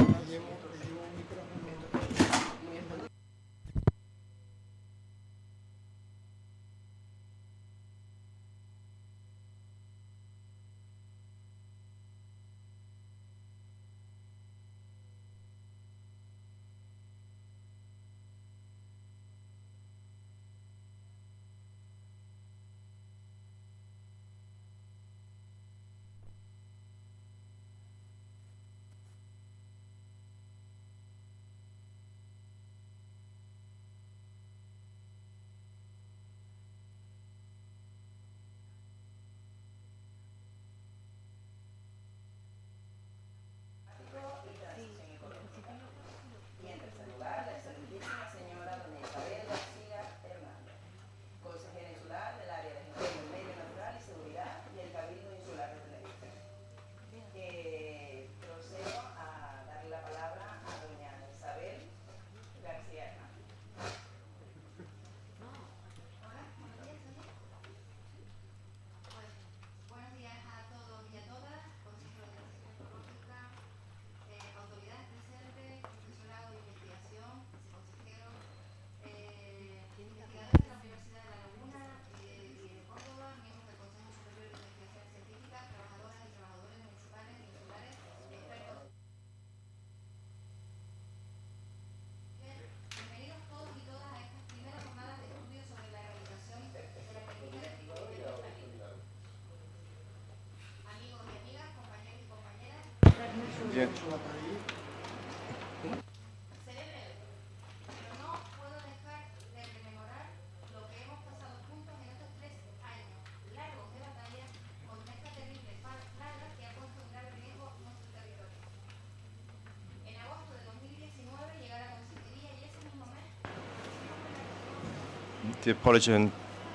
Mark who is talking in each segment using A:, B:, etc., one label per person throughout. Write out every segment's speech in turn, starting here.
A: Bien.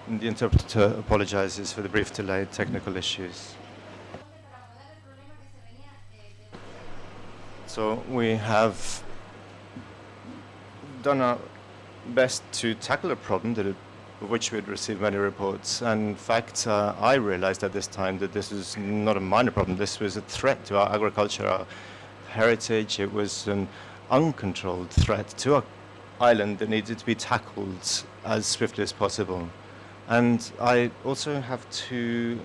A: The interpreter apologizes for the brief delay, technical issues. So we have done our best to tackle a problem of which we had received many reports. And in fact, I realized at this time that this was not a minor problem. This was a threat to our agriculture, our heritage. It was an uncontrolled threat to our island that needed to be tackled as swiftly as possible. And I also have to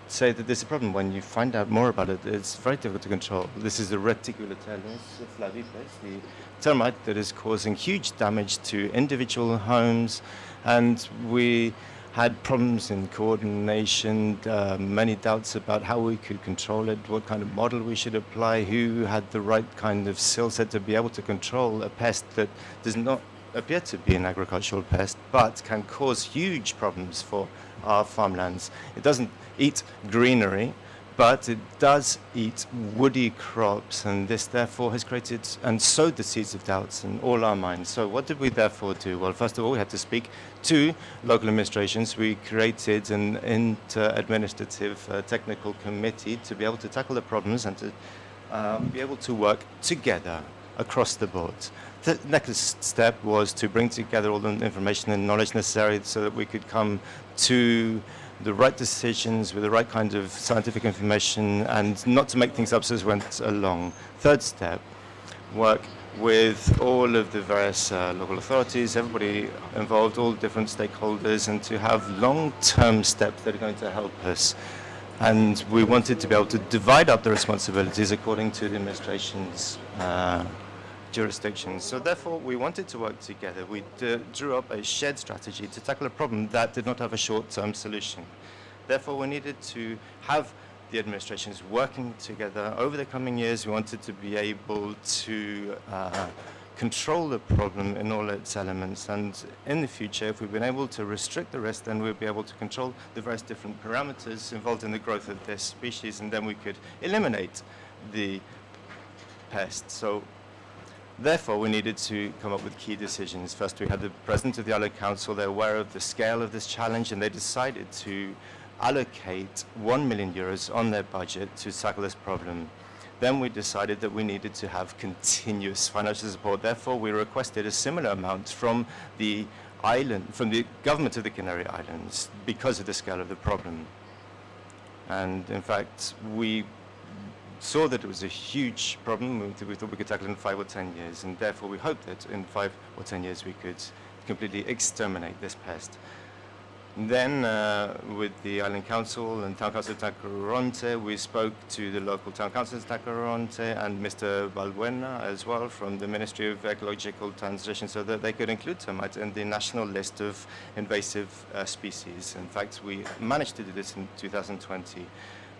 A: say that there's a problem when you find out more about it. It's very difficult to control. This is the reticulotellus flavipes, the termite that is causing huge damage to individual homes, and we had problems in coordination, many doubts about how we could control it, what kind of model we should apply, who had the right kind of skill set to be able to control a pest that does not appear to be an agricultural pest, but can cause huge problems for our farmlands. It doesn't eat greenery, but it does eat woody crops, and this therefore has created and sowed the seeds of doubts in all our minds. So what did we therefore do? Well, first of all, we had to speak to local administrations. We created an inter-administrative technical committee to be able to tackle the problems and to be able to work together across the board. The next step was to bring together all the information and knowledge necessary so that we could come to the right decisions with the right kind of scientific information and not to make things up as we went along. Third step, work with all of the various local authorities, everybody involved, all different stakeholders, and to have long-term steps that are going to help us. And we wanted to be able to divide up the responsibilities according to the administration's jurisdictions. So therefore, we wanted to work together. We drew up a shared strategy to tackle a problem that did not have a short-term solution. Therefore, we needed to have the administrations working together. Over the coming years, we wanted to be able to control the problem in all its elements. And in the future, if we've been able to restrict the risk, then we'll be able to control the various different parameters involved in the growth of this species, and then we could eliminate the pest. So therefore, we needed to come up with key decisions. First, we had the president of the Island Council. They're aware of the scale of this challenge, and they decided to allocate 1 million euros on their budget to tackle this problem. Then we decided that we needed to have continuous financial support. Therefore, we requested a similar amount from the island, from the government of the Canary Islands, because of the scale of the problem. And in fact, we saw that it was a huge problem. We thought we could tackle it in 5 or 10 years, and therefore we hoped that in 5 or 10 years we could completely exterminate this pest. Then, with the Island Council and Town Council of Tacoronte, we spoke to the local Town Council of Tacoronte and Mr. Balbuena as well from the Ministry of Ecological Transition so that they could include termite in the national list of invasive species. In fact, we managed to do this in 2020.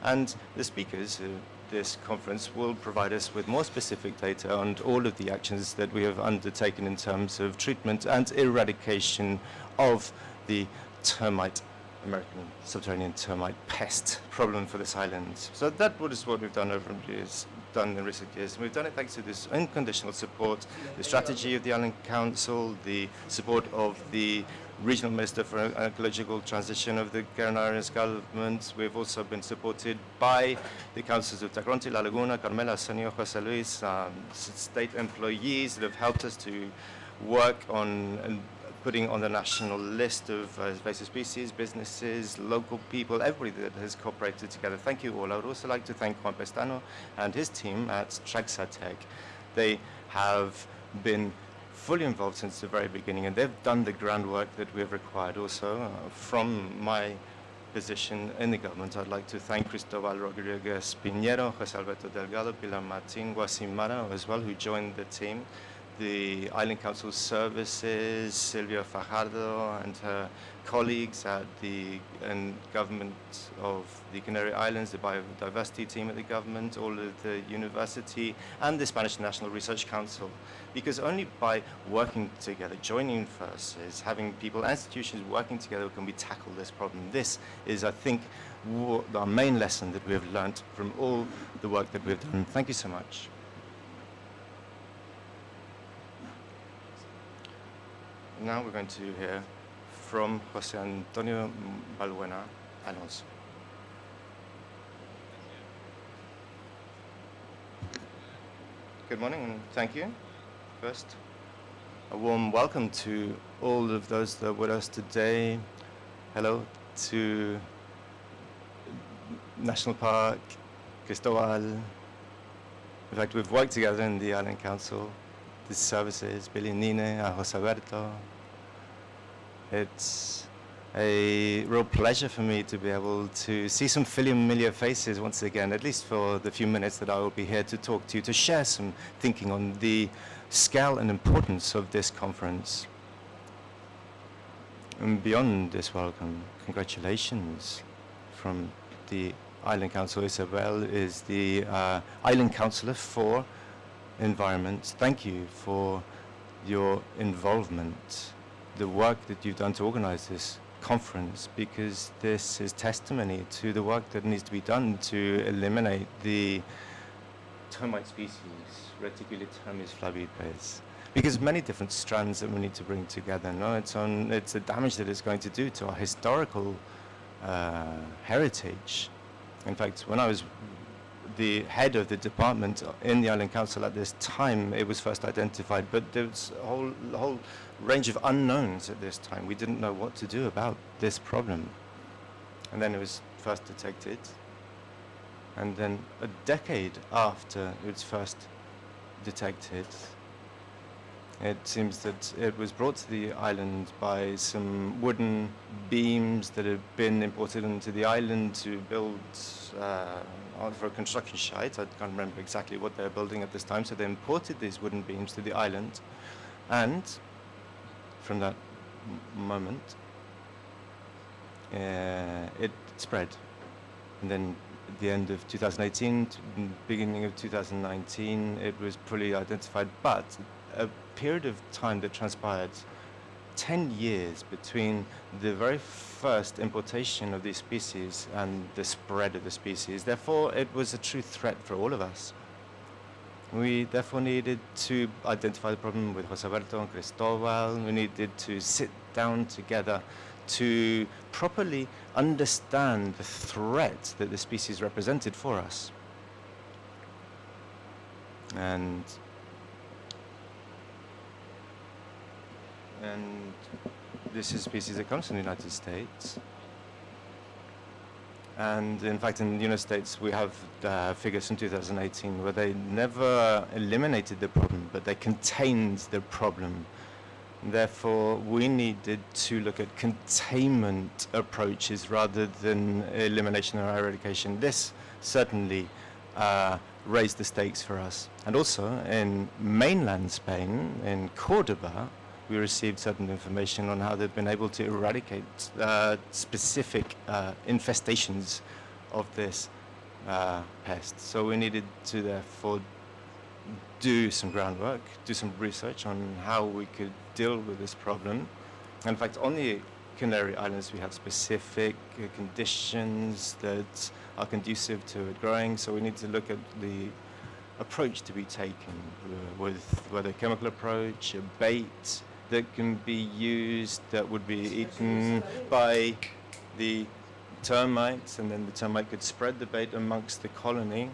A: And the speakers of this conference will provide us with more specific data on all of the actions that we have undertaken in terms of treatment and eradication of the termite, American subterranean termite pest problem for this island. So that is what we've done in recent years. And we've done it thanks to this unconditional support, the strategy of the Island Council, the support of the Regional Minister for Ecological Transition of the Canarias government. We've also been supported by the councils of Tacoronte, La Laguna, Carmela, Senio, Jose Luis, state employees that have helped us to work on putting on the national list of invasive species, businesses, local people, everybody that has cooperated together. Thank you all. I would also like to thank Juan Pestano and his team at Traxatec. They have been fully involved since the very beginning, and they've done the groundwork that we have required also. From my position in the government, I'd like to thank Cristobal Rodriguez Pinheiro, José Alberto Delgado, Pilar Martín, Guasimara as well, who joined the team, the Island Council Services, Silvia Fajardo and her colleagues at the government of the Canary Islands, the biodiversity team at the government, all of the university, and the Spanish National Research Council. Because only by working together, joining forces, having people and institutions working together can we tackle this problem. This is, I think, our main lesson that we have learned from all the work that we've done. Thank you so much. Now we're going to hear from José Antonio Balbuena Alonso. Good morning and thank you. First, a warm welcome to all of those that are with us today. Hello to National Park, Cristobal. In fact, we've worked together in the Island Council, the services, Billy Nine, Jose Alberto. It's a real pleasure for me to be able to see some familiar faces once again, at least for the few minutes that I will be here to talk to you, to share some thinking on the scale and importance of this conference. And beyond this welcome, congratulations from the Island Council. Isabel is the Island Councillor for Environment. Thank you for your involvement, the work that you've done to organize this conference, because this is testimony to the work that needs to be done to eliminate the termite species, Reticulitermes flavipes, because many different strands that we need to bring together. No, it's the damage that it's going to do to our historical heritage. In fact, when I was the head of the department in the Island Council at this time, it was first identified, but there was a whole range of unknowns at this time. We didn't know what to do about this problem. And then it was first detected. And then a decade after it was first detected, it seems that it was brought to the island by some wooden beams that had been imported into the island to build for a construction site. I can't remember exactly what they were building at this time, so they imported these wooden beams to the island, and from that moment it spread. And then at the end of 2018, beginning of 2019, it was fully identified, but a period of time that transpired 10 years between the very first importation of these species and the spread of the species. Therefore, it was a true threat for all of us. We therefore needed to identify the problem with Jose Alberto and Cristobal. We needed to sit down together to properly understand the threat that the species represented for us. And this is a species that comes from the United States. And in fact, in the United States, we have figures from 2018 where they never eliminated the problem, but they contained the problem. Therefore, we needed to look at containment approaches rather than elimination or eradication. This certainly raised the stakes for us. And also, in mainland Spain, in Cordoba, we received certain information on how they've been able to eradicate specific infestations of this pest. So we needed to therefore do some groundwork, do some research on how we could deal with this problem. In fact, on the Canary Islands, we have specific conditions that are conducive to it growing, so we need to look at the approach to be taken with whether a chemical approach, a bait that can be used that would be eaten by the termites, and then the termite could spread the bait amongst the colony.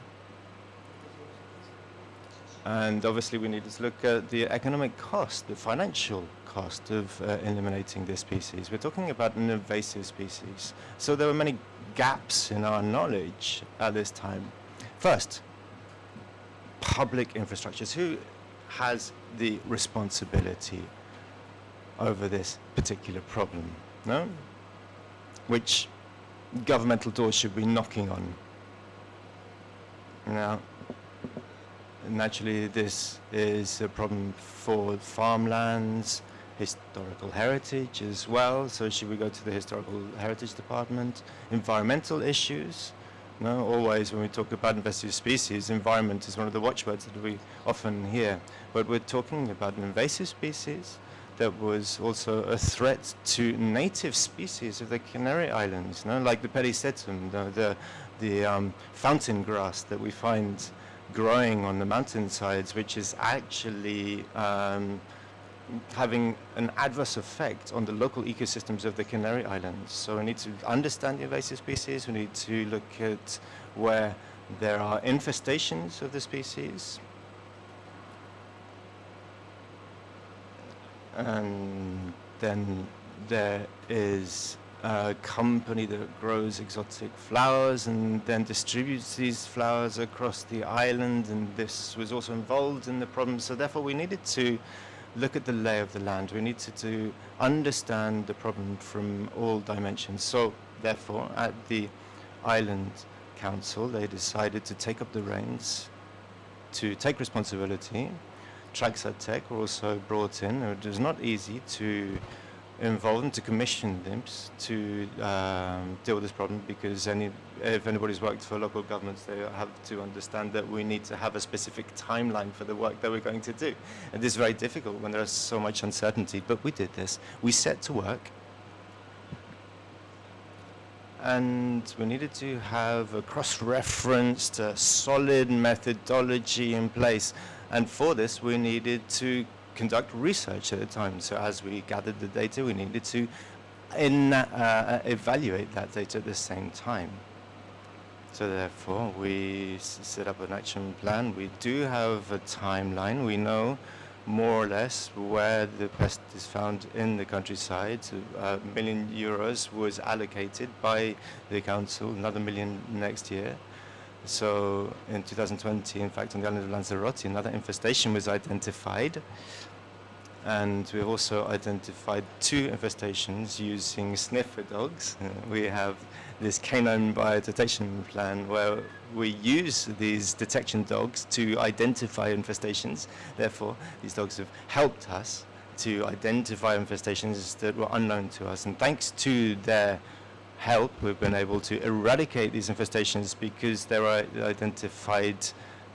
A: And obviously we need to look at the economic cost, the financial cost of eliminating this species. We're talking about an invasive species. So there were many gaps in our knowledge at this time. First, public infrastructures. Who has the responsibility over this particular problem? No? Which governmental doors should be knocking on? Now, naturally, this is a problem for farmlands, historical heritage as well. So should we go to the historical heritage department? Environmental issues. No, always when we talk about invasive species, environment is one of the watchwords that we often hear. But we're talking about an invasive species that was also a threat to native species of the Canary Islands, no? Like the perisetum, the fountain grass that we find growing on the mountainsides, which is actually having an adverse effect on the local ecosystems of the Canary Islands. So we need to understand the invasive species, we need to look at where there are infestations of the species. And then there is a company that grows exotic flowers and then distributes these flowers across the island, and this was also involved in the problem. So therefore we needed to look at the lay of the land. We needed to understand the problem from all dimensions. So therefore at the island council they decided to take up the reins, to take responsibility. Traxatec were also brought in. It was not easy to involve them, to commission them to deal with this problem, because if anybody's worked for local governments, they have to understand that we need to have a specific timeline for the work that we're going to do. And this is very difficult when there's so much uncertainty, but we did this. We set to work, and we needed to have a cross-referenced, solid methodology in place. And for this, we needed to conduct research at the time. So as we gathered the data, we needed to evaluate that data at the same time. So therefore, we set up an action plan. We do have a timeline. We know more or less where the pest is found in the countryside. So, €1 million was allocated by the council, another million next year. So in 2020, in fact, on the island of Lanzarote, another infestation was identified. And we've also identified 2 infestations using sniffer dogs. We have this canine biodetection plan where we use these detection dogs to identify infestations. Therefore, these dogs have helped us to identify infestations that were unknown to us. And thanks to their help, we've been able to eradicate these infestations because they were identified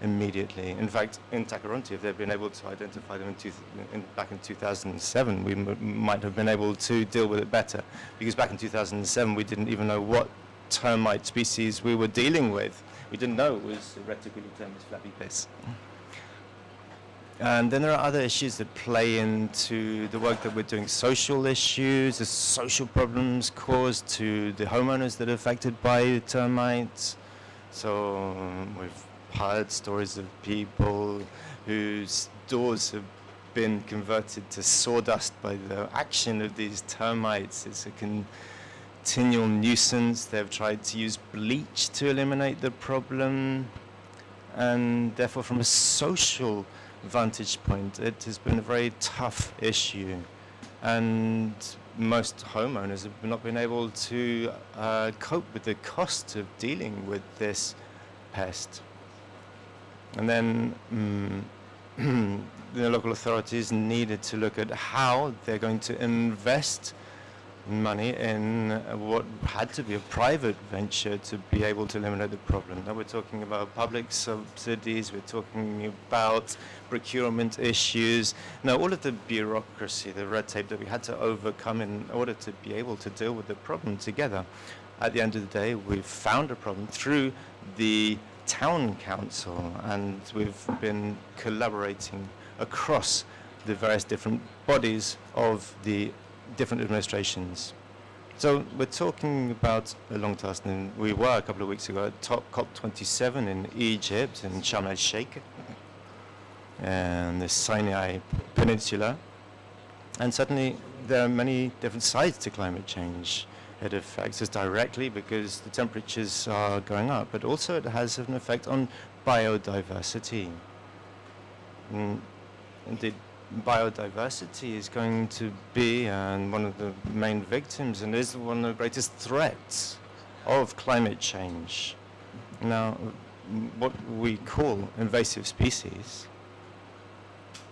A: immediately. In fact, in Tacoronte, if they'd been able to identify them back in 2007, we might have been able to deal with it better. Because back in 2007, we didn't even know what termite species we were dealing with. We didn't know it was Reticulotermis flavipes. And then there are other issues that play into the work that we're doing. Social issues, the social problems caused to the homeowners that are affected by termites. So we've heard stories of people whose doors have been converted to sawdust by the action of these termites. It's a continual nuisance. They've tried to use bleach to eliminate the problem. And therefore, from a social vantage point, it has been a very tough issue. And most homeowners have not been able to cope with the cost of dealing with this pest. And then the local authorities needed to look at how they're going to invest money in what had to be a private venture to be able to eliminate the problem. Now we're talking about public subsidies, we're talking about procurement issues. Now all of the bureaucracy, the red tape that we had to overcome in order to be able to deal with the problem together. At the end of the day, we've found a problem through the town council, and we've been collaborating across the various different bodies of the different administrations. So we're talking about a long task, and we were a couple of weeks ago at COP27 in Egypt, in Sharm el-Sheikh, and the Sinai Peninsula. And certainly there are many different sides to climate change. It affects us directly because the temperatures are going up, but also it has an effect on biodiversity. Indeed, biodiversity is going to be one of the main victims and is one of the greatest threats of climate change. Now, what we call invasive species,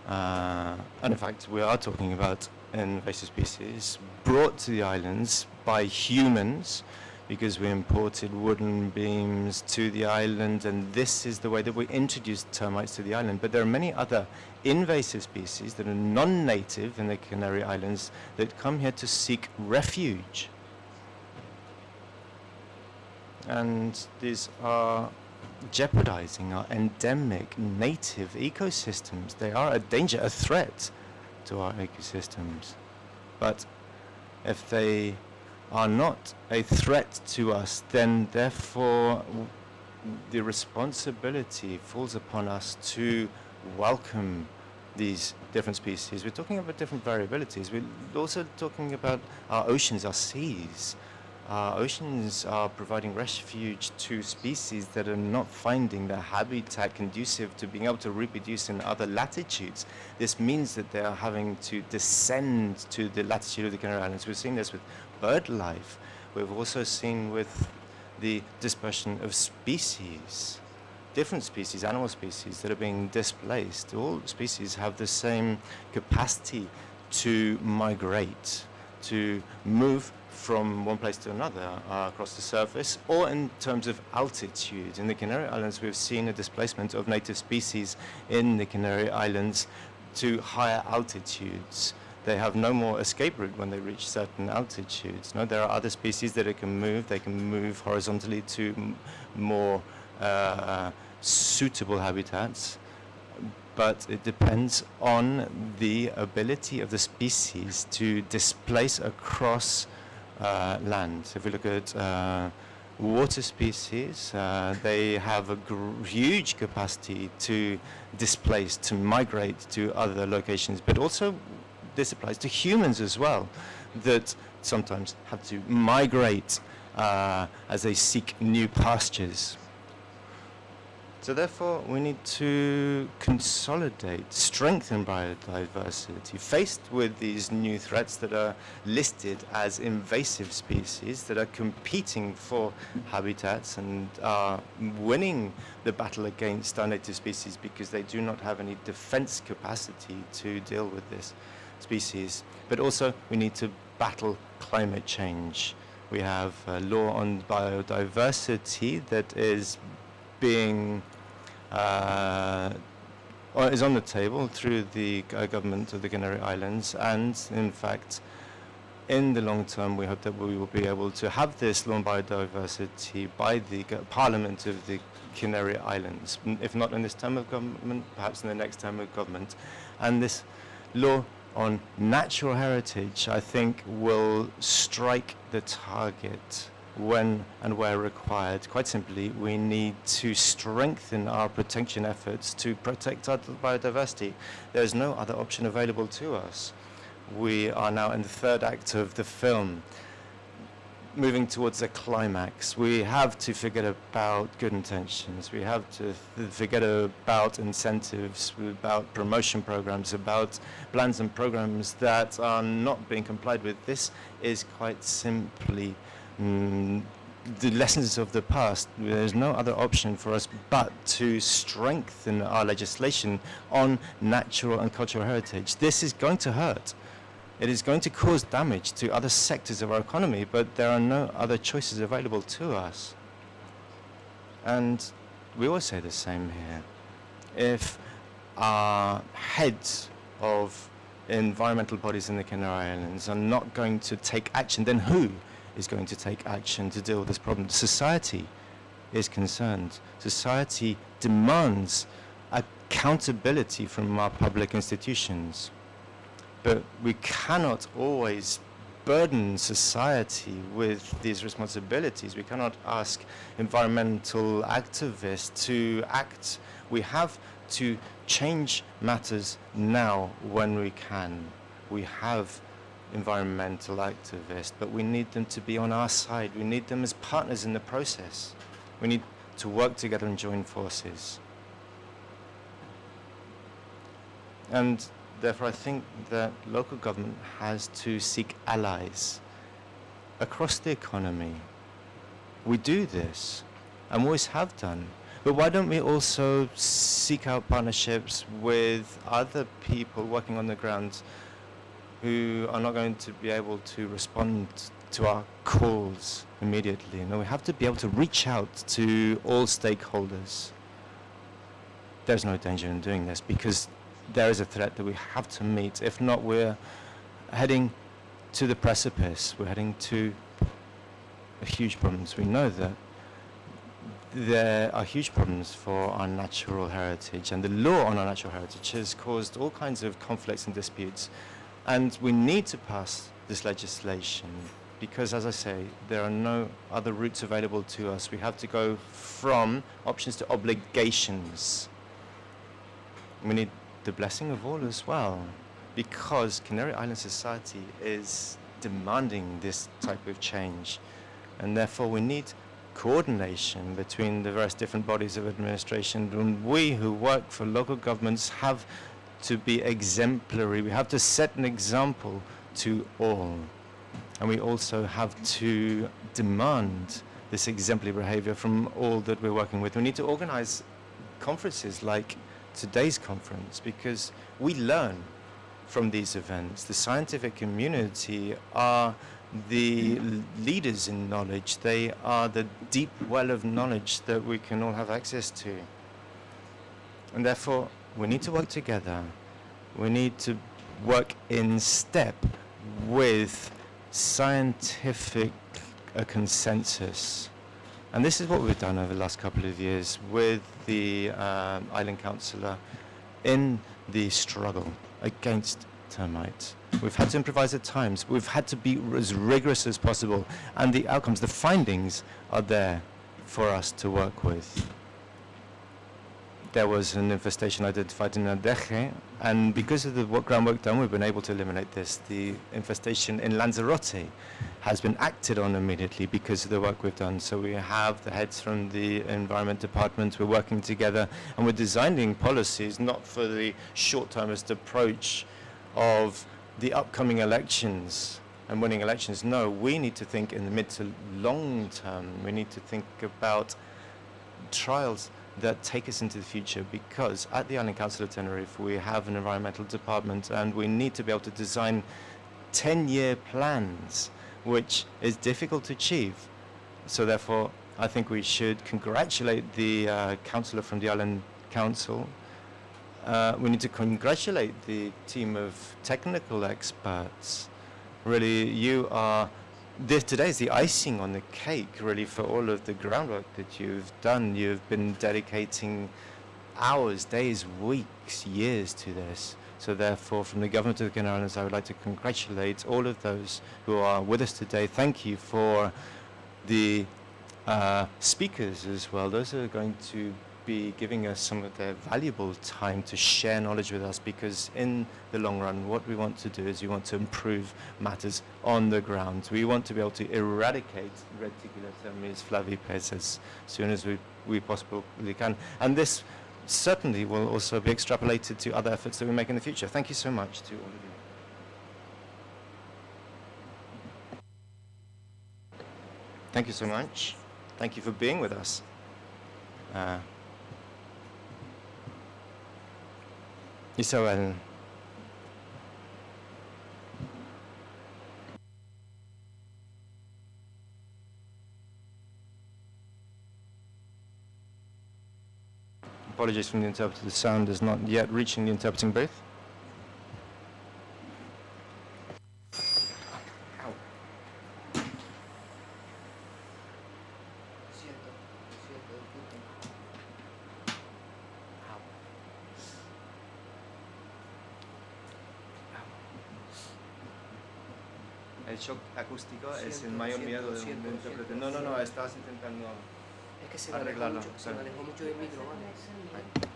A: and in fact we are talking about invasive species brought to the islands by humans, because we imported wooden beams to the island, and this is the way that we introduced termites to the island. But there are many other invasive species that are non-native in the Canary Islands that come here to seek refuge. And these are jeopardizing our endemic native ecosystems. They are a danger, a threat to our ecosystems. But if they are not a threat to us, then therefore the responsibility falls upon us to welcome these different species. We're talking about different variabilities. We're also talking about our oceans, our seas. Our oceans are providing refuge to species that are not finding their habitat conducive to being able to reproduce in other latitudes. This means that they are having to descend to the latitude of the Canary Islands. We've seen this with bird life. We've also seen with the dispersion of species, different species, animal species that are being displaced. All species have the same capacity to migrate, to move from one place to another across the surface, or in terms of altitude. In the Canary Islands, we've seen a displacement of native species in the Canary Islands to higher altitudes. They have no more escape route when they reach certain altitudes. No, there are other species that can move. They can move horizontally to more suitable habitats, but it depends on the ability of the species to displace across land. If we look at water species, they have a huge capacity to displace, to migrate to other locations, but also this applies to humans as well, that sometimes have to migrate as they seek new pastures. So therefore, we need to consolidate, strengthen biodiversity, faced with these new threats that are listed as invasive species that are competing for habitats and are winning the battle against our native species because they do not have any defense capacity to deal with this species. But also, we need to battle climate change. We have a law on biodiversity that is being is on the table through the government of the Canary Islands, and in fact in the long term we hope that we will be able to have this law on biodiversity by the Parliament of the Canary Islands, if not in this term of government, perhaps in the next term of government. And this law on natural heritage, I think, will strike the target when and where required. Quite simply, we need to strengthen our protection efforts to protect our biodiversity. There is no other option available to us. We are now in the third act of the film. moving towards a climax. We have to forget about good intentions. We have to forget about incentives, about promotion programs, about plans and programs that are not being complied with. This is quite simply the lessons of the past. There's no other option for us but to strengthen our legislation on natural and cultural heritage. This is going to hurt. It is going to cause damage to other sectors of our economy, but there are no other choices available to us. And we always say the same here. If our heads of environmental bodies in the Canary Islands are not going to take action, then who is going to take action to deal with this problem? Society is concerned. Society demands accountability from our public institutions. But we cannot always burden society with these responsibilities. We cannot ask environmental activists to act. We have to change matters now when we can. We have environmental activists, but we need them to be on our side. We need them as partners in the process. We need to work together and join forces. And therefore, I think that local government has to seek allies across the economy. We do this, and always have done. But why don't we also seek out partnerships with other people working on the ground who are not going to be able to respond to our calls immediately? No, we have to be able to reach out to all stakeholders. There's no danger in doing this because there is a threat that we have to meet. If not, we're heading to the precipice. We're heading to huge problems. We know that there are huge problems for our natural heritage, and the law on our natural heritage has caused all kinds of conflicts and disputes. And we need to pass this legislation because, as I say, there are no other routes available to us. We have to go from options to obligations. We need the blessing of all as well, because Canary Island society is demanding this type of change, and therefore we need coordination between the various different bodies of administration, and we who work for local governments have to be exemplary. We have to set an example to all, and we also have to demand this exemplary behavior from all that we're working with. We need to organize conferences like today's conference, because we learn from these events. The scientific community are the leaders in knowledge. They are the deep well of knowledge that we can all have access to. And therefore, we need to work together. We need to work in step with scientific consensus. And this is what we've done over the last couple of years with the island councillor in the struggle against termite. We've had to improvise at times. We've had to be as rigorous as possible. And the outcomes, the findings are there for us to work with. There was an infestation identified in Adeje, and because of the groundwork done, we've been able to eliminate this. The infestation in Lanzarote has been acted on immediately because of the work we've done. So we have the heads from the Environment Department, we're working together, and we're designing policies not for the short-termist approach of the upcoming elections and winning elections. No, we need to think in the mid to long term. We need to think about trials that take us into the future, because at the Island Council of Tenerife we have an environmental department, and we need to be able to design 10-year plans, which is difficult to achieve. So therefore, I think we should congratulate the councillor from the Island Council. We need to congratulate the team of technical experts. Really, you are today is the icing on the cake, really, for all of the groundwork that you've done. You've been dedicating hours, days, weeks, years to this. So therefore, from the government of the Canary Islands, I would like to congratulate all of those who are with us today. Thank you for the speakers as well. Those are going to be giving us some of their valuable time to share knowledge with us, because in the long run, what we want to do is we want to improve matters on the ground. We want to be able to eradicate reticular termes flavipes as soon as we possibly can. And this certainly will also be extrapolated to other efforts that we make in the future. Thank you so much to all of you. Thank you so much. Thank you for being with us. Isabel. Apologies from the interpreter, the sound is not yet reaching the interpreting booth. El shock acústico es el mayor miedo de un intérprete. No, estás intentando
B: Es que se
A: arreglarlo.
B: se me alejó mucho del micro, ¿vale?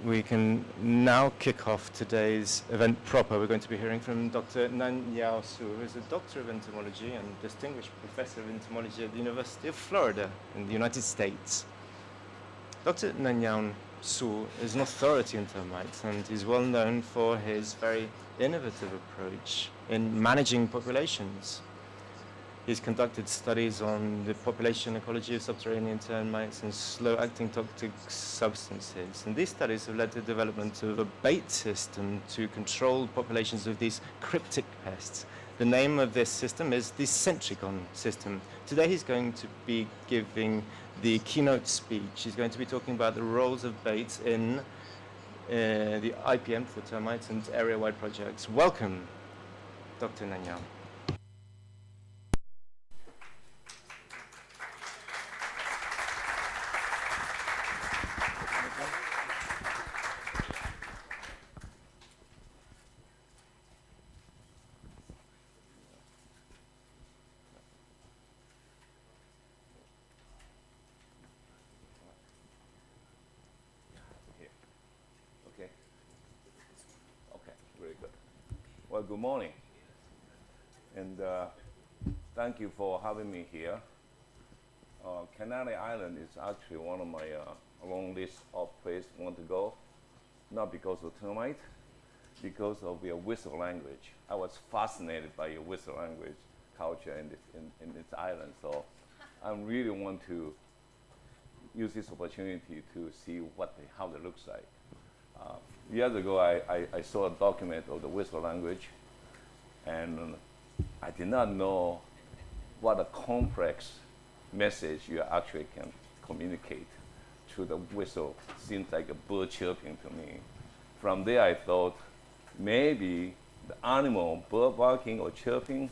A: We can now kick off today's event proper. We're going to be hearing from Dr. Nan Yao Su, who is a doctor of entomology and distinguished professor of entomology at the University of Florida in the United States. Dr. Nan Yao Su is an authority in termites, and he's well known for his very innovative approach in managing populations. He's conducted studies on the population ecology of subterranean termites and slow-acting toxic substances. And these studies have led to the development of a bait system to control populations of these cryptic pests. The name of this system is the Centricon system. Today he's going to be giving the keynote speech. He's going to be talking about the roles of baits in the IPM for termites and area-wide projects. Welcome, Dr. Nan Yao.
C: Well, good morning, and thank you for having me here. Canary Island is actually one of my long list of places I want to go, not because of termite, because of your whistle language. I was fascinated by your whistle language culture in this island, so I really want to use this opportunity to see how it looks like. Years ago, I saw a document of the whistle language, and I did not know what a complex message you actually can communicate through the whistle. Seems like a bird chirping to me. From there, I thought maybe the animal, bird barking or chirping,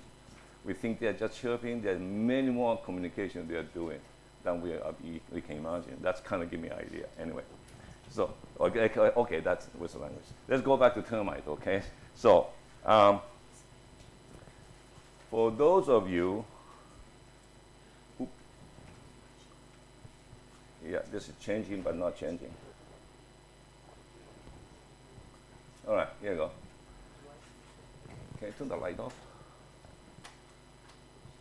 C: we think they're just chirping. There's many more communication they're doing. than we can imagine. That's kind of give me an idea. Anyway, so okay, that's with the language. Let's go back to termite. Okay, so for those of you who, yeah, this is changing but not changing. All right, here you go. Okay, turn the light off.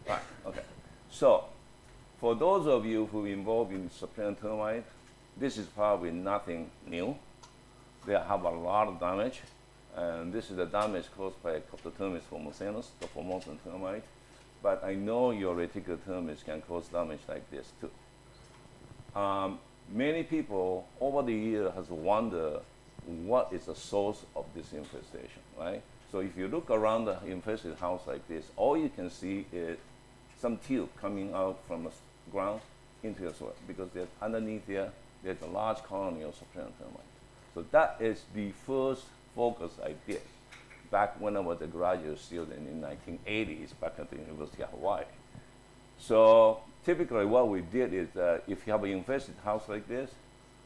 C: Right, okay. So, for those of you who are involved in subterranean termite, this is probably nothing new. They have a lot of damage, and this is the damage caused by Coptotermis formosanus, the Formosan termite. But I know your reticular termites can cause damage like this too. Many people over the years has wondered what is the source of this infestation, right? So if you look around the infested house like this, all you can see is some tube coming out from the ground into the soil, because there's underneath there's a large colony of subterranean termites. So that is the first focus I did back when I was a graduate student in 1980s back at the University of Hawaii. So typically what we did is if you have an infested house like this,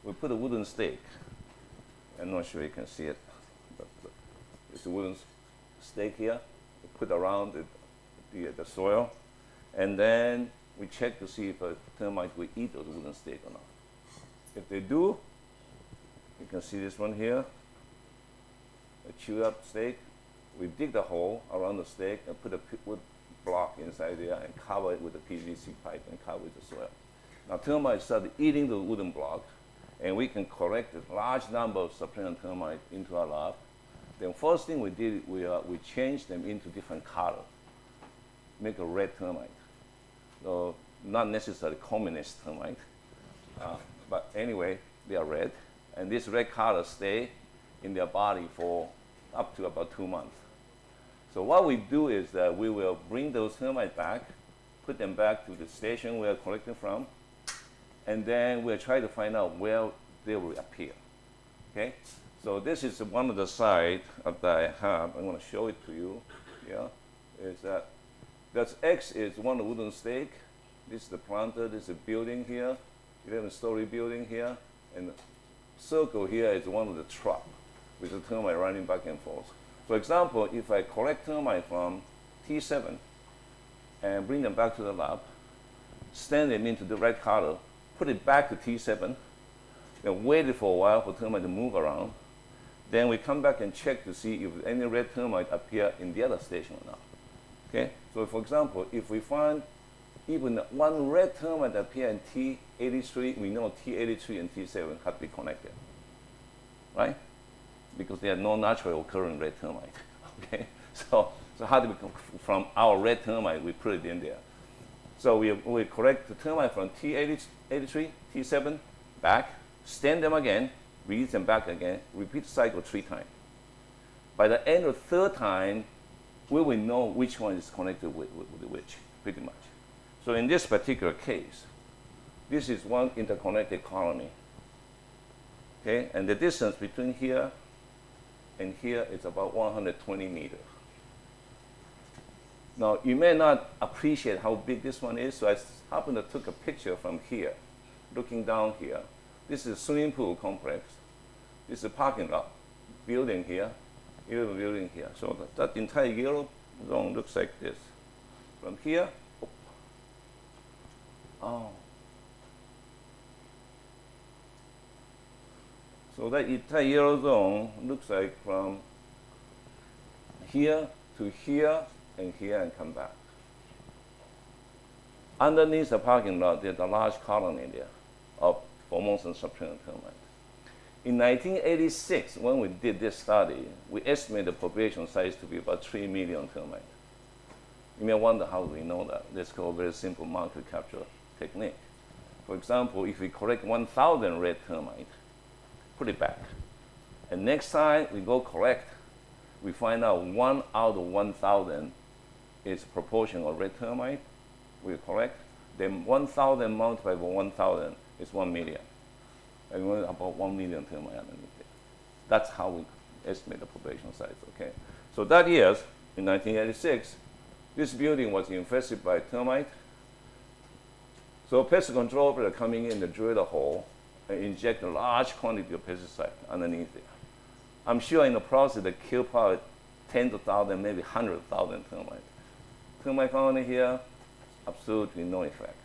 C: we put a wooden stake. I'm not sure you can see it, but it's a wooden stake here. We put around the soil, and then we check to see if a termite will eat those wooden stake or not. If they do, you can see this one here, a chewed up stake. We dig the hole around the stake and put a wood block inside there and cover it with a PVC pipe and cover with the soil. Now termites start eating the wooden block, and we can collect a large number of subterranean termites into our lab. Then first thing we did, we changed them into different color, make a red termite. So not necessarily communist termite, but anyway, they are red. And this red color stay in their body for up to about 2 months. So what we do is that we will bring those termites back, put them back to the station we are collecting from, and then we'll try to find out where they will appear. Okay? So this is one of the sites that I have. I'm going to show it to you. Yeah, is that's X is one wooden stake. This is the planter. This is a building here, 11-story building here, and the circle here is one of the truck with the termite running back and forth. For example, if I collect termite from T7 and bring them back to the lab, stand them into the red color, put it back to T7, then wait for a while for termite to move around. Then we come back and check to see if any red termite appear in the other station or not. Okay? So for example, if we find even one red termite appear in T83, we know T83 and T7 have to be connected, right? Because they are no naturally occurring red termite. Okay? So how do we from our red termite, we put it in there. So we correct the termite from T83, T7, back, stand them again, release them back again, repeat the cycle 3 times. By the end of the 3rd time, we will know which one is connected with which, pretty much. So in this particular case, this is one interconnected colony. Okay, and the distance between here and here is about 120 meters. Now, you may not appreciate how big this one is, so I happened to took a picture from here, looking down here. This is a swimming pool complex. This is a parking lot, building here, yellow building here. So that entire yellow zone looks like this. From here, oh. So that entire yellow zone looks like from here to here and here and come back. Underneath the parking lot, there's a large colony there of Formosan subterranean termites. In 1986, when we did this study, we estimated the population size to be about 3 million termites. You may wonder how we know that. That's called a very simple marker capture technique. For example, if we collect 1,000 red termites, put it back. And next time we go collect, we find out 1 out of 1,000 is proportion of red termite. We collect. Then 1,000 multiplied by 1,000 is 1 million. And we about 1 million termites underneath there. That's how we estimate the population size. Okay. So that year, in 1986, this building was infested by termite. So pest control operator coming in to drill the hole and inject a large quantity of pesticide underneath it. I'm sure in the process they kill probably tens of thousands, maybe 100,000 termites. Termite colony here, absolutely no effect.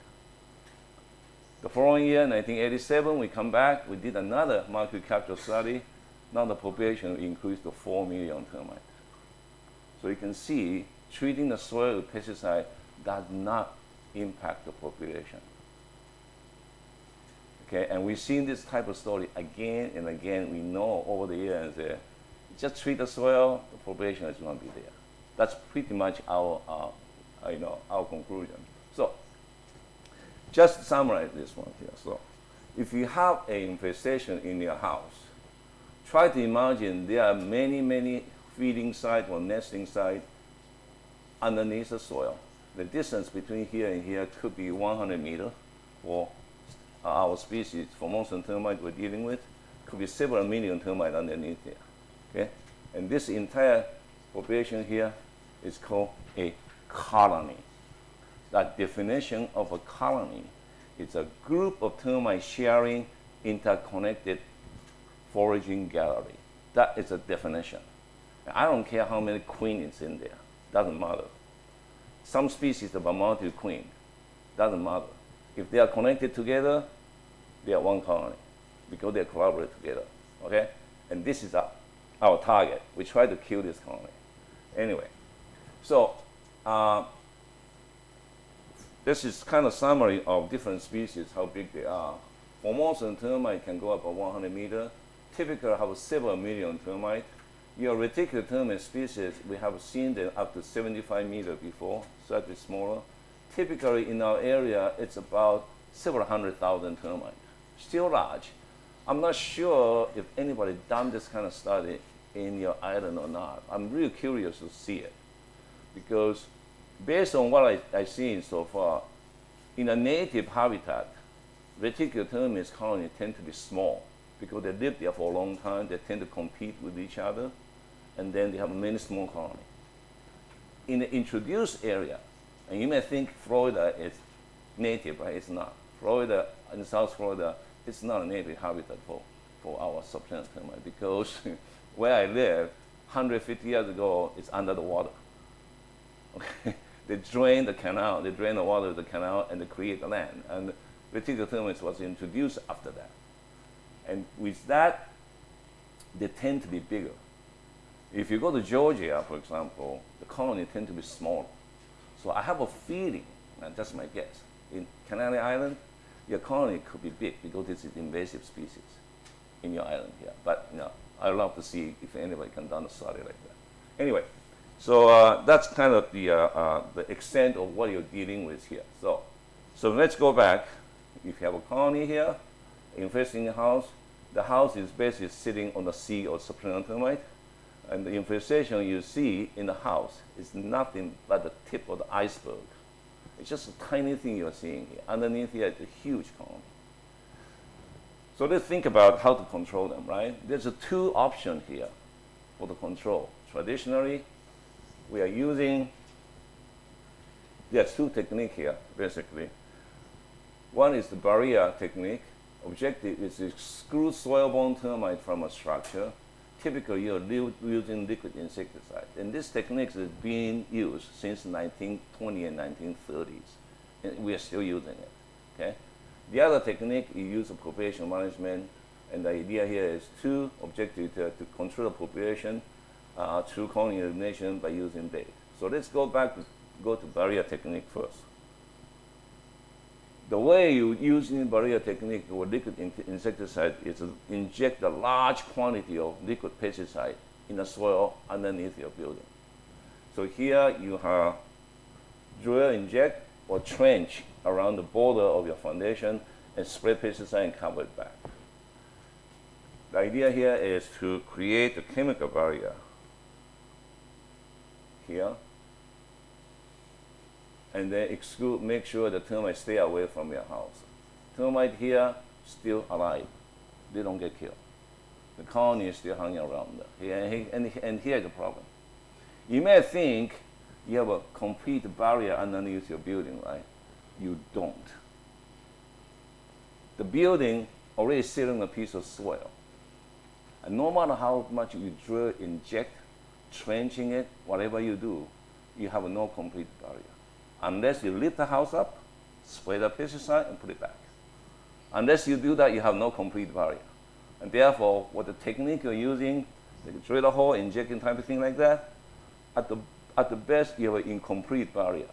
C: The following year, 1987, we come back, we did another molecule capture study. Now the population increased to 4 million termites. So you can see treating the soil with pesticide does not impact the population. Okay, and we've seen this type of story again and again. We know over the years that just treat the soil, the population is going to be there. That's pretty much our conclusion. So, just to summarize this one here. So, if you have an infestation in your house, try to imagine there are many, many feeding sites or nesting sites underneath the soil. The distance between here and here could be 100 meters for our species. For most of the termites we're dealing with, could be several million termites underneath there. Okay? And this entire population here is called a colony. That definition of a colony is a group of termites sharing interconnected foraging gallery. That is a definition. I don't care how many queens is in there. Doesn't matter. Some species have a multi-queen. Doesn't matter. If they are connected together, they are one colony because they collaborate together. Okay? And this is our target. We try to kill this colony. Anyway, so this is kind of summary of different species, how big they are. For most of the termite can go up to 100 meters. Typically have several million termites. Your reticular termite species, we have seen them up to 75 meters before, slightly smaller. Typically in our area, it's about several 100,000 termites. Still large. I'm not sure if anybody done this kind of study in your island or not. I'm really curious to see it. Because based on what I've seen so far, in a native habitat, reticular termites colonies tend to be small because they live there for a long time. They tend to compete with each other, and then they have many small colonies. In the introduced area, and you may think Florida is native, right? It's not. Florida, in South Florida, it's not a native habitat for our subterranean termite because where I live, 150 years ago, it's under the water. Okay? They drain the canal, they drain the water of the canal, and they create the land. And reticular termites was introduced after that. And with that, they tend to be bigger. If you go to Georgia, for example, the colony tend to be smaller. So I have a feeling, and that's my guess, in Canary Island, your colony could be big because this is invasive species in your island here. But I'd love to see if anybody can do a study like that. Anyway, so that's kind of the extent of what you're dealing with here. So let's go back. If you have a colony here, infesting the house is basically sitting on the sea of subterranean termite, and the infestation you see in the house is nothing but the tip of the iceberg. It's just a tiny thing you're seeing here. Underneath here is a huge colony. So let's think about how to control them, right? There's two options here for the control. Traditionally, we are using, there's two techniques here, basically. One is the barrier technique. Objective is to exclude soil-borne termite from a structure. Typically, you're using liquid insecticide. And this technique is being used since the 1920s and 1930s. And we are still using it, okay? The other technique, you use of population management. And the idea here is two objectives to control the population through colony elimination by using bait. So let's go to barrier technique first. The way you use in barrier technique or liquid insecticide is to inject a large quantity of liquid pesticide in the soil underneath your building. So here you have drill, inject, or trench around the border of your foundation and spray pesticide and cover it back. The idea here is to create a chemical barrier here, and then exclude, make sure the termites stay away from your house. Termite here, still alive. They don't get killed. The colony is still hanging around there. And here's the problem. You may think you have a complete barrier underneath your building, right? You don't. the building already sitting on a piece of soil. And no matter how much you drill, inject, trenching it, whatever you do, you have no complete barrier. Unless you lift the house up, spray the pesticide, and put it back. Unless you do that, you have no complete barrier. And therefore, what the technique you're using, the drill a hole, injecting type of thing like that, at the best, you have an incomplete barrier.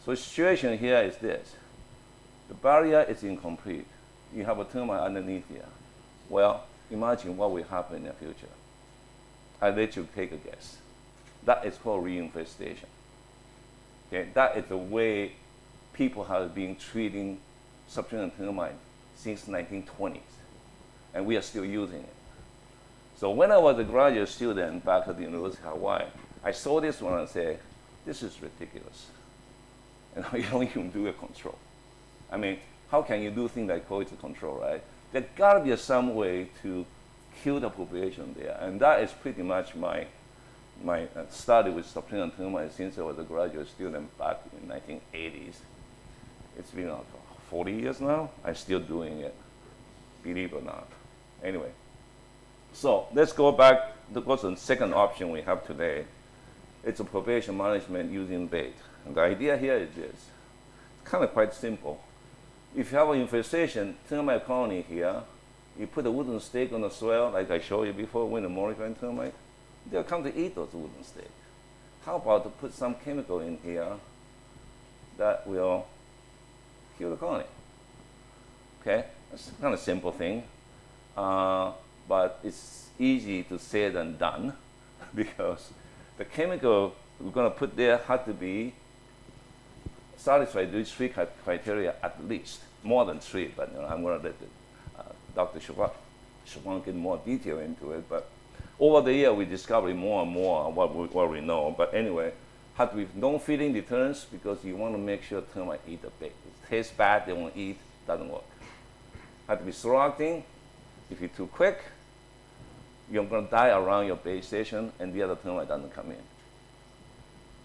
C: So the situation here is this. The barrier is incomplete. You have a termite underneath here. Well, imagine what will happen in the future. I let you take a guess. That is called reinfestation. Okay? That is the way people have been treating subterranean termite since 1920s. And we are still using it. So when I was a graduate student back at the University of Hawaii, I saw this one and said, this is ridiculous. And you don't even do a control. I mean, how can you do things like quality control, right? There's got to be some way to kill the population there. And that is pretty much my study with subterranean termites since I was a graduate student back in the 1980s. It's been 40 years now. I'm still doing it, believe it or not. Anyway, so let's go back to what's the second option we have today. It's a population management using bait. And the idea here is this. It's kind of quite simple. If you have an infestation, termite colony here, you put a wooden stake on the soil, like I showed you before, when the morifying termite, they'll come to eat those wooden stakes. How about to put some chemical in here that will kill the colony? Okay, that's kind of simple thing, but it's easy to say than done because the chemical we're going to put there had to be satisfied these three criteria at least, more than three, but I'm going to let Dr. Siobhan get more detail into it. But over the year, we discovered more and more what we know. But anyway, had to be non-feeding deterrents because you want to make sure termites eat the bait. It tastes bad, they won't eat, doesn't work. Had to be slow-acting. If you're too quick, you're going to die around your bait station and the other termite doesn't come in.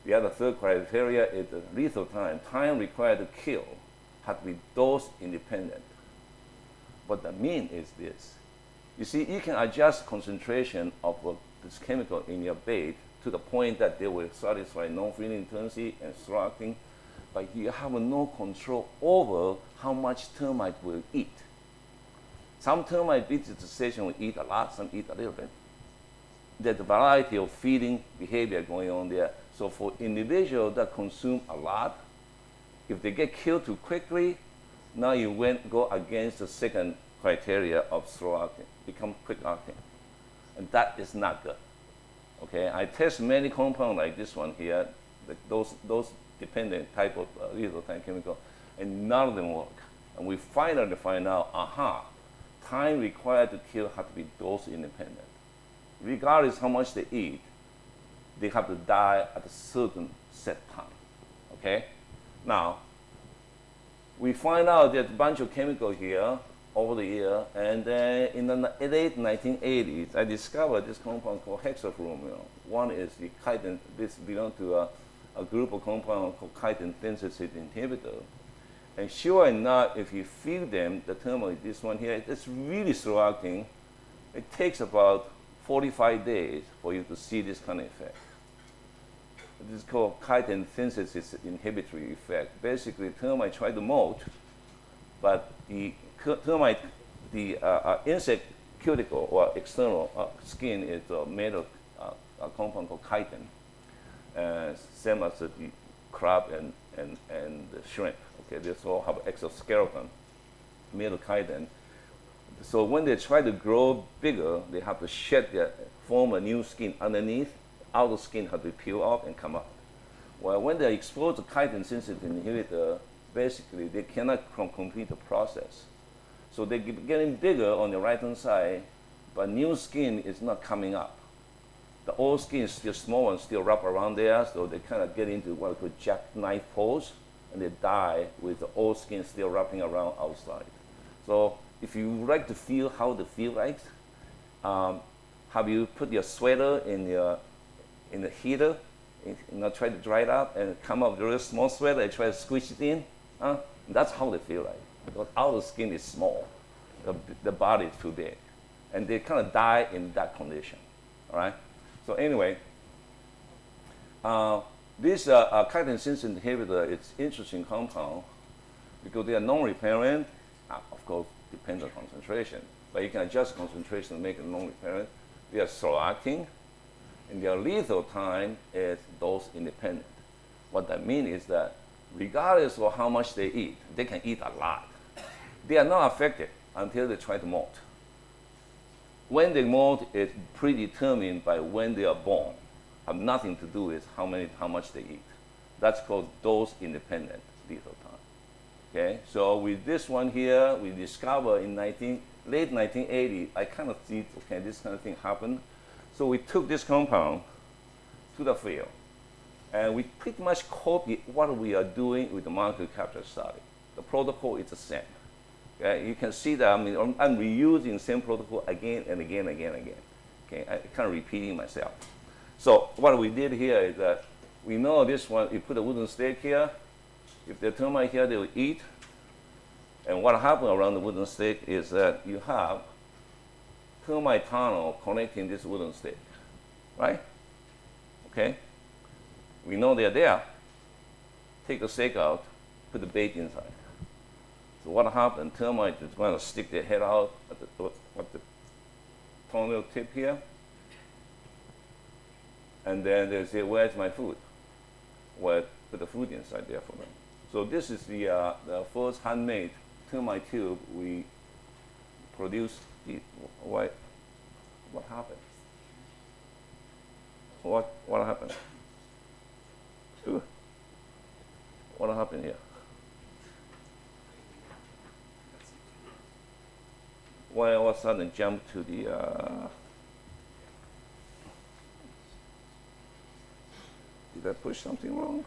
C: The other third criteria is the lethal time. Time required to kill had to be dose independent. What that means is this. You see, you can adjust concentration of this chemical in your bait to the point that they will satisfy non-feeding deterrency and slow-acting, but you have no control over how much termite will eat. Some termite vegetation will eat a lot, some eat a little bit. There's a variety of feeding behavior going on there. So for individuals that consume a lot, if they get killed too quickly, now you go against the second criteria of slow acting, become quick acting. And that is not good. Okay, I test many compounds like this one here, those dependent type of lethal time chemical, and none of them work. And we finally find out, time required to kill has to be dose independent. Regardless how much they eat, they have to die at a certain set time. Okay? Now, we find out there's a bunch of chemicals here over the year, and then in the late 1980s, I discovered this compound called hexafluorine. One is the chitin. This belongs to a group of compounds called chitin synthesis inhibitor. And sure enough, if you feed them the termite, this one here, it's really slow acting. It takes about 45 days for you to see this kind of effect. This is called chitin synthesis inhibitory effect. Basically, termite try to molt, but the termite, the insect cuticle or external skin is made of a compound called chitin, same as the crab and the shrimp. Okay, they all have exoskeleton made of chitin. So when they try to grow bigger, they have to form a new skin underneath. Outer skin has to peel off and come up. Well, when they expose to chitin synthesis inhibitor, basically they cannot complete the process. So they're getting bigger on the right-hand side, but new skin is not coming up. The old skin is still small and still wrap around there, so they kind of get into what we call jackknife pose, and they die with the old skin still wrapping around outside. So if you like to feel how they feel like, have you put your sweater in the heater, try to dry it up and come up with a real small sweater and try to squish it in? That's how they feel like. because outer skin is small, the body is too big, and they kind of die in that condition. All right. So anyway, this chitin synthase inhibitor is interesting compound because they are non-repellent. Of course, depends on concentration, but you can adjust concentration to make it non-repellent. They are slow-acting, and their lethal time is dose independent. What that means is that regardless of how much they eat, they can eat a lot. They are not affected until they try to molt. When they molt is predetermined by when they are born. Have nothing to do with how much they eat. That's called dose independent lethal time. Okay, so with this one here, we discovered in late 1980, I kind of see, okay, this kind of thing happened. So we took this compound to the field, and we pretty much copied what we are doing with the molecular capture study. The protocol is the same. Okay, you can see that I'm reusing the same protocol again and again and again and again. Okay, I'm kind of repeating myself. So what we did here is that we know this one, you put a wooden stake here. If the termite here, they will eat. And what happens around the wooden stake is that you have termite tunnel connecting this wooden stake, right? Okay? We know they're there. Take the stake out, put the bait inside. So what happens? Termite is going to stick their head out at the toenail tip here. And then they say, where's my food? Well, put the food inside there for them. So this is the first handmade termite tube we produced. What happened? What happened? Ooh. What happened here? Why all of a sudden jump to the did I push something wrong?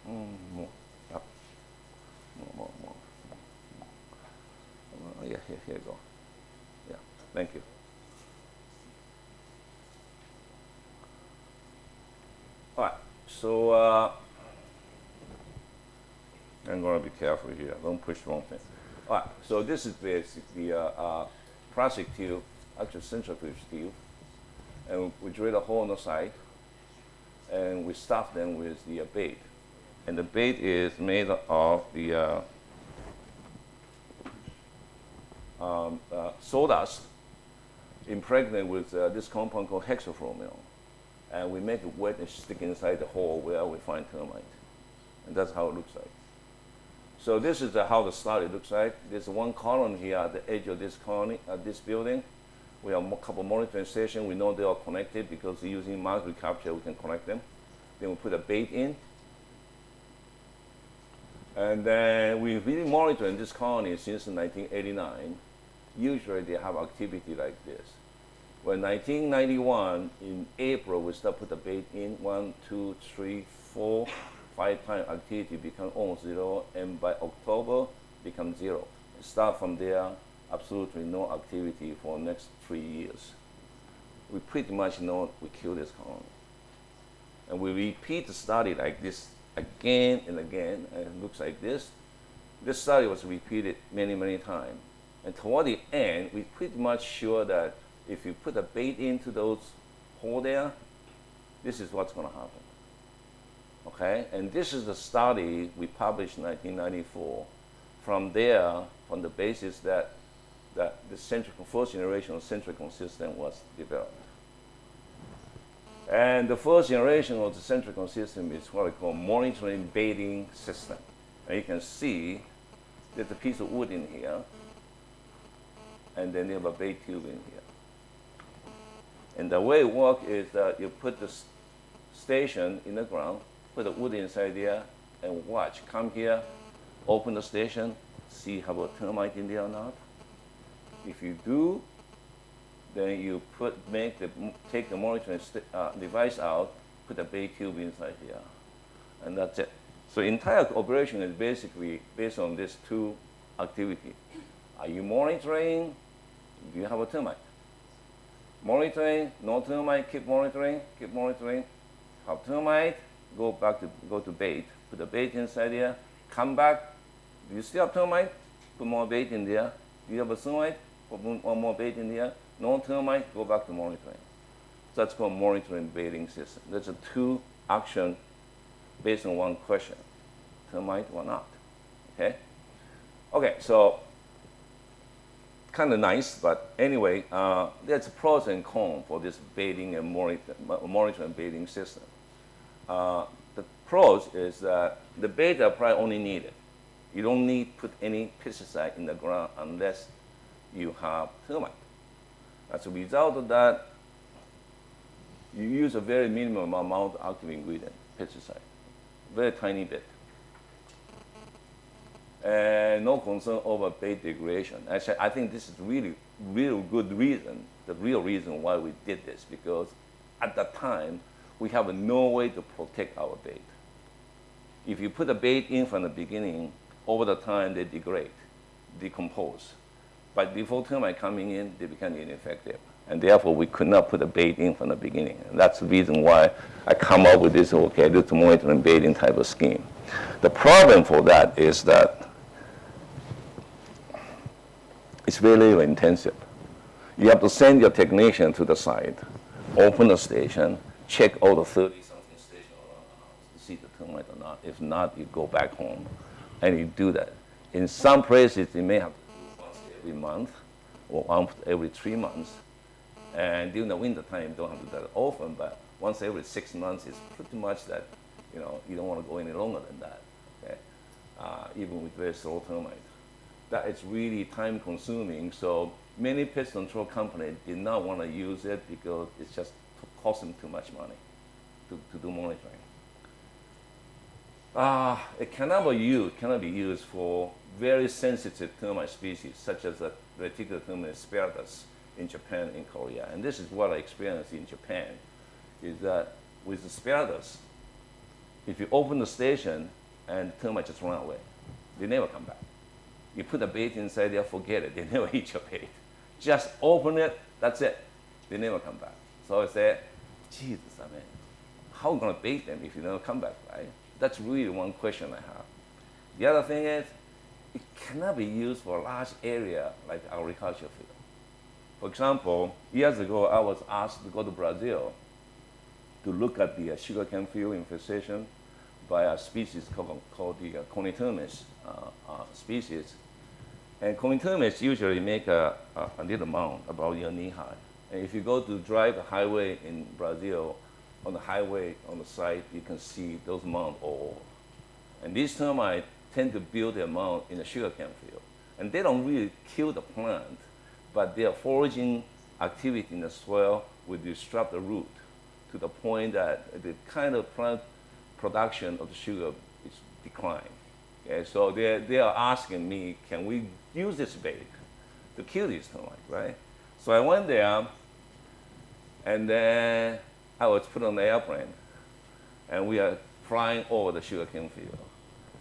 C: More. Up. More. Yeah, here you go. Yeah, thank you. All right, so I'm going to be careful here. Don't push the wrong thing. All right, so this is basically a plastic tube, actually centrifuge tube, and we drill a hole on the side, and we stuff them with the bait. And the bait is made of the sawdust impregnated with this compound called hexafluoromyl. And we make it wet and stick inside the hole where we find termite. And that's how it looks like. So this is how the study looks like. There's one column here at the edge of this colony, this building. We have a couple monitoring stations. We know they are connected because using molecular capture, we can connect them. Then we put a bait in. And then we've been monitoring this colony since 1989. Usually they have activity like this. When 1991, in April, we start put the bait in, 1, 2, 3, 4, 5 times activity become almost zero, and by October, become zero. Start from there, absolutely no activity for the next 3 years. We pretty much know we kill this colony. And we repeat the study like this again and again, and it looks like this. This study was repeated many, many times. And toward the end, we're pretty much sure that if you put a bait into those hole there, this is what's going to happen. Okay, and this is the study we published in 1994. From there, from the basis that the first generation of centrical system was developed. And the first generation of the centrical system is what we call monitoring baiting system. And you can see there's a piece of wood in here, and then you have a bait tube in here. And the way it works is that you put the station in the ground, put the wood inside there, and watch. Come here, open the station, see how about termite in there or not. If you do, then you take the monitoring device out, put the bait tube inside here, and that's it. So entire operation is basically based on these two activities. Are you monitoring? Do you have a termite? monitoring, no termite, keep monitoring, have termite, go to bait, put the bait inside there, come back, do you still have termite? Put more bait in there. Do you have a termite? Put one more bait in there. No termite, go back to monitoring. So that's called monitoring baiting system. There's a 2 action based on 1 question, termite or not, okay? Okay, so kind of nice, but anyway, there's pros and cons for this baiting and monitoring baiting system. The pros is that the bait are probably only needed. You don't need to put any pesticide in the ground unless you have termite. As a result of that, you use a very minimum amount of active ingredient, pesticide, very tiny bit. And no concern over bait degradation. Actually, I think this is really, real good reason, the real reason why we did this, because at that time, we have no way to protect our bait. If you put a bait in from the beginning, over the time they degrade, decompose. But before termite coming in, they become ineffective. And therefore, we could not put a bait in from the beginning. And that's the reason why I come up with this, okay, this monitoring baiting type of scheme. The problem for that is that it's very labor intensive. You have to send your technician to the site, open the station, check all the 30-something stations around the house to see the termite or not. If not, you go back home and you do that. In some places, you may have to do once every month or once every 3 months. And during the winter time, you don't have to do that often, but once every 6 months is pretty much that, you know, you don't want to go any longer than that, okay? Even with very slow termite. That is really time consuming, so many pest control companies did not want to use it because it's just cost them too much money to do monitoring. It cannot be used for very sensitive termite species, such as the reticular termite asparagus in Japan and Korea. And this is what I experienced in Japan, is that with the asparagus, if you open the station and termites just run away, they never come back. You put a bait inside there, forget it, they never eat your bait. Just open it, that's it. They never come back. So I said, Jesus, I mean, how are we gonna bait them if you never come back, right? That's really one question I have. The other thing is, it cannot be used for a large area like agriculture field. For example, years ago, I was asked to go to Brazil to look at the sugarcane field infestation by a species called the Conitermes species. And Conitermes usually make a little mound about your knee high. And if you go to drive the highway in Brazil, on the highway, on the side, you can see those mounds all over. And these termites tend to build their mound in the sugarcane field. And they don't really kill the plant, but their foraging activity in the soil will disrupt the root to the point that the kind of plant production of the sugar is declining. Okay, so they are asking me, can we use this bait to kill these termites, right? So I went there, and then I was put on the airplane, and we are flying over the sugarcane field.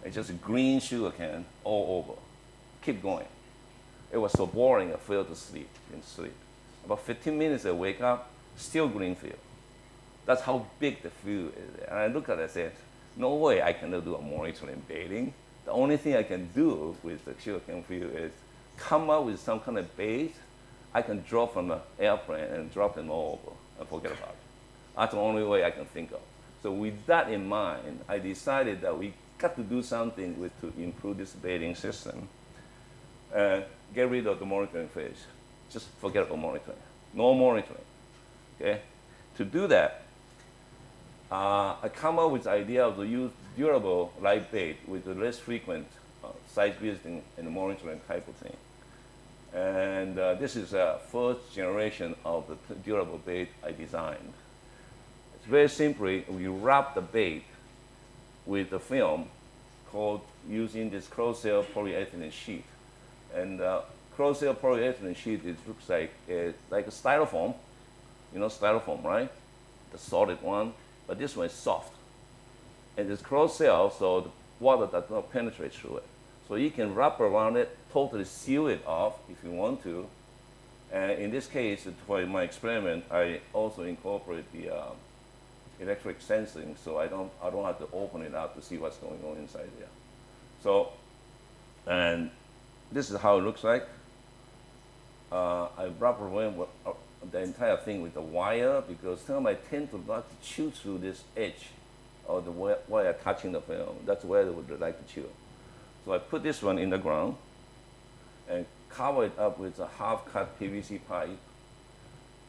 C: It's just green sugarcane all over. Keep going. It was so boring, I fell to sleep, in sleep. About 15 minutes, I wake up, still green field. That's how big the field is. And I look at it and say, no way I cannot do a monitoring baiting. The only thing I can do with the sugarcane field is come up with some kind of bait I can drop from the airplane and drop them all over and forget about it. That's the only way I can think of. So with that in mind, I decided that we got to do something to improve this baiting system. Get rid of the monitoring phase. Just forget about monitoring. No monitoring. Okay? To do that, I come up with the idea of to use durable live bait with the less frequent site visiting and monitoring type of thing. And this is a first generation of the durable bait I designed. It's very simply, we wrap the bait with a film called using this closed-cell polyethylene sheet. And closed-cell polyethylene sheet, it looks like a styrofoam. You know styrofoam, right? The solid one. But this one is soft. And it's closed-cell, so the water does not penetrate through it. So you can wrap around it, totally seal it off if you want to, And in this case, for my experiment, I also incorporate the electric sensing, so I don't have to open it up to see what's going on inside there. So, and this is how it looks like. I rubber band the entire thing with the wire because termites tend to like to chew through this edge of the wire touching the film. That's where they would like to chew. So I put this one in the ground and cover it up with a half-cut PVC pipe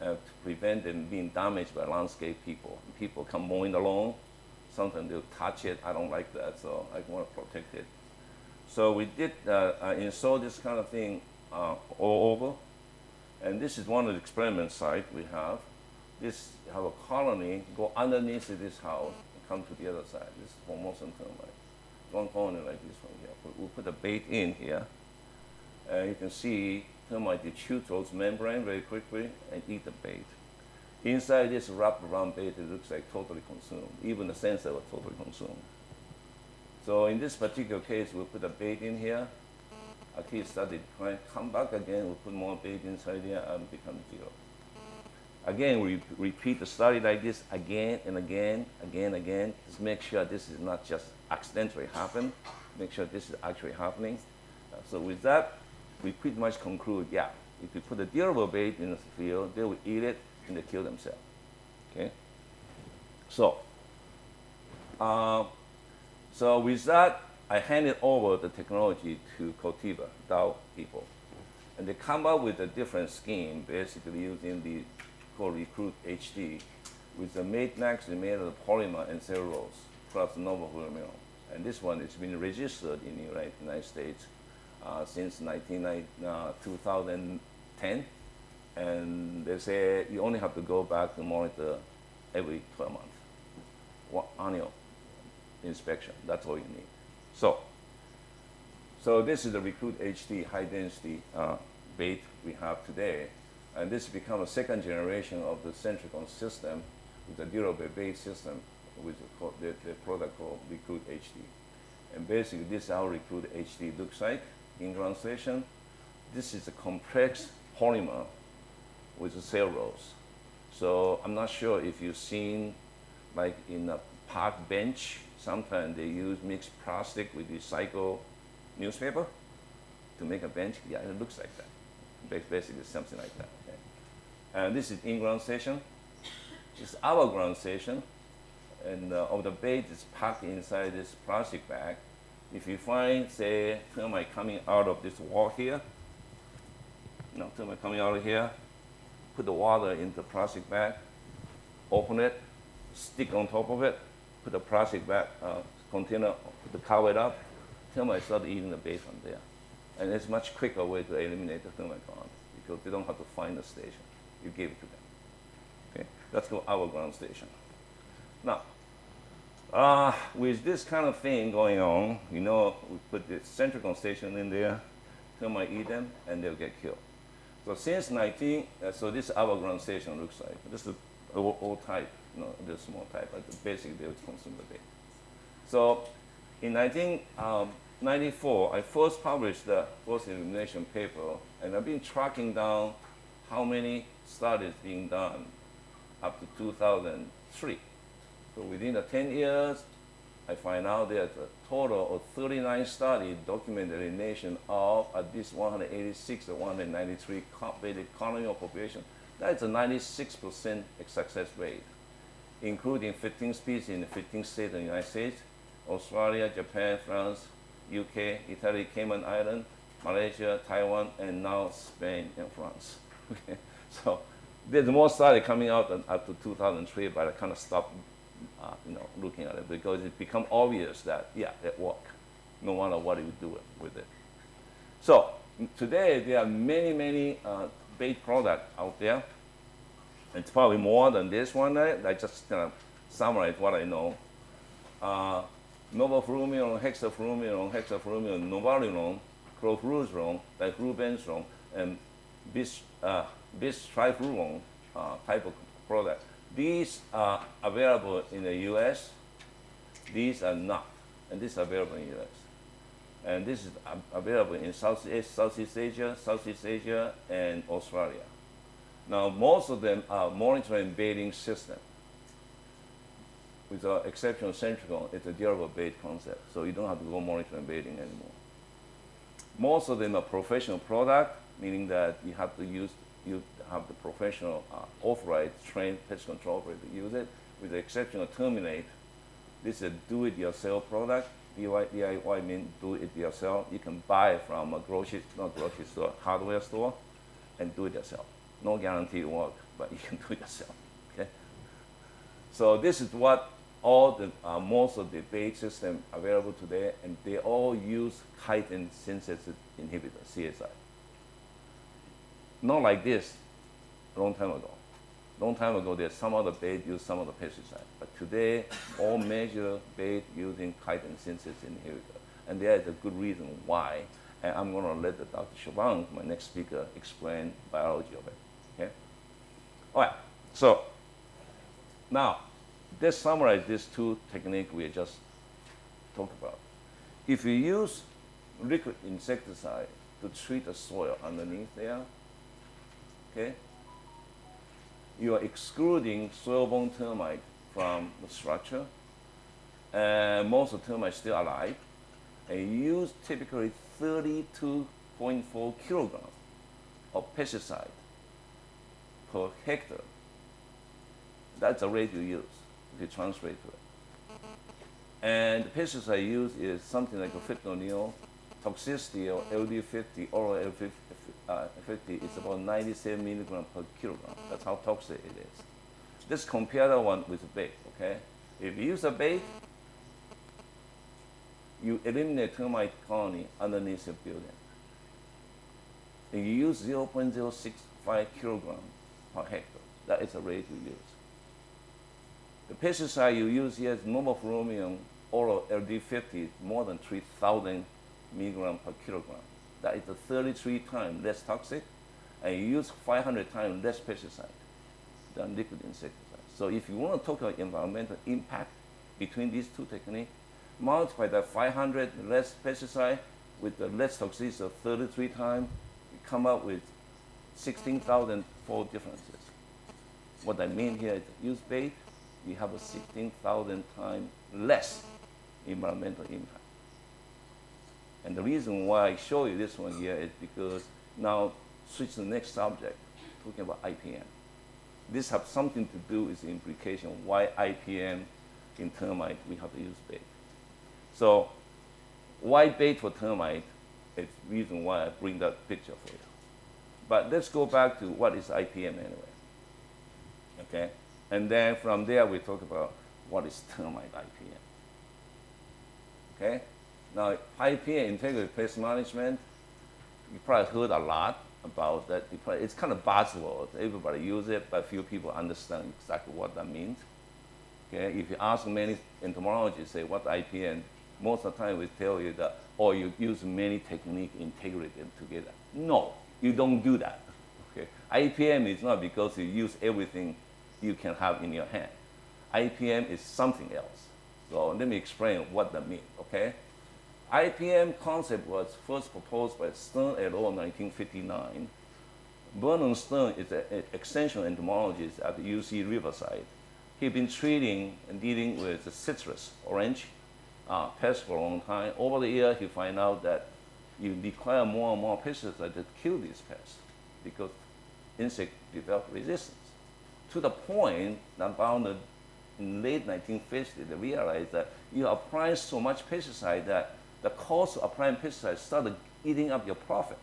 C: to prevent them being damaged by landscape people. People come mowing the lawn, sometimes they'll touch it. I don't like that, so I want to protect it. So we did install this kind of thing all over. And this is one of the experiment sites we have. This have a colony go underneath this house and come to the other side. This is Formosan termite. One colony like this one here. We'll put the bait in here. You can see termite they chew through membrane very quickly and eat the bait. Inside this wrapped around bait, it looks like totally consumed. Even the sensor was totally consumed. So in this particular case, we'll put a bait in here. Our kids started crying, come back again, we'll put more bait inside here and become zero. Again, we repeat the study like this again and again, again. Just make sure this is not just accidentally happen. Make sure this is actually happening. So with that, we pretty much conclude, yeah, if you put a durable bait in the field, they will eat it and they kill themselves. Okay? So, so with that, I handed over the technology to Cotiva, Dow people. And they come up with a different scheme, basically using the called Recruit HD, with the actually made of polymer and cellulose, plus novofluorine. And this one has been registered in the United States since 2010. And they say you only have to go back to monitor every 12 months, annual inspection. That's all you need. So this is the Recruit HD high density bait we have today. And this become a second generation of the Centricon system with a durable bait system with the product called Recruit HD. And basically this is how Recruit HD looks like in ground station. This is a complex polymer with a cellulose. So I'm not sure if you've seen, like in a park bench, sometimes they use mixed plastic with recycled newspaper to make a bench. Yeah, it looks like that. Basically something like that. Okay. And this is in-ground station. This is our ground station. And of the bait is packed inside this plastic bag. If you find, say, termite coming out of this wall here, termite coming out of here, put the water in the plastic bag, open it, stick on top of it, put the plastic bag container, cover it up, termite start eating the bait from there. And it's a much quicker way to eliminate the termite colony because they don't have to find the station. You give it to them. Okay, that's our ground station. Now, with this kind of thing going on, we put the Centricon station in there, termite eat them, and they'll get killed. So since so this is our ground station looks like. This is old type, this small type, but basically they would consume the bait. So in 1994, I first published the first elimination paper, and I've been tracking down how many studies being done up to 2003. So within the 10 years, I find out there's a total of 39 studies documented elimination of at least 186 or 193 colonial population. That's a 96% success rate, including 15 species in 15 states in the United States, Australia, Japan, France, UK, Italy, Cayman Islands, Malaysia, Taiwan, and now Spain and France. Okay, so there's more study coming out up to 2003, but I kind of stopped, looking at it because it become obvious that it works, no matter what you do with it. So today there are many bait products out there. It's probably more than this one. I just kind of summarize what I know. Novofluorine, hexafluorine, novaluron, chlorfluorine, diflubenzuron, and bistrifluorine type of product. These are available in the U.S. These are not, and these are available in the U.S. And this is available in Southeast Asia, and Australia. Now, most of them are monitoring baiting system. With the exception of Centrical, it's a durable bait concept, so you don't have to go monitoring baiting anymore. Most of them are professional product, meaning that you have the professional authorized trained pest control operator to use it, with the exception of Terminate. This is a do-it-yourself product. DIY means do-it-yourself. You can buy it from a hardware store, and do it yourself. No guaranteed work, but you can do it yourself. Okay. So this is what all the most of the bait system available today, and they all use chitin synthesis inhibitor (CSI). Not like this, a long time ago. Long time ago, there's some other bait use some other pesticide, but today all major bait using chitin synthesis inhibitor, and there is a good reason why. And I'm going to let Dr. Siobhan, my next speaker, explain biology of it. Okay. All right. So now, let's summarize these two techniques we just talked about. If you use liquid insecticide to treat the soil underneath there, okay, you are excluding soil-borne termite from the structure, and most of the termites still alive, and you use typically 32.4 kilograms of pesticide per hectare. That's the rate you use if you translate to it. And the pesticide used is something like a fipronil. Toxicity of LD50, oral LD50 is about 97 milligrams per kilogram. That's how toxic it is. Let's compare that one with bait, okay? If you use a bait, you eliminate termite colony underneath your building. And you use 0.065 kilograms per hectare. That is the rate you use. The pesticide you use here is normophlomium oral LD50, more than 3,000 milligrams per kilogram. That is 33 times less toxic, and you use 500 times less pesticide than liquid insecticide. So if you want to talk about environmental impact between these two techniques, multiply that 500 less pesticide with the less toxicity of 33 times, you come up with 16,000-fold differences. What I mean here is use bait, you have a 16,000 times less environmental impact. And the reason why I show you this one here is because now switch to the next subject, talking about IPM. This has something to do with the implication of why IPM in termite we have to use bait. So why bait for termite is the reason why I bring that picture for you. But let's go back to what is IPM anyway. Okay? And then from there we talk about what is termite IPM. Okay? Now, IPM, integrated pest management, you probably heard a lot about that. It's kind of buzzword. Everybody uses it, but few people understand exactly what that means. Okay? If you ask many entomologists, say, what IPM, most of the time we tell you that, oh, you use many techniques integrated together. No, you don't do that. Okay? IPM is not because you use everything you can have in your hand. IPM is something else. So let me explain what that means, okay? IPM concept was first proposed by Stern et al. in 1959. Vernon Stern is an extension entomologist at the UC Riverside. He's been treating and dealing with the citrus, orange, pests for a long time. Over the years, he found out that you require more and more pesticides to kill these pests because insects develop resistance. To the point that about in late 1950s, they realized that you apply so much pesticide that the cost of applying pesticides started eating up your profit.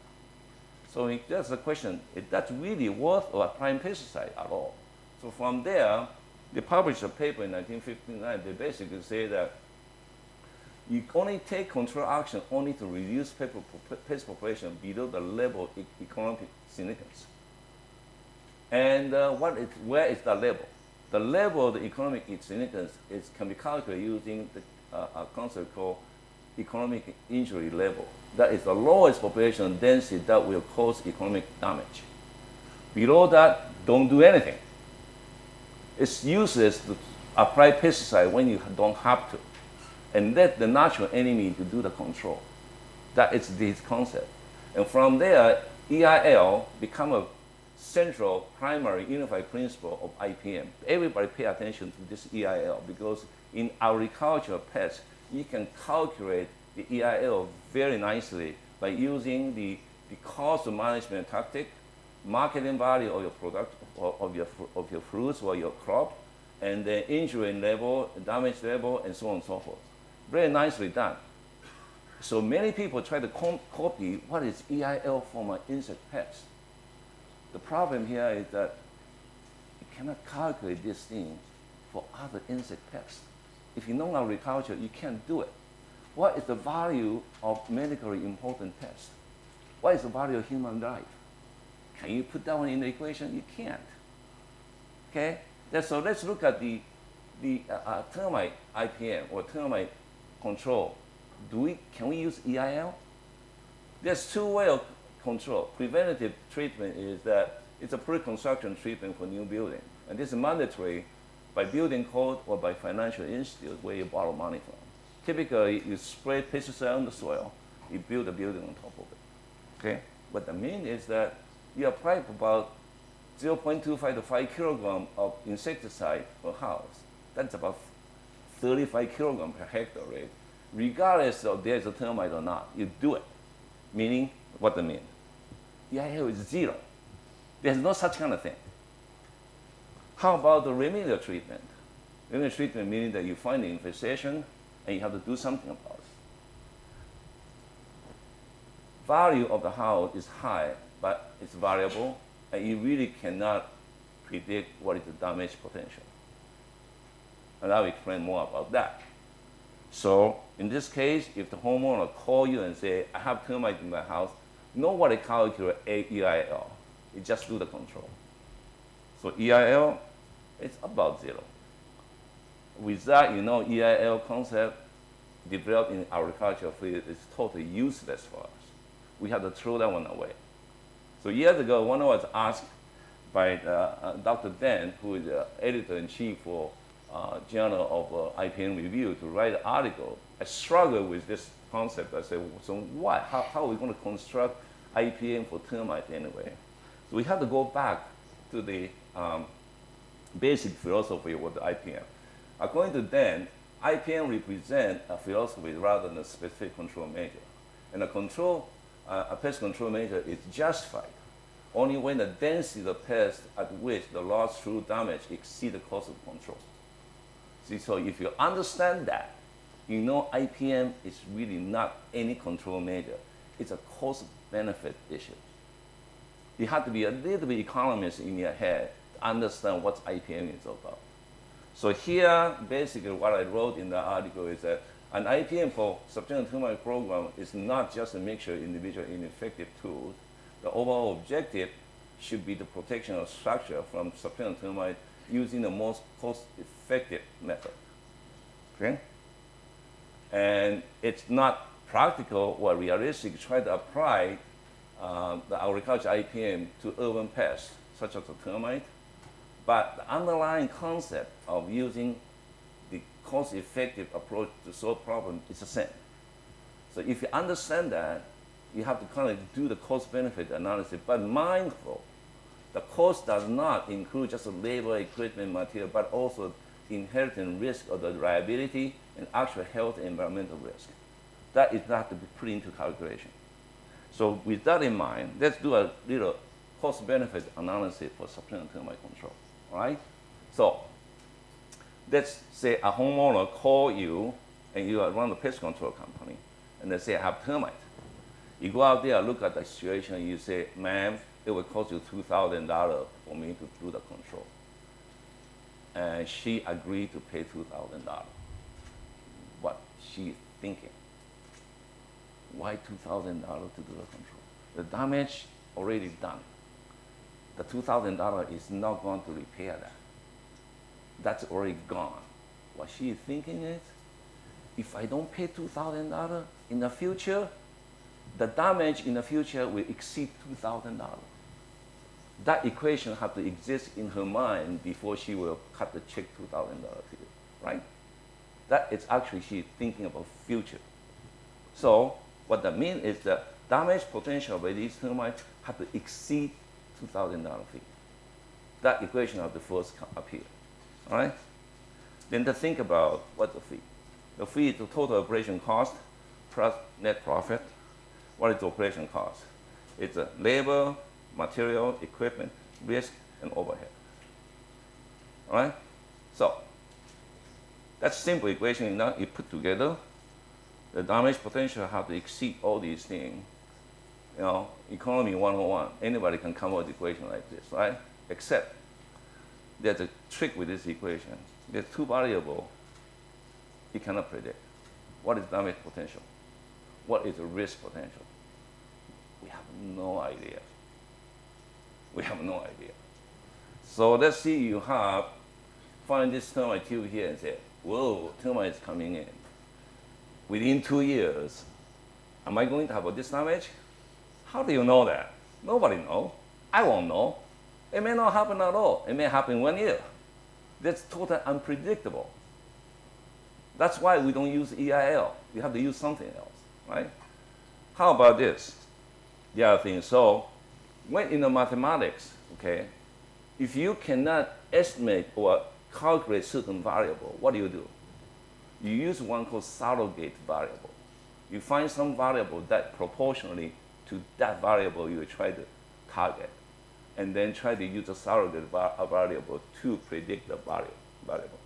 C: So that's the question, is that really worth applying pesticide at all? So from there, they published a paper in 1959. They basically say that you only take control action only to reduce pest population below the level of economic significance. And where is that level? The level of the economic significance can be calculated using a concept called economic injury level. That is the lowest population density that will cause economic damage. Below that, don't do anything. It's useless to apply pesticide when you don't have to, and let the natural enemy to do the control. That is this concept. And from there, EIL become a central primary unified principle of IPM. Everybody pay attention to this EIL because in agricultural pests, you can calculate the EIL very nicely by using the cost management tactic, marketing value of your product, of your fruits or your crop, and the injury level, damage level, and so on and so forth. Very nicely done. So many people try to copy what is EIL for my insect pest. The problem here is that you cannot calculate this thing for other insect pests. If you know agriculture, you can't do it. What is the value of medically important pests? What is the value of human life? Can you put that one in the equation? You can't. Okay? So let's look at the termite IPM or termite control. Can we use EIL? There's two ways of control. Preventative treatment is that it's a pre-construction treatment for new building. And this is mandatory by building code or by financial institute where you borrow money from. Typically, you spray pesticide on the soil, you build a building on top of it. Okay? What that means is that you apply about 0.25 to 5 kilogram of insecticide per house. That's about 35 kilogram per hectare rate. Regardless of there's a termite or not, you do it. Meaning, what that means? EIL is zero. There's no such kind of thing. How about the remedial treatment? Remedial treatment meaning that you find the infestation and you have to do something about it. Value of the house is high, but it's variable, and you really cannot predict what is the damage potential. And I'll explain more about that. So in this case, if the homeowner call you and say, I have termite in my house, nobody calculate EIL. You just do the control. So EIL, it's about zero. With that, you know, EIL concept developed in agricultural field is totally useless for us. We have to throw that one away. So years ago, when I was asked by Dr. Dan, who is the editor-in-chief for Journal of IPM Review, to write an article, I struggled with this concept. I said, so what? How are we going to construct IPM for termite anyway? So we have to go back to the basic philosophy of the IPM. According to Dan, IPM represents a philosophy rather than a specific control measure. And a pest control measure is justified only when the density of the pest at which the loss through damage exceeds the cost of control. See, so if you understand that, you know IPM is really not any control measure. It's a cost-benefit issue. You have to be a little bit economist in your head to understand what IPM is about. So here, basically what I wrote in the article is that an IPM for subterranean termite program is not just a mixture of individual ineffective tools. The overall objective should be the protection of structure from subterranean termite using the most cost-effective method. Okay? And it's not practical or realistic to try to apply the agriculture IPM to urban pests, such as the termite. But the underlying concept of using the cost-effective approach to solve problems is the same. So if you understand that, you have to kind of do the cost-benefit analysis, but mindful. The cost does not include just the labor, equipment, material, but also inherent risk of the reliability and actual health and environmental risk. That is not to be put into calculation. So with that in mind, let's do a little cost-benefit analysis for subterranean termite control. All right? So let's say a homeowner call you and you run a pest control company, and they say, I have termite. You go out there, look at the situation, and you say, ma'am, it will cost you $2,000 for me to do the control. And she agreed to pay $2,000. What she thinking? Why $2,000 to do the control? The damage already done. The $2,000 is not going to repair that. That's already gone. What she is thinking is, if I don't pay $2,000 in the future, the damage in the future will exceed $2,000. That equation has to exist in her mind before she will cut the check $2,000 to you, right? That is actually she's thinking about future. So What that means is the damage potential by these termites have to exceed 2,000 feet. That equation have to first appear. All right? Then to think about what the fee. The fee is the total operation cost plus net profit. What is the operation cost? It's labor, material, equipment, risk, and overhead. All right? So that's simple equation. Now you put together, the damage potential have to exceed all these things. You know, economy 101. Anybody can come up with an equation like this, right? Except there's a trick with this equation. There's two variables you cannot predict. What is damage potential? What is the risk potential? We have no idea. We have no idea. So let's see you find this termite tube here and say, whoa, termite is coming in. Within 2 years, am I going to have this damage? How do you know that? Nobody knows. I won't know. It may not happen at all. It may happen 1 year. That's totally unpredictable. That's why we don't use EIL. We have to use something else, right? How about this? The other thing, so when in the mathematics, okay, if you cannot estimate or calculate certain variable, what do? You use one called surrogate variable. You find some variable that proportionally to that variable you try to target, and then try to use a surrogate variable to predict the variable.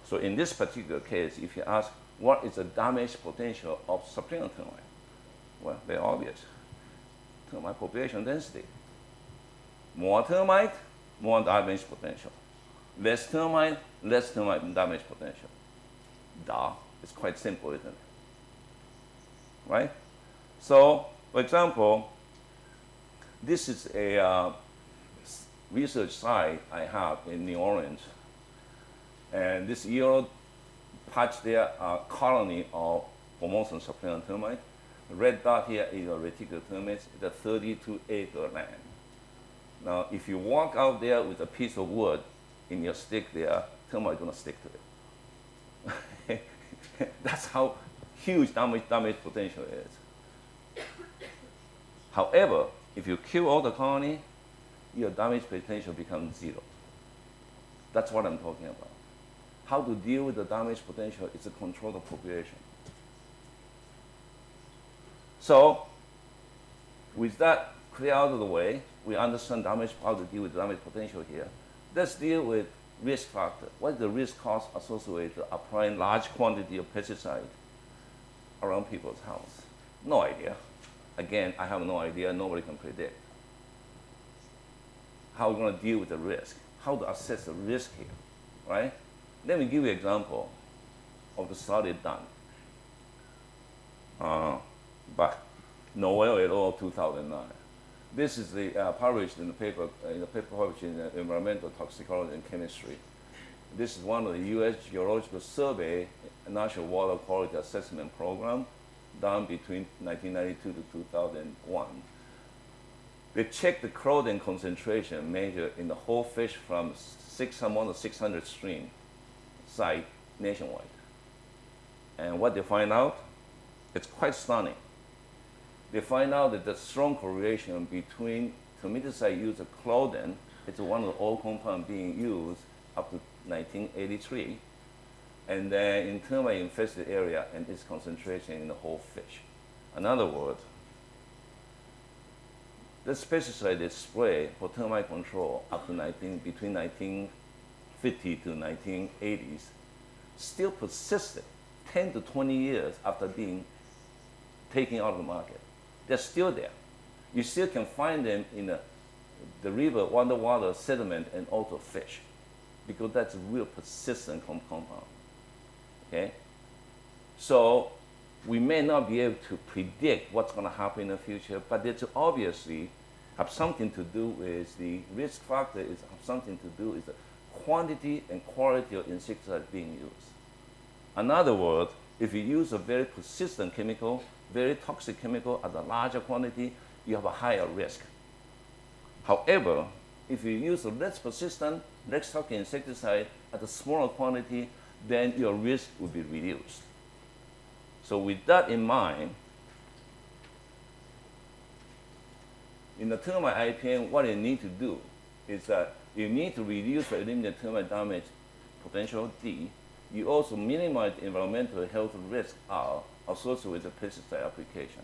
C: So in this particular case, if you ask what is the damage potential of subterranean termite, well, very obvious. Termite population density. More termite, more damage potential. Less termite damage potential. Duh, it's quite simple, isn't it? Right? So, for example, this is a research site I have in New Orleans. And this yellow patch there are colony of Formosan subterranean termite. The red dot here is a reticular termites. It's a 32-acre land. Now, if you walk out there with a piece of wood in your stick there, termite is going to stick to it. That's how huge damage potential is. However, if you kill all the colony, your damage potential becomes zero. That's what I'm talking about. How to deal with the damage potential is to control the population. So, with that clear out of the way, we understand how to deal with damage potential here. Let's deal with risk factor. What is the risk cost associated with applying large quantity of pesticide around people's house? No idea. Again, I have no idea. Nobody can predict. How we're going to deal with the risk? How to assess the risk here, right? Let me give you an example of the study done by Noel et al. 2009. This is the published in the paper published in Environmental Toxicology and Chemistry. This is one of the U.S. Geological Survey National Water Quality Assessment Program done between 1992 to 2001. They checked the chlorine concentration measured in the whole fish from 600 stream site nationwide. And what they find out, it's quite stunning. They find out that the strong correlation between termiticide use of chlorine, it's one of the old compounds being used up to 1983, and then in termite infested area and its concentration in the whole fish. In other words, the pesticide they spray for termite control up to between 1950 to 1980s still persisted 10 to 20 years after being taken out of the market. They're still there. You still can find them in the river, underwater, sediment, and also fish, because that's a real persistent compound. Okay? So we may not be able to predict what's going to happen in the future, but it's obviously have something to do with the risk factor, is have something to do with the quantity and quality of insecticide being used. In other words, if you use a very persistent chemical, very toxic chemical at a larger quantity, you have a higher risk. However, if you use a less persistent, less toxic insecticide at a smaller quantity, then your risk will be reduced. So with that in mind, in the termite IPM, what you need to do is that you need to reduce or eliminate termite damage potential, D. You also minimize environmental health risks R associated with the pesticide application.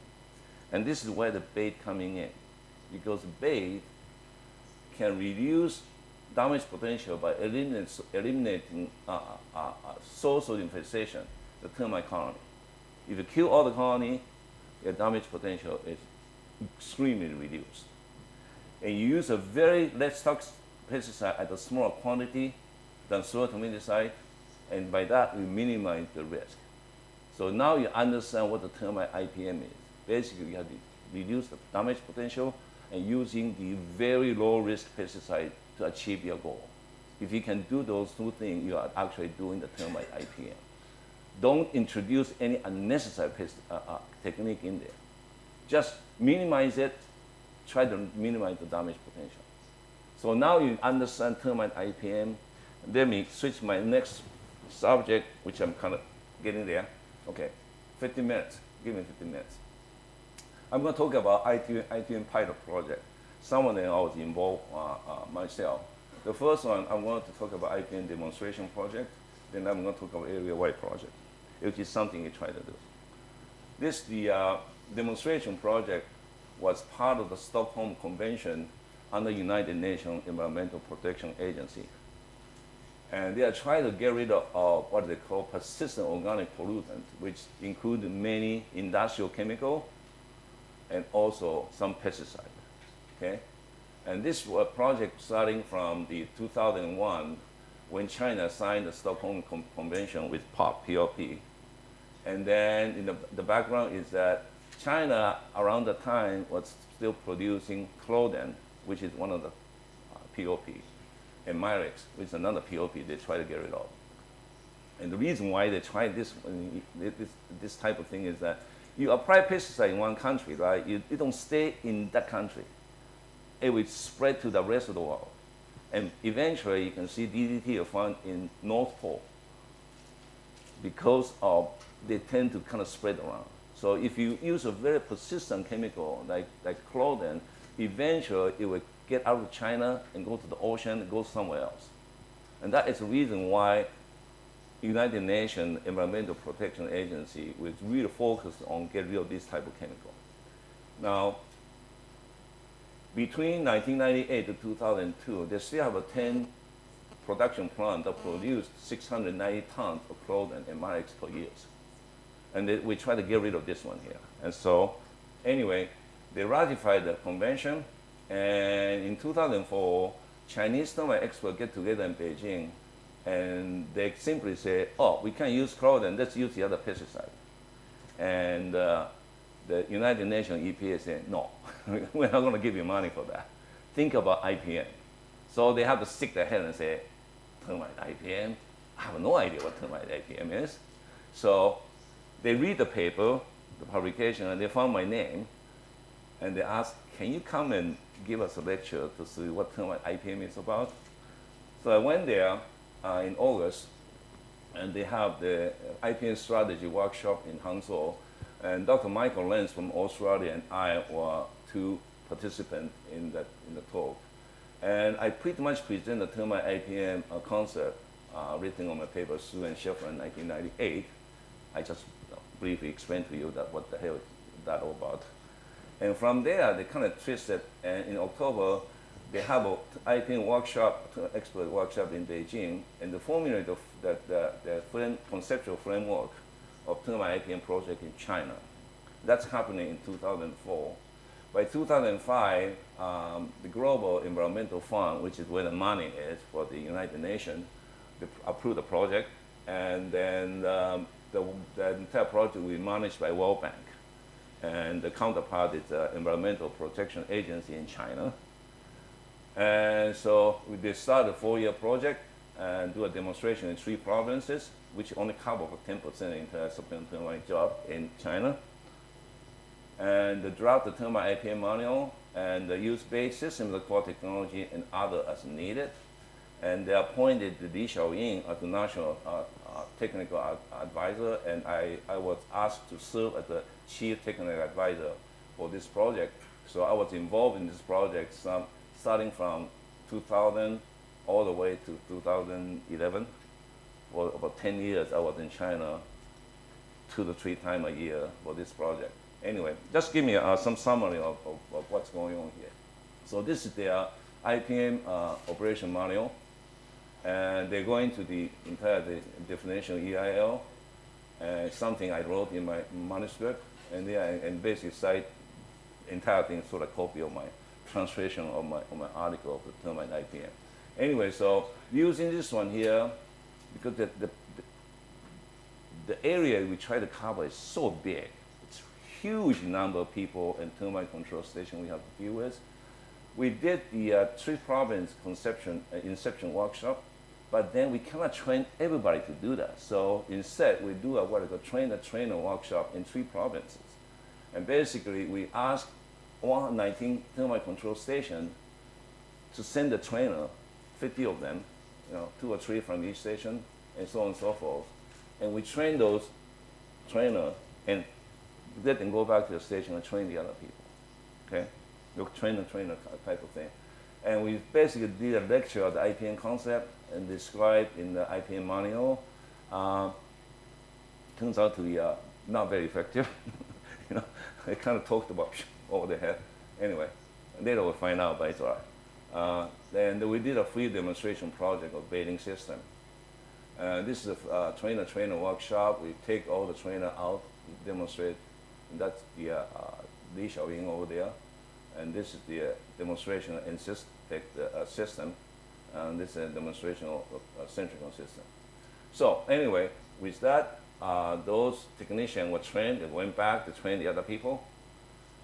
C: And this is where the bait coming in, because bait can reduce damage potential by eliminating source of infestation, the termite colony. If you kill all the colony, the damage potential is extremely reduced. And you use a very less toxic pesticide at a smaller quantity than soil termiticide, and by that you minimize the risk. So now you understand what the termite IPM is. Basically, you have to reduce the damage potential and using the very low risk pesticide to achieve your goal. If you can do those two things, you are actually doing the termite IPM. Don't introduce any unnecessary technique in there. Just minimize it, try to minimize the damage potential. So now you understand termite IPM. Let me switch my next subject, which I'm kind of getting there. Okay, 15 minutes, give me 15 minutes. I'm going to talk about IPM pilot project. Some of them I was involved myself. The first one, I'm going to talk about IPM demonstration project. Then I'm going to talk about area-wide project, which is something you try to do. The demonstration project was part of the Stockholm Convention under United Nations Environmental Protection Agency. And they are trying to get rid of what they call persistent organic pollutant, which include many industrial chemical and also some pesticide, okay? And this was a project starting from the 2001 when China signed the Stockholm Convention with POP. And then in the background is that China around the time was still producing chlordane, which is one of the POP, and Mirex, which is another POP they try to get rid of. And the reason why they tried this type of thing is that you apply pesticide in one country, right? You don't stay in that country. It will spread to the rest of the world. And eventually you can see DDT are found in North Pole because of they tend to kind of spread around. So if you use a very persistent chemical like chlordane, eventually it will get out of China and go to the ocean and go somewhere else. And that is the reason why United Nations Environmental Protection Agency was really focused on getting rid of this type of chemical. Now, between 1998 to 2002, they still have a 10 production plant that produced 690 tons of chlordane and Mirex per year. And we try to get rid of this one here. And so, anyway, they ratified the convention, and in 2004, Chinese termite experts get together in Beijing, and they simply say, oh, we can't use chlordane, let's use the other pesticide. And the United Nations EPA said, no, we're not going to give you money for that. Think about IPM. So they have to stick their head and say, termite IPM? I have no idea what termite IPM is. So they read the paper, the publication, and they found my name, and they asked, can you come and give us a lecture to see what termite IPM is about? So I went there in August, and they have the IPM strategy workshop in Hangzhou, and Dr. Michael Lenz from Australia and I were two participants in the talk. And I pretty much present the termite IPM concept written on my paper, Sue and Scheffer in 1998. I just briefly explained to you that what the hell is that all about. And from there, they kind of twisted, and in October, they have an IPM workshop, expert workshop in Beijing, and they formulate the conceptual framework of termite IPM project in China. That's happening in 2004. By 2005, the Global Environmental Fund, which is where the money is for the United Nations, they approved the project, and then the entire project will be managed by World Bank. And the counterpart is the Environmental Protection Agency in China. And so they start a 4-year project and do a demonstration in 3 provinces, which only cover for 10% of the entire termite job in China. And they draft the termite IPM manual and the use-based system, the core technology, and other as needed. And they appointed Li Xiaoying as the national technical advisor, and I was asked to serve as the chief technical advisor for this project. So I was involved in this project starting from 2000 all the way to 2011. For about 10 years, I was in China 2 to 3 times a year for this project. Anyway, just give me some summary of what's going on here. So this is their IPM operation manual, and they go into the entire definition of EIL, something I wrote in my manuscript, and basically cite entire thing, sort of copy of my translation of my article of the termite IPM. Anyway, so using this one here, because the area we try to cover is so big, it's huge number of people and termite control station we have to deal with. We did the 3 province inception workshop, but then we cannot train everybody to do that. So instead, we do what I call train-the-trainer workshop in 3 provinces. And basically, we ask 119 termite control stations to send a trainer, 50 of them, 2 or 3 from each station, and so on and so forth. And we train those trainers and let them go back to the station and train the other people. Okay? The trainer type of thing. And we basically did a lecture of the IPM concept and described in the IPM manual. Turns out to be not very effective. They kind of talked about over their head. Anyway, later we'll find out, but it's all right. Then we did a free demonstration project of baiting system. This is a trainer workshop. We take all the trainer out, demonstrate. And that's the Li Xiaoying over there. And this is the demonstration and system. And this is a demonstration of centrifugal system. So anyway, with that, those technicians were trained. They went back to train the other people,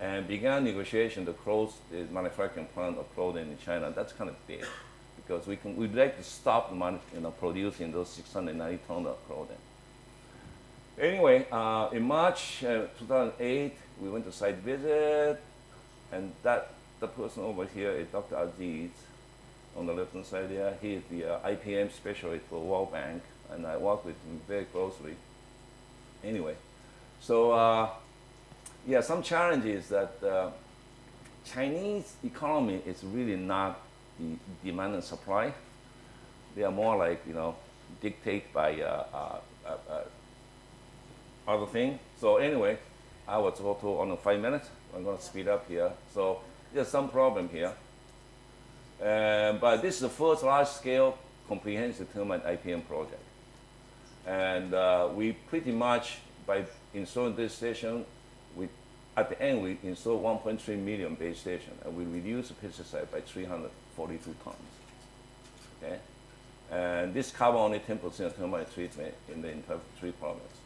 C: and began negotiation to close the manufacturing plant of clothing in China. That's kind of big, because we'd like to stop producing those 690 tons of clothing. Anyway, in March 2008, we went to site visit, and the person over here is Dr. Aziz on the left-hand side there. He is the IPM specialist for World Bank, and I work with him very closely. Anyway, so yeah, some challenges that Chinese economy is really not the demand and supply. They are more like, dictated by other thing. So anyway, I was told on 5 minutes. I'm going to speed up here. So there's some problem here. But this is the first large-scale comprehensive termite IPM project. And we pretty much, by installing this station, at the end, we installed 1.3 million base station, and we reduced the pesticide by 342 tons. Okay? And this covered only 10% of termite treatment in the entire 3 provinces.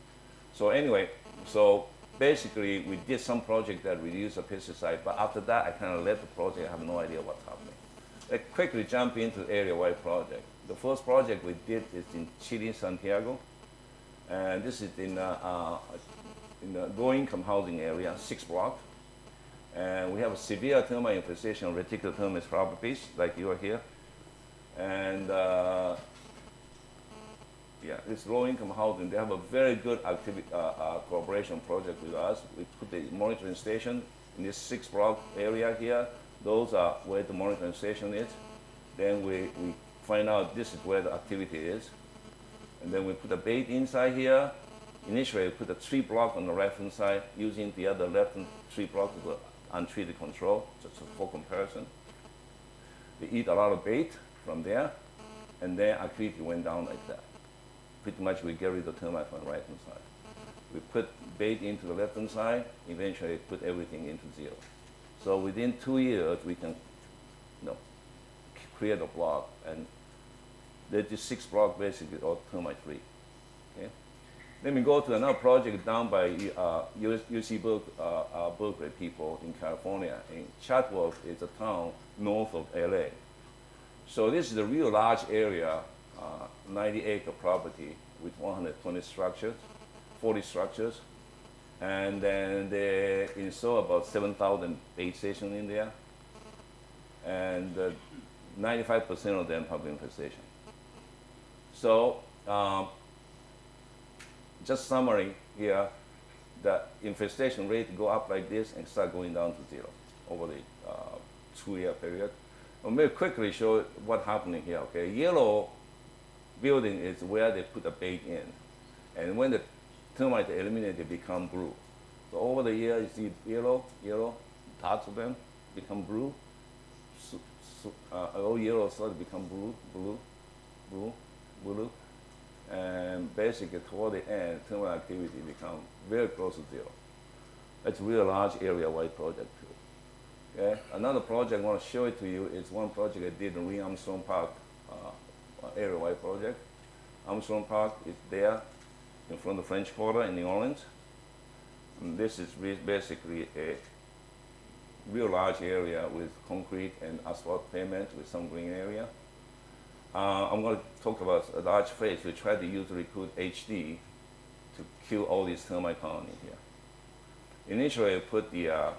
C: So anyway, so basically, we did some project that reduced the pesticide, but after that, I kind of left the project. I have no idea what's happening. Let's quickly jump into area-wide project. The first project we did is in Chile, Santiago, and this is in the low-income housing area, 6 blocks. And we have a severe termite infestation, reticular termites properties, like you are here. And yeah, this low-income housing, they have a very good cooperation project with us. We put the monitoring station in this 6-block area here. Those are where the monitoring station is. Then we find out this is where the activity is. And then we put a bait inside here. Initially, we put a 3-block on the right-hand side, using the other left-hand 3-block as untreated control, just for comparison. They eat a lot of bait from there, and then activity went down like that. Pretty much we get rid of termite from the right-hand side. We put bait into the left-hand side, eventually put everything into 0. So within 2 years, we can create a block, and this 6 block basically all termite free. Okay? Let me go to another project down by UC Berkeley people in California. In Chatsworth is a town north of LA. So this is a real large area, 90-acre property with 120 structures, 40 structures. And then they install about 7,000 bait stations in there. And 95% of them have infestation. So just summary here, the infestation rate go up like this and start going down to 0. over the 2-year period. I'll very quickly show what's happening here. Okay, yellow building is where they put the bait in, and when the termite eliminated, they become blue. So over the year, you see yellow, dots of them become blue. All yellow starts to become blue, and basically toward the end, termite activity become very close to zero. It's a really large area-wide project too. Okay? Another project I want to show it to you is one project I did in Armstrong Park, area-wide project. Armstrong Park is there in front of the French Quarter in New Orleans. And this is basically a real large area with concrete and asphalt pavement with some green area. I'm going to talk about a large phase. We try to use recruit HD to kill all these termite colonies here. Initially, I put the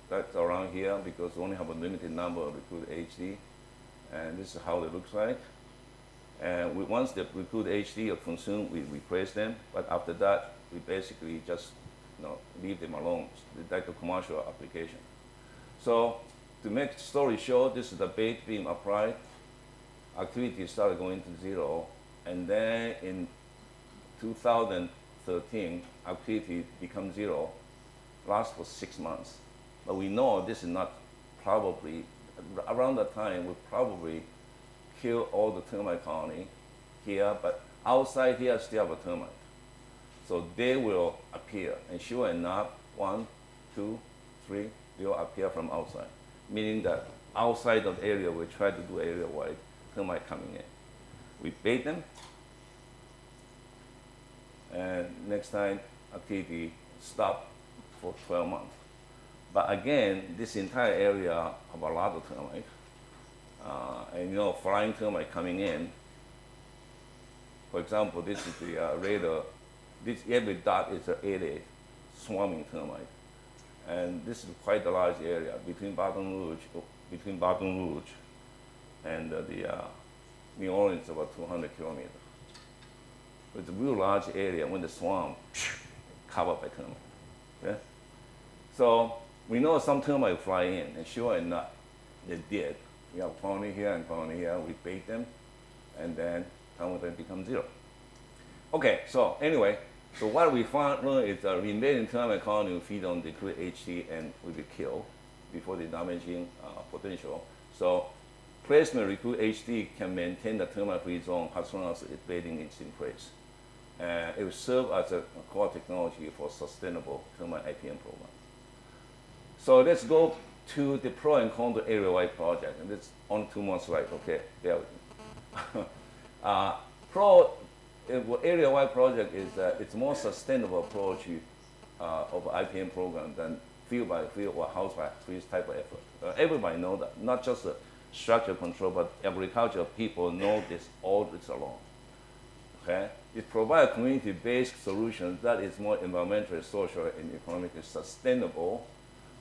C: that's around here because we only have a limited number of recruit HD, and this is how it looks like. And once the recruit HD are consumed, we replace them. But after that, we basically just leave them alone. Like a commercial application. So to make the story short, this is the bait being applied. Activity started going to zero, and then in 2013, activity becomes zero, lasts for 6 months. But we know this is not probably, around that time, we probably kill all the termite colony here, but outside here still have a termite. So they will appear, and sure enough, 1, 2, 3, they will appear from outside, meaning that outside of the area we try to do area-wide, termite coming in. We bait them, and next time activity stop for 12 months. But again, this entire area have a lot of termite, and flying termite coming in. For example, this is the radar. This every dot is an 8A swarming termite, and this is quite a large area between Baton Rouge and the New Orleans, about 200 kilometers. It's a real large area when the swarm covered by termite. Okay? So we know some termite fly in, and sure enough, they did. We have colony here and colony here. We bait them, and then termite becomes zero. Okay, so anyway, so what we learned is the invading termite colony will feed on the recruit HD and will be killed before the damaging potential. So placement recruit HD can maintain the termite-free zone as long as its baiting is in place. It will serve as a core technology for sustainable termite IPM program. So let's go to the pro and con to area-wide project, and it's on 2 more slides. Okay, bear with me. Pro area-wide project is it's more sustainable approach of IPM program than field by field or house by house type of effort. Everybody knows that, not just the structure control, but agricultural people know this all this along. Okay, it provides community-based solutions that is more environmentally, social, and economically sustainable.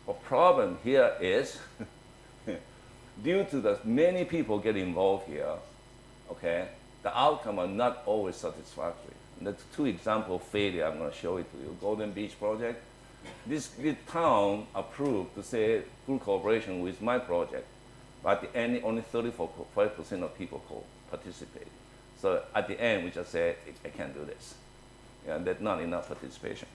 C: The problem here is due to the many people get involved here. Okay, the outcome are not always satisfactory. And that's 2 example failure I'm going to show it to you. Golden Beach project. This town approved to say full cooperation with my project, but at the end only 35% of people participate. So at the end we just say I can't do this. Yeah, that's not enough participation.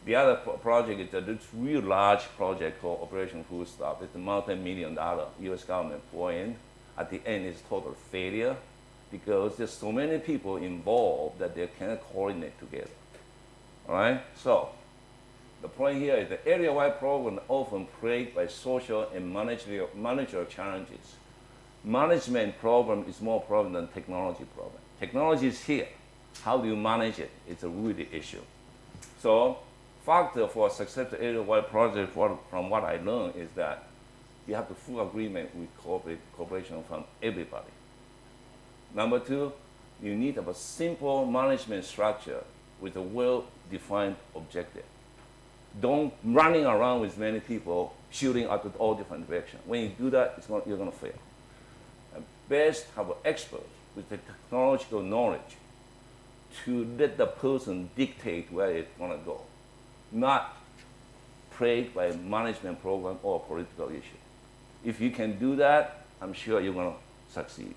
C: The other project is this real large project called Operation Food Stop. It's a multi-million-dollar U.S. government pour in. At the end, it's total failure because there's so many people involved that they cannot coordinate together. All right? So the point here is the area-wide program often plagued by social and managerial challenges. Management problem is more problem than technology problem. Technology is here. How do you manage it? It's a really issue. So factor for a successful area-wide project from what I learned is that you have the full agreement with cooperation from everybody. Number 2, you need a simple management structure with a well-defined objective. Don't running around with many people shooting at all different directions. When you do that, you're going to fail. Best have an expert with the technological knowledge to let the person dictate where it's going to go, not plagued by a management program or a political issue. If you can do that, I'm sure you're going to succeed.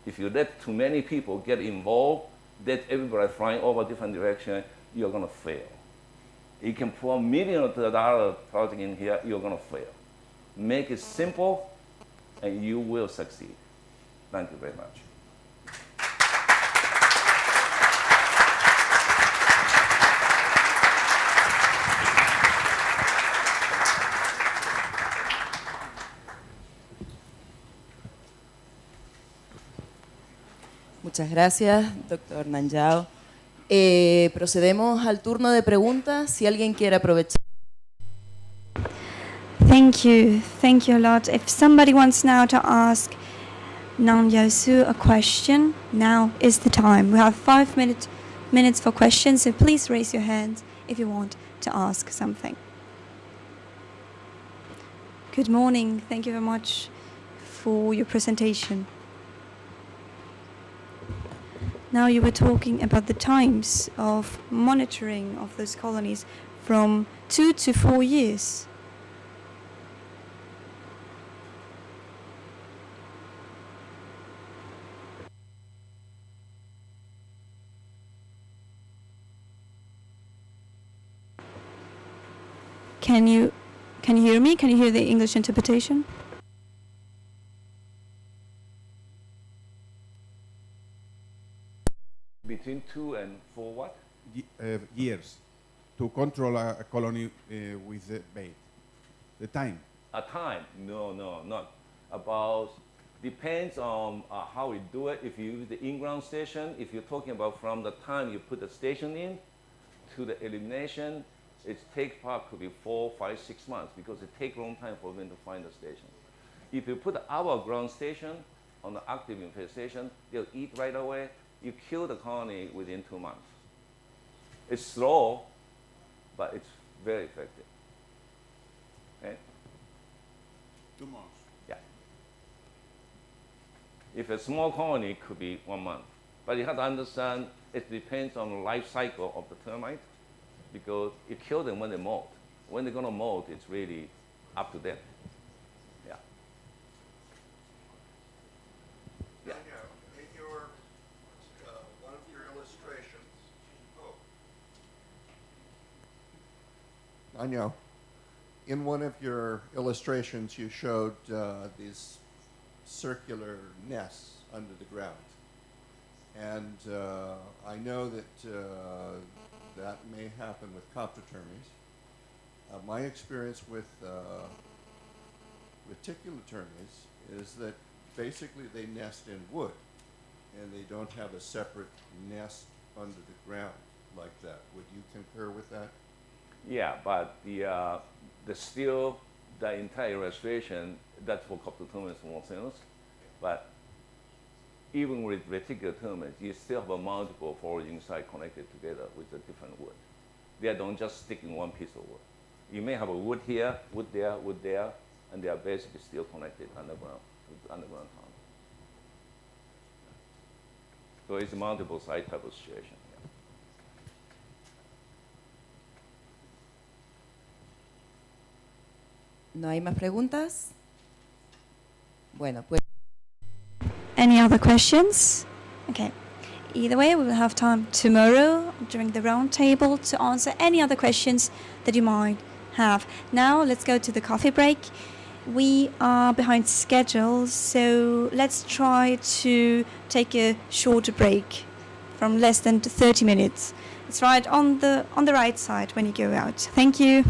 C: If you let too many people get involved, let everybody flying over different directions, you're going to fail. You can pour millions of dollars project in here, you're going to fail. Make it simple, and you will succeed. Thank you very much.
D: Muchas gracias, doctor Nanjao. Procedemos al turno de preguntas. Si alguien quiere aprovechar.
E: Thank you a lot. If somebody wants now to ask Nanjao Su a question, now is the time. We have 5 minutes for questions, so please raise your hand if you want to ask something. Good morning. Thank you very much for your presentation. Now you were talking about the times of monitoring of those colonies from 2 to 4 years. Can you hear me? Can you hear the English interpretation?
C: Between 2 and 4 what?
F: Years to control a colony with the bait. The time.
C: A time? No, not. About, depends on how we do it. If you use the in-ground station, if you're talking about from the time you put the station in to the elimination, it takes part could be 4, 5, 6 months because it takes a long time for them to find the station. If you put our ground station on the active infestation, they'll eat right away. You kill the colony within 2 months. It's slow, but it's very effective. Okay?
F: 2 months.
C: Yeah. If a small colony, it could be 1 month. But you have to understand it depends on the life cycle of the termite because you kill them when they molt. When they're going to molt, it's really up to them. Yeah. Yeah.
G: In your one of your illustrations, Anyo, in one of your illustrations, you showed these circular nests under the ground, and I know that that may happen with coptotermes. My experience with reticular termes is that basically they nest in wood, and they don't have a separate nest under the ground like that. Would you concur with that?
C: Yeah, but the still, the entire illustration, that's for coptotermes more sense. But even with reticular termites, you still have a multiple foraging site connected together with a different wood. They don't just stick in one piece of wood. You may have a wood here, wood there, and they are basically still connected underground with underground tunnel. So it's a multiple site type of situation.
D: ¿No hay más preguntas? Bueno, pues.
E: Any other questions? Okay. Either way, we will have time tomorrow during the round table to answer any other questions that you might have. Now, let's go to the coffee break. We are behind schedule, so let's try to take a shorter break from less than 30 minutes. It's right on the right side when you go out. Thank you.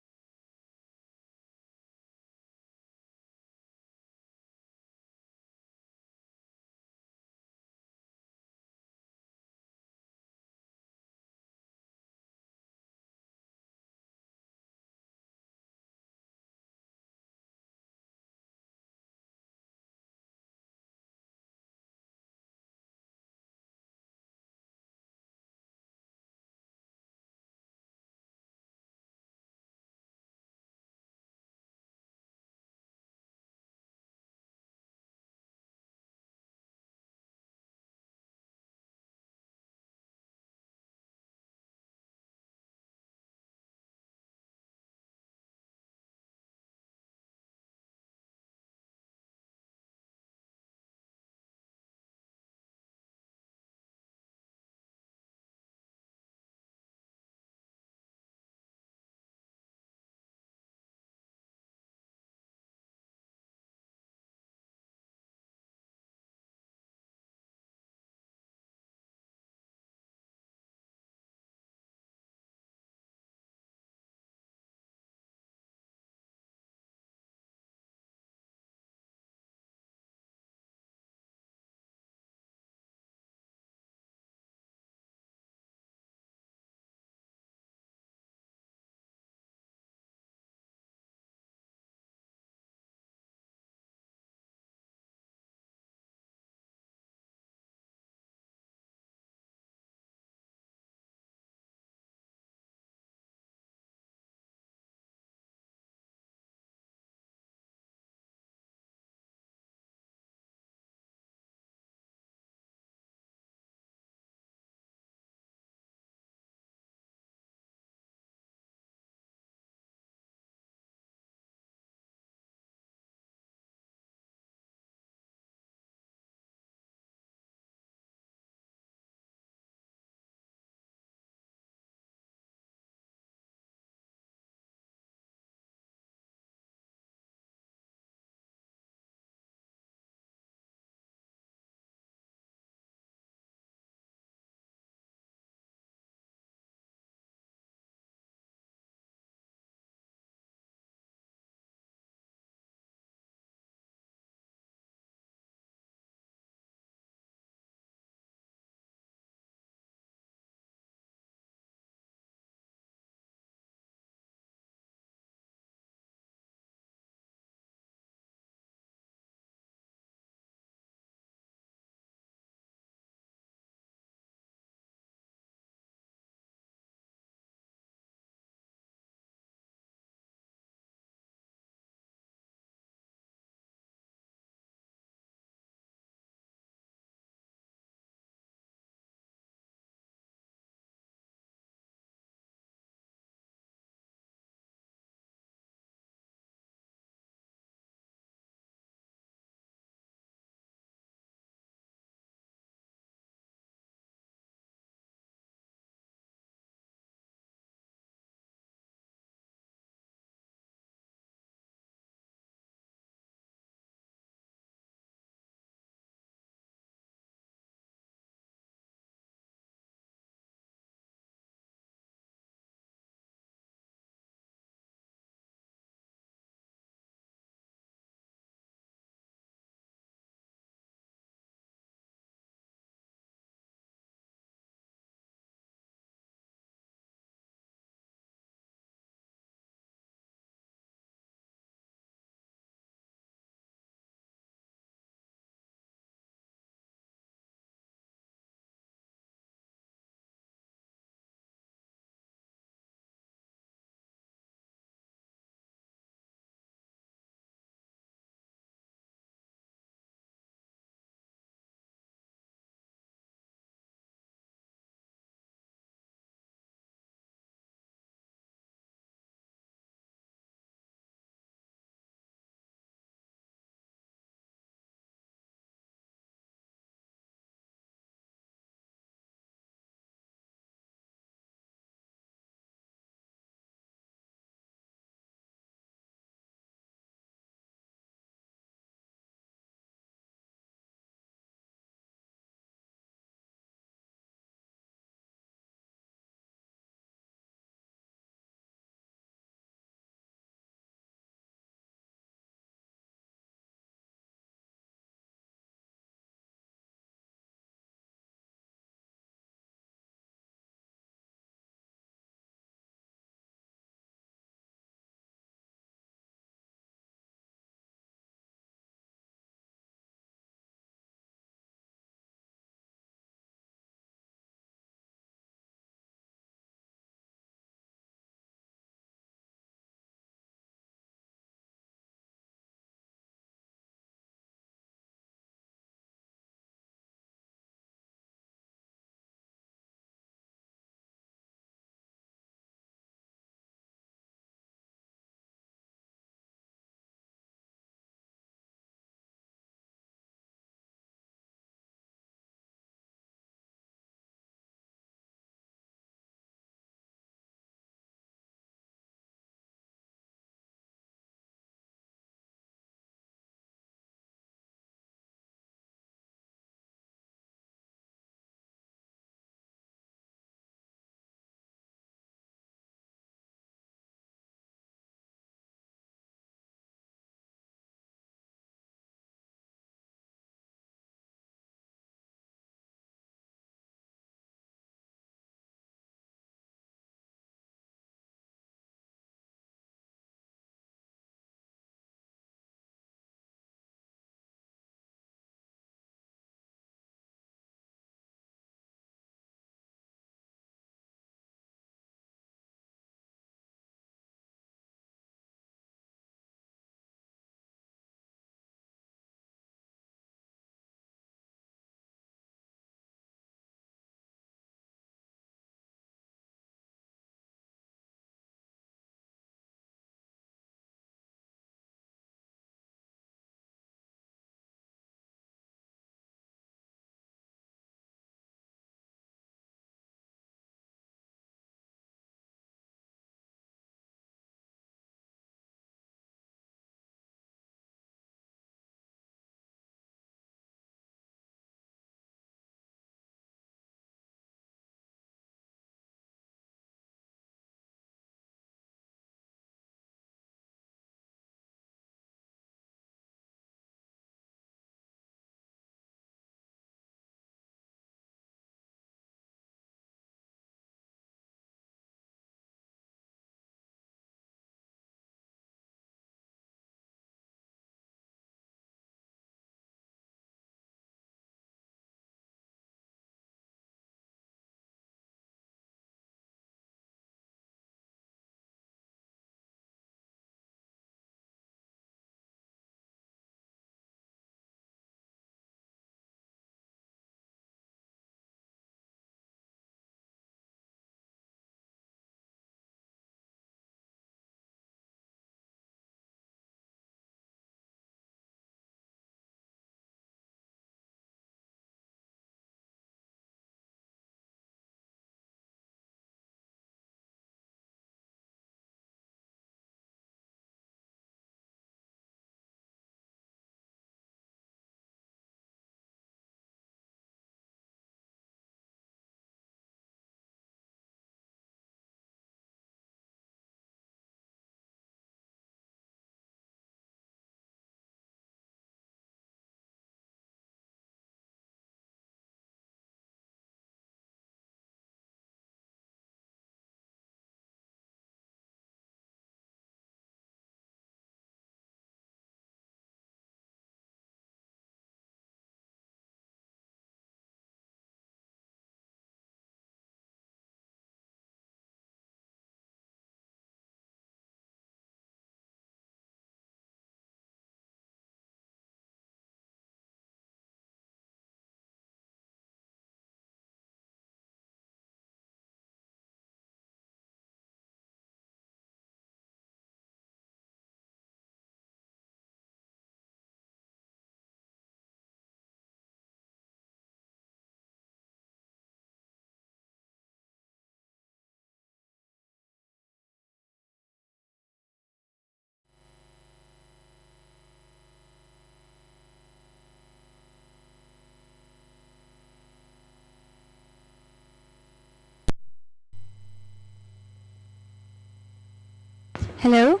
E: Hello?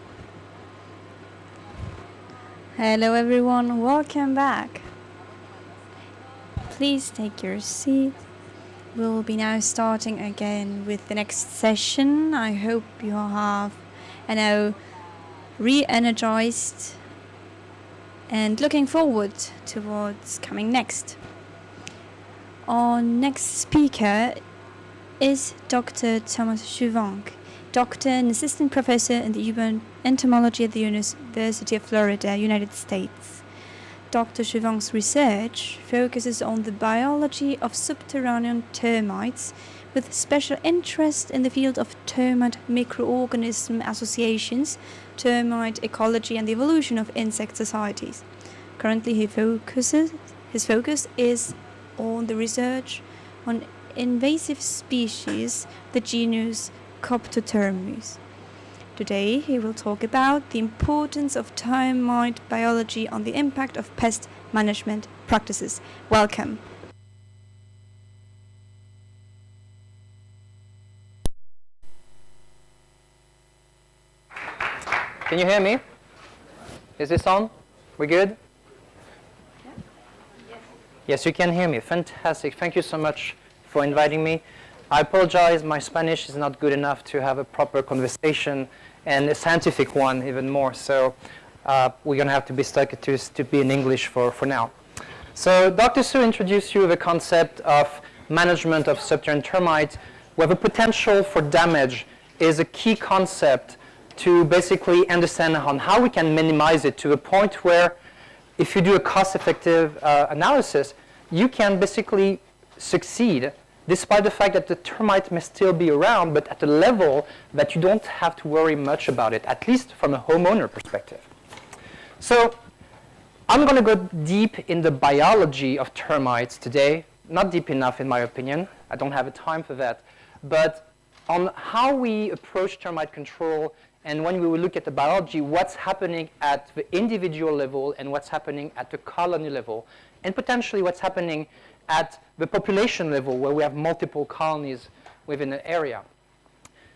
E: Hello everyone, welcome back. Please take your seat. We'll be now starting again with the next session. I hope you have now re-energized and looking forward to what's coming next. Our next speaker is Dr. Thomas Juvang, doctor and assistant professor in the urban entomology at the University of Florida, United States. Dr. Juvang's research focuses on the biology of subterranean termites with special interest in the field of termite microorganism associations, termite ecology and the evolution of insect societies. Currently his focus is on the research on invasive species, the genus Coptotermes. Today he will talk about the importance of termite biology on the impact of pest management practices. Welcome.
H: Can you hear me? Is this on? We good? Yes, you can hear me. Fantastic. Thank you so much for inviting me. I apologize, my Spanish is not good enough to have a proper conversation, and a scientific one even more. So we're going to have to be stuck to be in English for now. So Dr. Su introduced you the concept of management of subterranean termites, where the potential for damage is a key concept to basically understand on how we can minimize it to the point where if you do a cost-effective analysis, you can basically succeed despite the fact that the termite may still be around, but at a level that you don't have to worry much about it, at least from a homeowner perspective. So I'm going to go deep in the biology of termites today. Not deep enough, in my opinion. I don't have the time for that. But on how we approach termite control, and when we will look at the biology, what's happening at the individual level and what's happening at the colony level, and potentially what's happening at the population level where we have multiple colonies within an area.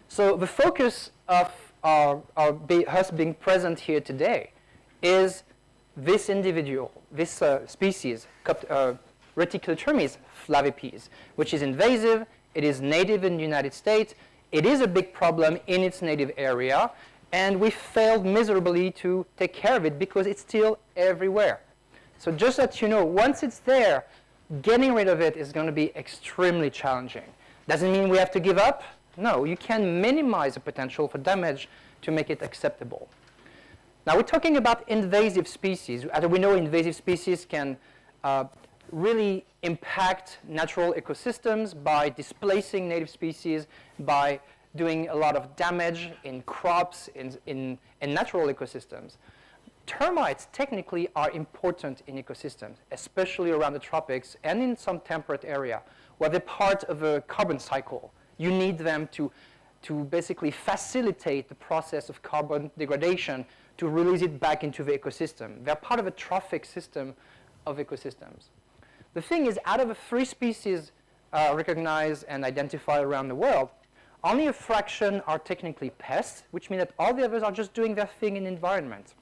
H: So the focus of us being present here today is this individual, this species, Reticulotermes flavipes, which is invasive. It is native in the United States. It is a big problem in its native area, and we failed miserably to take care of it because it's still everywhere. So just that you know, once it's there, getting rid of it is going to be extremely challenging. Doesn't mean we have to give up. No, you can minimize the potential for damage to make it acceptable. Now we're talking about invasive species. As we know, invasive species can really impact natural ecosystems by displacing native species, by doing a lot of damage in crops, in natural ecosystems. Termites technically are important in ecosystems, especially around the tropics and in some temperate area, where they're part of a carbon cycle. You need them to basically facilitate the process of carbon degradation to release it back into the ecosystem. They're part of a trophic system of ecosystems. The thing is, out of the 3 species recognized and identified around the world, only a fraction are technically pests, which means that all the others are just doing their thing in the environment.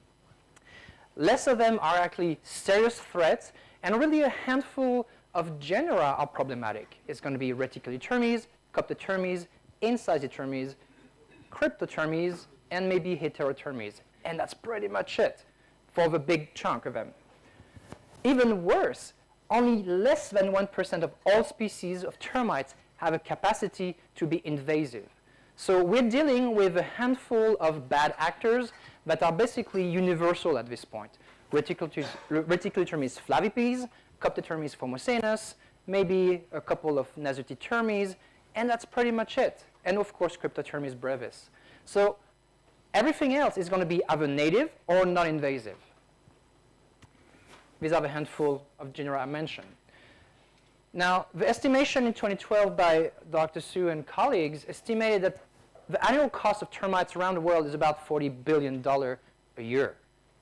H: Less of them are actually serious threats, and really a handful of genera are problematic. It's going to be Reticulotermes, Coptotermes, Incisitermes, Cryptotermes, and maybe Heterotermes. And that's pretty much it for the big chunk of them. Even worse, only less than 1% of all species of termites have a capacity to be invasive. So we're dealing with a handful of bad actors that are basically universal at this point. Reticulotermes flavipes, Coptotermes formosanus, maybe a couple of Nasutitermes, and that's pretty much it. And of course, Cryptotermes brevis. So everything else is going to be either native or non-invasive. These are the handful of genera I mentioned. Now, the estimation in 2012 by Dr. Su and colleagues estimated that the annual cost of termites around the world is about $40 billion a year.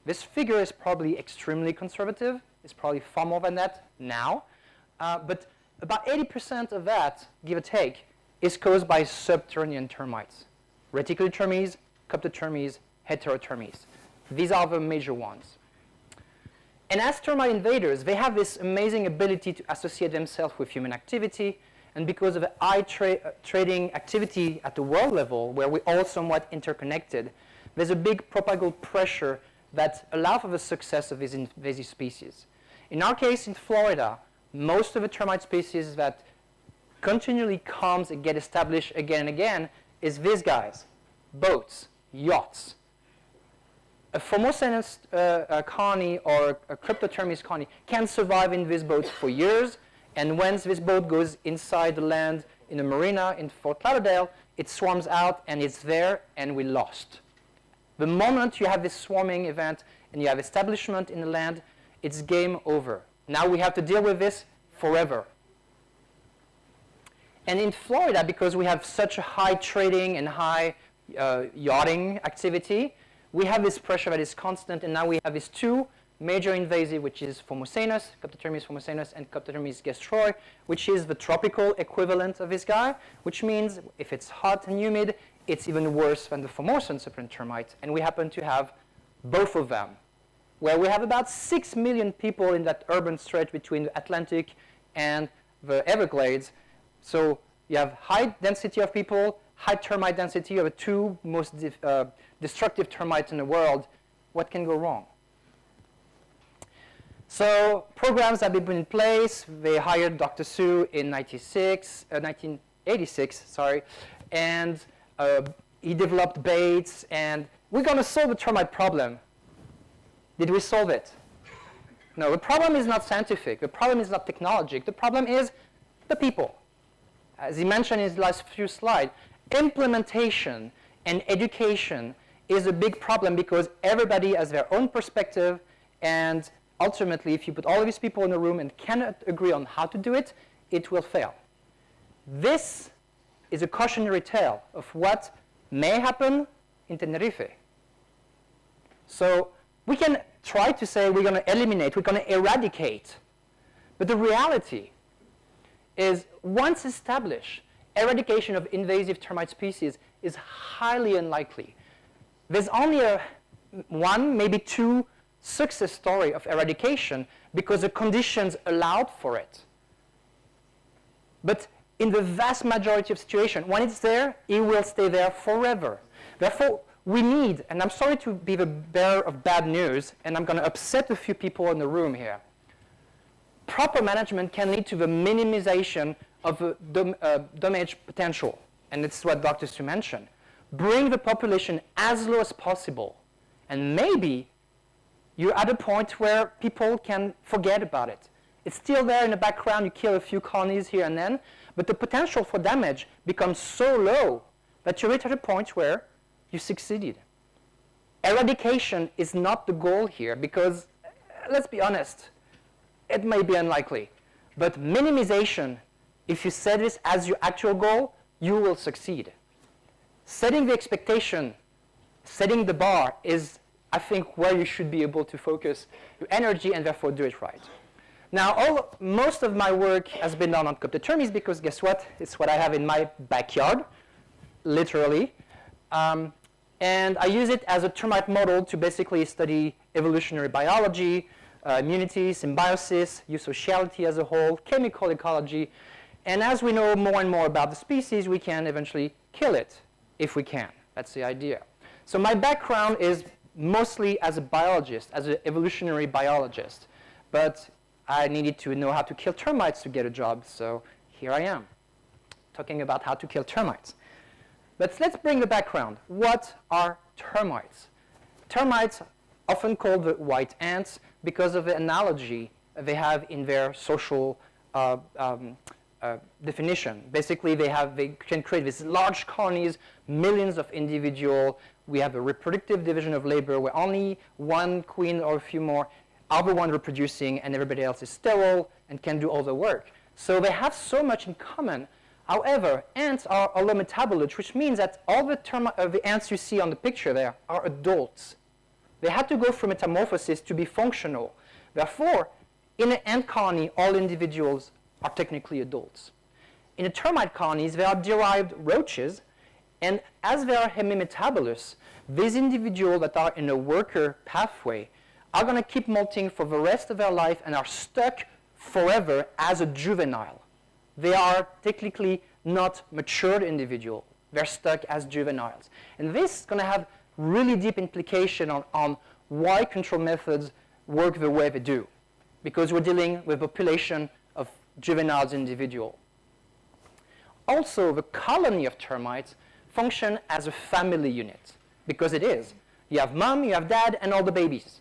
H: This figure is probably extremely conservative. It's probably far more than that now. But about 80% of that, give or take, is caused by subterranean termites. Reticulotermes, Coptotermes, heterothermies. These are the major ones. And as termite invaders, they have this amazing ability to associate themselves with human activity. And because of the high trading activity at the world level, where we're all somewhat interconnected, there's a big propagal pressure that allows for the success of these invasive species. In our case, in Florida, most of the termite species that continually comes and get established again and again is these guys, boats, yachts. A Formosanus colony or a Cryptotermes colony can survive in this boat for years, and once this boat goes inside the land in a marina in Fort Lauderdale, it swarms out and it's there and we lost. The moment you have this swarming event and you have establishment in the land, it's game over. Now we have to deal with this forever. And in Florida, because we have such a high trading and high yachting activity, we have this pressure that is constant, and now we have these two major invasive, which is Formosanus, Cryptotermes formosanus, and Cryptotermes gestroi, which is the tropical equivalent of this guy, which means if it's hot and humid, it's even worse than the Formosan subterranean termite, and we happen to have both of them, where we have about 6 million people in that urban stretch between the Atlantic and the Everglades. So you have high density of people, high termite density of the two most destructive termites in the world. What can go wrong? So programs have been put in place. They hired Dr. Su in 1986, and he developed baits, and we're going to solve the termite problem. Did we solve it? No, the problem is not scientific. The problem is not technologic. The problem is the people. As he mentioned in his last few slides, implementation and education is a big problem because everybody has their own perspective, and ultimately, if you put all of these people in a room and cannot agree on how to do it, it will fail. This is a cautionary tale of what may happen in Tenerife. So we can try to say we're going to eliminate, we're going to eradicate, but the reality is once established, eradication of invasive termite species is highly unlikely. There's only one, maybe two success story of eradication because the conditions allowed for it. But in the vast majority of situations, when it's there, it will stay there forever. Therefore, we need, and I'm sorry to be the bearer of bad news, and I'm going to upset a few people in the room here. Proper management can lead to the minimization of the damage potential, and it's what Dr. Su mentioned. Bring the population as low as possible, and maybe you're at a point where people can forget about it. It's still there in the background, you kill a few colonies here and then, but the potential for damage becomes so low that you're at a point where you succeeded. Eradication is not the goal here because, let's be honest, it may be unlikely. But minimization, if you set this as your actual goal, you will succeed. Setting the expectation, setting the bar is, I think, where you should be able to focus your energy and therefore do it right. Now, most of my work has been done on Cryptotermes because guess what? It's what I have in my backyard, literally. And I use it as a termite model to basically study evolutionary biology, immunity, symbiosis, eusociality as a whole, chemical ecology. And as we know more and more about the species, we can eventually kill it if we can. That's the idea. So my background is mostly as a biologist, as an evolutionary biologist. But I needed to know how to kill termites to get a job, so here I am, talking about how to kill termites. But let's bring the background. What are termites? Termites, often called the white ants, because of the analogy they have in their social definition. Basically, they can create these large colonies, millions of individuals. We have a reproductive division of labor where only one queen or a few more are the one reproducing, and everybody else is sterile and can do all the work. So they have so much in common. However, ants are allometabolites, which means that all the ants you see on the picture there are adults. They had to go through metamorphosis to be functional. Therefore, in an ant colony, all individuals are technically adults. In the termite colonies, there are derived roaches, And as they are hemimetabolists, these individuals that are in a worker pathway are going to keep molting for the rest of their life and are stuck forever as a juvenile. They are technically not matured individuals. They're stuck as juveniles. And this is going to have really deep implication on why control methods work the way they do, because we're dealing with a population of juveniles individual. Also, the colony of termites function as a family unit, because it is. You have mom, you have dad, and all the babies.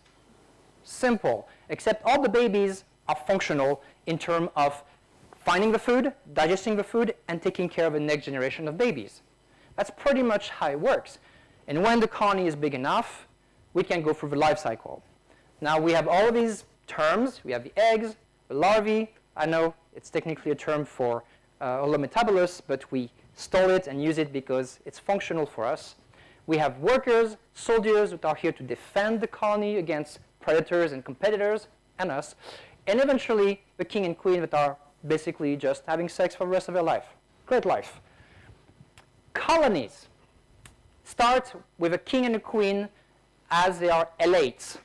H: Simple, except all the babies are functional in terms of finding the food, digesting the food, and taking care of the next generation of babies. That's pretty much how it works. And when the colony is big enough, we can go through the life cycle. Now we have all of these terms. We have the eggs, the larvae. I know it's technically a term for holometabolists, but we stole it and use it because it's functional for us. We have workers, soldiers that are here to defend the colony against predators and competitors, and us. And eventually, the king and queen that are basically just having sex for the rest of their life. Great life. Colonies start with a king and a queen as they are elates.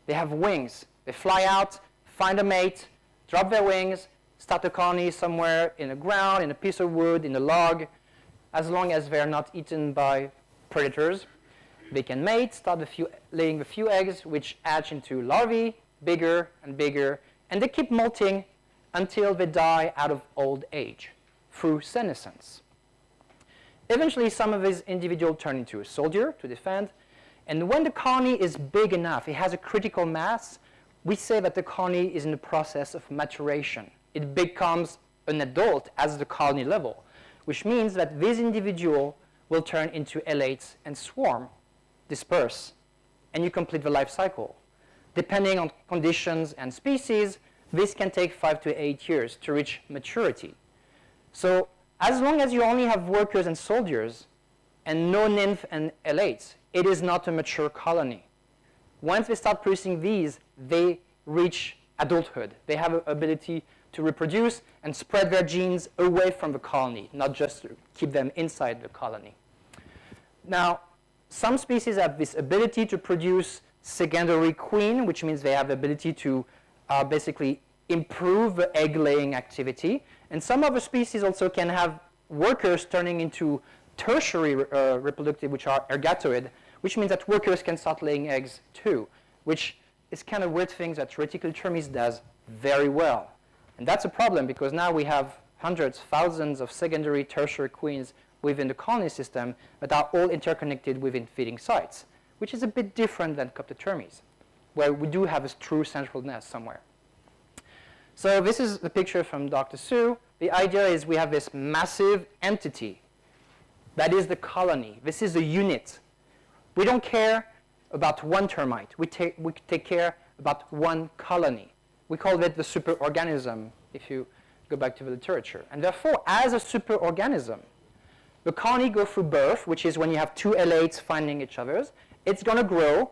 H: They have wings. They fly out, find a mate, drop their wings, start a colony somewhere in the ground, in a piece of wood, in a log. As long as they're not eaten by predators, they can mate, start laying a few eggs, which hatch into larvae, bigger and bigger, and they keep molting until they die out of old age through senescence. Eventually, some of these individuals turn into a soldier to defend, and when the colony is big enough, it has a critical mass, we say that the colony is in the process of maturation. It becomes an adult at the colony level, which means that this individual will turn into elates and swarm, disperse, and you complete the life cycle. Depending on conditions and species, this can take 5 to 8 years to reach maturity. So as long as you only have workers and soldiers and no nymph and elates, it is not a mature colony. Once they start producing these, they reach adulthood. They have an ability to reproduce and spread their genes away from the colony, not just to keep them inside the colony. Now, some species have this ability to produce secondary queen, which means they have the ability to basically improve the egg-laying activity. And some other species also can have workers turning into tertiary reproductive, which are ergatoid, which means that workers can start laying eggs too, which is kind of weird things that Reticulturmis does very well. And that's a problem because now we have hundreds, thousands of secondary, tertiary queens within the colony system that are all interconnected within feeding sites, which is a bit different than Coptotermes, where we do have a true central nest somewhere. So this is the picture from Dr. Su. The idea is we have this massive entity that is the colony. This is a unit. We don't care about one termite. We take care about one colony. We call it the superorganism, if you go back to the literature. And therefore, as a superorganism, the colony goes through birth, which is when you have two elates finding each other. It's going to grow.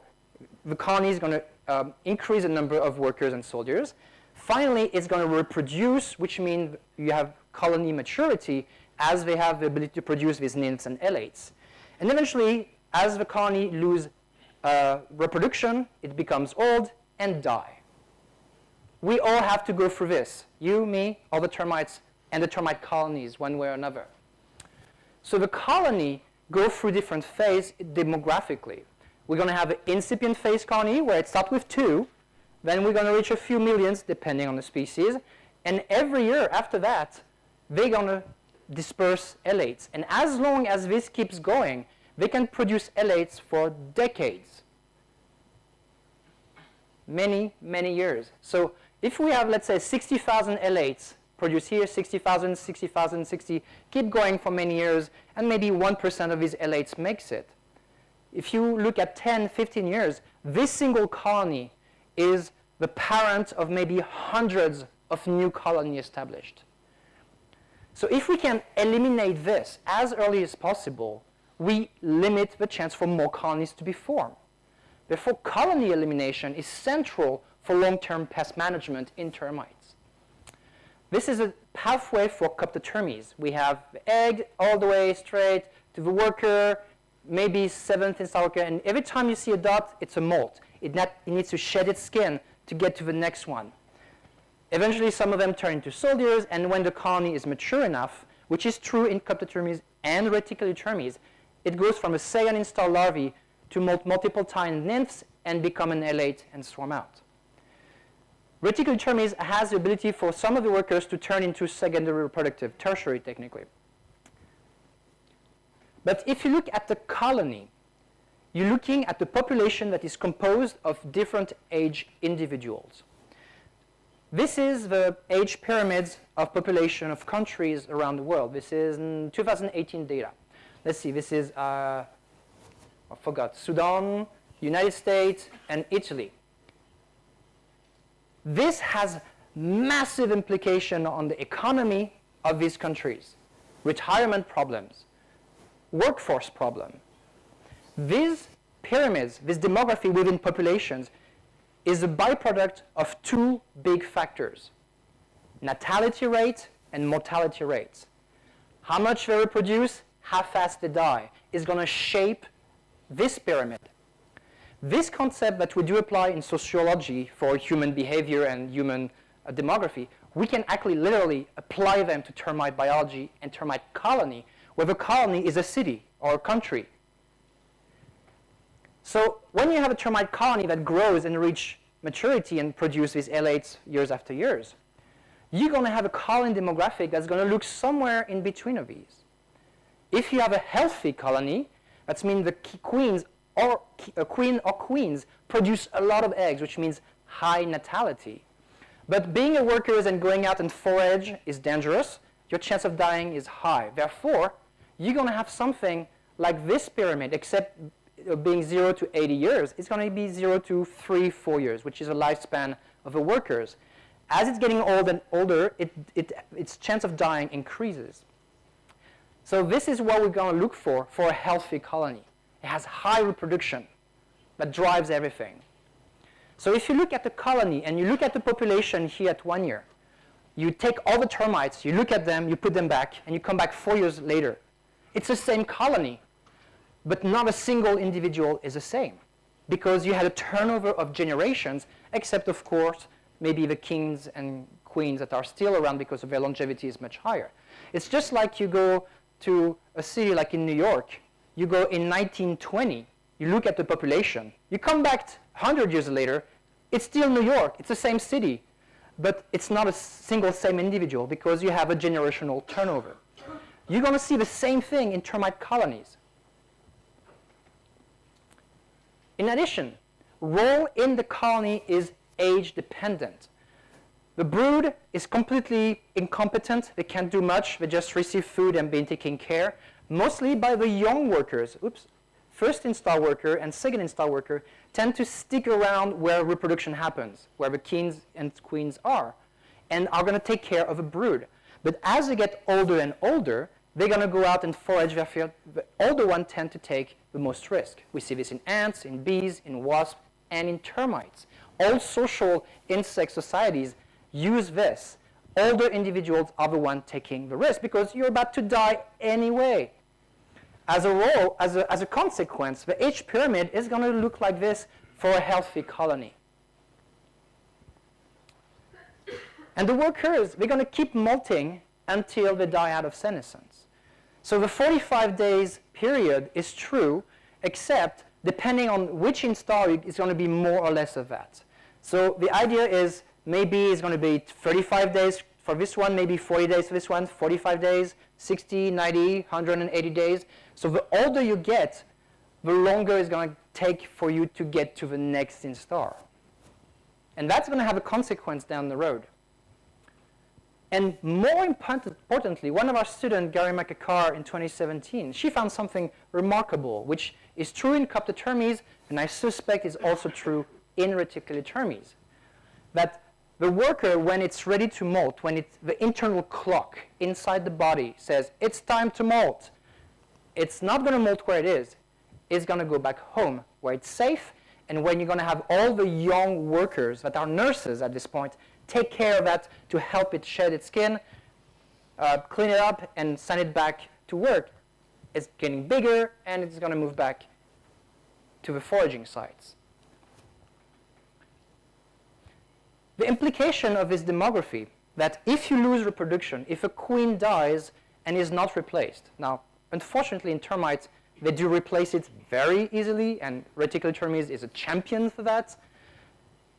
H: The colony is going to increase the number of workers and soldiers. Finally, it's going to reproduce, which means you have colony maturity as they have the ability to produce these nymphs and elates. And eventually, as the colony loses reproduction, it becomes old and die. We all have to go through this. You, me, all the termites, and the termite colonies, one way or another. So the colony goes through different phases demographically. We're going to have an incipient phase colony where it starts with 2. Then we're going to reach a few millions, depending on the species. And every year after that, they're going to disperse elates. And as long as this keeps going, they can produce elates for decades. Many, many years. So if we have, let's say, 60,000 elates produced here, 60,000, 60,000, 60, keep going for many years, and maybe 1% of these elates makes it. If you look at 10, 15 years, this single colony is the parent of maybe hundreds of new colonies established. So if we can eliminate this as early as possible, we limit the chance for more colonies to be formed. Therefore, colony elimination is central for long-term pest management in termites. This is a pathway for coptotermies. We have the egg all the way straight to the worker, maybe 7th install worker, and every time you see a dot, it's a molt. It needs to shed its skin to get to the next one. Eventually, some of them turn into soldiers, and when the colony is mature enough, which is true in coptotermies and reticulotermies, it goes from a second install larvae to molt multiple tiny nymphs and become an elate and swarm out. Reticulotermies has the ability for some of the workers to turn into secondary reproductive, tertiary technically. But if you look at the colony, you're looking at the population that is composed of different age individuals. This is the age pyramids of population of countries around the world. This is 2018 data. Let's see, this is, I forgot, Sudan, United States, and Italy. This has massive implication on the economy of these countries. Retirement problems, workforce problem. These pyramids, this demography within populations, is a byproduct of two big factors: natality rate and mortality rates. How much they reproduce, how fast they die, is going to shape this pyramid. This concept that we do apply in sociology for human behavior and human demography, we can actually literally apply them to termite biology and termite colony, where the colony is a city or a country. So when you have a termite colony that grows and reaches maturity and produces these elates years after years, you're going to have a colony demographic that's going to look somewhere in between of these. If you have a healthy colony, that means the queens or queen or queens produce a lot of eggs, which means high natality. But being a worker and going out and forage is dangerous. Your chance of dying is high. Therefore, you're going to have something like this pyramid, except being 0 to 80 years, it's going to be 0 to 3-4 years, which is a lifespan of the workers. As it's getting old and older, its chance of dying increases. So this is what we're going to look for a healthy colony. It has high reproduction that drives everything. So if you look at the colony and you look at the population here at 1 year, you take all the termites, you look at them, you put them back, and you come back 4 years later. It's the same colony, but not a single individual is the same, because you had a turnover of generations, except of course maybe the kings and queens that are still around because of their longevity is much higher. It's just like you go to a city like in New York, you go in 1920, you look at the population, you come back 100 years later, it's still New York, it's the same city, but it's not a single same individual because you have a generational turnover. You're going to see the same thing in termite colonies. In addition, role in the colony is age dependent. The brood is completely incompetent. They can't do much. They just receive food and being taken care, mostly by the young workers. First install worker and second install worker tend to stick around where reproduction happens, where the kings and queens are, and are going to take care of a brood. But as they get older and older, they're going to go out and forage their field. The older ones tend to take the most risk. We see this in ants, in bees, in wasps, and in termites. All social insect societies use this. Older individuals are the ones taking the risk because you're about to die anyway. As a consequence, the age pyramid is going to look like this for a healthy colony. And the workers, they're going to keep molting until they die out of senescence. So the 45 days period is true, except depending on which install, it's going to be more or less of that. So the idea is maybe it's going to be 35 days for this one, maybe 40 days for this one, 45 days, 60, 90, 180 days. So the older you get, the longer it's going to take for you to get to the next install. And that's going to have a consequence down the road. And more importantly, one of our students, Gary McAcar, in 2017, she found something remarkable, which is true in coptotermes, and I suspect is also true in reticulotermes. That the worker, when it's ready to molt, when the internal clock inside the body says, it's time to molt, it's not going to molt where it is. It's going to go back home where it's safe, and when you're going to have all the young workers that are nurses at this point take care of that to help it shed its skin, clean it up and send it back to work, it's getting bigger and it's going to move back to the foraging sites. The implication of this demography, that if you lose reproduction, if a queen dies and is not replaced, now unfortunately in termites they do replace it very easily, and reticular termes is a champion for that.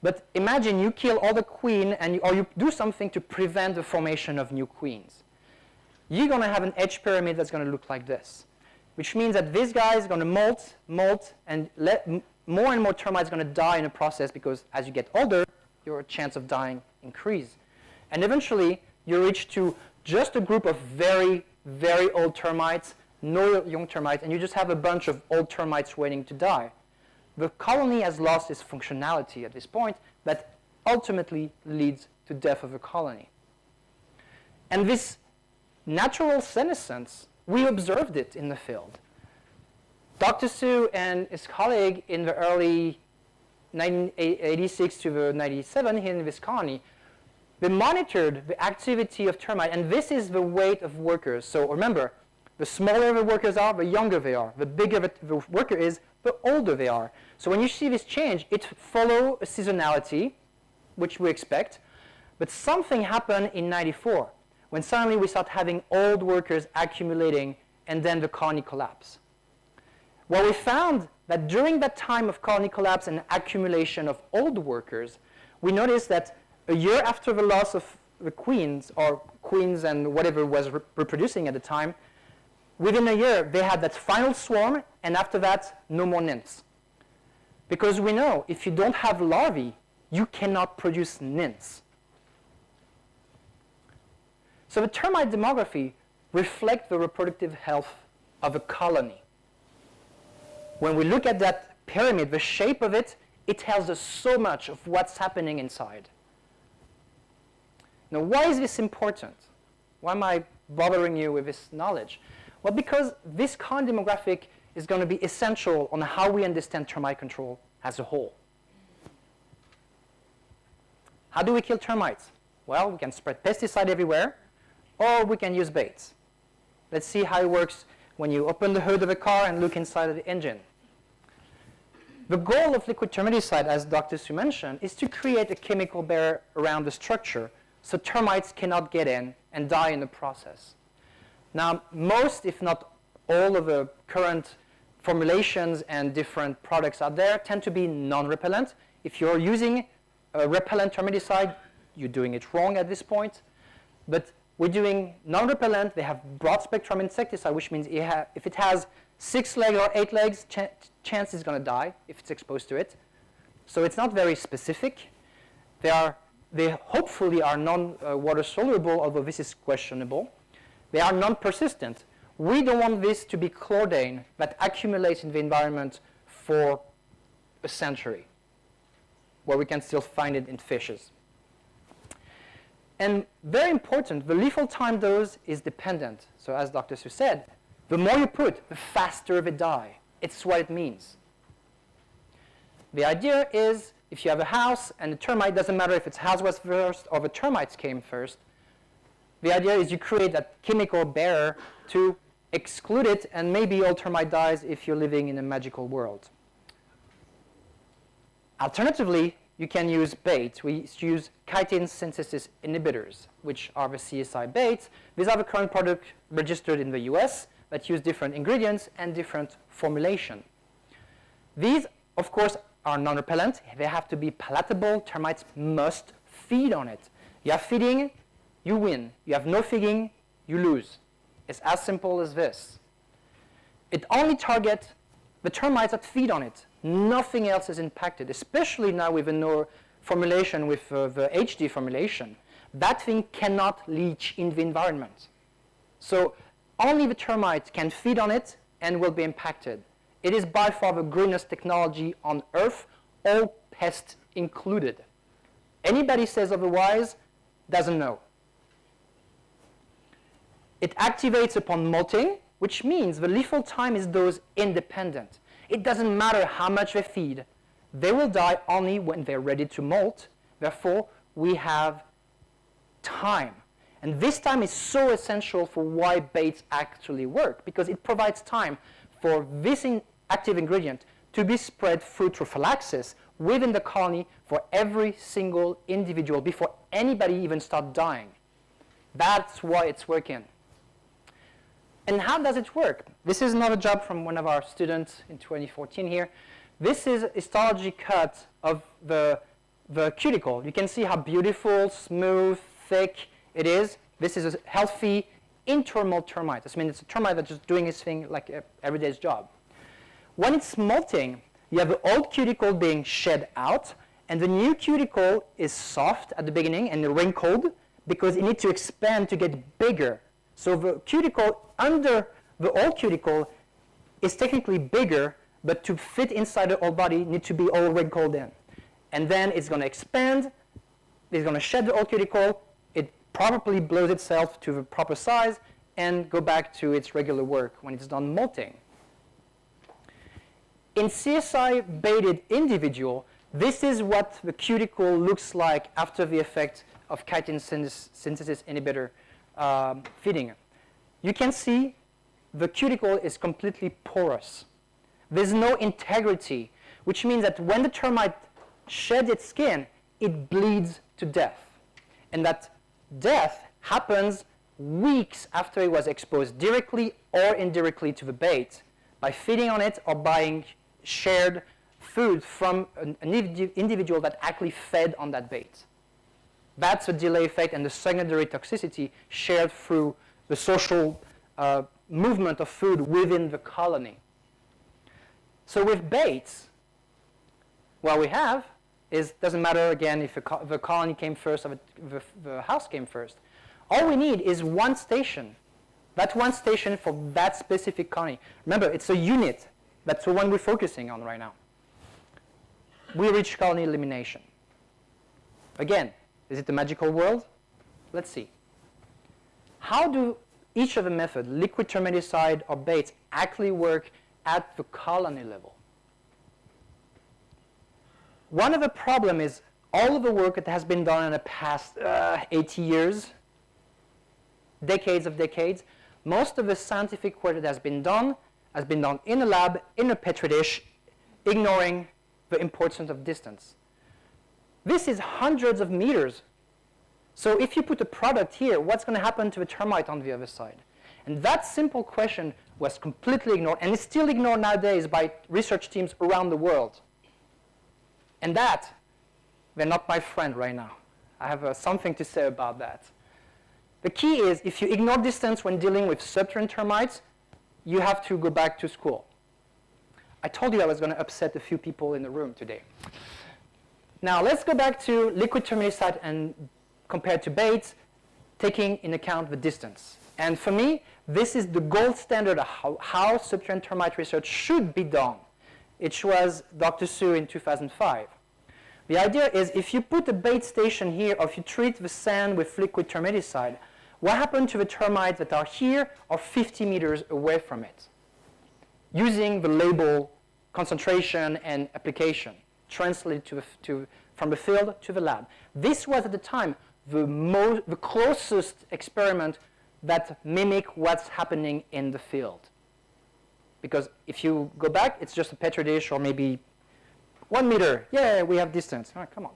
H: But imagine you kill all the queen or you do something to prevent the formation of new queens. You're going to have an edge pyramid that's going to look like this, which means that this guy is going to molt, and more and more termites are going to die in the process, because as you get older, your chance of dying increase. And eventually, you reach to just a group of very, very old termites, no young termites, and you just have a bunch of old termites waiting to die. The colony has lost its functionality at this point, that ultimately leads to death of the colony. And this natural senescence, we observed it in the field. Dr. Su and his colleague in the early 1986 to the 97 here in this colony, they monitored the activity of termite, and this is the weight of workers. So remember, the smaller the workers are, the younger they are. The bigger the worker is, the older they are. So when you see this change, it follows a seasonality, which we expect. But something happened in 94, when suddenly we start having old workers accumulating, and then the colony collapsed. Well, we found that during that time of colony collapse and accumulation of old workers, we noticed that a year after the loss of the queens, or queens and whatever was reproducing at the time, within a year they had that final swarm, and after that, no more nymphs. Because we know if you don't have larvae, you cannot produce nymphs. So the termite demography reflects the reproductive health of a colony. When we look at that pyramid, the shape of it, it tells us so much of what's happening inside. Now, why is this important? Why am I bothering you with this knowledge? Well, because this colony demographic is going to be essential on how we understand termite control as a whole. How do we kill termites? Well, we can spread pesticide everywhere, or we can use baits. Let's see how it works when you open the hood of a car and look inside of the engine. The goal of liquid termiticide, as Dr. Su mentioned, is to create a chemical barrier around the structure so termites cannot get in and die in the process. Now, most, if not all, of the current formulations and different products out there tend to be non-repellent. If you're using a repellent termiticide, you're doing it wrong at this point. But we're doing non-repellent. They have broad-spectrum insecticide, which means if it has 6 legs or 8 legs, chance it's going to die if it's exposed to it. So it's not very specific. They hopefully are non-water soluble, although this is questionable. They are non-persistent. We don't want this to be chlordane that accumulates in the environment for a century, where we can still find it in fishes. And very important, the lethal time dose is dependent. So as Dr. Su said, the more you put, the faster they die. It's what it means. The idea is, if you have a house and a termite, doesn't matter if its house was first or the termites came first, the idea is you create that chemical barrier to exclude it, and maybe all termite dies if you're living in a magical world. Alternatively, you can use bait. We use chitin synthesis inhibitors, which are the CSI baits. These are the current products registered in the US that use different ingredients and different formulation. These, of course, are non-repellent. They have to be palatable. Termites must feed on it. You have feeding, you win. You have no feeding, you lose. It's as simple as this. It only targets the termites that feed on it. Nothing else is impacted, especially now with the no formulation, with the HD formulation. That thing cannot leach in the environment. So only the termites can feed on it and will be impacted. It is by far the greenest technology on Earth, all pests included. Anybody says otherwise doesn't know. It activates upon molting, which means the lethal time is dose independent. It doesn't matter how much they feed. They will die only when they're ready to molt. Therefore, we have time. And this time is so essential for why baits actually work, because it provides time for this active ingredient to be spread through trophallaxis within the colony for every single individual before anybody even starts dying. That's why it's working. And how does it work? This is another job from one of our students in 2014 here. This is a histology cut of the cuticle. You can see how beautiful, smooth, thick it is. This is a healthy internal termite. This means it's a termite that's just doing its thing like every day's job. When it's molting, you have the old cuticle being shed out, and the new cuticle is soft at the beginning and wrinkled because it needs to expand to get bigger. So the cuticle under the old cuticle is technically bigger, but to fit inside the old body needs to be all wrinkled in. And then it's going to expand, it's going to shed the old cuticle, it probably blows itself to the proper size, and go back to its regular work when it's done molting. In CSI-baited individual, this is what the cuticle looks like after the effect of chitin synthesis inhibitor feeding. You can see the cuticle is completely porous. There's no integrity, which means that when the termite sheds its skin, it bleeds to death. And that death happens weeks after it was exposed directly or indirectly to the bait by feeding on it or buying shared food from an individual that actually fed on that bait. That's the delay effect and the secondary toxicity shared through the social movement of food within the colony. So with baits, what we have is, doesn't matter again if the colony came first or the house came first. All we need is one station. That one station for that specific colony. Remember, it's a unit. That's the one we're focusing on right now. We reach colony elimination. Again, is it the magical world? Let's see. How do each of the methods, liquid termiticide or baits, actually work at the colony level? One of the problems is all of the work that has been done in the past 80 years, decades of decades, most of the scientific work that has been done in a lab, in a petri dish, ignoring the importance of distance. This is hundreds of meters. So if you put a product here, what's going to happen to the termite on the other side? And that simple question was completely ignored, and is still ignored nowadays by research teams around the world. And that, they're not my friend right now. I have something to say about that. The key is, if you ignore distance when dealing with subterranean termites, you have to go back to school. I told you I was going to upset a few people in the room today. Now let's go back to liquid termiticide and compared to baits, taking in account the distance. And for me, this is the gold standard of how subterranean termite research should be done. It was Dr. Su in 2005. The idea is, if you put a bait station here, or if you treat the sand with liquid termiticide, what happens to the termites that are here or 50 meters away from it? Using the label concentration and application, translated from the field to the lab. This was at the time the closest experiment that mimic what's happening in the field. Because if you go back, it's just a petri dish or maybe 1 meter. Yeah, we have distance. All right, come on.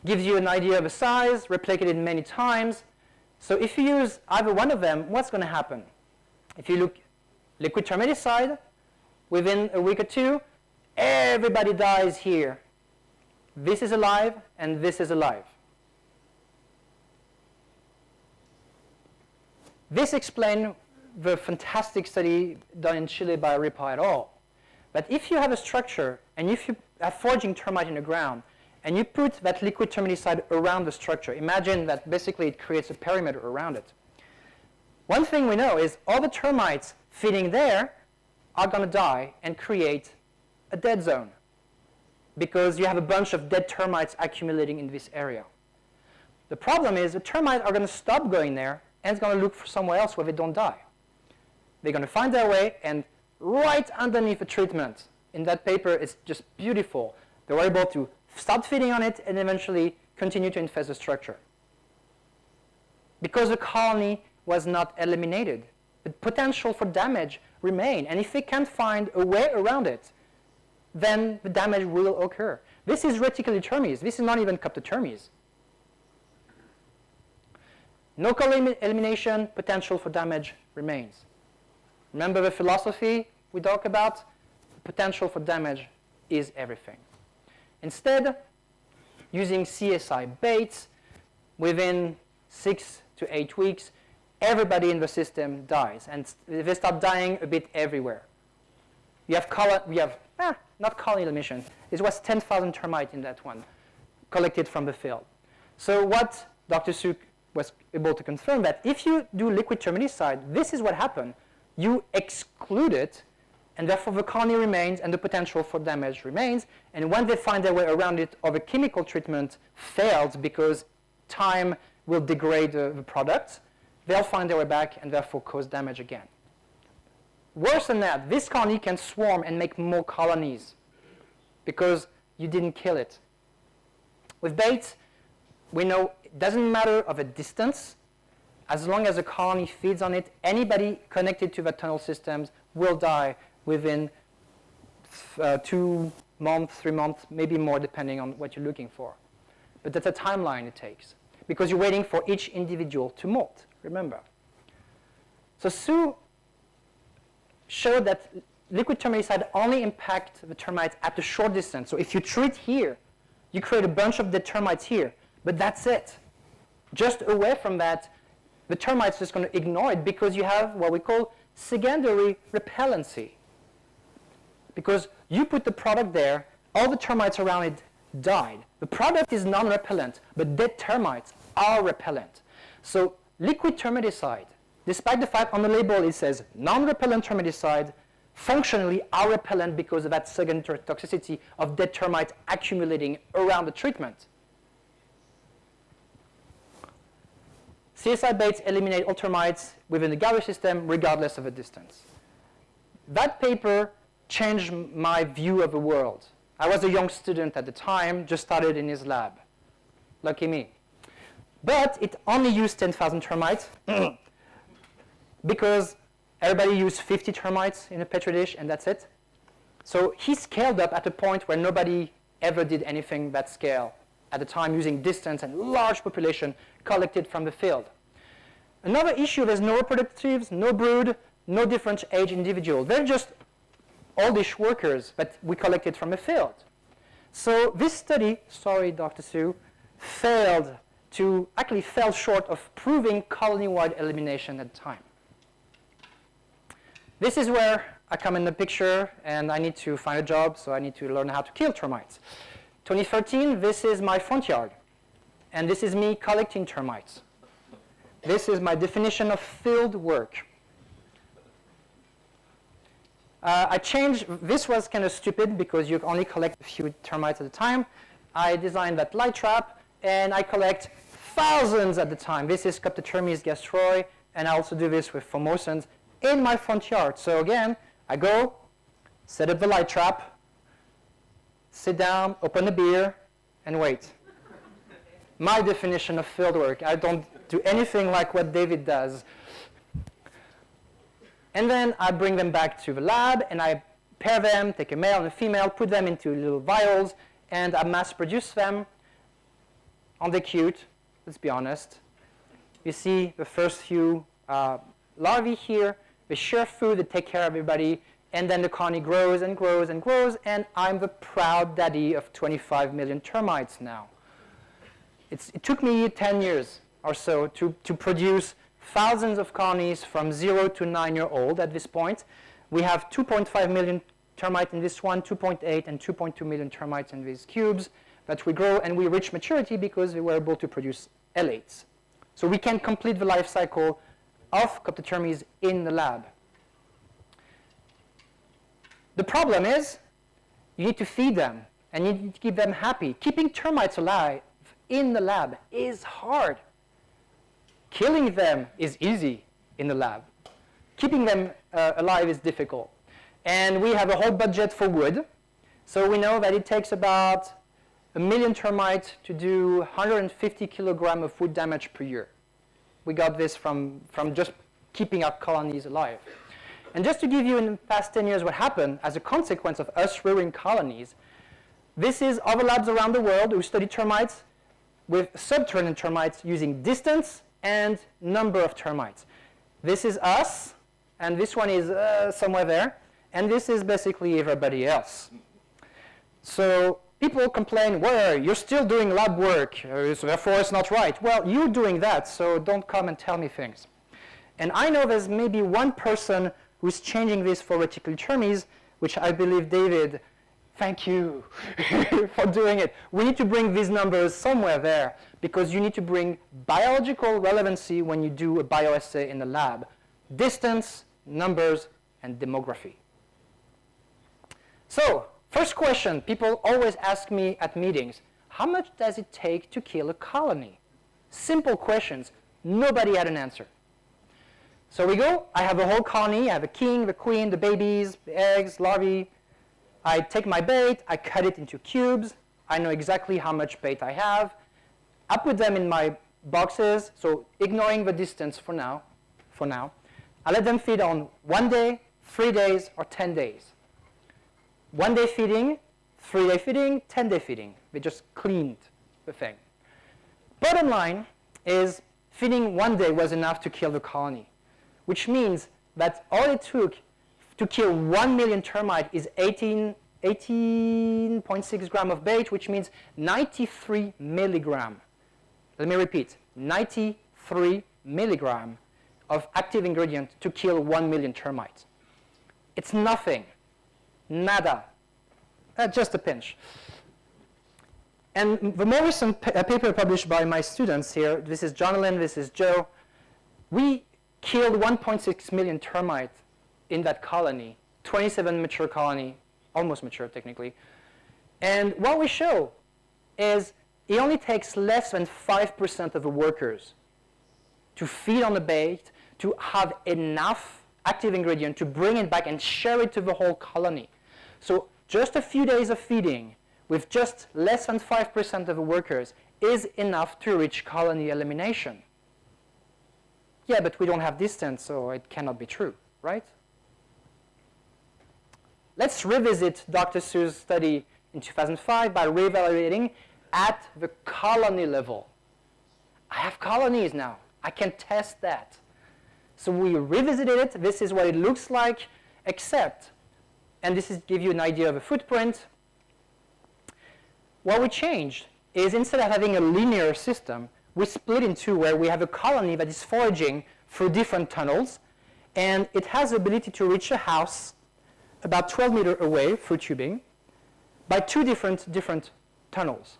H: Gives you an idea of the size, replicated many times. So if you use either one of them, what's going to happen? If you look liquid termiticide, within a week or two, everybody dies here. This is alive, and this is alive. This explains the fantastic study done in Chile by Ripa et al. But if you have a structure, and if you have foraging termite in the ground, and you put that liquid termiticide around the structure, imagine that basically it creates a perimeter around it. One thing we know is all the termites feeding there are going to die and create a dead zone, because you have a bunch of dead termites accumulating in this area. The problem is the termites are going to stop going there and it's going to look for somewhere else where they don't die. They're going to find their way, and right underneath the treatment, in that paper, it's just beautiful. They were able to stop feeding on it and eventually continue to infest the structure. because the colony was not eliminated. The potential for damage remains, and if we can't find a way around it, then the damage will occur. This is reticular termes. This is not even Coptotermes. No colony elimination, potential for damage remains. Remember the philosophy we talked about? Potential for damage is everything. Instead, using CSI baits, within 6 to 8 weeks, everybody in the system dies, and they start dying a bit everywhere. Not colony elimination. It was 10,000 termites in that one, collected from the field. So what Dr. Suk was able to confirm that if you do liquid termiticide, this is what happened. You exclude it, and therefore the colony remains and the potential for damage remains. And when they find their way around it, or the chemical treatment fails because time will degrade the product, they'll find their way back and therefore cause damage again. Worse than that, this colony can swarm and make more colonies because you didn't kill it. With bait, we know it doesn't matter of a distance. As long as a colony feeds on it, anybody connected to the tunnel systems will die within 2 months, 3 months, maybe more depending on what you're looking for. But that's a timeline it takes because you're waiting for each individual to molt, remember. So Sue showed that liquid termiticide only impact the termites at a short distance. So if you treat here, you create a bunch of dead termites here, but that's it. Just away from that, the termite's just going to ignore it because you have what we call secondary repellency. Because you put the product there, all the termites around it died. The product is non-repellent, but dead termites are repellent. So liquid termiticide, despite the fact on the label it says non-repellent termiticide, functionally are repellent because of that secondary toxicity of dead termites accumulating around the treatment. CSI baits eliminate all termites within the gallery system regardless of a distance. That paper changed my view of the world. I was a young student at the time, just started in his lab. Lucky me. But it only used 10,000 termites because everybody used 50 termites in a petri dish and that's it. So he scaled up at a point where nobody ever did anything that scale at the time, using distance and large population collected from the field. Another issue, there's no reproductives, no brood, no different age individual. They're just oldish workers that we collected from the field. So this study, sorry Dr. Sue, fell short of proving colony-wide elimination at the time. This is where I come in the picture and I need to find a job, so I need to learn how to kill termites. 2013, this is my front yard, and this is me collecting termites. This is my definition of field work. I changed, this was kind of stupid because you only collect a few termites at a time. I designed that light trap, and I collect thousands at the time. This is Coptotermes gastroi, and I also do this with formosans in my front yard. So again, I go, set up the light trap, sit down, open a beer, and wait. My definition of field work. I don't do anything like what David does. And then I bring them back to the lab, and I pair them, take a male and a female, put them into little vials, and I mass produce them. Aren't they cute? Let's be honest. You see the first few larvae here. They share food, they take care of everybody, and then the colony grows and grows and grows, and I'm the proud daddy of 25 million termites now. It took me 10 years or so to produce thousands of colonies from 0 to 9-year-old at this point. We have 2.5 million termites in this one, 2.8 and 2.2 million termites in these cubes that we grow, and we reach maturity because we were able to produce elates. So we can complete the life cycle of Coptotermes in the lab. The problem is you need to feed them and you need to keep them happy. Keeping termites alive in the lab is hard. Killing them is easy in the lab. Keeping them alive is difficult. And we have a whole budget for wood. So we know that it takes about 1 million termites to do 150 kilograms of wood damage per year. We got this from just keeping our colonies alive. And just to give you in the past 10 years what happened as a consequence of us rearing colonies, this is other labs around the world who study termites with subterranean termites using distance and number of termites. This is us, and this one is somewhere there, and this is basically everybody else. So people complain, well, you're still doing lab work, so therefore it's not right. Well, you're doing that, so don't come and tell me things. And I know there's maybe one person who's changing this for reticular termes, which I believe, David, thank you for doing it. We need to bring these numbers somewhere there, because you need to bring biological relevancy when you do a bioassay in the lab. Distance, numbers, and demography. So, first question people always ask me at meetings, how much does it take to kill a colony? Simple questions. Nobody had an answer. So we go, I have a whole colony, I have a king, the queen, the babies, the eggs, larvae. I take my bait, I cut it into cubes. I know exactly how much bait I have. I put them in my boxes, so ignoring the distance for now. I let them feed on 1 day, 3 days, or 10 days. 1 day feeding, 3 day feeding, 10 day feeding. They just cleaned the thing. Bottom line is feeding 1 day was enough to kill the colony, which means that all it took to kill 1 million termite is 18.6 grams of bait, which means 93 milligram. Let me repeat, 93 milligram of active ingredient to kill 1 million termites. It's nothing. Nada. Just a pinch. And the more recent paper published by my students here, this is Jonathan, this is Joe, we killed 1.6 million termites in that colony, 27 mature colony, almost mature technically. And what we show is it only takes less than 5% of the workers to feed on the bait, to have enough active ingredient to bring it back and share it to the whole colony. So just a few days of feeding with just less than 5% of the workers is enough to reach colony elimination. Yeah, but we don't have distance, so it cannot be true, right? Let's revisit Dr. Su's study in 2005 by reevaluating at the colony level. I have colonies now. I can test that. So we revisited it. This is what it looks like, except, and this is give you an idea of a footprint. What we changed is instead of having a linear system, we split in two where we have a colony that is foraging through different tunnels, and it has the ability to reach a house about 12 meters away through tubing by two different tunnels.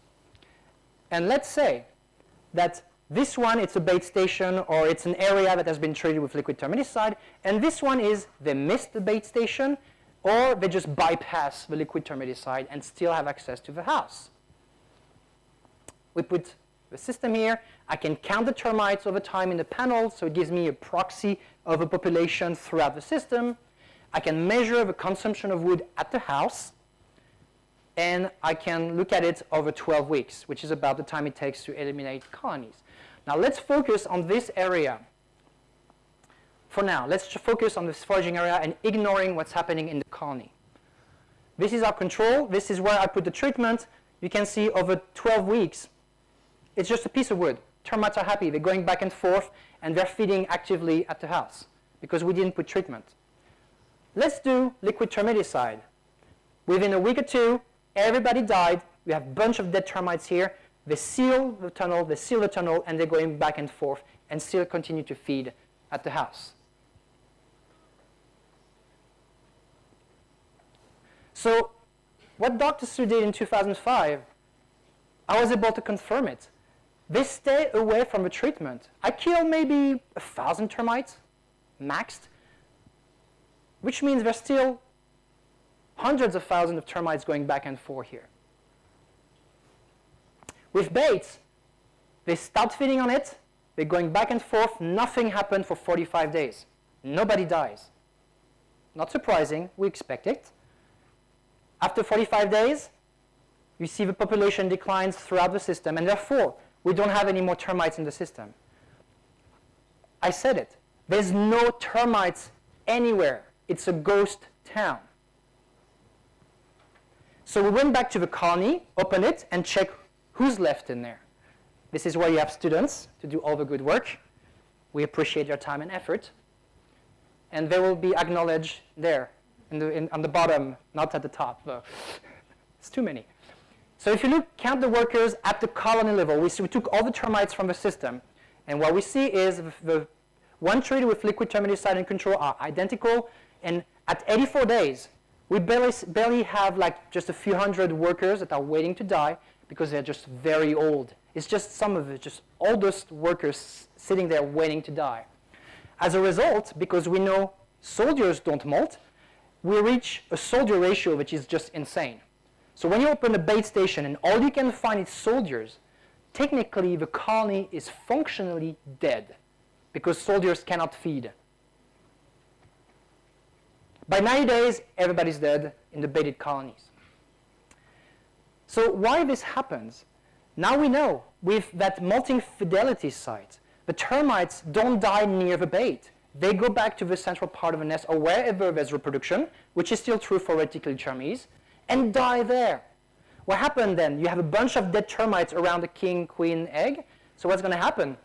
H: And let's say that this one, it's a bait station, or it's an area that has been treated with liquid termiticide, and this one is they missed the bait station, or they just bypass the liquid termiticide and still have access to the house. We put the system here. I can count the termites over time in the panel, so it gives me a proxy of a population throughout the system. I can measure the consumption of wood at the house, and I can look at it over 12 weeks, which is about the time it takes to eliminate colonies. Now let's focus on this area. For now, let's focus on this foraging area and ignoring what's happening in the colony. This is our control. This is where I put the treatment. You can see over 12 weeks, it's just a piece of wood. Termites are happy. They're going back and forth, and they're feeding actively at the house because we didn't put treatment. Let's do liquid termiticide. Within a week or two, everybody died. We have a bunch of dead termites here. They seal the tunnel, and they're going back and forth and still continue to feed at the house. So what Dr. Su did in 2005, I was able to confirm it. They stay away from the treatment. I kill maybe 1,000 termites, maxed, which means there's still hundreds of thousands of termites going back and forth here. With baits, they start feeding on it, they're going back and forth, nothing happened for 45 days. Nobody dies. Not surprising, we expect it. After 45 days, you see the population declines throughout the system, and therefore, we don't have any more termites in the system. I said it. There's no termites anywhere. It's a ghost town. So we went back to the colony, opened it, and checked who's left in there. This is where you have students to do all the good work. We appreciate your time and effort. And they will be acknowledged there, on the bottom, not at the top, though. It's too many. So if you count the workers at the colony level, we took all the termites from the system. And what we see is the one treated with liquid termiticide and control are identical. And at 84 days, we barely have like just a few hundred workers that are waiting to die because they're just very old. It's just some of the just oldest workers sitting there waiting to die. As a result, because we know soldiers don't molt, we reach a soldier ratio which is just insane. So when you open a bait station and all you can find is soldiers, technically the colony is functionally dead because soldiers cannot feed. By 90 days, everybody's dead in the baited colonies. So why this happens? Now we know with that molting fidelity site, the termites don't die near the bait. They go back to the central part of the nest or wherever there's reproduction, which is still true for reticulated termes, and die there. What happened then? You have a bunch of dead termites around the king, queen egg. So what's going to happen?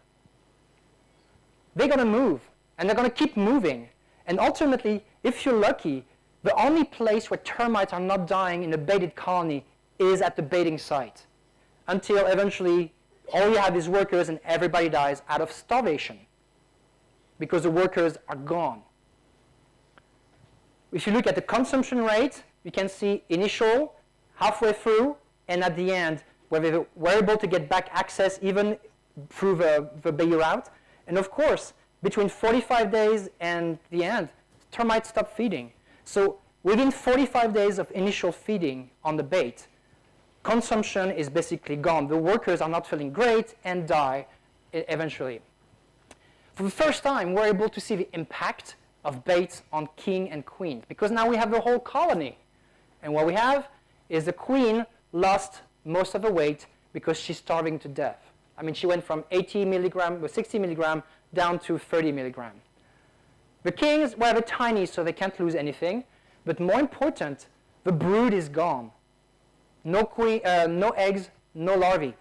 H: They're going to move, and they're going to keep moving. And ultimately, if you're lucky, the only place where termites are not dying in a baited colony is at the baiting site, until eventually all you have is workers and everybody dies out of starvation because the workers are gone. If you look at the consumption rate, you can see initial, halfway through, and at the end, where they were able to get back access even through the bay route. And of course, between 45 days and the end, termites stop feeding. So within 45 days of initial feeding on the bait, consumption is basically gone. The workers are not feeling great and die eventually. For the first time, we're able to see the impact of baits on king and queen, because now we have the whole colony. And what we have is the queen lost most of the weight because she's starving to death. I mean, she went from 80 milligram, or 60 milligram down to 30 milligram. The kings, well, they're tiny, so they can't lose anything. But more important, the brood is gone. No queen, no eggs, no larvae.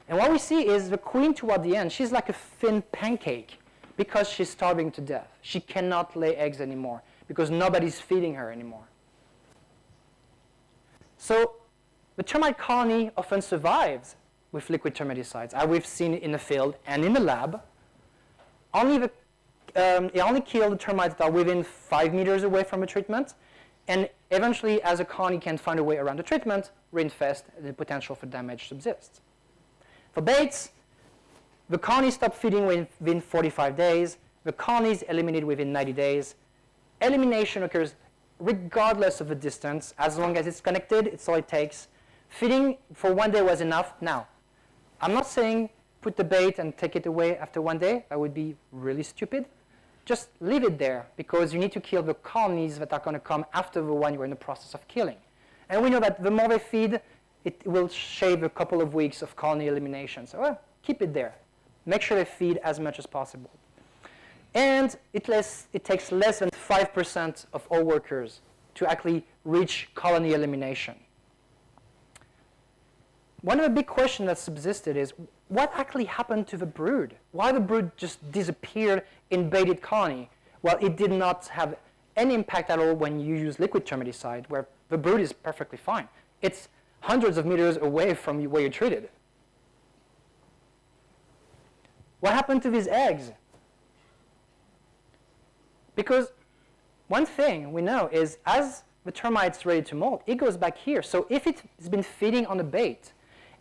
H: And what we see is the queen toward the end, she's like a thin pancake because she's starving to death. She cannot lay eggs anymore because nobody's feeding her anymore. So the termite colony often survives with liquid termiticides, as we've seen in the field and in the lab. It only kills the termites that are within 5 meters away from the treatment, and eventually, as a colony can find a way around the treatment, reinfest, the potential for damage subsists. For baits, the colony stops feeding within 45 days. The colony is eliminated within 90 days. Elimination occurs regardless of the distance. As long as it's connected, it's all it takes. Feeding for 1 day was enough. Now, I'm not saying put the bait and take it away after 1 day. That would be really stupid. Just leave it there because you need to kill the colonies that are going to come after the one you're in the process of killing. And we know that the more they feed, it will shave a couple of weeks of colony elimination. So well, keep it there. Make sure they feed as much as possible. And it takes less than 5% of all workers to actually reach colony elimination. One of the big questions that subsisted is, what actually happened to the brood? Why the brood just disappeared in baited colony? Well, it did not have any impact at all when you use liquid termiticide, where the brood is perfectly fine. It's hundreds of meters away from where you treated. What happened to these eggs? Because one thing we know is as the termite's ready to molt, it goes back here. So if it's been feeding on the bait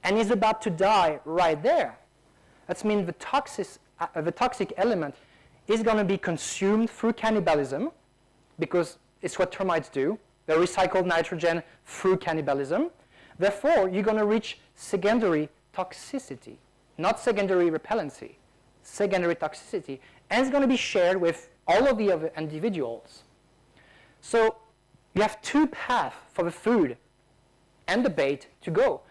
H: and is about to die right there, that means the toxic element is going to be consumed through cannibalism, because it's what termites do. They recycle nitrogen through cannibalism. Therefore, you're going to reach secondary toxicity, not secondary repellency, secondary toxicity, and it's going to be shared with all of the other individuals. So you have two paths for the food and the bait to go.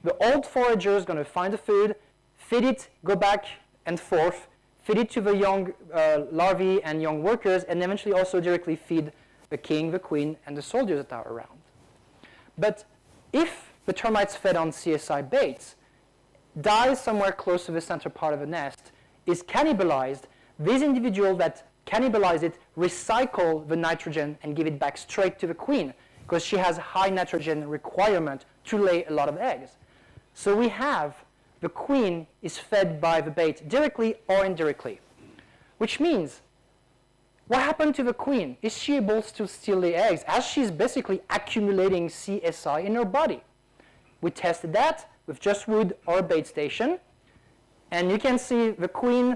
H: The old forager is going to find the food, feed it, go back and fourth, feed it to the young larvae and young workers, and eventually also directly feed the king, the queen, and the soldiers that are around. But if the termites fed on CSI baits dies somewhere close to the center part of the nest, is cannibalized, these individuals that cannibalize it recycle the nitrogen and give it back straight to the queen, because she has a high nitrogen requirement to lay a lot of eggs. So we have the queen is fed by the bait directly or indirectly, which means what happened to the queen? Is she able to still lay eggs as she's basically accumulating CSI in her body? We tested that with just wood or a bait station, and you can see the queen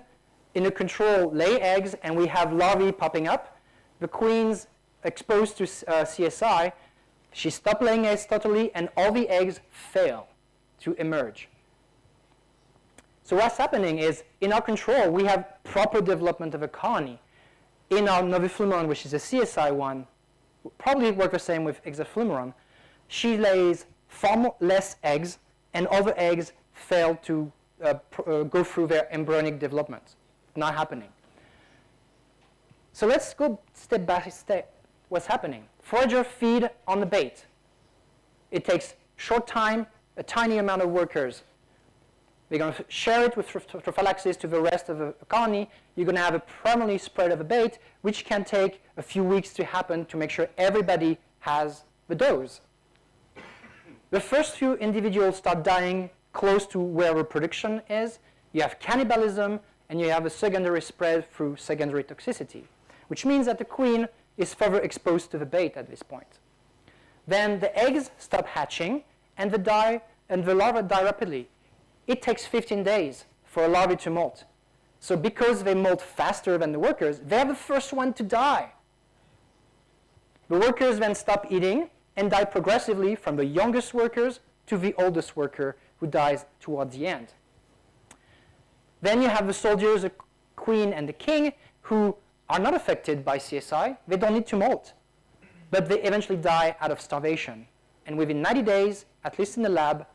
H: in a control lay eggs, and we have larvae popping up. The queen's exposed to CSI, she stopped laying eggs totally, and all the eggs fail to emerge. So what's happening is, in our control, we have proper development of a colony. In our noviflumeron, which is a CSI one, probably work the same with hexaflumeron, she lays far less eggs, and all the eggs fail to go through their embryonic development. Not happening. So let's go step by step. What's happening? Forager feed on the bait. It takes short time, a tiny amount of workers. They're going to share it with prophylaxis to the rest of the colony. You're going to have a primarily spread of a bait, which can take a few weeks to happen to make sure everybody has the dose. The first few individuals start dying close to where reproduction is. You have cannibalism, and you have a secondary spread through secondary toxicity, which means that the queen is further exposed to the bait at this point. Then the eggs stop hatching, and the larvae die rapidly. It takes 15 days for a larvae to molt. So because they molt faster than the workers, they're the first one to die. The workers then stop eating and die progressively from the youngest workers to the oldest worker, who dies towards the end. Then you have the soldiers, the queen and the king, who are not affected by CSI. They don't need to molt, but they eventually die out of starvation. And within 90 days, at least in the lab,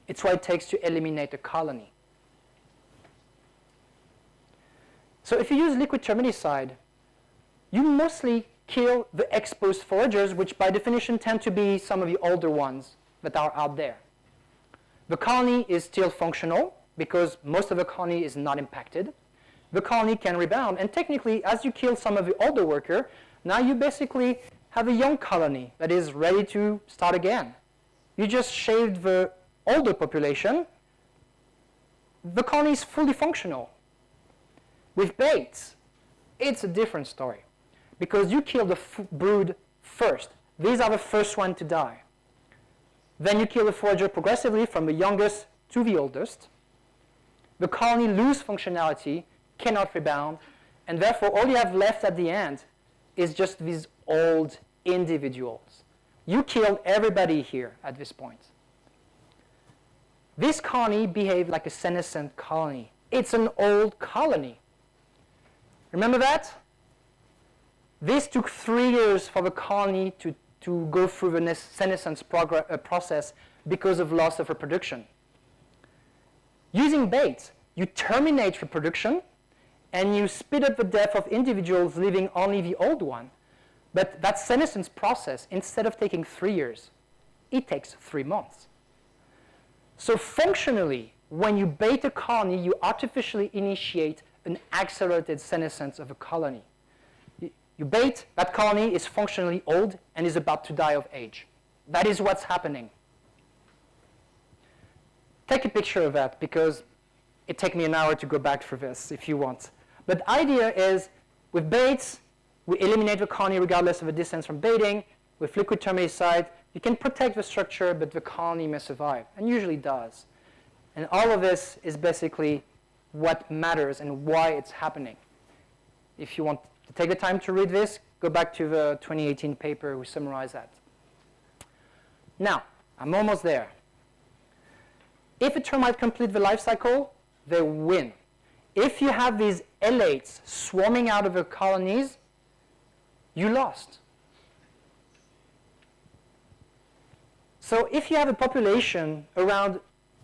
H: it's what it takes to eliminate a colony. So if you use liquid termiticide, you mostly kill the exposed foragers, which by definition tend to be some of the older ones that are out there. The colony is still functional because most of the colony is not impacted. The colony can rebound, and technically, as you kill some of the older worker, now you basically have a young colony that is ready to start again. You just shaved the older population. The colony is fully functional. With baits, it's a different story, because you kill the brood first. These are the first one to die. Then you kill the forager progressively from the youngest to the oldest. The colony loses functionality, cannot rebound, and therefore all you have left at the end is just these old individuals. You killed everybody here at this point. This colony behaved like a senescent colony. It's an old colony. Remember that? This took 3 years for the colony to go through the senescence process because of loss of reproduction. Using baits, you terminate reproduction and you speed up the death of individuals, leaving only the old one. But that senescence process, instead of taking 3 years, it takes 3 months. So functionally, when you bait a colony, you artificially initiate an accelerated senescence of a colony. You bait, that colony is functionally old and is about to die of age. That is what's happening. Take a picture of that, because it takes me an hour to go back for this if you want. But the idea is, with baits, we eliminate the colony regardless of the distance from baiting. With liquid termiticide, you can protect the structure, but the colony may survive, and usually does. And all of this is basically what matters and why it's happening. If you want to take the time to read this, go back to the 2018 paper, we summarize that. Now, I'm almost there. If a termite complete the life cycle, they win. If you have these elates swarming out of the colonies, you lost. So if you have a population around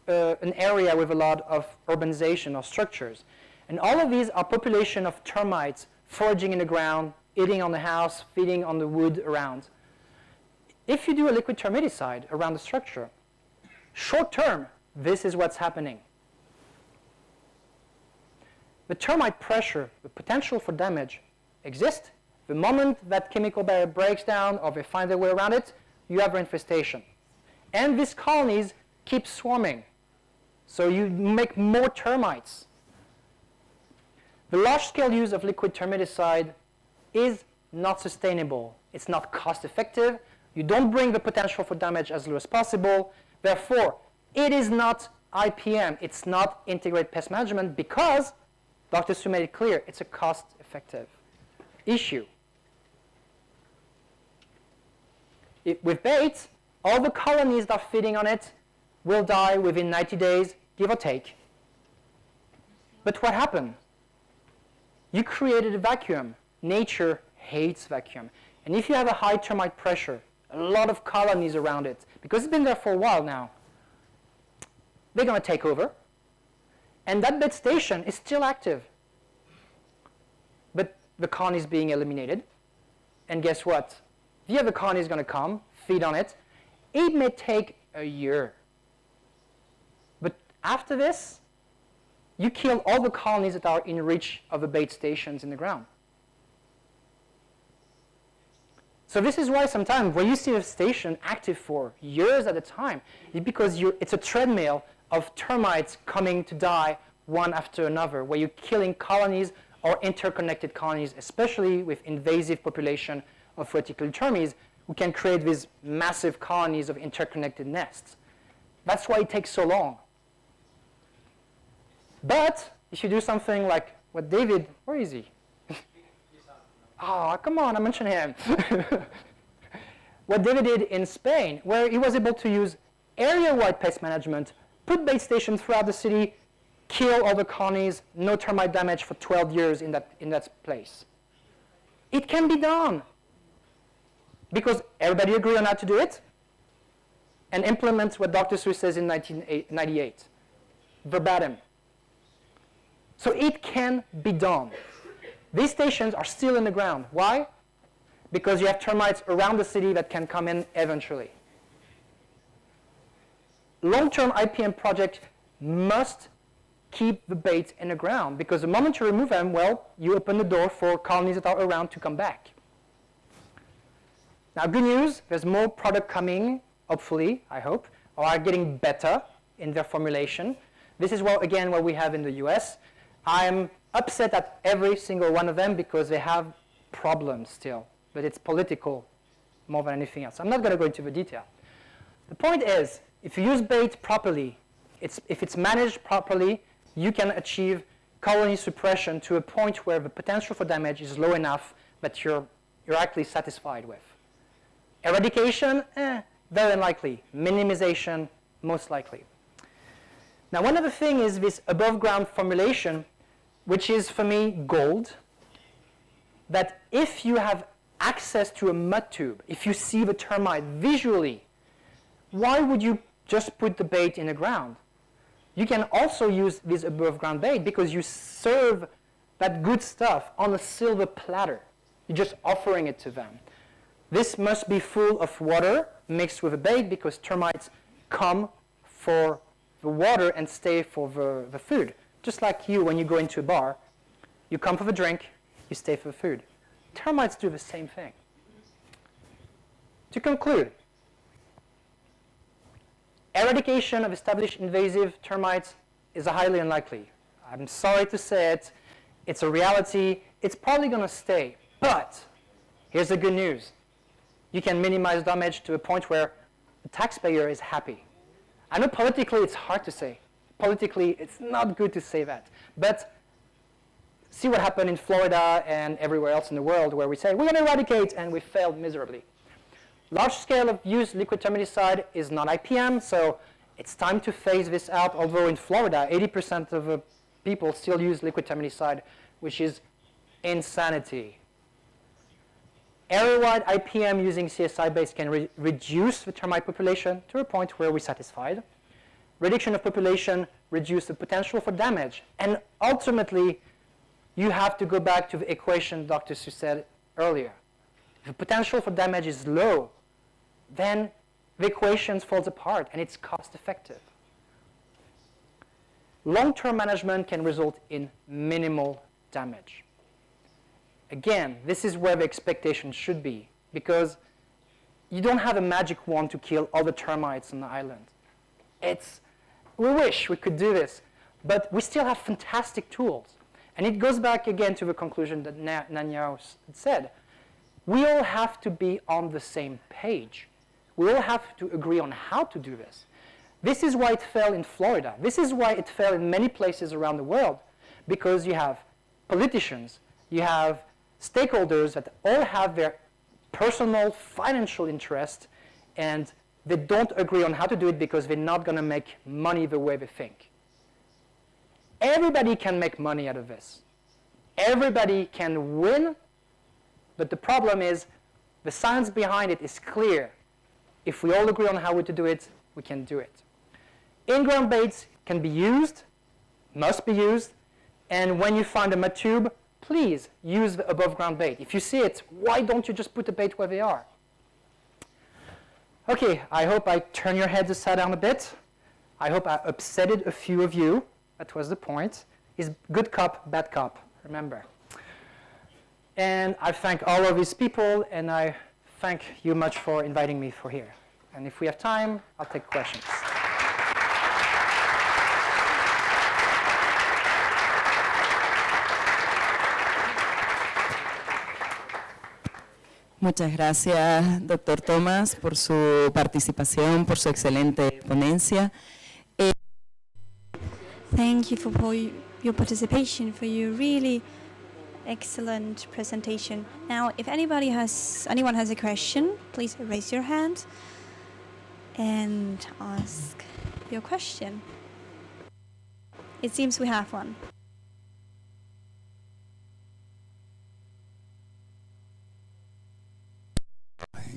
H: an area with a lot of urbanization or structures, And all of these are population of termites foraging in the ground, eating on the house, feeding on the wood around. If you do a liquid termiticide around the structure, short term, this is what's happening. The termite pressure, the potential for damage exists. The moment that chemical barrier breaks down or they find their way around it, you have infestation. And these colonies keep swarming. So you make more termites. The large-scale use of liquid termiticide is not sustainable. It's not cost-effective. You don't bring the potential for damage as low as possible. Therefore, it is not IPM. It's not integrated pest management because Dr. Su made it clear it's a cost-effective issue. With bait, all the colonies that are feeding on it will die within 90 days, give or take. But what happened? You created a vacuum. Nature hates vacuum. And if you have a high termite pressure, a lot of colonies around it, because it's been there for a while now, they're going to take over. And that bait station is still active. But the colony is being eliminated. And guess what? The other colony is going to come, feed on it. It may take a year. But after this, you kill all the colonies that are in reach of the bait stations in the ground. So this is why sometimes when you see a station active for years at a time, it's because it's a treadmill of termites coming to die one after another, where you're killing colonies or interconnected colonies, especially with invasive population of vertical termites, who can create these massive colonies of interconnected nests. That's why it takes so long. But if you do something like what David, where is he? Oh, come on, I mentioned him. What David did in Spain, where he was able to use area-wide pest management, put bait stations throughout the city, kill all the colonies, no termite damage for 12 years in that place. It can be done. Because everybody agreed on how to do it and implement what Dr. Su says in 1998, verbatim. So it can be done. These stations are still in the ground. Why? Because you have termites around the city that can come in eventually. Long-term IPM project must keep the bait in the ground because the moment you remove them, well, you open the door for colonies that are around to come back. Now, good news, there's more product coming, hopefully, I hope, or are getting better in their formulation. This is, what we have in the US. I'm upset at every single one of them because they have problems still, but it's political more than anything else. I'm not going to go into the detail. The point is, if you use bait properly, if it's managed properly, you can achieve colony suppression to a point where the potential for damage is low enough that you're actually satisfied with. Eradication, very unlikely. Minimization, most likely. Now, one other thing is this above-ground formulation, which is, for me, gold, that if you have access to a mud tube, if you see the termite visually, why would you just put the bait in the ground? You can also use this above-ground bait because you serve that good stuff on a silver platter. You're just offering it to them. This must be full of water mixed with a bait because termites come for the water and stay for the food. Just like you, when you go into a bar, you come for the drink, you stay for the food. Termites do the same thing. To conclude, eradication of established invasive termites is highly unlikely. I'm sorry to say it. It's a reality. It's probably going to stay. But here's the good news. You can minimize damage to a point where the taxpayer is happy. I know politically it's hard to say. Politically, it's not good to say that. But see what happened in Florida and everywhere else in the world where we say, we're going to eradicate, and we failed miserably. Large scale of use liquid termiticide is not IPM, so it's time to phase this out, although in Florida, 80% of people still use liquid termiticide, which is insanity. Area-wide IPM using CSI base can reduce the termite population to a point where we're satisfied. Reduction of population reduce the potential for damage. And ultimately, you have to go back to the equation Dr. Su said earlier. If the potential for damage is low, then the equation falls apart and it's cost effective. Long-term management can result in minimal damage. Again, this is where the expectation should be, because you don't have a magic wand to kill all the termites on the island. We wish we could do this, but we still have fantastic tools. And it goes back again to the conclusion that Nanyao said. We all have to be on the same page. We all have to agree on how to do this. This is why it fell in Florida. This is why it fell in many places around the world, because you have politicians, you have stakeholders that all have their personal financial interest, and they don't agree on how to do it because they're not going to make money the way they think. Everybody can make money out of this. Everybody can win, but the problem is the science behind it is clear. If we all agree on how to do it, we can do it. In-ground baits can be used, must be used, and when you find a mud tube, please use the above-ground bait. If you see it, why don't you just put the bait where they are? Okay, I hope I turn your heads upside down a bit. I hope I upsetted a few of you. That was the point. He's good cop, bad cop, remember. And I thank all of these people, and I thank you much for inviting me for here. And if we have time, I'll take questions.
D: Muchas gracias, doctor Thomas, por su participación, por su excelente ponencia.
E: Thank you for your participation, for your really excellent presentation. Now, if anyone has a question, please raise your hand and ask your question. It seems we have one.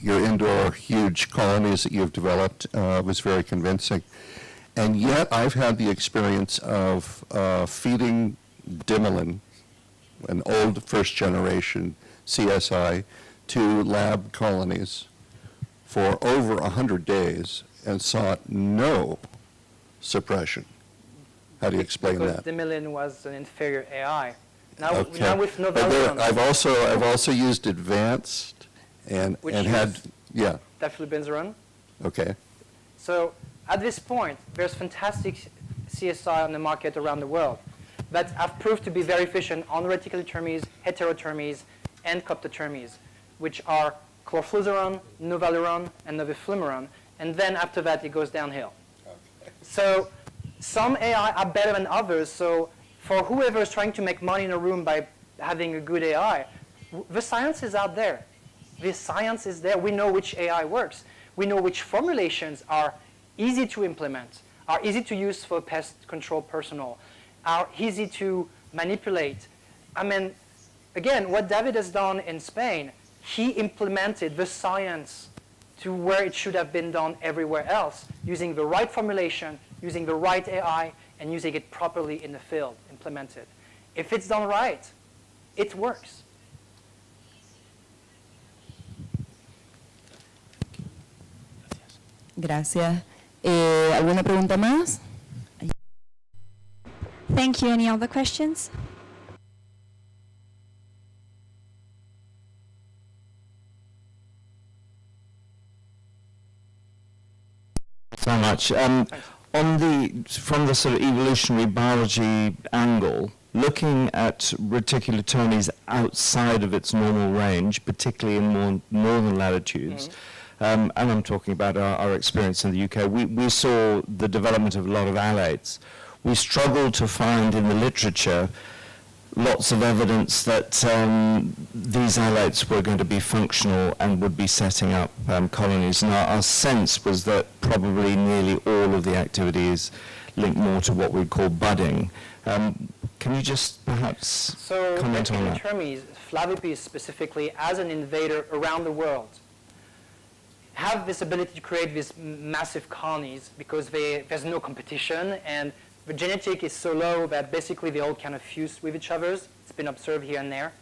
G: Your indoor huge colonies that you've developed was very convincing. And yet I've had the experience of feeding Dimilin, an old first generation CSI, to lab colonies for over 100 days and saw no suppression. How do you explain
H: because
G: that?
H: Dimilin was an inferior AI. Now,
G: Okay.
H: now with
G: But there-
H: Novellon,
G: I've also used advanced and
H: Which
G: had,
H: use-
G: yeah,
H: diflubenzuron.
G: okay.
H: So at this point, there's fantastic CSI on the market around the world that have proved to be very efficient on reticulotermes, heterothermes, and coptothermes, which are chlorfluozuron, novaluron, and noveflumaron. And then after that, it goes downhill. Okay. So some AI are better than others. So for whoever is trying to make money in a room by having a good AI, the science is out there. The science is there. We know which AI works. We know which formulations are easy to implement, are easy to use for pest control personnel, are easy to manipulate. I mean, again, what David has done in Spain, he implemented the science to where it should have been done everywhere else, using the right formulation, using the right AI, and using it properly in the field, implemented. If it's done right, it works.
D: Gracias. ¿Alguna pregunta más?
E: Thank you. Any other questions?
I: So much. From the sort of evolutionary biology angle, looking at reticulotermes outside of its normal range, particularly in more northern latitudes, and I'm talking about our experience in the UK, we saw the development of a lot of alates. We struggled to find in the literature lots of evidence that these alates were going to be functional and would be setting up colonies. And our sense was that probably nearly all of the activity is linked more to what we call budding. Can you just perhaps comment on that?
H: Reticulotermes, Flavipes specifically, as an invader around the world, have this ability to create these massive colonies because there's no competition and The genetic is so low that basically they all kind of fuse with each other. It's been observed here and there.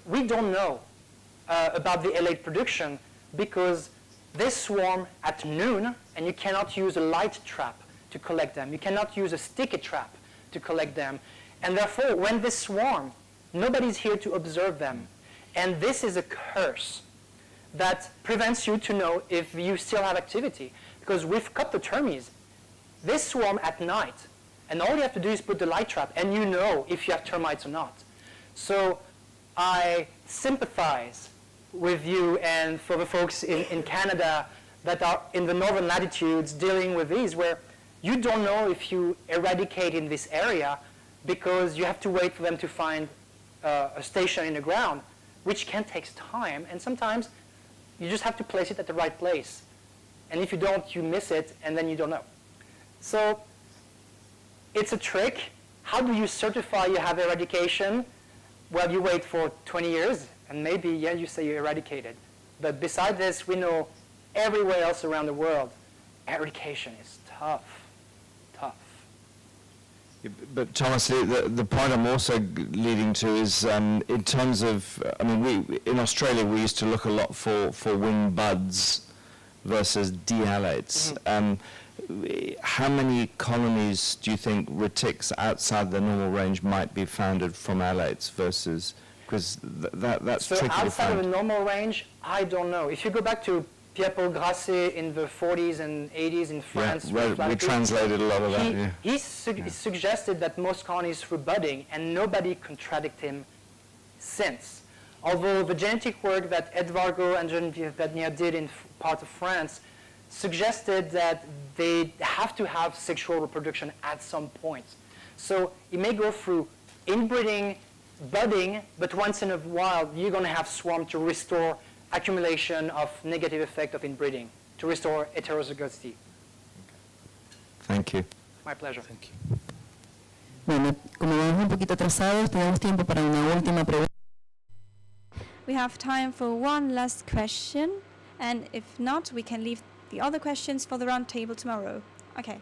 H: We don't know about the elate production because they swarm at noon, and you cannot use a light trap to collect them. You cannot use a sticky trap to collect them. And therefore, when they swarm, nobody's here to observe them. And this is a curse that prevents you to know if you still have activity. Because with coptotermes, they swarm at night. And all you have to do is put the light trap, and you know if you have termites or not. So I sympathize with you and for the folks in Canada that are in the northern latitudes dealing with these, where you don't know if you eradicate in this area because you have to wait for them to find a station in the ground, which can take time. And sometimes you just have to place it at the right place. And if you don't, you miss it, and then you don't know. So it's a trick. How do you certify you have eradication? Well, you wait for 20 years, and maybe, yeah, you say you eradicated. But beside this, we know everywhere else around the world, eradication is tough.
I: But Thomas, the point I'm also leading to is in terms of, I mean, in Australia we used to look a lot for wing buds versus de-alates. How many colonies do you think retics outside the normal range might be founded from alates versus, because that's
H: so
I: tricky to
H: outside of the
I: find.
H: normal range, I don't know. If you go back to Pierre-Paul Grasset in the 40s and 80s in France,
I: we translated a lot of that.
H: He suggested that most colonies were budding, and nobody contradicted him since. Although the genetic work that Ed Vargo and Geneviève Badnier did in part of France suggested that they have to have sexual reproduction at some point. So it may go through inbreeding, budding, but once in a while you're going to have swarm to restore accumulation of negative effect of inbreeding, to restore heterozygosity.
I: Thank you.
H: My pleasure.
I: Thank you.
D: Bueno, como vamos un poquito atrasados, tenemos tiempo para una última pregunta.
E: We have time for one last question, and if not, we can leave the other questions for the round table tomorrow. Okay,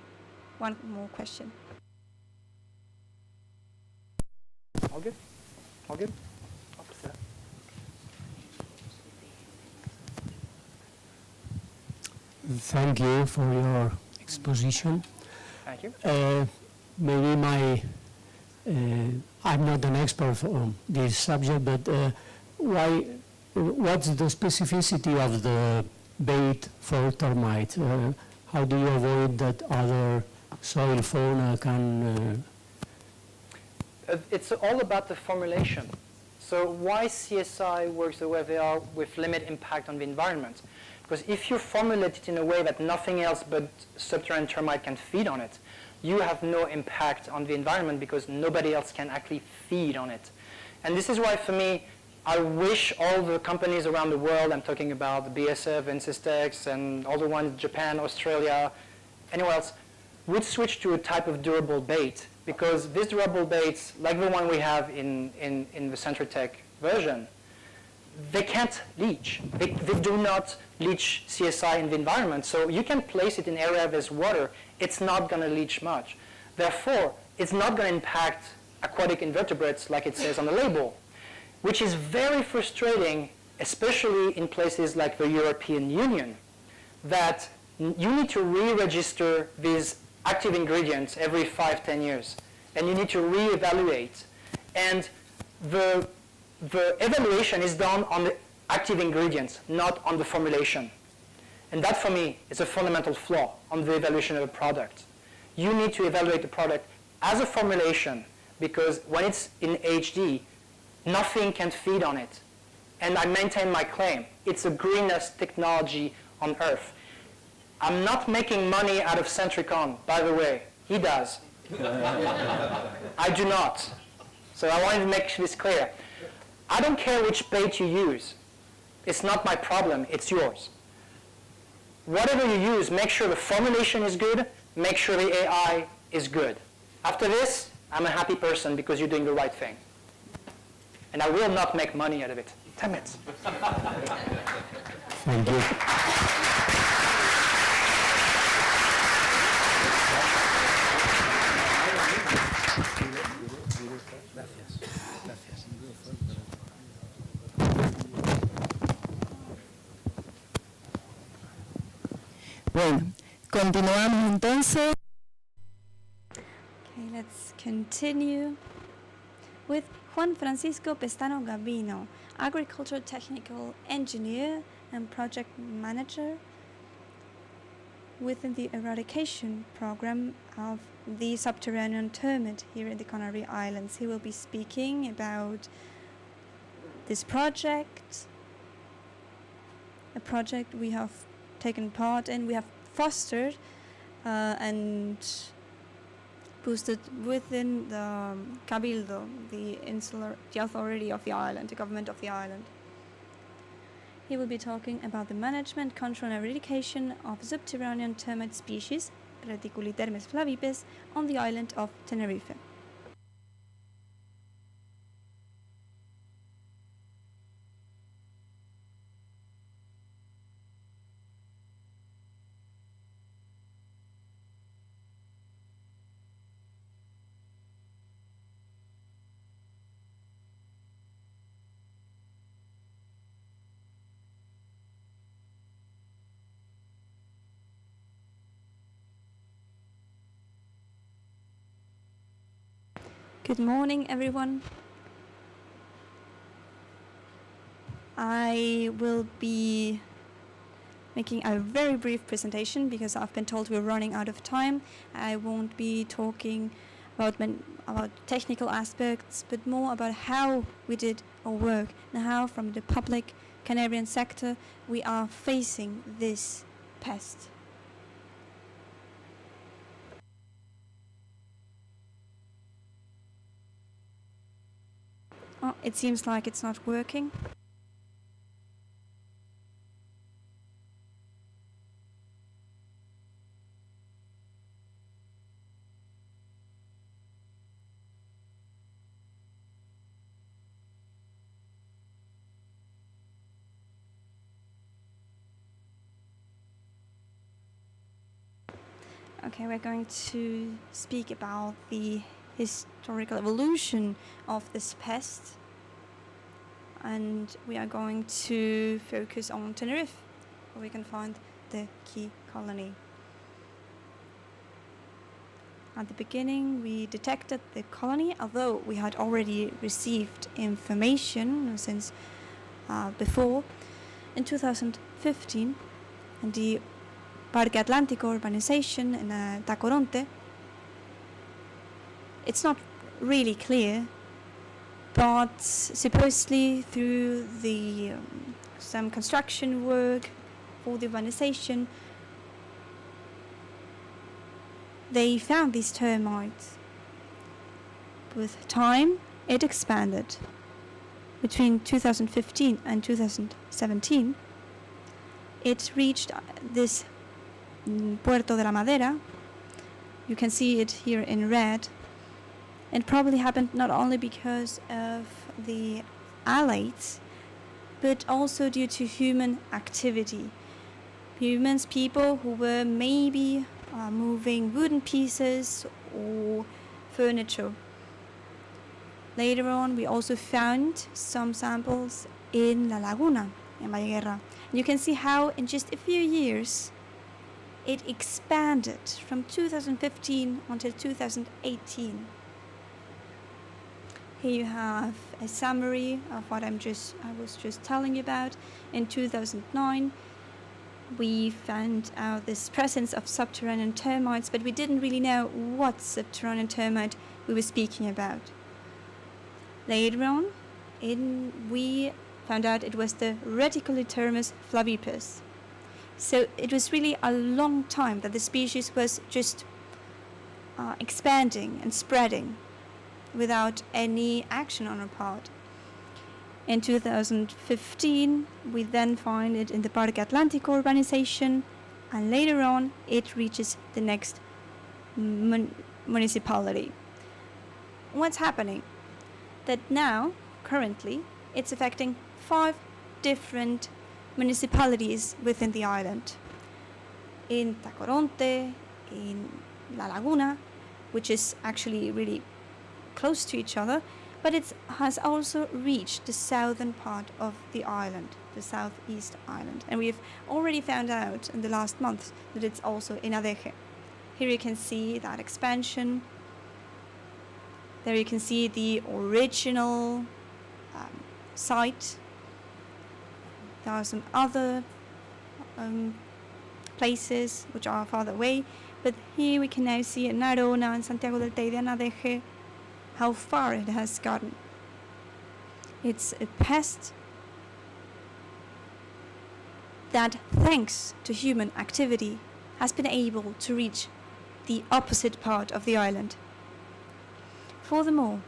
E: one more question.
H: All good? All good? Opposite.
J: Thank you for your exposition.
H: Thank you.
J: Maybe I'm not an expert on this subject, but what's the specificity of the bait for termite? How do you avoid that other soil fauna can...
H: It's all about the formulation. So why CSI works the way they are with limited impact on the environment? Because if you formulate it in a way that nothing else but subterranean termite can feed on it, you have no impact on the environment because nobody else can actually feed on it. And this is why, for me, I wish all the companies around the world, I'm talking about the BSF, Insistex, and all the ones, Japan, Australia, anywhere else, would switch to a type of durable bait, because these durable baits, like the one we have in the Centritech version, they can't leach. They do not leach CSI in the environment. So you can place it in area where there's water. It's not going to leach much. Therefore, it's not going to impact aquatic invertebrates like it says on the label, which is very frustrating, especially in places like the European Union, that you need to re-register these active ingredients every 5-10 years, and you need to re-evaluate. And the evaluation is done on the active ingredients, not on the formulation. And that, for me, is a fundamental flaw on the evaluation of a product. You need to evaluate the product as a formulation, because when it's in HD, nothing can feed on it. And I maintain my claim. It's the greenest technology on Earth. I'm not making money out of Centricon, by the way. He does. I do not. So I wanted to make this clear. I don't care which bait you use. It's not my problem, it's yours. Whatever you use, make sure the formulation is good, make sure the AI is good. After this, I'm a happy person because you're doing the right thing. And I will not make money out of it. Damn it.
J: Thank you.
D: Bueno, continuamos entonces.
E: Okay, let's continue with Juan Francisco Pestano Gavino, agricultural technical engineer and project manager within the eradication program of the subterranean termite here in the Canary Islands. He will be speaking about this project, a project we have taken part in, we have fostered and boosted within the Cabildo, the authority of the island, the government of the island. He will be talking about the management, control and eradication of subterranean termite species, Reticulitermes flavipes, on the island of Tenerife. Good morning, everyone. I will be making a very brief presentation because I've been told we're running out of time. I won't be talking about technical aspects, but more about how we did our work and how, from the public Canarian sector, we are facing this pest. Oh, it seems like it's not working. Okay, we're going to speak about the historical evolution of this pest, and we are going to focus on Tenerife, where we can find the key colony. At the beginning, we detected the colony, although we had already received information since before. In 2015, in the Parque Atlántico urbanization in Tacoronte, it's not really clear, but supposedly through the some construction work for the urbanization, they found these termites. With time, it expanded. Between 2015 and 2017, it reached this Puerto de la Madera. You can see it here in red. It probably happened not only because of the alates, but also due to human activity. People who were maybe moving wooden pieces or furniture. Later on, we also found some samples in La Laguna, in Valle Guerra. You can see how in just a few years it expanded from 2015 until 2018. Here you have a summary of what I was just telling you about. In 2009, we found out this presence of subterranean termites, but we didn't really know what subterranean termite we were speaking about. Later on, we found out it was the Reticulitermes flavipes. So it was really a long time that the species was just expanding and spreading without any action on our part. In 2015, we then find it in the Parque Atlántico urbanization, and later on it reaches the next municipality. What's happening? That now, currently, it's affecting 5 different municipalities within the island. In Tacoronte, in La Laguna, which is actually really close to each other, but it has also reached the southern part of the island, the southeast island. And we've already found out in the last month that it's also in Adeje. Here you can see that expansion. There you can see the original site. There are some other places which are farther away, but here we can now see in Narona and Santiago del Teide and Adeje how far it has gotten. It's a pest that, thanks to human activity, has been able to reach the opposite part of the island. Furthermore,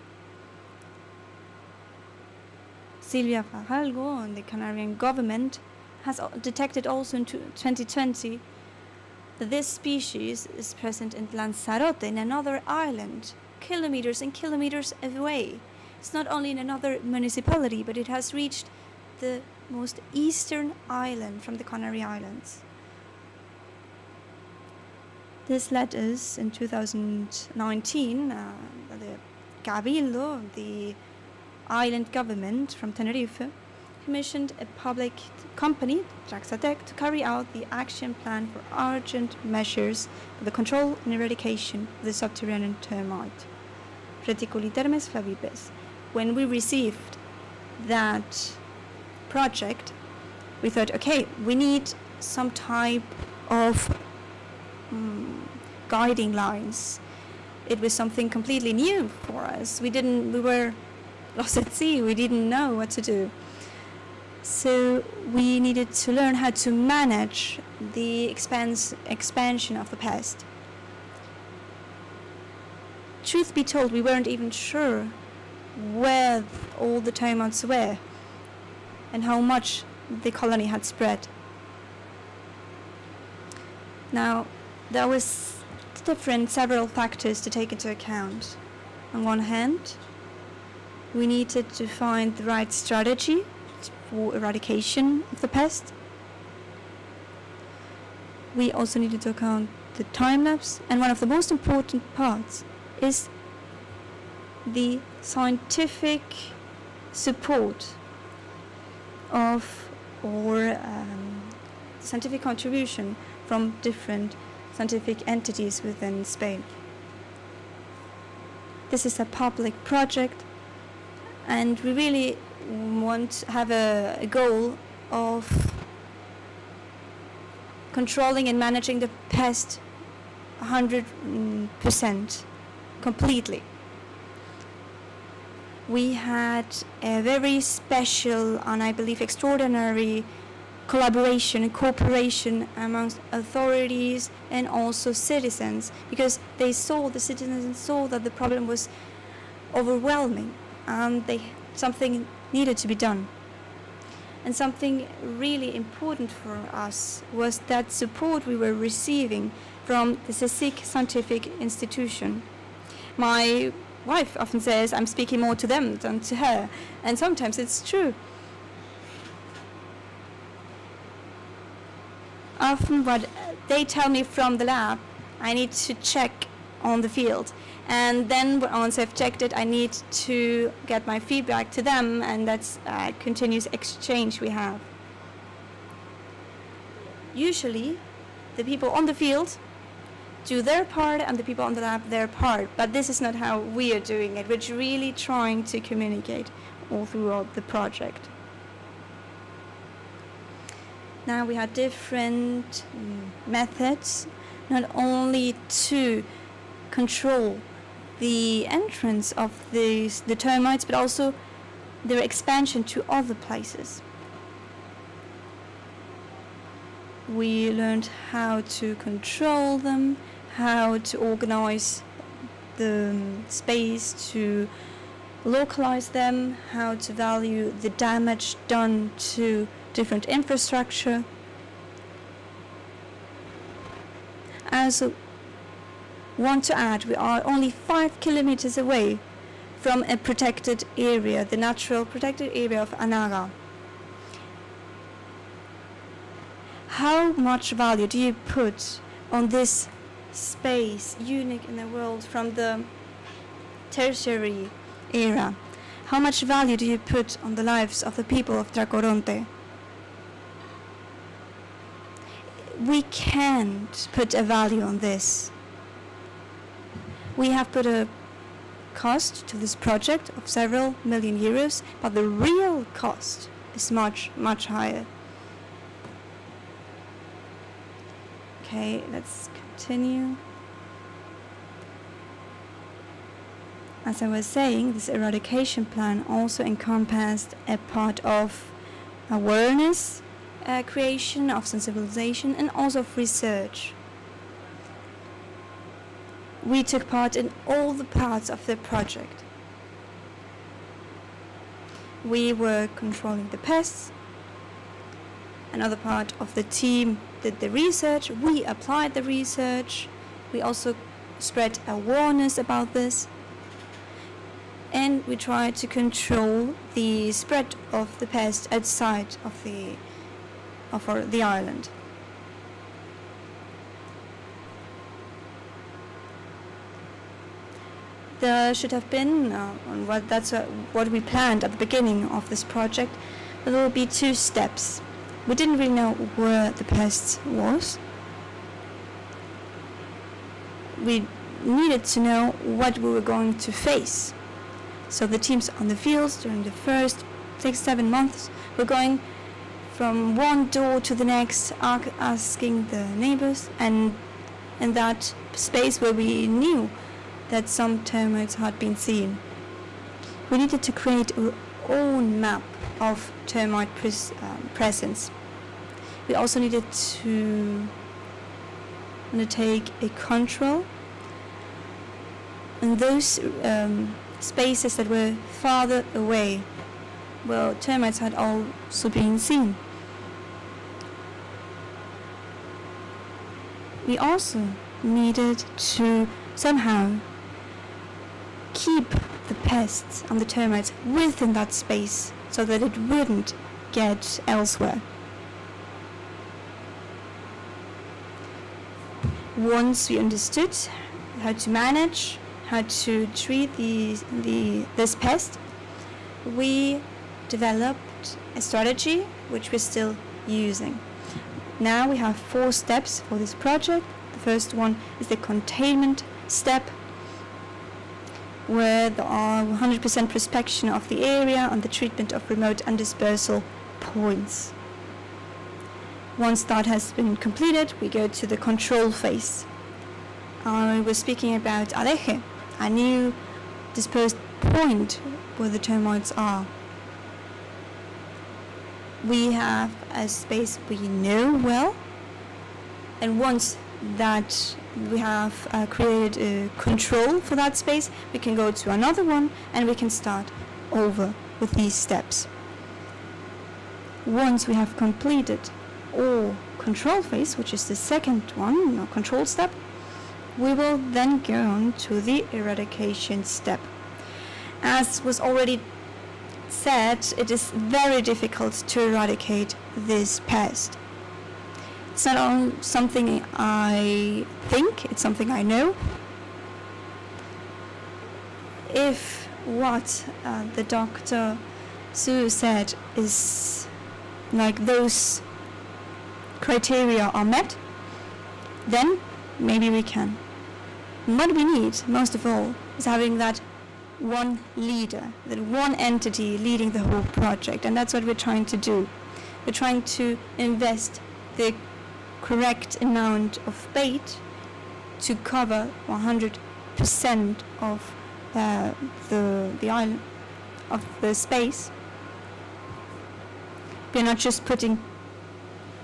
E: Silvia Fajalgo and the Canarian government has detected also in 2020 that this species is present in Lanzarote, in another island, kilometers and kilometers away. It's not only in another municipality, but it has reached the most eastern island from the Canary Islands. This led us in 2019, the Cabildo, the island government from Tenerife, commissioned a public company, Traxatec, to carry out the action plan for urgent measures for the control and eradication of the subterranean termite, Reticulitermes flavipes. When we received that project, we thought, okay, we need some type of guiding lines. It was something completely new for us. We were lost at sea. We didn't know what to do. So we needed to learn how to manage the expansion of the pest. Truth be told, we weren't even sure where all the termites were and how much the colony had spread. Now, there was several factors to take into account. On one hand, we needed to find the right strategy for eradication of the pest. We also needed to account the time lapse, and one of the most important parts is the scientific support of or scientific contribution from different scientific entities within Spain. This is a public project, and we really want to have a goal of controlling and managing the pest 100% completely. We had a very special and I believe extraordinary collaboration and cooperation amongst authorities and also citizens, because the citizens saw that the problem was overwhelming and something needed to be done. And something really important for us was that support we were receiving from the CSIC scientific institution. My wife often says I'm speaking more to them than to her, and sometimes it's true. Often what they tell me from the lab, I need to check on the field. And then once I've checked it, I need to get my feedback to them, and that's a continuous exchange we have. Usually, the people on the field do their part and the people on the lab their part, but this is not how we are doing it. We're really trying to communicate all throughout the project. Now we have different methods, not only to control the entrance of the termites, but also their expansion to other places. We learned how to control them, how to organize the space to localize them, how to value the damage done to different infrastructure. As I want to add, we are only 5 kilometers away from a protected area, the natural protected area of Anaga. How much value do you put on this space, unique in the world from the tertiary era? How much value do you put on the lives of the people of Tracoronte? We can't put a value on this. We have put a cost to this project of several million euros, but the real cost is much, much higher. Okay, let's continue. As I was saying, this eradication plan also encompassed a part of awareness creation, of sensibilization, and also of research. We took part in all the parts of the project. We were controlling the pests. Another part of the team did the research. We applied the research. We also spread awareness about this. And we tried to control the spread of the pest outside of the island. There should have been, what we planned at the beginning of this project, there will be 2 steps. We didn't really know where the pest was. We needed to know what we were going to face. So the teams on the fields during the first 6-7 months were going from one door to the next, asking the neighbors, and in that space where we knew that some termites had been seen. We needed to create our own map of termite presence. We also needed to undertake a control in those spaces that were farther away, where termites had also been seen. We also needed to somehow keep the pests and the termites within that space so that it wouldn't get elsewhere. Once we understood how to manage, how to treat this pest, we developed a strategy which we're still using. Now we have 4 steps for this project. The first one is the containment step, where there are 100% prospection of the area and the treatment of remote and dispersal points. Once that has been completed, we go to the control phase. I was speaking about Aleje, a new dispersed point where the termites are. We have a space we know well, and once that we have created a control for that space, we can go to another one and we can start over with these steps. Once we have completed our control phase, which is the second one, or control step, we will then go on to the eradication step. As was already said, it is very difficult to eradicate this pest. It's not something I think, it's something I know. If what the Dr. Sue said is like those criteria are met, then maybe we can. And what we need, most of all, is having that one leader, that one entity leading the whole project, and that's what we're trying to do. We're trying to invest the correct amount of bait to cover 100% of the island, of the space. We're not just putting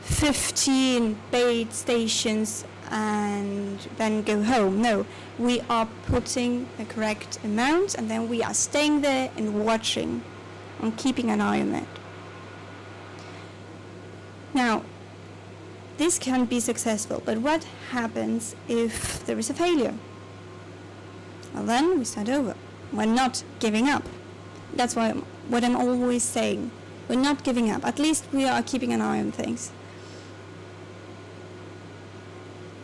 E: 15 bait stations and then go home. No, we are putting the correct amount and then we are staying there and watching and keeping an eye on it. Now, this can be successful, but what happens if there is a failure? Well, then we start over. We're not giving up. That's what I'm always saying. We're not giving up. At least we are keeping an eye on things.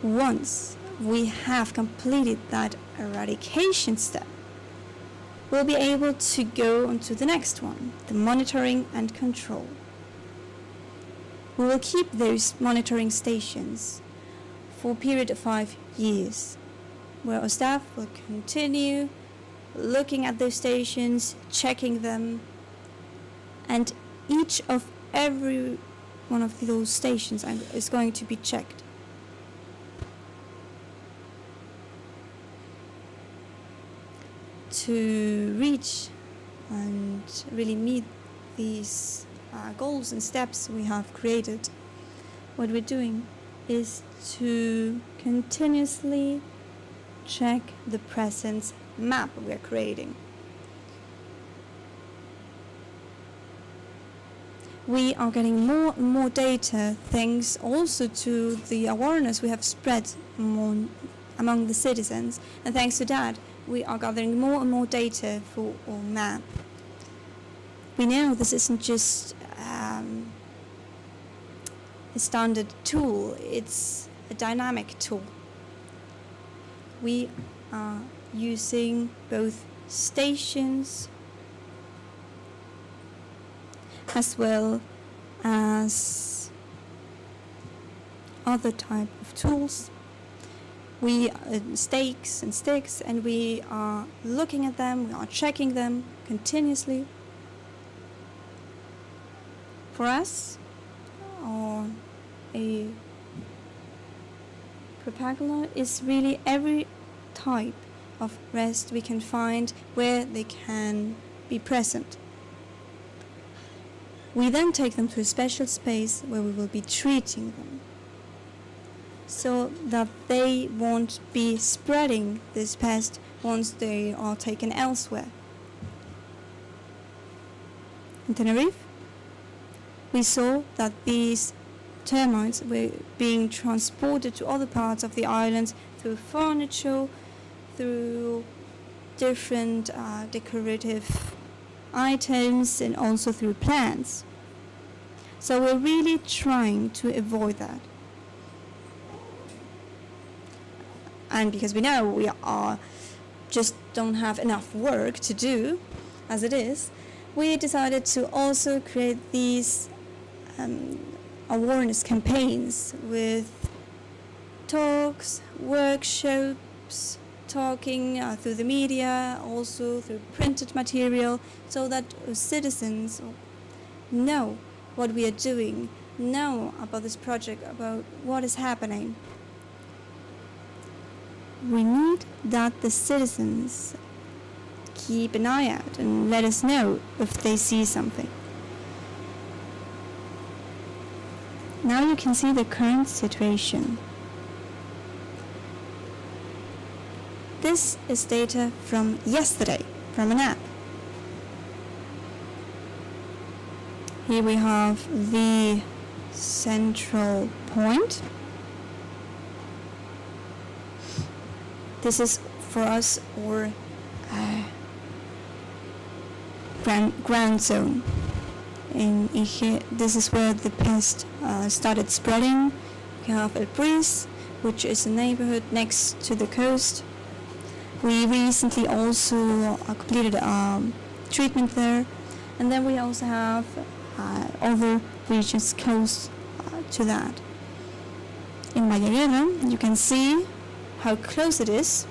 E: Once we have completed that eradication step, we'll be able to go on to the next one, the monitoring and control. We will keep those monitoring stations for a period of 5 years, where our staff will continue looking at those stations, checking them, and each of every one of those stations is going to be checked. To reach and really meet these goals and steps we have created, what we're doing is to continuously check the presence map we're creating. We are getting more and more data thanks also to the awareness we have spread among the citizens, and thanks to that we are gathering more and more data for our map. We know this isn't just a standard tool, it's a dynamic tool. We are using both stations as well as other type of tools. We stakes and sticks, and we are looking at them, we are checking them continuously. For us, a propagular is really every type of rest we can find where they can be present. We then take them to a special space where we will be treating them, so that they won't be spreading this pest once they are taken elsewhere. In Tenerife, we saw that these termites were being transported to other parts of the island through furniture, through different decorative items, and also through plants. So we're really trying to avoid that. And because we know we are just don't have enough work to do as it is, we decided to also create these awareness campaigns with talks, workshops, talking through the media, also through printed material, so that citizens know what we are doing, know about this project, about what is happening. We need that the citizens keep an eye out and let us know if they see something. Now you can see the current situation. This is data from yesterday, from an app. Here we have the central point. This is for us our ground zone. In here, this is where the pest started spreading. We have El Bris, which is a neighborhood next to the coast. We recently also completed treatment there, and then we also have other regions close to that. In Mayorera, you can see how close it is.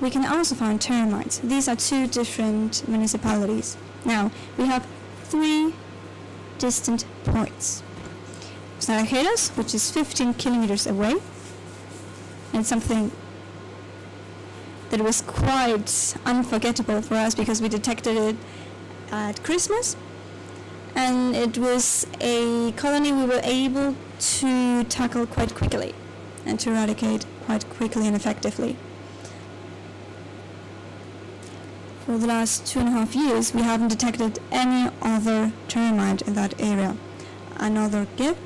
E: We can also find termites. These are two different municipalities. Now, we have 3 distant points. Naranjeras, which is 15 kilometers away, and something that was quite unforgettable for us because we detected it at Christmas, and it was a colony we were able to tackle quite quickly and to eradicate quite quickly and effectively. For the last 2.5 years, we haven't detected any other termite in that area. Another gift,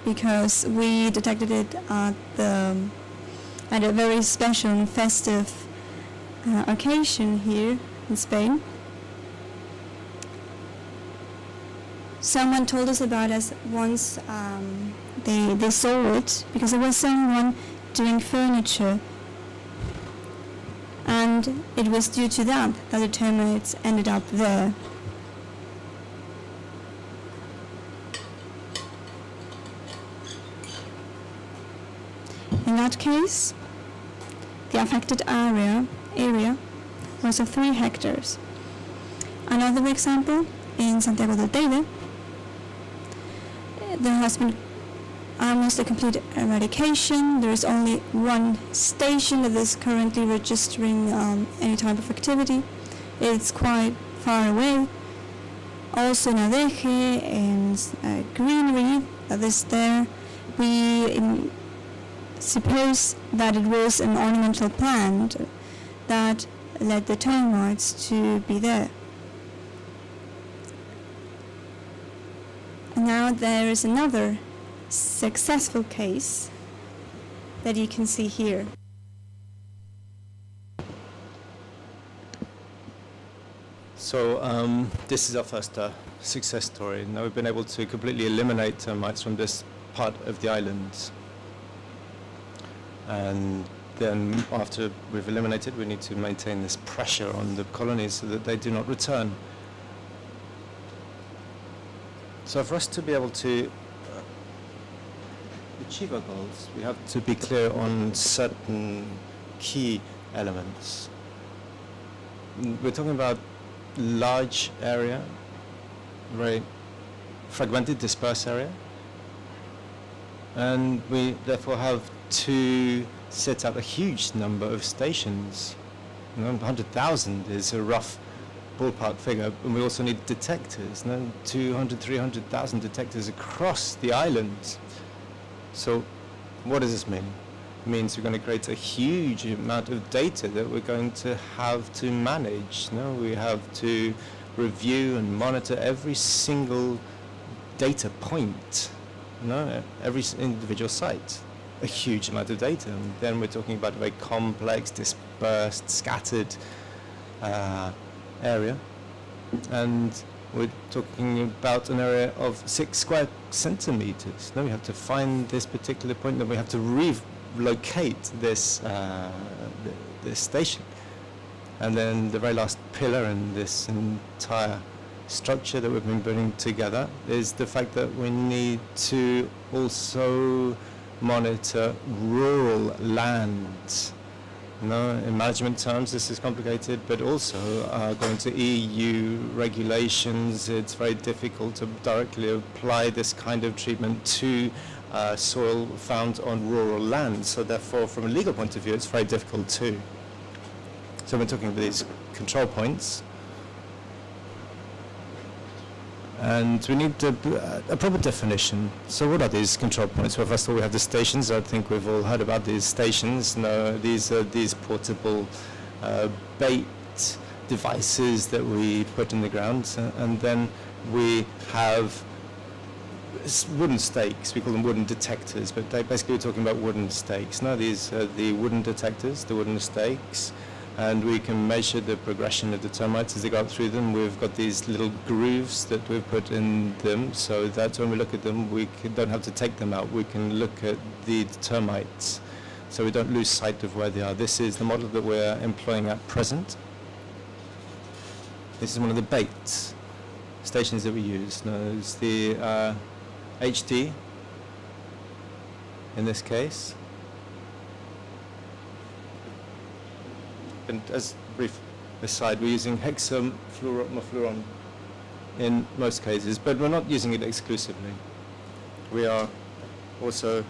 E: because we detected it at a very special and festive occasion here in Spain. Someone told us about us once. They saw it because there was someone doing furniture, and And it was due to that that the termites ended up there. In that case, the affected area was of 3 hectares. Another example, in Santiago del Teide, there has been almost a complete eradication. There is only 1 station that is currently registering any type of activity. It's quite far away. Also in Adeje and greenery that is there, we suppose that it was an ornamental plant that led the termites to be there. And now there is another successful case that you can see here.
A: So this is our first success story. Now we've been able to completely eliminate termites from this part of the island. And then after we've eliminated, we need to maintain this pressure on the colonies so that they do not return. So for us to be able to achieve our goals, we have to be clear on certain key elements. We're talking about large area, very fragmented, dispersed area, and we therefore have to set out a huge number of stations. 100,000 is a rough ballpark figure, and we also need detectors, 200, 300,000 detectors across the island. So what does this mean? It means we're going to create a huge amount of data that we're going to have to manage. We have to review and monitor every single data point, every individual site. A huge amount of data. And then we're talking about a very complex, dispersed, scattered area. And we're talking about an area of 6 square centimeters. Now we have to find this particular point, then we have to relocate this this station. And then the very last pillar in this entire structure that we've been putting together is the fact that we need to also monitor rural land. In management terms, this is complicated, but also going to EU regulations, it's very difficult to directly apply this kind of treatment to soil found on rural land. So therefore, from a legal point of view, it's very difficult too. So we're talking about these control points. And we need a proper definition. So what are these control points? Well, first of all, we have the stations. I think we've all heard about these stations. These are these portable bait devices that we put in the ground. And then we have wooden stakes. We call them wooden detectors, but basically we're talking about wooden stakes. Now these are the wooden detectors, the wooden stakes. And we can measure the progression of the termites as they go up through them. We've got these little grooves that we've put in them, so that when we look at them, we don't have to take them out. We can look at the termites, so we don't lose sight of where they are. This is the model that we're employing at present. This is one of the bait stations that we use. Now, it's the HD, in this case. And as a brief aside, we're using hexafluorocarbon in most cases, but we're not using it exclusively. We are also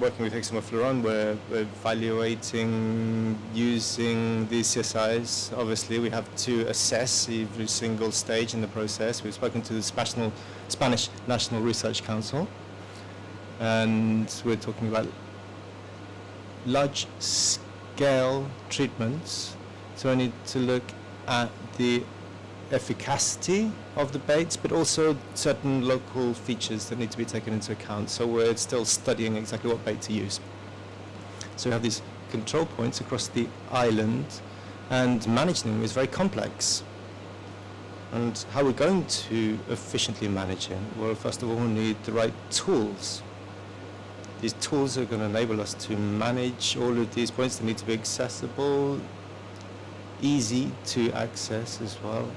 A: working with hexamofluoron. We're evaluating using these CSIs. Obviously, we have to assess every single stage in the process. We've spoken to the Spanish National Research Council, and we're talking about large-scale treatments. So I need to look at the efficacy of the baits, but also certain local features that need to be taken into account. So we're still studying exactly what bait to use. So we have these control points across the island, and managing them is very complex. And how we're going to efficiently manage it? Well, first of all, we need the right tools. These tools are going to enable us to manage all of these points that need to be accessible easy to access as well.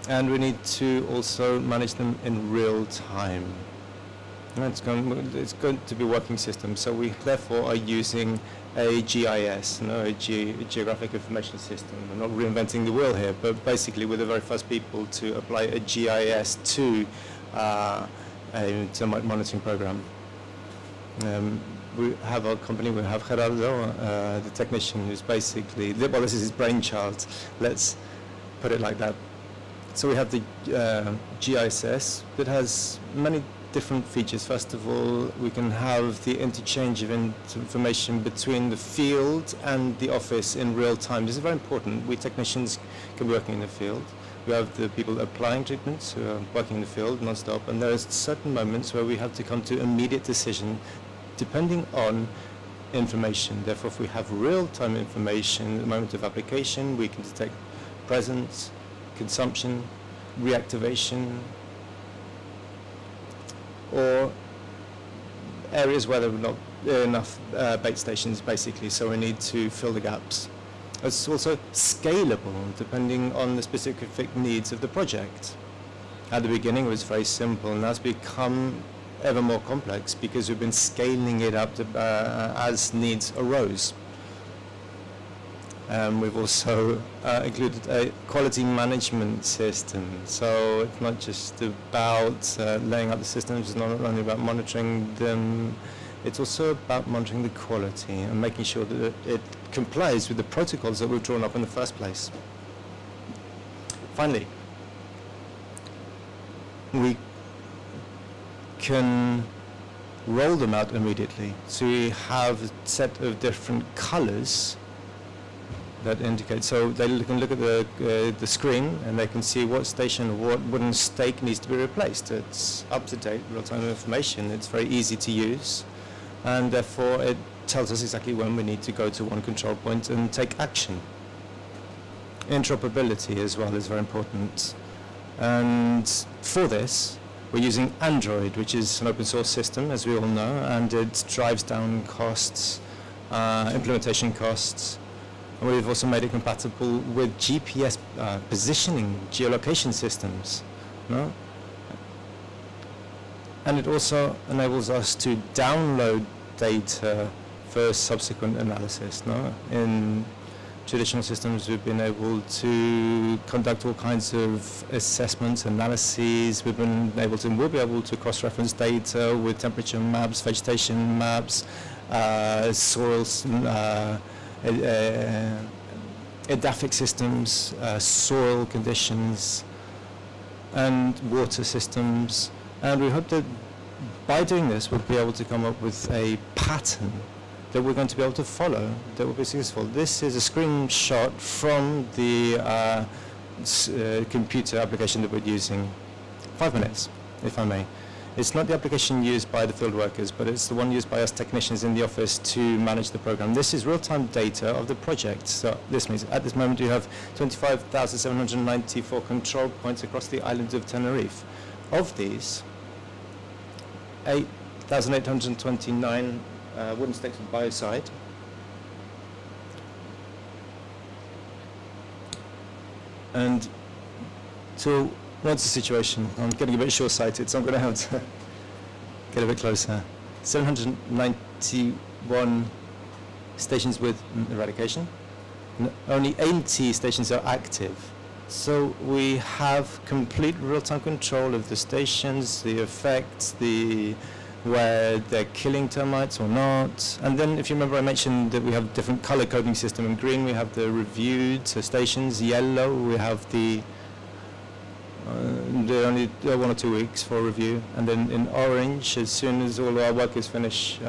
A: And we need to also manage them in real time. And it's going to be a working system, so we therefore are using a GIS, a Geographic Information System. We're not reinventing the wheel here, but basically we're the very first people to apply a GIS to a termite monitoring program. We have our company, we have Gerardo, the technician, who's basically, well, this is his brainchild, let's put it like that. So we have the GIS that has many different features. First of all, we can have the interchange of information between the field and the office in real time. This is very important. We technicians can be working in the field. We have the people applying treatments who are working in the field non-stop, and there are certain moments where we have to come to immediate decision depending on information. Therefore, if we have real-time information at the moment of application, we can detect presence, consumption, reactivation, or areas where there are not enough bait stations, basically, so we need to fill the gaps. It's also scalable, depending on the specific needs of the project. At the beginning, it was very simple, and that's become ever more complex because we've been scaling it up to, as needs arose. We've also included a quality management system. So it's not just about laying out the systems, it's not only about monitoring them, it's also about monitoring the quality and making sure that it complies with the protocols that we've drawn up in the first place. Finally, we can roll them out immediately. So we have a set of different colors that indicate, so they can look at the screen and they can see what station or what wooden stake needs to be replaced. It's up-to-date, real-time information. It's very easy to use, and therefore it tells us exactly when we need to go to one control point and take action. Interoperability as well is very important, and for this we're using Android, which is an open source system, as we all know, and it drives down costs, implementation costs. We've also made it compatible with GPS positioning, geolocation systems. No? And it also enables us to download data for subsequent analysis. No? In traditional systems, we've been able to conduct all kinds of assessments, analyses. We've been able to, and we'll be able to cross-reference data with temperature maps, vegetation maps, soils, edaphic systems, soil conditions, and water systems. And we hope that by doing this, we'll be able to come up with a pattern that we're going to be able to follow that will be successful. This is a screenshot from the computer application that we're using. 5 minutes, if I may. It's not the application used by the field workers, but it's the one used by us technicians in the office to manage the program. This is real-time data of the project. So this means at this moment we have 25,794 control points across the island of Tenerife. Of these, 8,829 wooden stakes on biocide. And so what's the situation? I'm getting a bit short-sighted, so I'm going to have to get a bit closer. 791 stations with eradication. Only 80 stations are active. So we have complete real-time control of the stations, the effects, where they're killing termites or not. And then, if you remember, I mentioned that we have a different color coding system. In green, we have the reviewed stations. Yellow, we have they're only 1 or 2 weeks for review. And then in orange, as soon as all our workers finish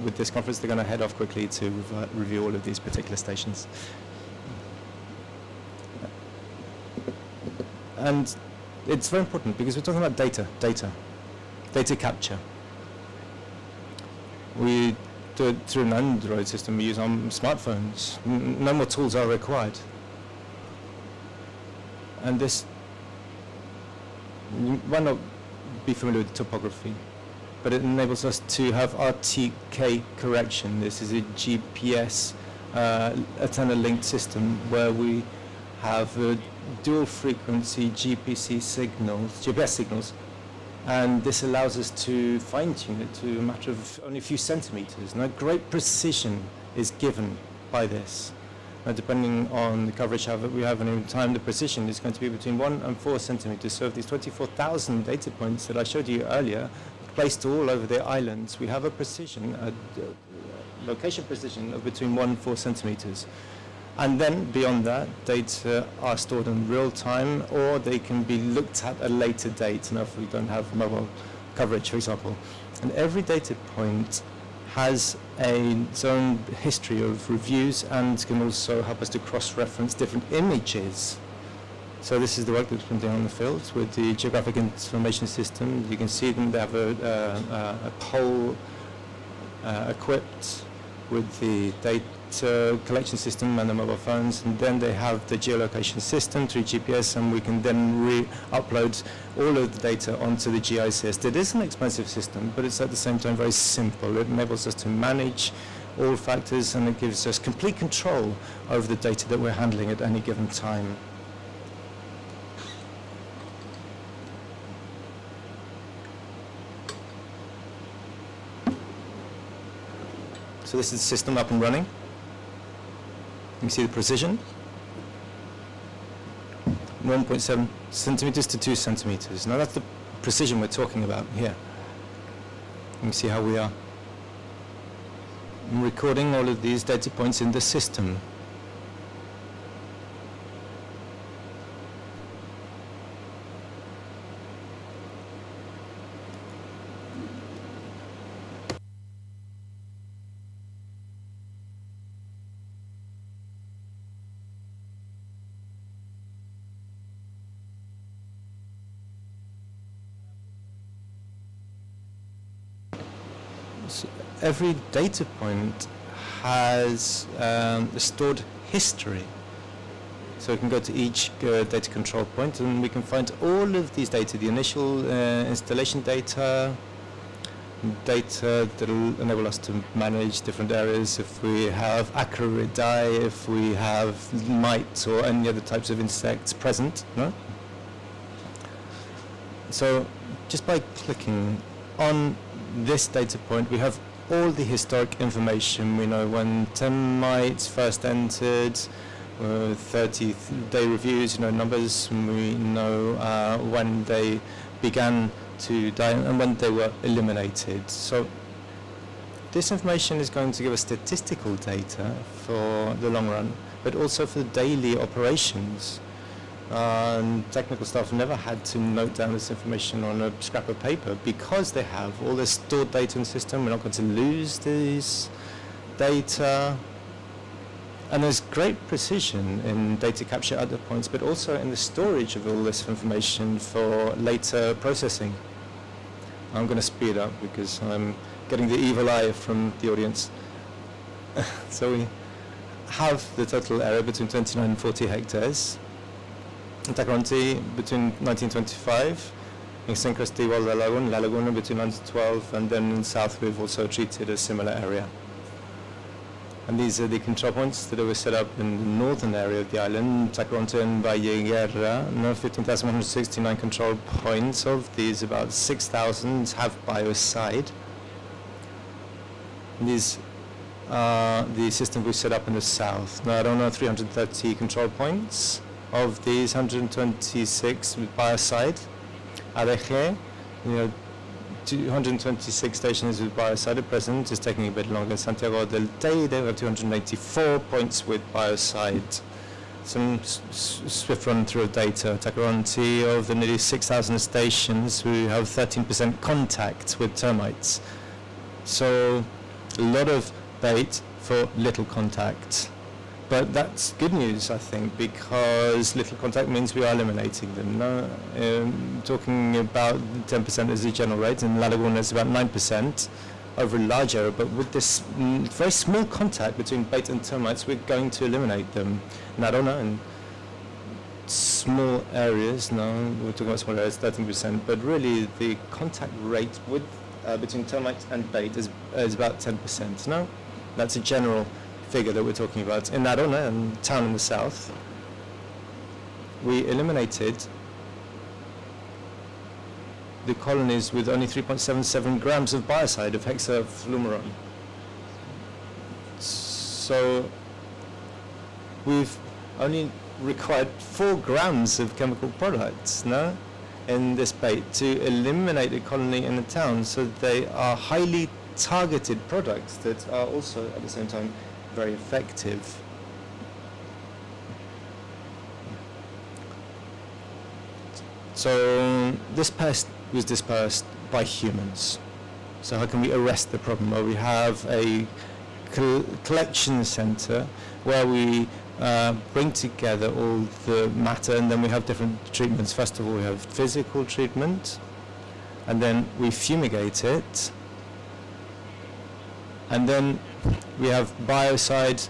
A: with this conference, they're going to head off quickly to review all of these particular stations. And it's very important because we're talking about data capture. We do it through an Android system. We use on smartphones. No more tools are required. And this, you might not be familiar with topography, but it enables us to have RTK correction. This is a GPS antenna linked system where we have dual frequency GPS signals, and this allows us to fine-tune it to a matter of only a few centimeters. Now, great precision is given by this. Now, depending on the coverage we have and in time, the precision is going to be between 1 and 4 centimeters. So of these 24,000 data points that I showed you earlier, placed all over the islands, we have a precision, a location precision of between 1 and 4 centimeters. And then beyond that, data are stored in real time, or they can be looked at a later date, now if we don't have mobile coverage, for example. And every data point has its own history of reviews and can also help us to cross-reference different images. So this is the work that's been done on the field with the geographic information system. You can see them, they have a pole equipped with the data collection system and the mobile phones, and then they have the geolocation system through GPS, and we can then re-upload all of the data onto the GIS. It is an expensive system, but it's at the same time very simple. It enables us to manage all factors, and it gives us complete control over the data that we're handling at any given time. So this is the system up and running. You can see the precision. 1.7 centimeters to 2 centimeters. Now that's the precision we're talking about here. You can see how we are recording all of these data points in the system. Every data point has a stored history. So we can go to each data control point and we can find all of these data, the initial installation data that will enable us to manage different areas, if we have acaridae, if we have mites or any other types of insects present. No? So just by clicking on this data point, we have all the historic information. We know when termites first entered, 30-day reviews, numbers. We know when they began to die and when they were eliminated. So this information is going to give us statistical data for the long run, but also for the daily operations. Technical staff never had to note down this information on a scrap of paper because they have all this stored data in the system. We're not going to lose these data. And there's great precision in data capture at the points, but also in the storage of all this information for later processing. I'm going to speed up because I'm getting the evil eye from the audience. So we have the total area between 29 and 40 hectares. In Tacoronte between 1925, in San Cristobal de La Laguna between 1912, and then in south we've also treated a similar area. And these are the control points that were set up in the northern area of the island, Tacoronte and Valle Guerra. 15,169 control points. Of these, about 6,000 have biocide. And these are the system we set up in the south. Now I don't know, 330 control points. Of these, 126 with biocide. ADG, 226 stations with biocide at present, is taking a bit longer. Santiago del Teide, we have 284 points with biocide. Some swift run through of data. Tacoronte, of the nearly 6,000 stations, we have 13% contact with termites. So a lot of bait for little contact. But that's good news, I think, because little contact means we are eliminating them. No? Talking about 10% as the general rate, and La Laguna is about 9% over a large area, but with this very small contact between bait and termites, we're going to eliminate them. And I don't know, in small areas, no, we're talking about small areas, 13%, but really the contact rate with between termites and bait is about 10%. No? That's a general figure that we're talking about. In Arona, a town in the south, we eliminated the colonies with only 3.77 grams of biocide of hexafluoron. So we've only required 4 grams of chemical products, no, in this bait to eliminate a colony in the town. So they are highly targeted products that are also at the same time very effective. So this pest was dispersed by humans. So how can we arrest the problem? Well, we have a collection center where we bring together all the matter, and then we have different treatments. First of all, we have physical treatment, and then we fumigate it, and then we have biocide,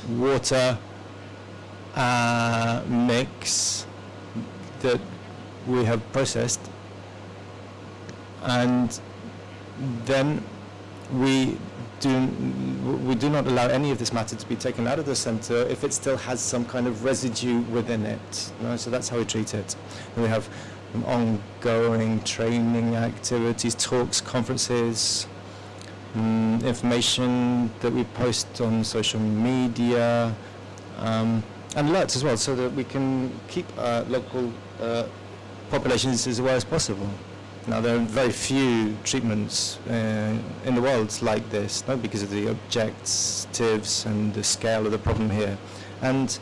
A: water mix that we have processed, and then we do not allow any of this matter to be taken out of the center if it still has some kind of residue within it. No? So that's how we treat it. And we have ongoing training activities, talks, conferences, information that we post on social media, and alerts as well, so that we can keep local populations as aware as possible. Now, there are very few treatments in the world like this, no, because of the objectives and the scale of the problem here. And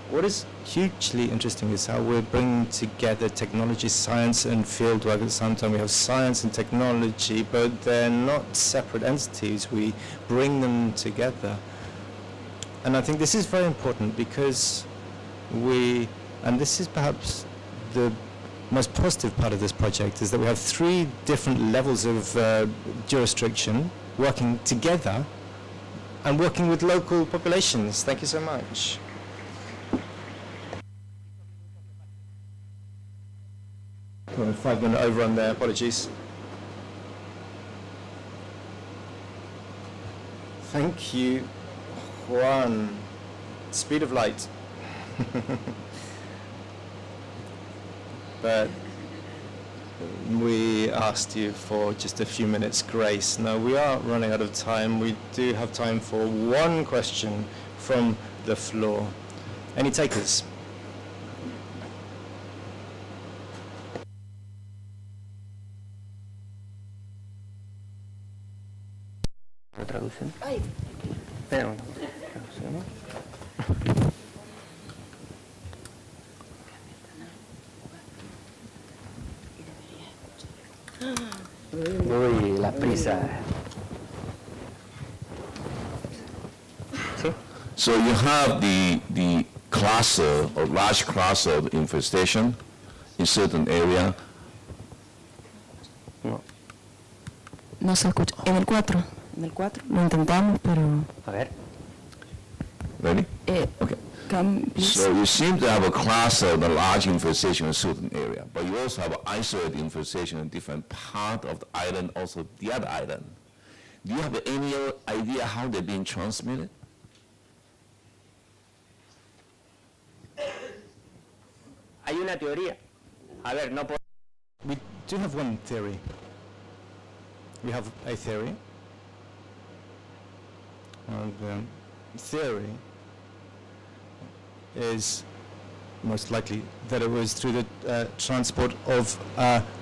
A: what is hugely interesting is how we're bringing together technology, science, and fieldwork at the same time. We have science and technology, but they're not separate entities. We bring them together. And I think this is very important because and this is perhaps the most positive part of this project, is that we have 3 different levels of jurisdiction working together and working with local populations. Thank you so much. Well, 5-minute overrun there, apologies. Thank you, Juan. Speed of light. But we asked you for just a few minutes grace. Now, we are running out of time. We do have time for one question from the floor. Any takers?
B: ¿Lo traducen?
D: Ay.
B: Pero, ¿traducemos? Uy, la prisa. ¿Sí?
C: So you have the cluster or large cluster of infestation in certain area.
B: No.
D: No se escucha. En el 4. En el 4. Lo intentamos, pero...
B: A ver.
C: Ready? Okay. So you seem to have a cluster of the large infestation in a certain area, but you also have isolated infestation in different part of the island, also the other island. Do you have any idea how they're being transmitted?
B: Hay una teoría. A ver, no puedo...
A: We do have one theory. We have a theory. And the theory is most likely that it was through the transport of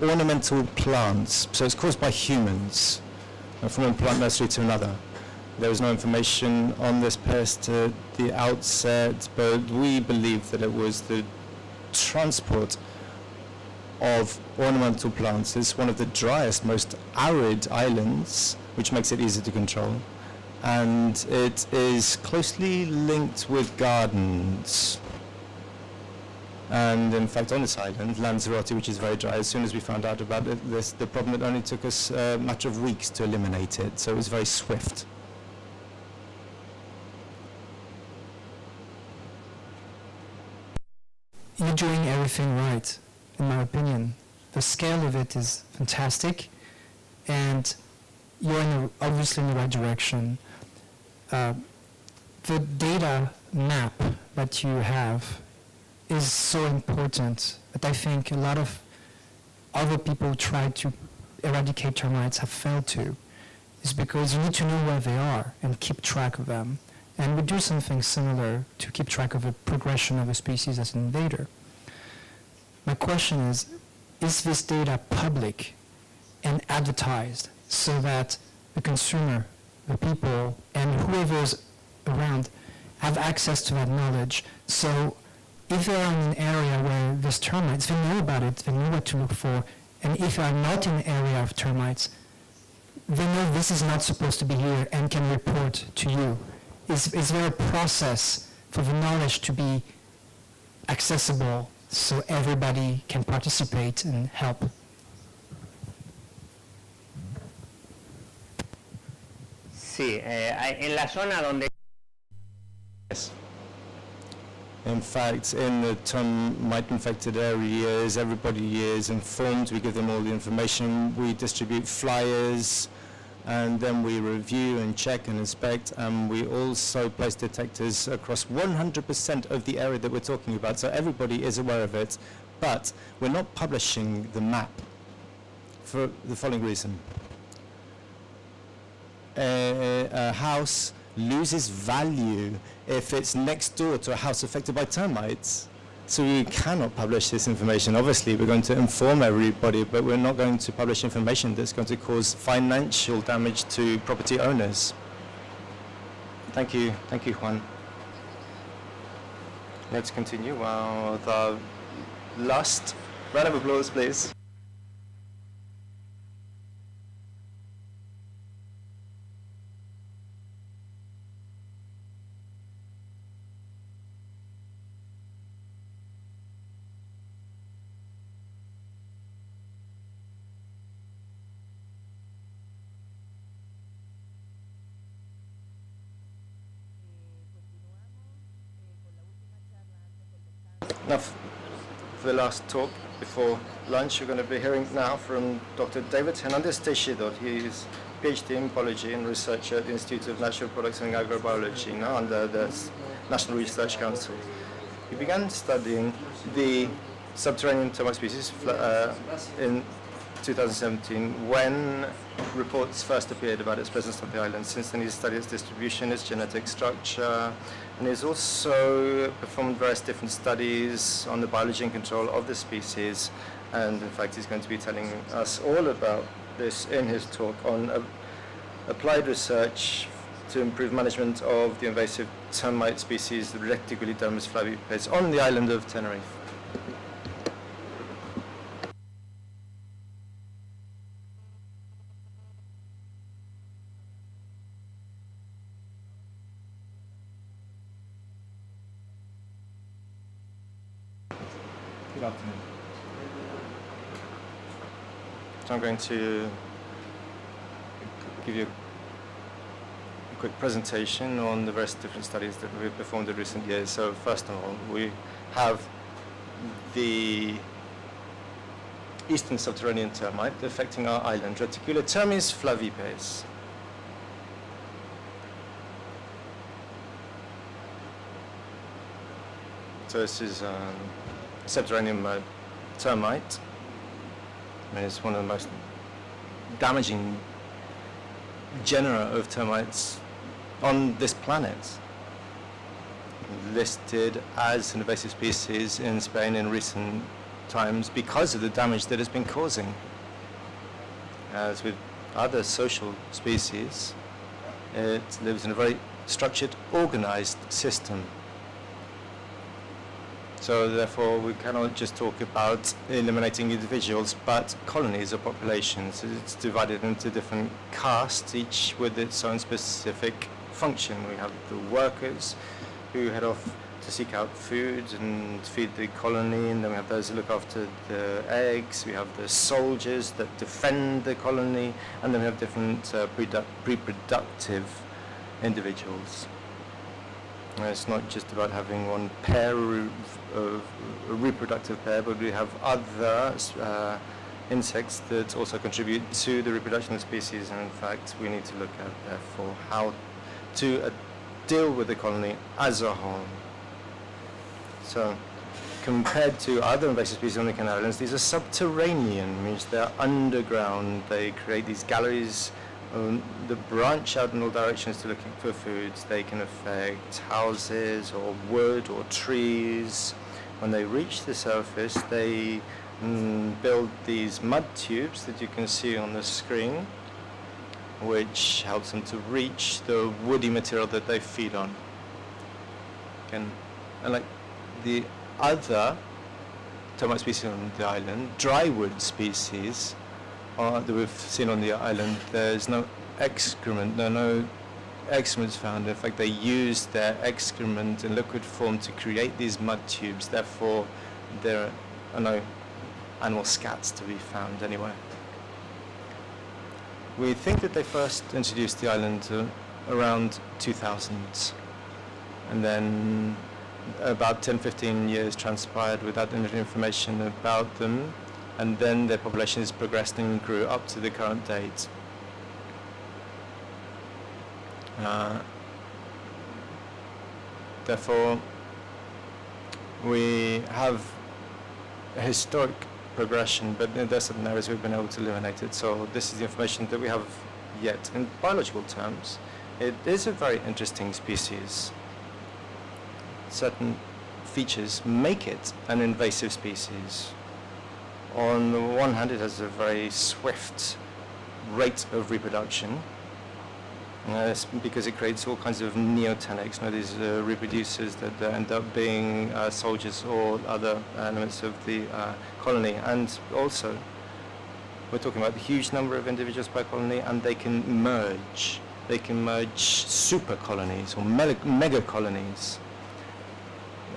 A: ornamental plants. So it's caused by humans from one plant nursery to another. There was no information on this pest at the outset, but we believe that it was the transport of ornamental plants. It's one of the driest, most arid islands, which makes it easy to control. And it is closely linked with gardens. And in fact, on this island, Lanzarote, which is very dry, as soon as we found out about it, the problem, it only took us a matter of weeks to eliminate it. So it was very swift.
K: You're doing everything right, in my opinion. The scale of it is fantastic, and you're obviously in the right direction. the data map that you have is so important that I think a lot of other people try to eradicate termites have failed to, is because you need to know where they are and keep track of them. And we do something similar to keep track of the progression of a species as an invader. My question is this data public and advertised so that the consumer, the people, and whoever's around have access to that knowledge? So if they are in an area where there's termites, they know about it, they know what to look for, and if they are not in an area of termites, they know this is not supposed to be here and can report to you. Is there a process for the knowledge to be accessible so everybody can participate and help?
B: Sí, en la zona donde...
A: Yes. In fact, in the termite-infected areas, everybody is informed. We give them all the information. We distribute flyers, and then we review and check and inspect. And we also place detectors across 100% of the area that we're talking about, so everybody is aware of it. But we're not publishing the map for the following reason. A house loses value if it's next door to a house affected by termites. So we cannot publish this information. Obviously, we're going to inform everybody, but we're not going to publish information that's going to cause financial damage to property owners. Thank you, Juan. Let's continue with our last round of applause, please. Now, for the last talk before lunch, you're going to be hearing now from Dr. David Hernandez Teixidor. He is PhD in biology and researcher at the Institute of Natural Products and Agrobiology, now under the National Research Council. He began studying the subterranean termite species in 2017 when reports first appeared about its presence on the island. Since then, he's studied its distribution, its genetic structure, and he's also performed various different studies on the biology and control of the species. And in fact, he's going to be telling us all about this in his talk on applied research to improve management of the invasive termite species, the Reticulidermis flavipes, on the island of Tenerife. Good afternoon. So I'm going to give you a quick presentation on the various different studies that we've performed in recent years. So first of all, we have the eastern subterranean termite affecting our island, Reticulidermis flavipes. So this is subterranean termite. And it's one of the most damaging genera of termites on this planet. Listed as an invasive species in Spain in recent times because of the damage that it's been causing. As with other social species, it lives in a very structured, organized system. So therefore, we cannot just talk about eliminating individuals, but colonies or populations. It's divided into different castes, each with its own specific function. We have the workers who head off to seek out food and feed the colony, and then we have those who look after the eggs. We have the soldiers that defend the colony, and then we have different reproductive individuals. It's not just about having one pair, a reproductive pair, but we have other insects that also contribute to the reproduction of species. And in fact, we need to look at, therefore, how to deal with the colony as a whole. So compared to other invasive species on the Canary Islands, these are subterranean, means they're underground. They create these galleries that branch out in all directions to looking for foods. They can affect houses or wood or trees. When they reach the surface, they build these mud tubes that you can see on the screen, which helps them to reach the woody material that they feed on. And like the other termite species on the island, drywood species that we've seen on the island, there's no excrement, no excrements found. In fact, they use their excrement in liquid form to create these mud tubes. Therefore, there are no animal scats to be found anywhere. We think that they first introduced the island around 2000, and then about 10-15 years transpired without any information about them, and then their population has progressed and grew up to the current date. Therefore, we have a historic progression, but there are certain areas we've been able to eliminate it. So this is the information that we have yet. In biological terms, it is a very interesting species. Certain features make it an invasive species. On the one hand, it has a very swift rate of reproduction. It's because it creates all kinds of neotenics, these reproducers that end up being soldiers or other elements of the colony. And also, we're talking about the huge number of individuals per colony, and they can merge. They can merge super colonies or mega colonies.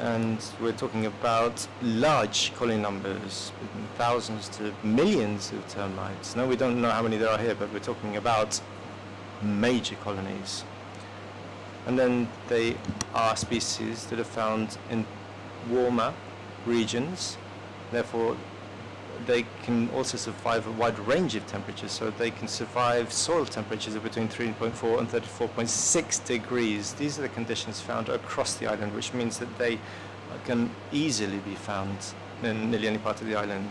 A: And we're talking about large colony numbers, thousands to millions of termites. No, we don't know how many there are here, but we're talking about major colonies. And then they are species that are found in warmer regions. Therefore, they can also survive a wide range of temperatures. So they can survive soil temperatures of between 3.4 and 34.6 degrees. These are the conditions found across the island, which means that they can easily be found in nearly any part of the island.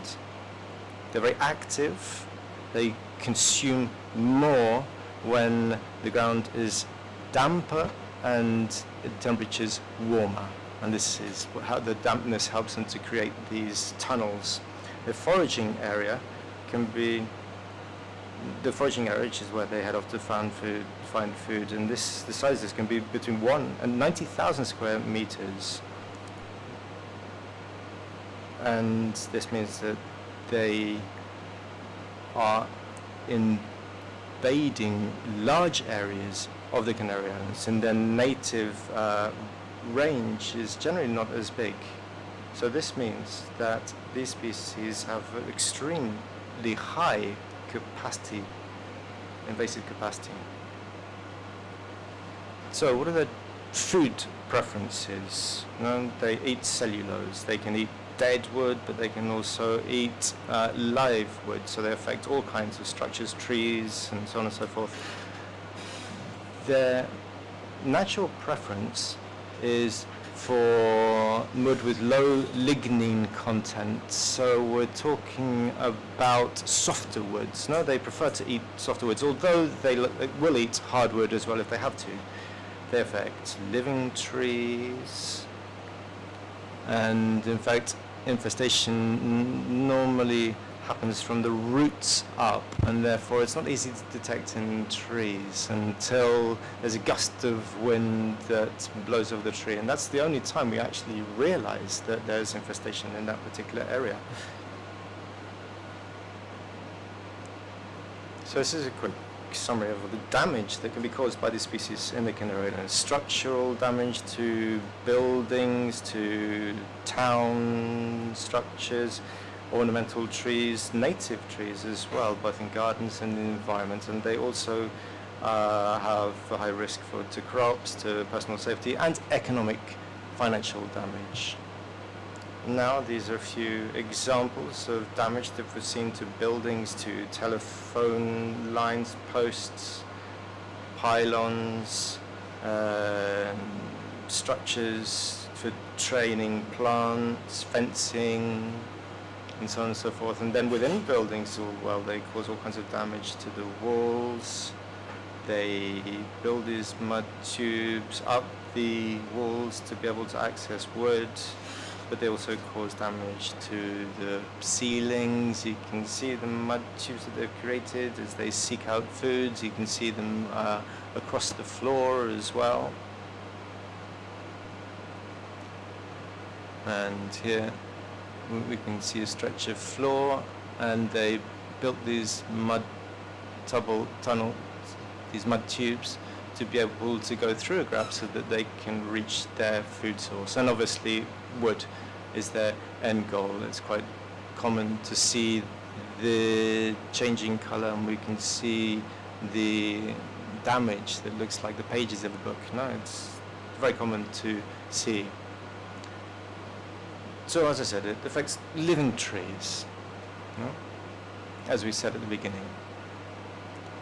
A: They're very active. They consume more when the ground is damper and the temperature's warmer. And this is how the dampness helps them to create these tunnels. The foraging area can be the foraging area, which is where they head off to find food, and the sizes can be between 1 and 90,000 square meters. And this means that they are invading large areas of the Canary Islands, and their native range is generally not as big. So this means that these species have an extremely high capacity, invasive capacity. So what are their food preferences? They eat cellulose. They can eat dead wood, but they can also eat live wood. So they affect all kinds of structures, trees, and so on and so forth. Their natural preference is for wood with low lignin content. So we're talking about softer woods. No, they prefer to eat softer woods, although they will eat hardwood as well if they have to. They affect living trees, and in fact, infestation normally happens from the roots up, and therefore it's not easy to detect in trees until there's a gust of wind that blows over the tree, and that's the only time we actually realize that there's infestation in that particular area. So this is a quick summary of the damage that can be caused by these species in the Canary Islands. Structural damage to buildings, to town structures, ornamental trees, native trees as well, both in gardens and in the environment, and they also have a high risk to crops, to personal safety, and economic financial damage. Now these are a few examples of damage that we've seen to buildings, to telephone lines, posts, pylons, structures for training plants, fencing, and so on and so forth. And then within buildings, well, they cause all kinds of damage to the walls. They build these mud tubes up the walls to be able to access wood, but they also cause damage to the ceilings. You can see the mud tubes that they've created as they seek out foods. You can see them across the floor as well. And here we can see a stretch of floor, and they built these mud tunnels, these mud tubes, to be able to go through a grab so that they can reach their food source. And obviously wood is their end goal. It's quite common to see the changing color, and we can see the damage that looks like the pages of a book. No, it's very common to see. So as I said, it affects living trees, you know, as we said at the beginning.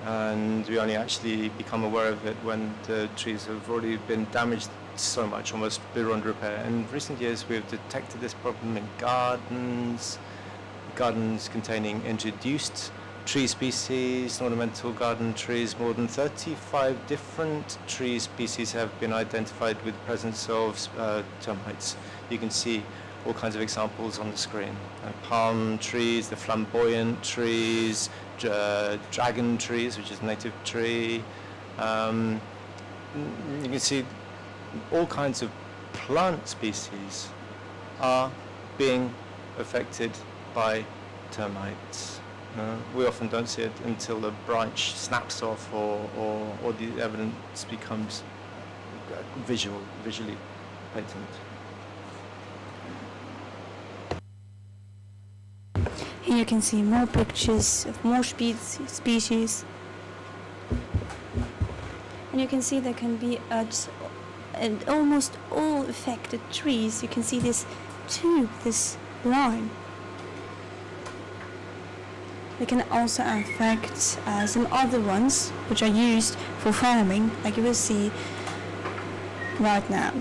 A: And we only actually become aware of it when the trees have already been damaged so much, almost beyond repair. In recent years, we've detected this problem in gardens containing introduced tree species, ornamental garden trees. More than 35 different tree species have been identified with the presence of termites. You can see all kinds of examples on the screen. Palm trees, the flamboyant trees, dragon trees, which is a native tree. You can see all kinds of plant species are being affected by termites. We often don't see it until the branch snaps off or the evidence becomes visually patent.
E: Here you can see more pictures of more species. And you can see there can be at almost all affected trees. You can see this tube, this line. They can also affect some other ones which are used for farming, like you will see right now.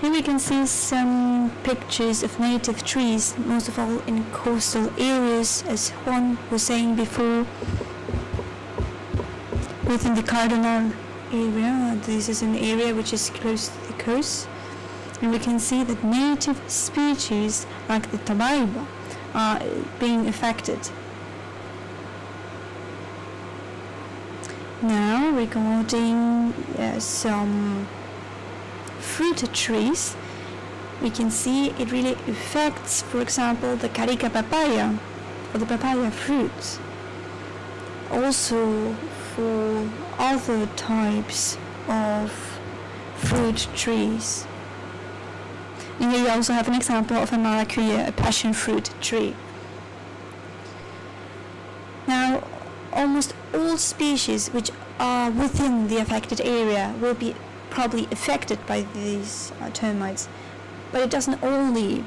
E: Here we can see some pictures of native trees, most of all in coastal areas, as Juan was saying before. Within the Cardinal area, this is an area which is close to the coast, and we can see that native species like the tabaiba are being affected. Now regarding some fruit trees, we can see it really affects, for example, the carica papaya or the papaya fruit. Also for other types of fruit trees. And here you also have an example of a maracuya, a passion fruit tree. Now, almost all species which are within the affected area will be probably affected by these termites, but it doesn't only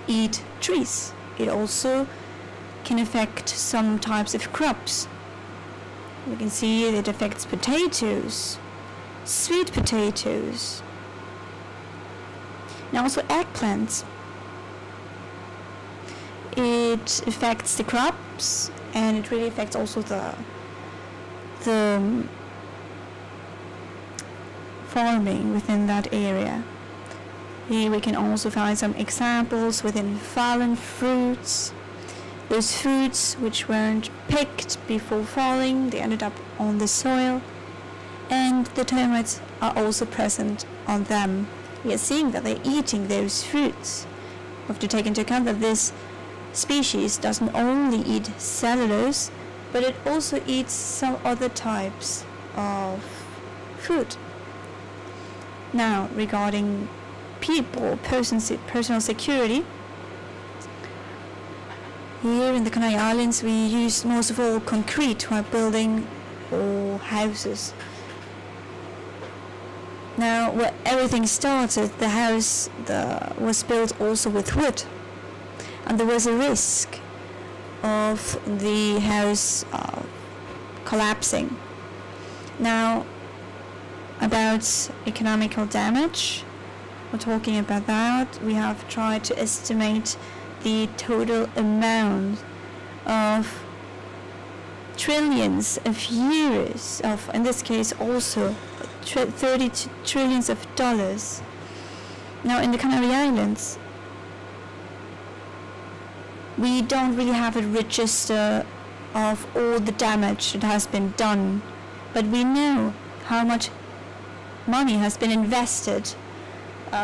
E: eat trees. It also can affect some types of crops. We can see it affects potatoes, sweet potatoes, and also eggplants. It affects the crops, and it really affects also the farming within that area. Here we can also find some examples within fallen fruits. Those fruits which weren't picked before falling, they ended up on the soil, and the termites are also present on them. We are seeing that they're eating those fruits. We have to take into account that this species doesn't only eat cellulose, but it also eats some other types of food. Now, regarding people, personal security, here in the Canary Islands we use most of all concrete while building all houses. Now, where everything started, the house was built also with wood, and there was a risk of the house collapsing. Now, about economical damage. We're talking about that. We have tried to estimate the total amount of trillions of euros, of, in this case also 30 trillions of dollars. Now in the Canary Islands, we don't really have a register of all the damage that has been done, but we know how much money has been invested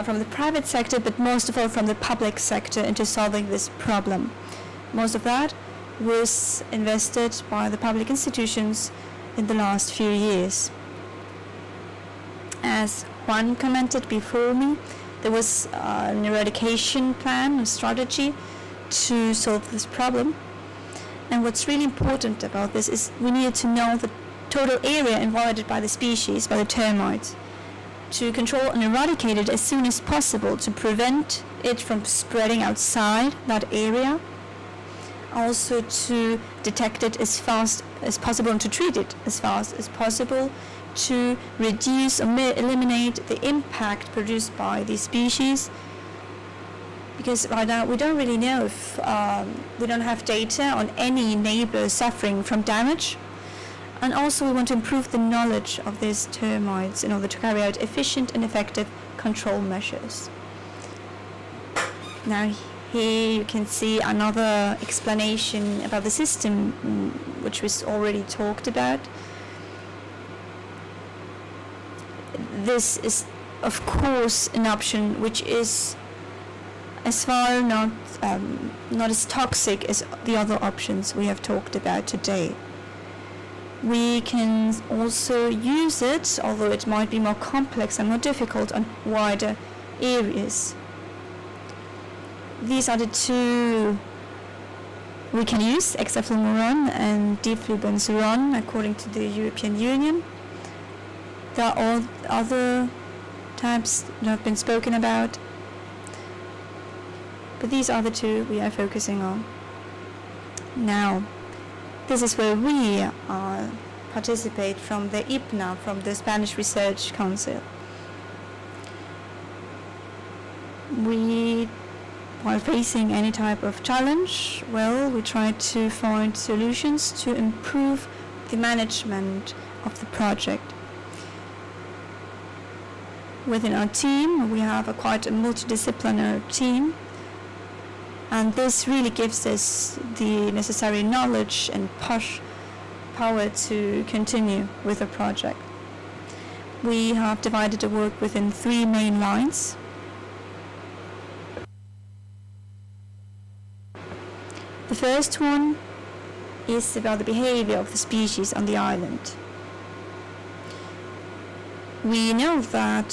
E: from the private sector, but most of all from the public sector into solving this problem. Most of that was invested by the public institutions in the last few years. As Juan commented before me, there was an eradication plan, a strategy to solve this problem. And what's really important about this is we needed to know the total area invaded by the species, by the termites, to control and eradicate it as soon as possible, to prevent it from spreading outside that area, also to detect it as fast as possible and to treat it as fast as possible, to reduce or eliminate the impact produced by these species. Because right now we don't really know if we don't have data on any neighbor suffering from damage. And also we want to improve the knowledge of these termites in order to carry out efficient and effective control measures. Now here you can see another explanation about the system which was already talked about. This is of course an option which is as far not as toxic as the other options we have talked about today. We can also use it, although it might be more complex and more difficult on wider areas. These are the two we can use, hexafluororon and diflubenzuron, according to the European Union. There are all other types that have been spoken about, but these are the two we are focusing on. Now, this is where we participate from the IPNA, from the Spanish Research Council. We, while facing any type of challenge, we try to find solutions to improve the management of the project. Within our team, we have quite a multidisciplinary team, and this really gives us the necessary knowledge and power to continue with the project. We have divided the work within 3 main lines. The first one is about the behavior of the species on the island. We know that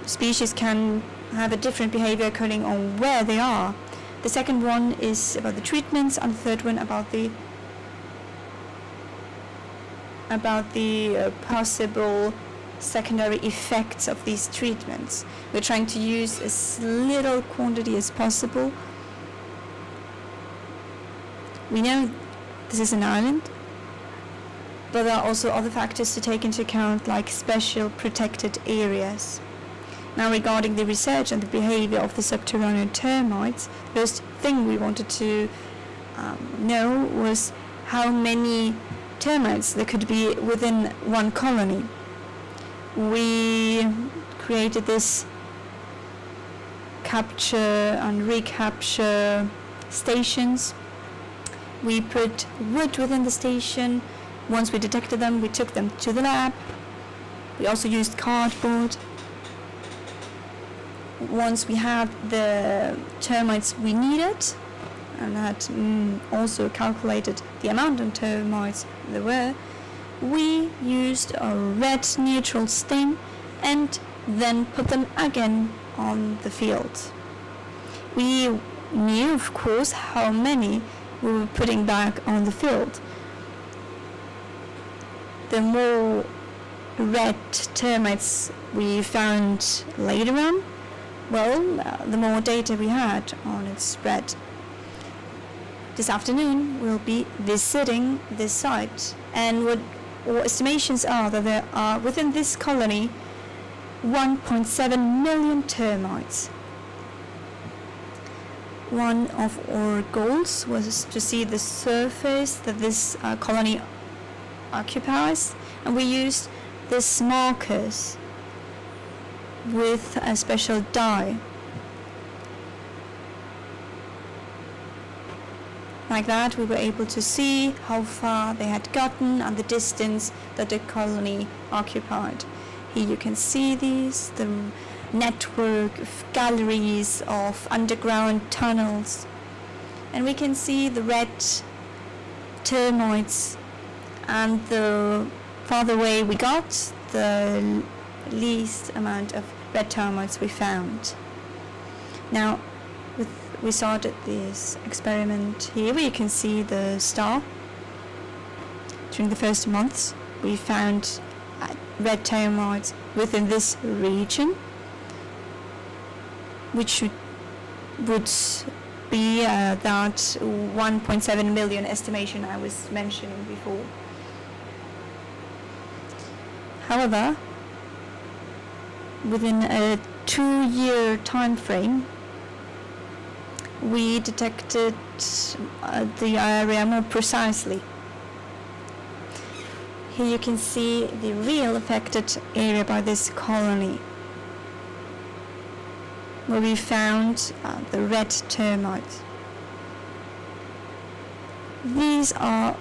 E: species can have a different behavior according on where they are. The second one is about the treatments, and the third one about the possible secondary effects of these treatments. We're trying to use as little quantity as possible. We know this is an island, but there are also other factors to take into account, like special protected areas. Now, regarding the research and the behavior of the subterranean termites, the first thing we wanted to know was how many termites there could be within one colony. We created this capture and recapture stations. We put wood within the station. Once we detected them, we took them to the lab. We also used cardboard. Once we had the termites we needed, and had also calculated the amount of termites there were, we used a red neutral stain and then put them again on the field. We knew, of course, how many we were putting back on the field. The more red termites we found later on, the more data we had on its spread. This afternoon we'll be visiting this site, and what or estimations are that there are within this colony 1.7 million termites. One of our goals was to see the surface that this colony occupies, and we used these markers with a special dye. Like that, we were able to see how far they had gotten and the distance that the colony occupied. Here you can see these, the network of galleries of underground tunnels. And we can see the red termites, and the farther away we got, the least amount of red termites we found. Now, we started this experiment here where you can see the star. During the first months, we found red termites within this region, which would be that 1.7 million estimation I was mentioning before. However, within a 2-year time frame, we detected the area more precisely. Here you can see the real affected area by this colony, where we found the red termites. These are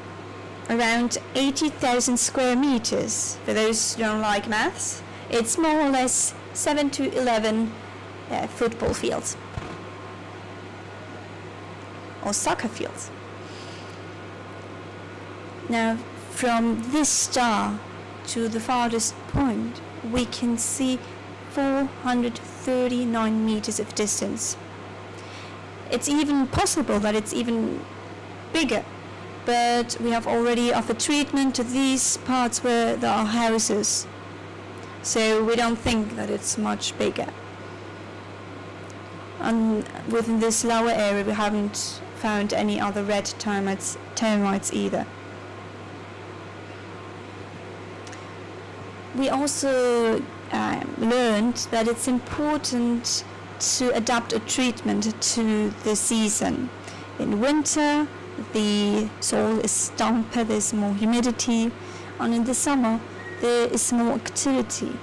E: around 80,000 square meters. For those who don't like maths, it's more or less 7 to 11 football fields or soccer fields. Now, from this star to the farthest point, we can see 439 meters of distance. It's even possible that it's even bigger, but we have already offered treatment to these parts where there are houses, so we don't think that it's much bigger. And within this lower area, we haven't found any other red termites either. We also learned that it's important to adapt a treatment to the season. In winter, the soil is damper, there's more humidity, and in the summer, there is more activity.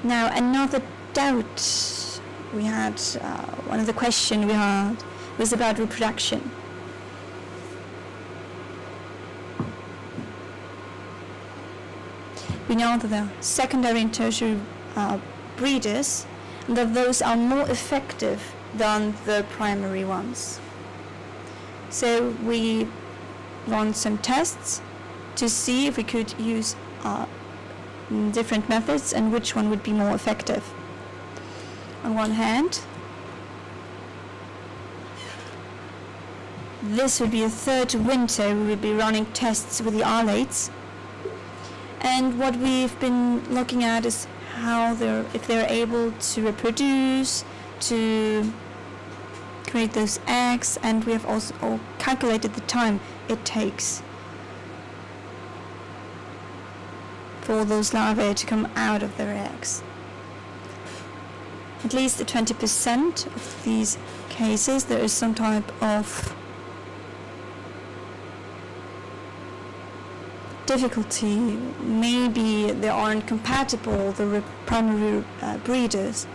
E: Now, another doubt we had, one of the questions we had was about reproduction. We know that there are secondary and tertiary breeders, and that those are more effective than the primary ones. So we run some tests to see if we could use different methods and which one would be more effective. On one hand, this would be a third winter we would be running tests with the alates, and what we've been looking at is how if they're able to reproduce, to create those eggs, and we have also calculated the time it takes for those larvae to come out of their eggs. At least 20% of these cases, there is some type of difficulty. Maybe they aren't compatible, the primary breeders.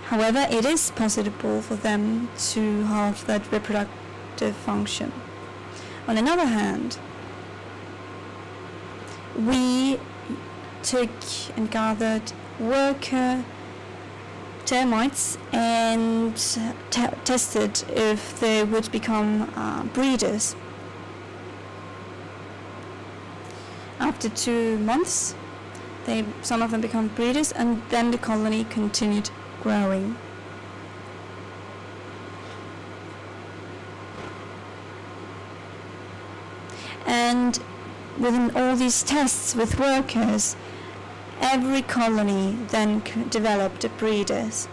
E: However, it is possible for them to have that reproductive function. On another hand, we took and gathered worker termites and tested if they would become breeders. After 2 months, some of them become breeders, and then the colony continued growing. And within all these tests with workers, every colony then developed breeders.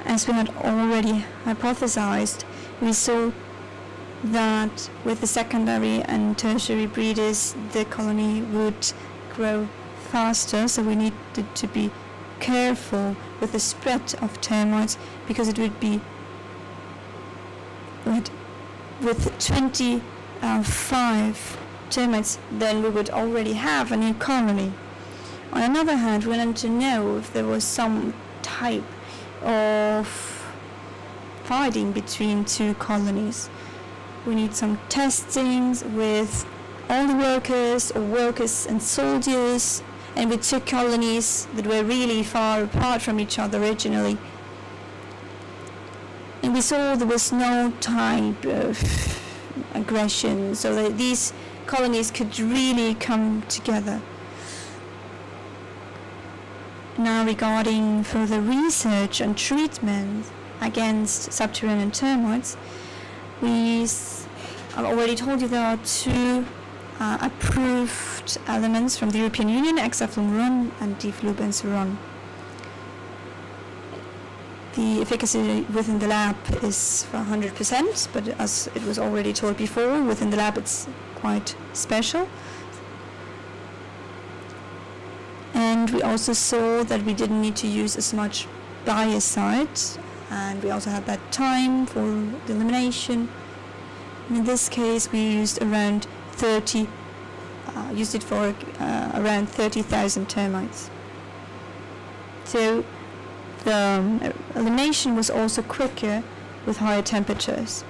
E: as we had already hypothesized, we saw that with the secondary and tertiary breeders, the colony would grow faster, so we needed to be careful with the spread of termites, because it would be with 25 termites, then we would already have a new colony. On the other hand, we wanted to know if there was some type of fighting between two colonies. We need some testings with all the workers, or workers and soldiers, and with two colonies that were really far apart from each other originally. And we saw there was no type of aggression, so that these colonies could really come together. Now, regarding further research and treatment against subterranean termites, I've already told you there are two approved elements from the European Union, hexafluoron and diflubenzuron. The efficacy within the lab is for 100%, but as it was already told before, within the lab it's quite special. And we also saw that we didn't need to use as much biocide, and we also had that time for the elimination. And in this case, we used around 30, used it for around 30,000 termites. So the elimination was also quicker with higher temperatures.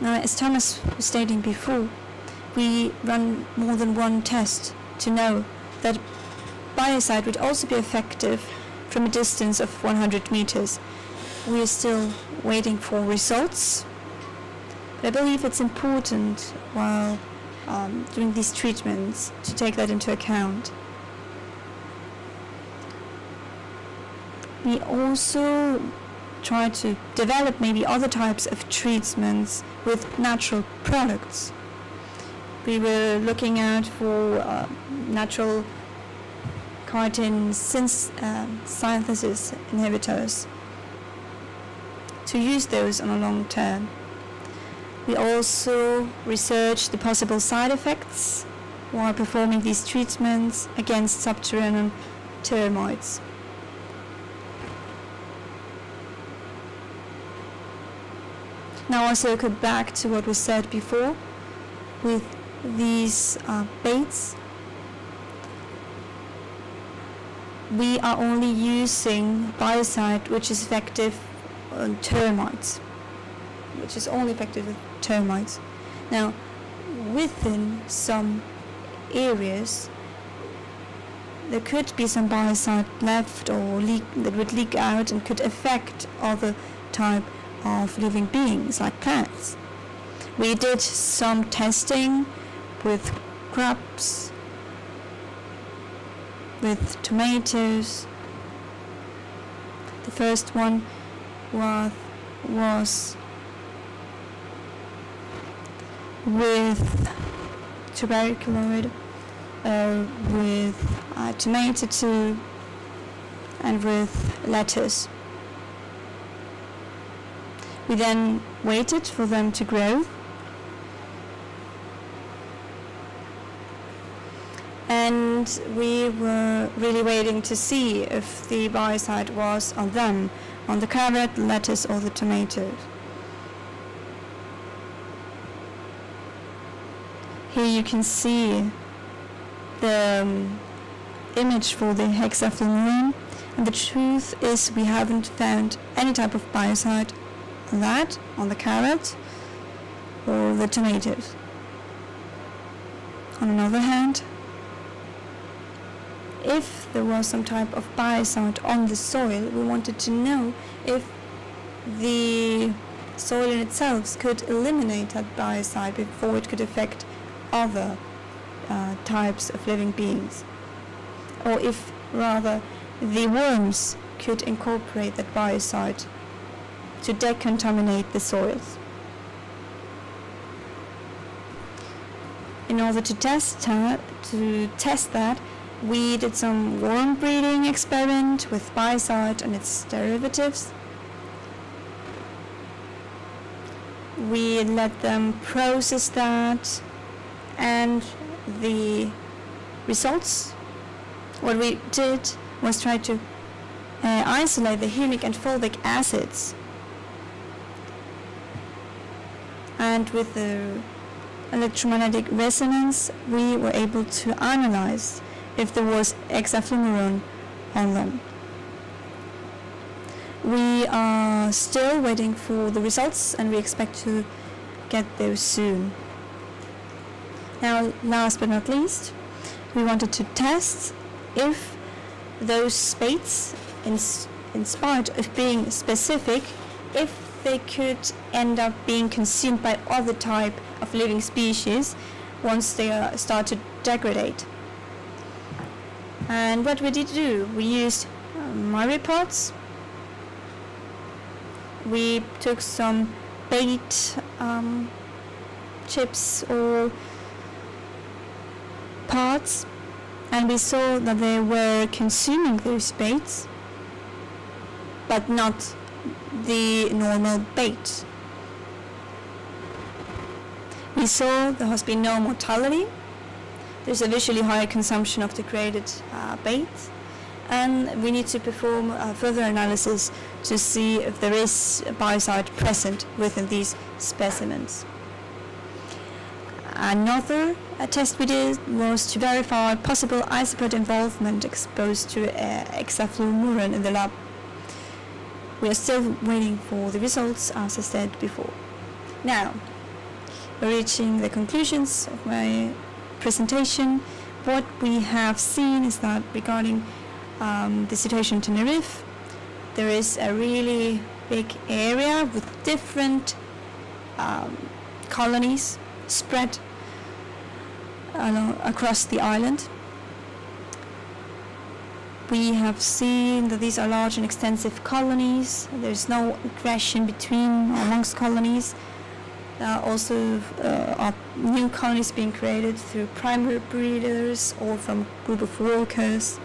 E: Now, as Thomas was stating before, we run more than one test to know that biocide would also be effective from a distance of 100 meters. We are still waiting for results, but I believe it's important while doing these treatments to take that into account. We also try to develop maybe other types of treatments with natural products. We were looking out for natural chitin synthesis inhibitors to use those on a long term. We also researched the possible side effects while performing these treatments against subterranean termites. Now I'll circle back to what was said before with these baits. We are only using biocide which is effective on termites, which is only effective with termites. Now, within some areas, there could be some biocide left or that would leak out and could affect other type of living beings like plants. We did some testing with crops, with tomatoes. The first one was with tuberculoid, with tomato too, and with lettuce. We then waited for them to grow, and we were really waiting to see if the biocide was on them, on the carrot, lettuce, or the tomatoes. Here you can see the image for the hexafluoron, and the truth is we haven't found any type of biocide on that, on the carrot, or the tomatoes. On the other hand, if there was some type of biocide on the soil, we wanted to know if the soil in itself could eliminate that biocide before it could affect other types of living beings, or if rather the worms could incorporate that biocide to decontaminate the soils. In order to test that, We did some worm breeding experiment with biocide and its derivatives. We let them process that, and the results, what we did was try to isolate the humic and fulvic acids. And with the electromagnetic resonance, we were able to analyze if there was hexafluorine on them. We are still waiting for the results, and we expect to get those soon. Now, last but not least, we wanted to test if those baits, in spite of being specific, if they could end up being consumed by other type of living species once they start to degrade. And what we did do, we used myriapods. We took some bait chips or pods, and we saw that they were consuming those baits, but not the normal bait. We saw there has been no mortality. There's a visually higher consumption of degraded bait, and we need to perform further analysis to see if there is biocide present within these specimens. Another test we did was to verify possible isopod involvement exposed to hexafluorine in the lab. We are still waiting for the results, as I said before. Now, we're reaching the conclusions of my presentation. What we have seen is that regarding the situation in Tenerife, there is a really big area with different colonies spread across the island. We have seen that these are large and extensive colonies. There's no aggression between or amongst colonies. Also are new colonies being created through primary breeders or from a group of workers.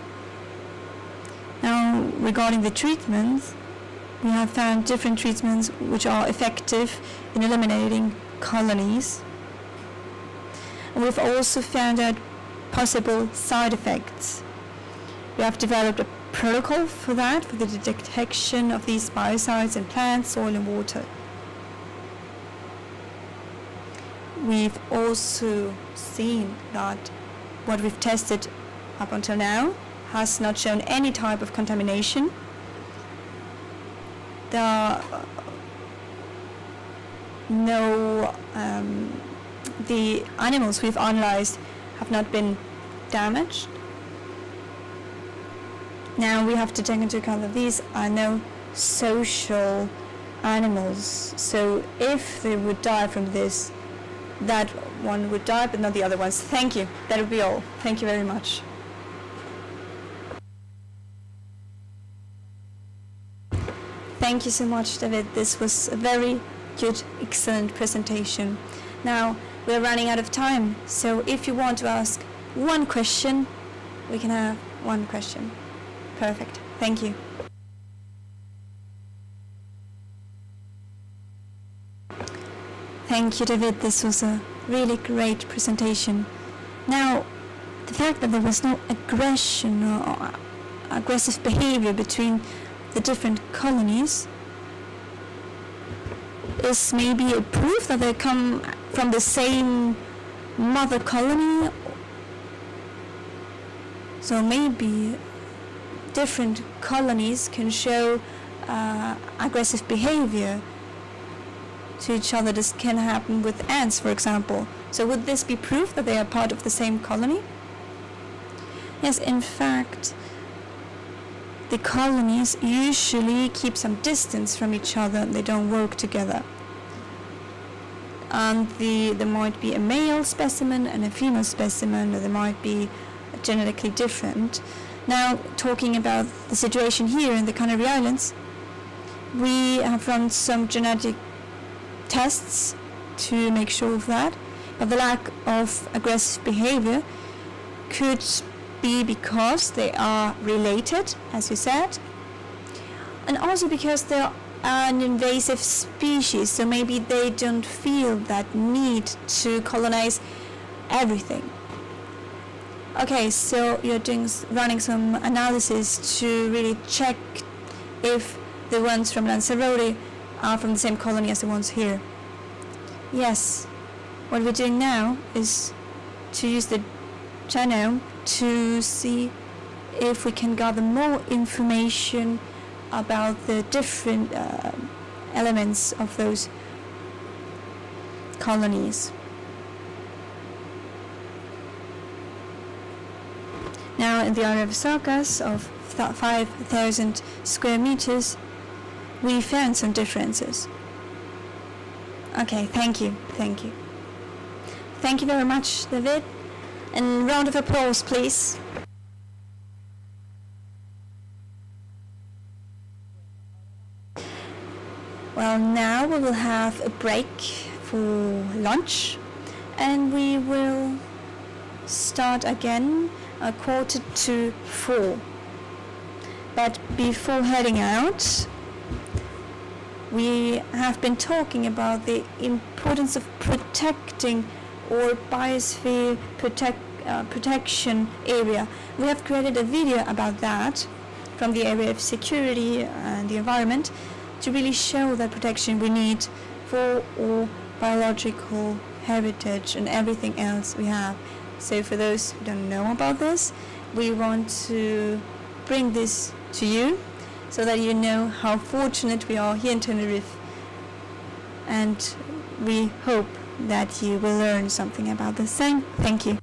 E: Now, regarding the treatments, we have found different treatments which are effective in eliminating colonies. And we've also found out possible side effects. We have developed a protocol for that, for the detection of these biocides in plants, soil and water. We've also seen that what we've tested up until now has not shown any type of contamination. There are no, the animals we've analyzed have not been damaged. Now we have to take into account that these are no social animals, so if they would die from this, that one would die, but not the other ones. Thank you. That would be all. Thank you very much. Thank you so much, David. This was a very good, excellent presentation. Now, we're running out of time, so if you want to ask one question, we can have one question. Perfect. Thank you. Thank you, David. This was a really great presentation. Now, the fact that there was no aggression or aggressive behavior between the different colonies is maybe a proof that they come from the same mother colony. So maybe different colonies can show aggressive behavior to each other. This can happen with ants, for example. So would this be proof that they are part of the same colony? Yes, in fact, the colonies usually keep some distance from each other. They don't work together. And there might be a male specimen and a female specimen, or they might be genetically different. Now, talking about the situation here in the Canary Islands, we have run some genetic tests to make sure of that, but the lack of aggressive behavior could be because they are related, as you said, and also because they are an invasive species, so maybe they don't feel that need to colonize everything. Okay, so you're running some analysis to really check if the ones from Lanzarote are from the same colony as the ones here. Yes, what we're doing now is to use the genome to see if we can gather more information about the different elements of those colonies. Now, in the area of Sargas of 5,000 square meters, we found some differences. Okay, thank you, thank you. Thank you very much, David. And round of applause, please. Well, now we will have a break for lunch, and we will start again 3:45. But before heading out, we have been talking about the importance of protecting our biosphere protection area. We have created a video about that from the area of security and the environment to really show that protection we need for our biological heritage and everything else we have. So for those who don't know about this, we want to bring this to you so that you know how fortunate we are here in Tenerife, and we hope that you will learn something about the same. Thank you.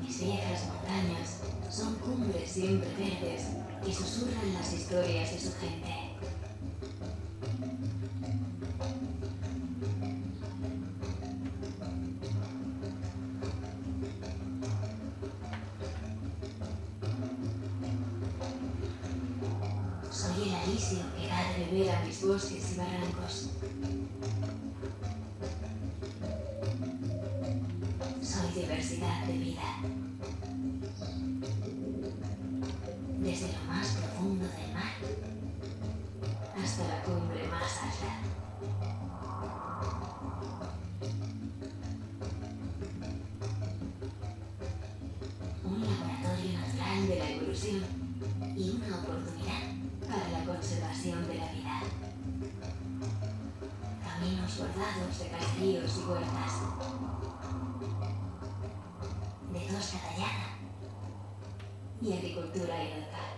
L: Mis viejas montañas son cumbres siempre verdes que susurran las historias de su gente. Soy el alisio que da de beber a mis bosques y barrancos. Soy diversidad de vida. Desde lo más profundo del mar hasta la cumbre más alta. Un laboratorio natural de la evolución y una oportunidad para la conservación de la vida. Caminos bordados de caseríos y huertas. De tosca tallada y agricultura local.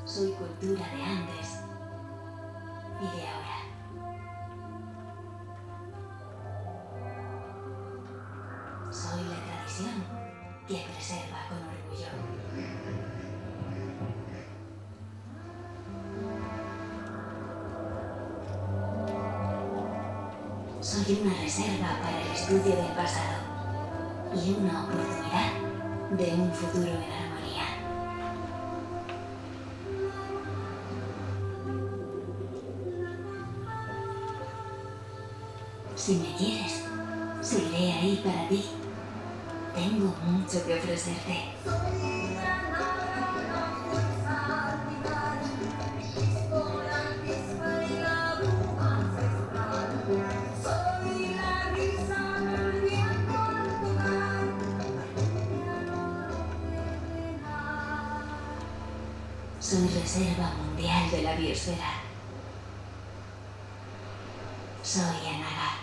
L: Soy cultura de antes y de ahora. Soy la tradición que preserva con orgullo. Soy una reserva para el estudio del pasado y una oportunidad de un futuro en armonía. Si me quieres, seguiré ahí para ti. Tengo mucho que ofrecerte. Soy reserva mundial de la biosfera. Soy Anaga.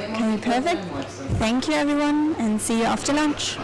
E: Okay, perfect. Thank you everyone, and see you after lunch.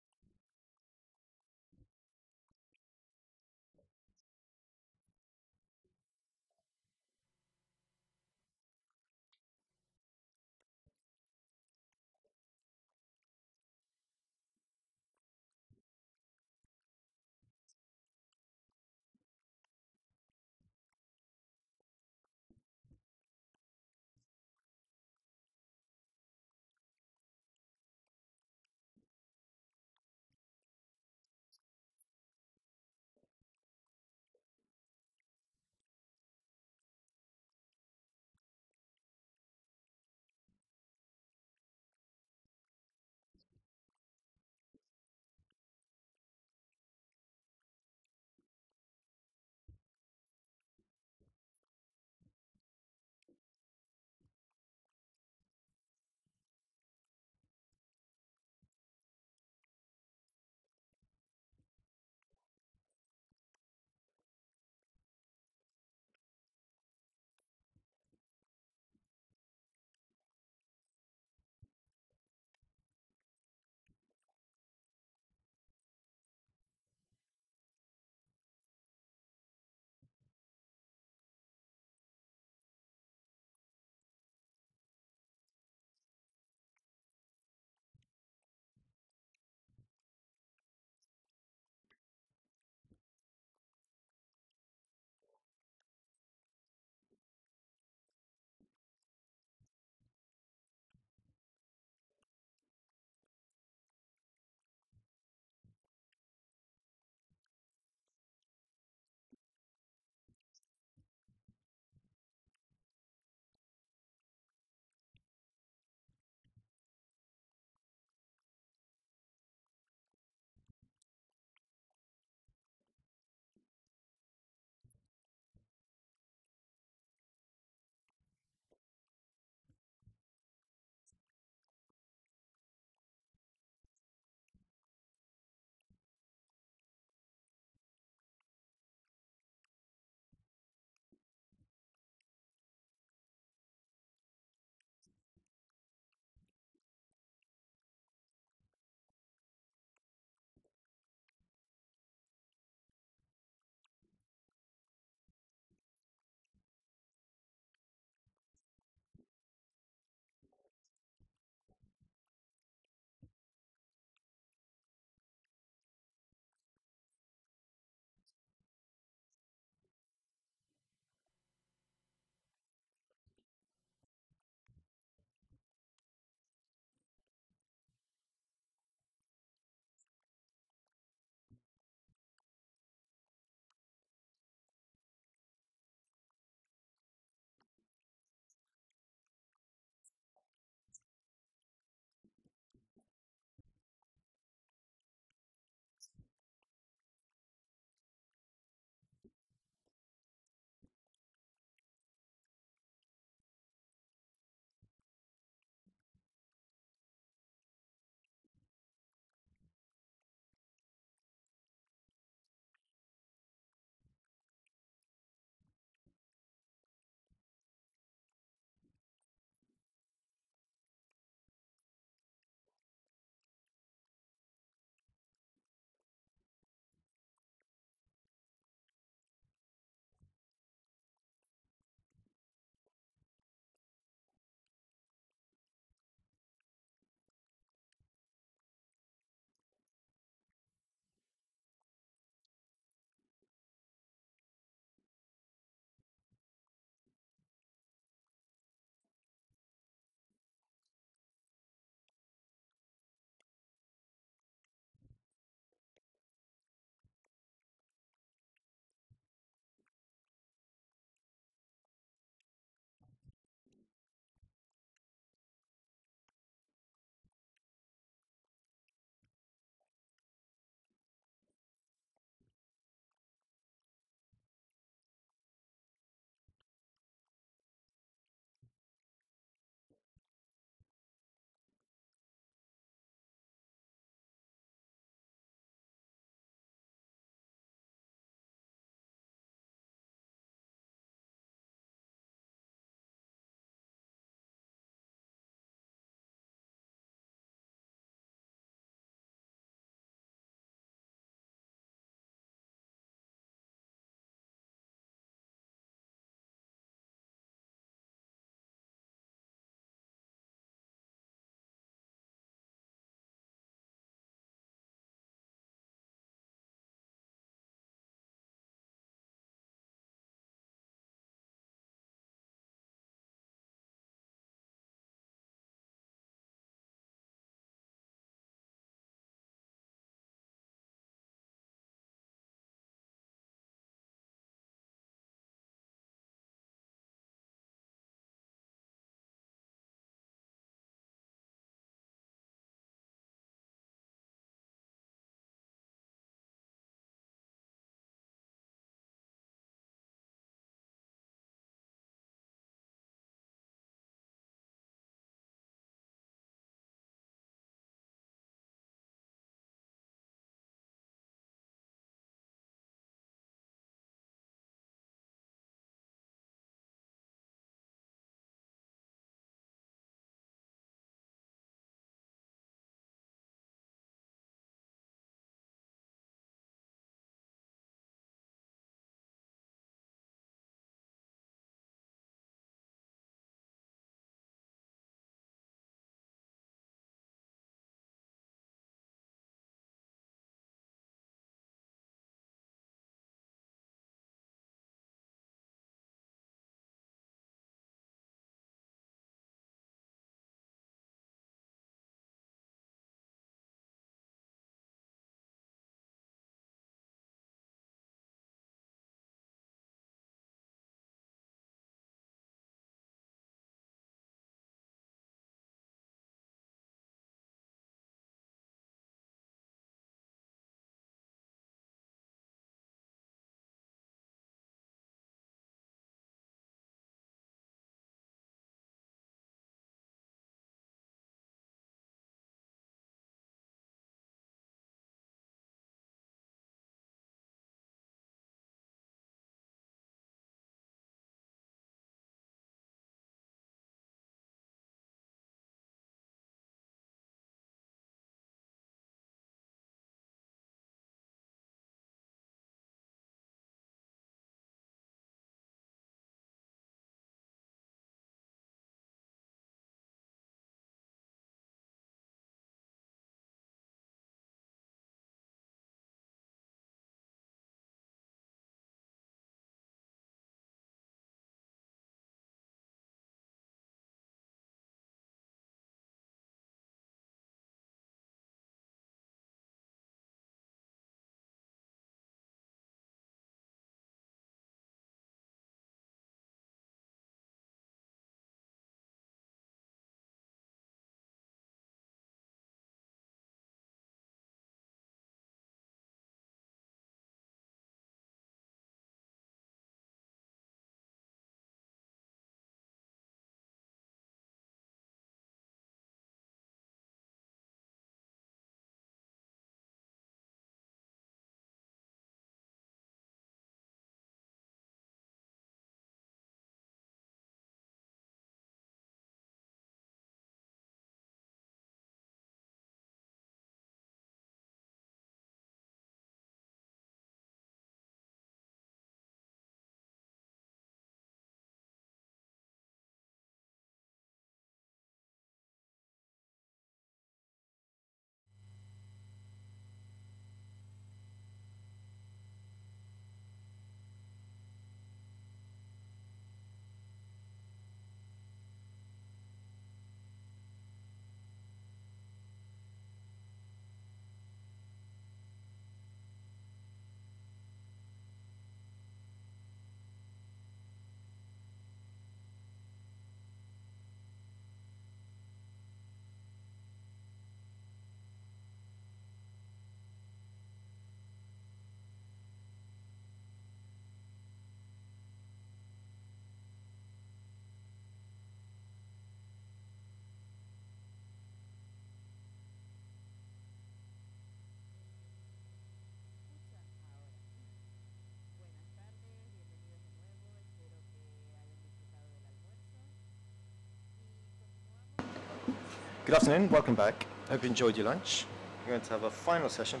A: Good afternoon, welcome back. Hope you enjoyed your lunch. We're going to have a final session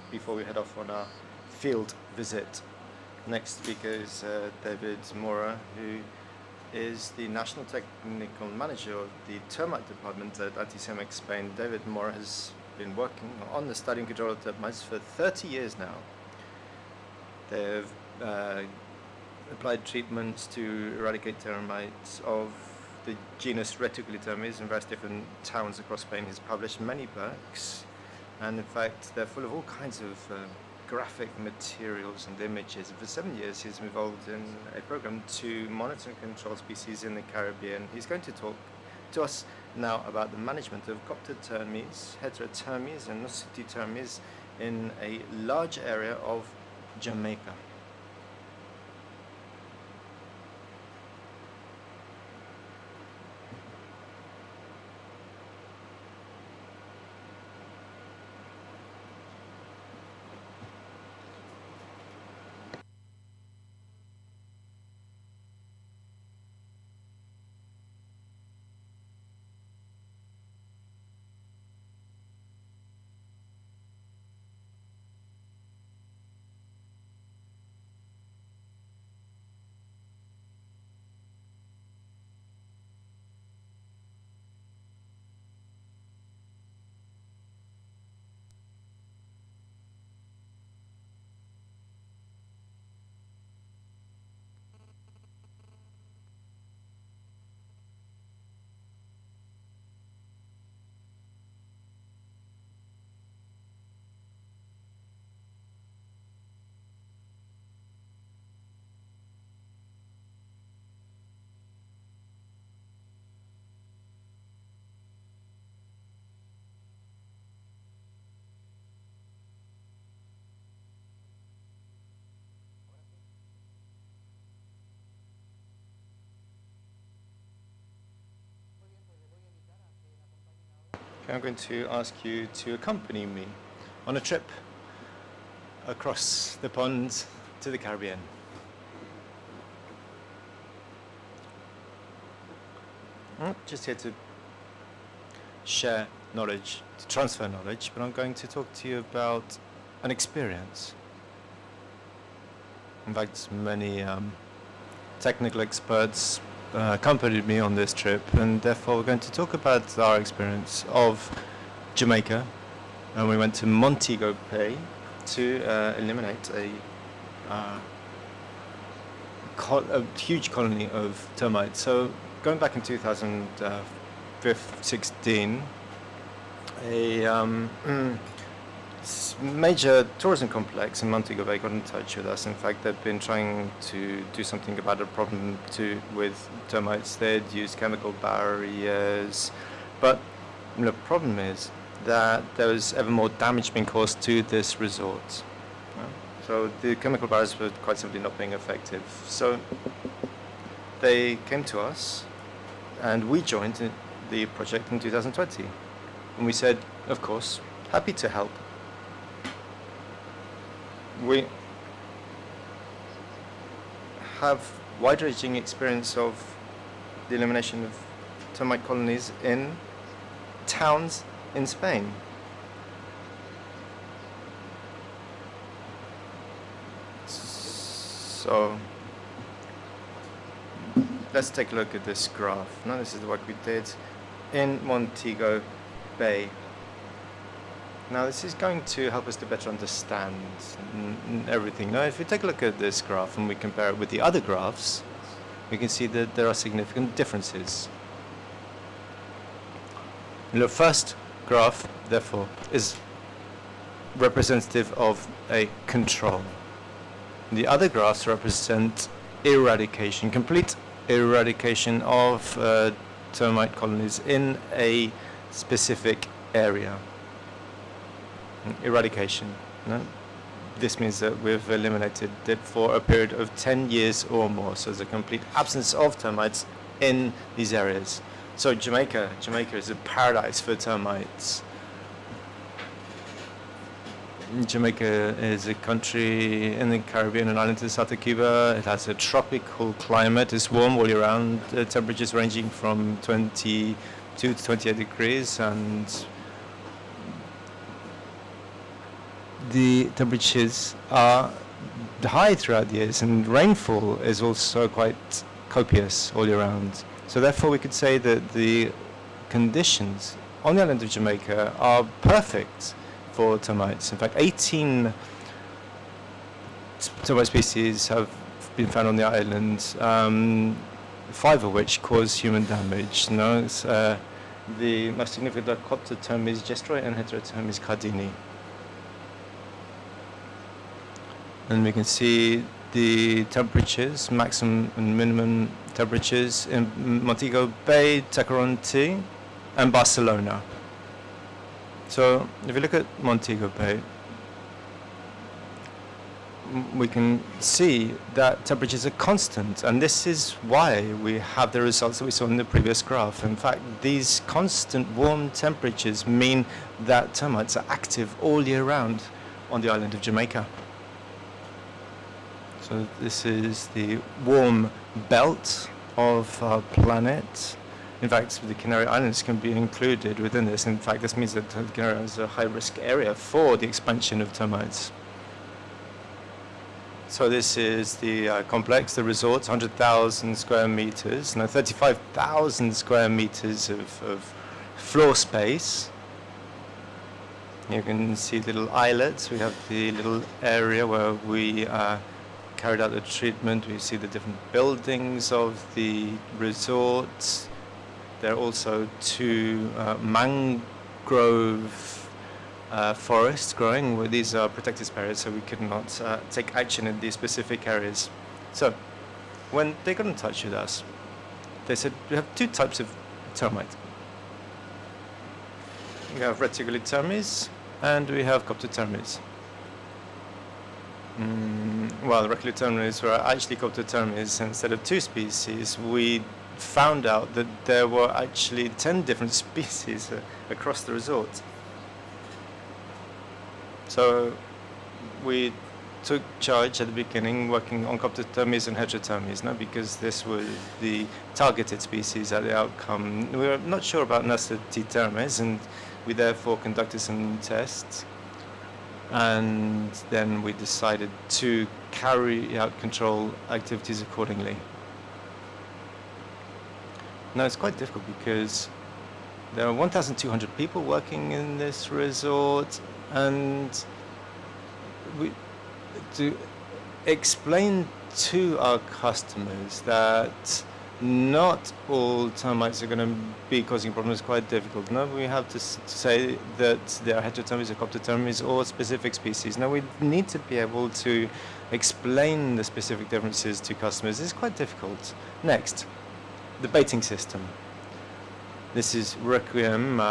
A: before we head off on our field visit. Next speaker is David Mora, who is the National Technical Manager of the Termite Department at Anti-Semitic Spain. David Mora has been working on the study and control of termites for 30 years now. They've applied treatments to eradicate termites of the genus Reticulitermes in various different towns across Spain. He's published many books, and in fact they're full of all kinds of graphic materials and images. For 7 years he's been involved in a program to monitor and control species in the Caribbean. He's going to talk to us now about the management of Coptotermes, Heterotermes and Nocititermes in a large area of Jamaica. I'm going to ask you to accompany me on a trip across the pond to the Caribbean. I'm not just here to share knowledge, to transfer knowledge, but I'm going to talk to you about an experience. In fact, many technical experts accompanied me on this trip, and therefore we're going to talk about our experience of Jamaica. And we went to Montego Bay to eliminate a huge colony of termites. So going back in 2016, a major tourism complex in Montego Bay got in touch with us. In fact, they've been trying to do something about a problem with termites. They'd used chemical barriers, but the problem is that there was ever more damage being caused to this resort. So the chemical barriers were quite simply not being effective. So they came to us, and we joined the project in 2020. And we said, of course, happy to help. We have wide-ranging experience of the elimination of termite colonies in towns in Spain. So let's take a look at this graph. Now this is the work we did in Montego Bay. Now this is going to help us to better understand everything. Now if we take a look at this graph and we compare it with the other graphs, we can see that there are significant differences. The first graph, therefore, is representative of a control. The other graphs represent eradication, complete eradication of termite colonies in a specific area. Eradication. No? This means that we've eliminated it for a period of 10 years or more. So there's a complete absence of termites in these areas. So Jamaica is a paradise for termites. Jamaica is a country in the Caribbean, an island to the south of Cuba. It has a tropical climate. It's warm all year round. Temperatures ranging from 20 22 to 28 degrees, and the temperatures are high throughout the years, and rainfall is also quite copious all year round. So therefore we could say that the conditions on the island of Jamaica are perfect for termites. In fact, 18 termite species have been found on the island, 5 of which cause human damage. No, it's, the most significant are Coptotermes gestroi and Heterotermes cardini. And we can see the temperatures, maximum and minimum temperatures in Montego Bay, Tacoronte, and Barcelona. So if you look at Montego Bay, we can see that temperatures are constant, and this is why we have the results that we saw in the previous graph. In fact, these constant warm temperatures mean that termites are active all year round on the island of Jamaica. So this is the warm belt of our planet. In fact, the Canary Islands can be included within this. In fact, this means that the Canary Islands is a high-risk area for the expansion of termites. So this is the complex, the resort, 100,000 square meters, now 35,000 square meters of floor space. You can see little islets. We have the little area where we carried out the treatment. We see the different buildings of the resort. There are also 2 mangrove forests growing. Well, these are protected areas, so we could not take action in these specific areas. So when they got in touch with us, they said we have 2 types of termite. We have Reticulitermes and we have Coptotermes. Well, Reticulitermes were actually Coptotermes. Instead of 2 species, we found out that there were actually 10 different species across the resort. So we took charge at the beginning, working on Coptotermes and Heterotermes, no? Because this was the targeted species at the outcome. We were not sure about Nasatitermes, and we therefore conducted some tests. And then we decided to carry out control activities accordingly. Now it's quite difficult because there are 1,200 people working in this resort, and to explain to our customers that not all termites are going to be causing problems is quite difficult. No, we have to say that there are Heterotermes or Coptotermes or specific species. Now we need to be able to explain the specific differences to customers. It's quite difficult. Next, the baiting system. This is Requiem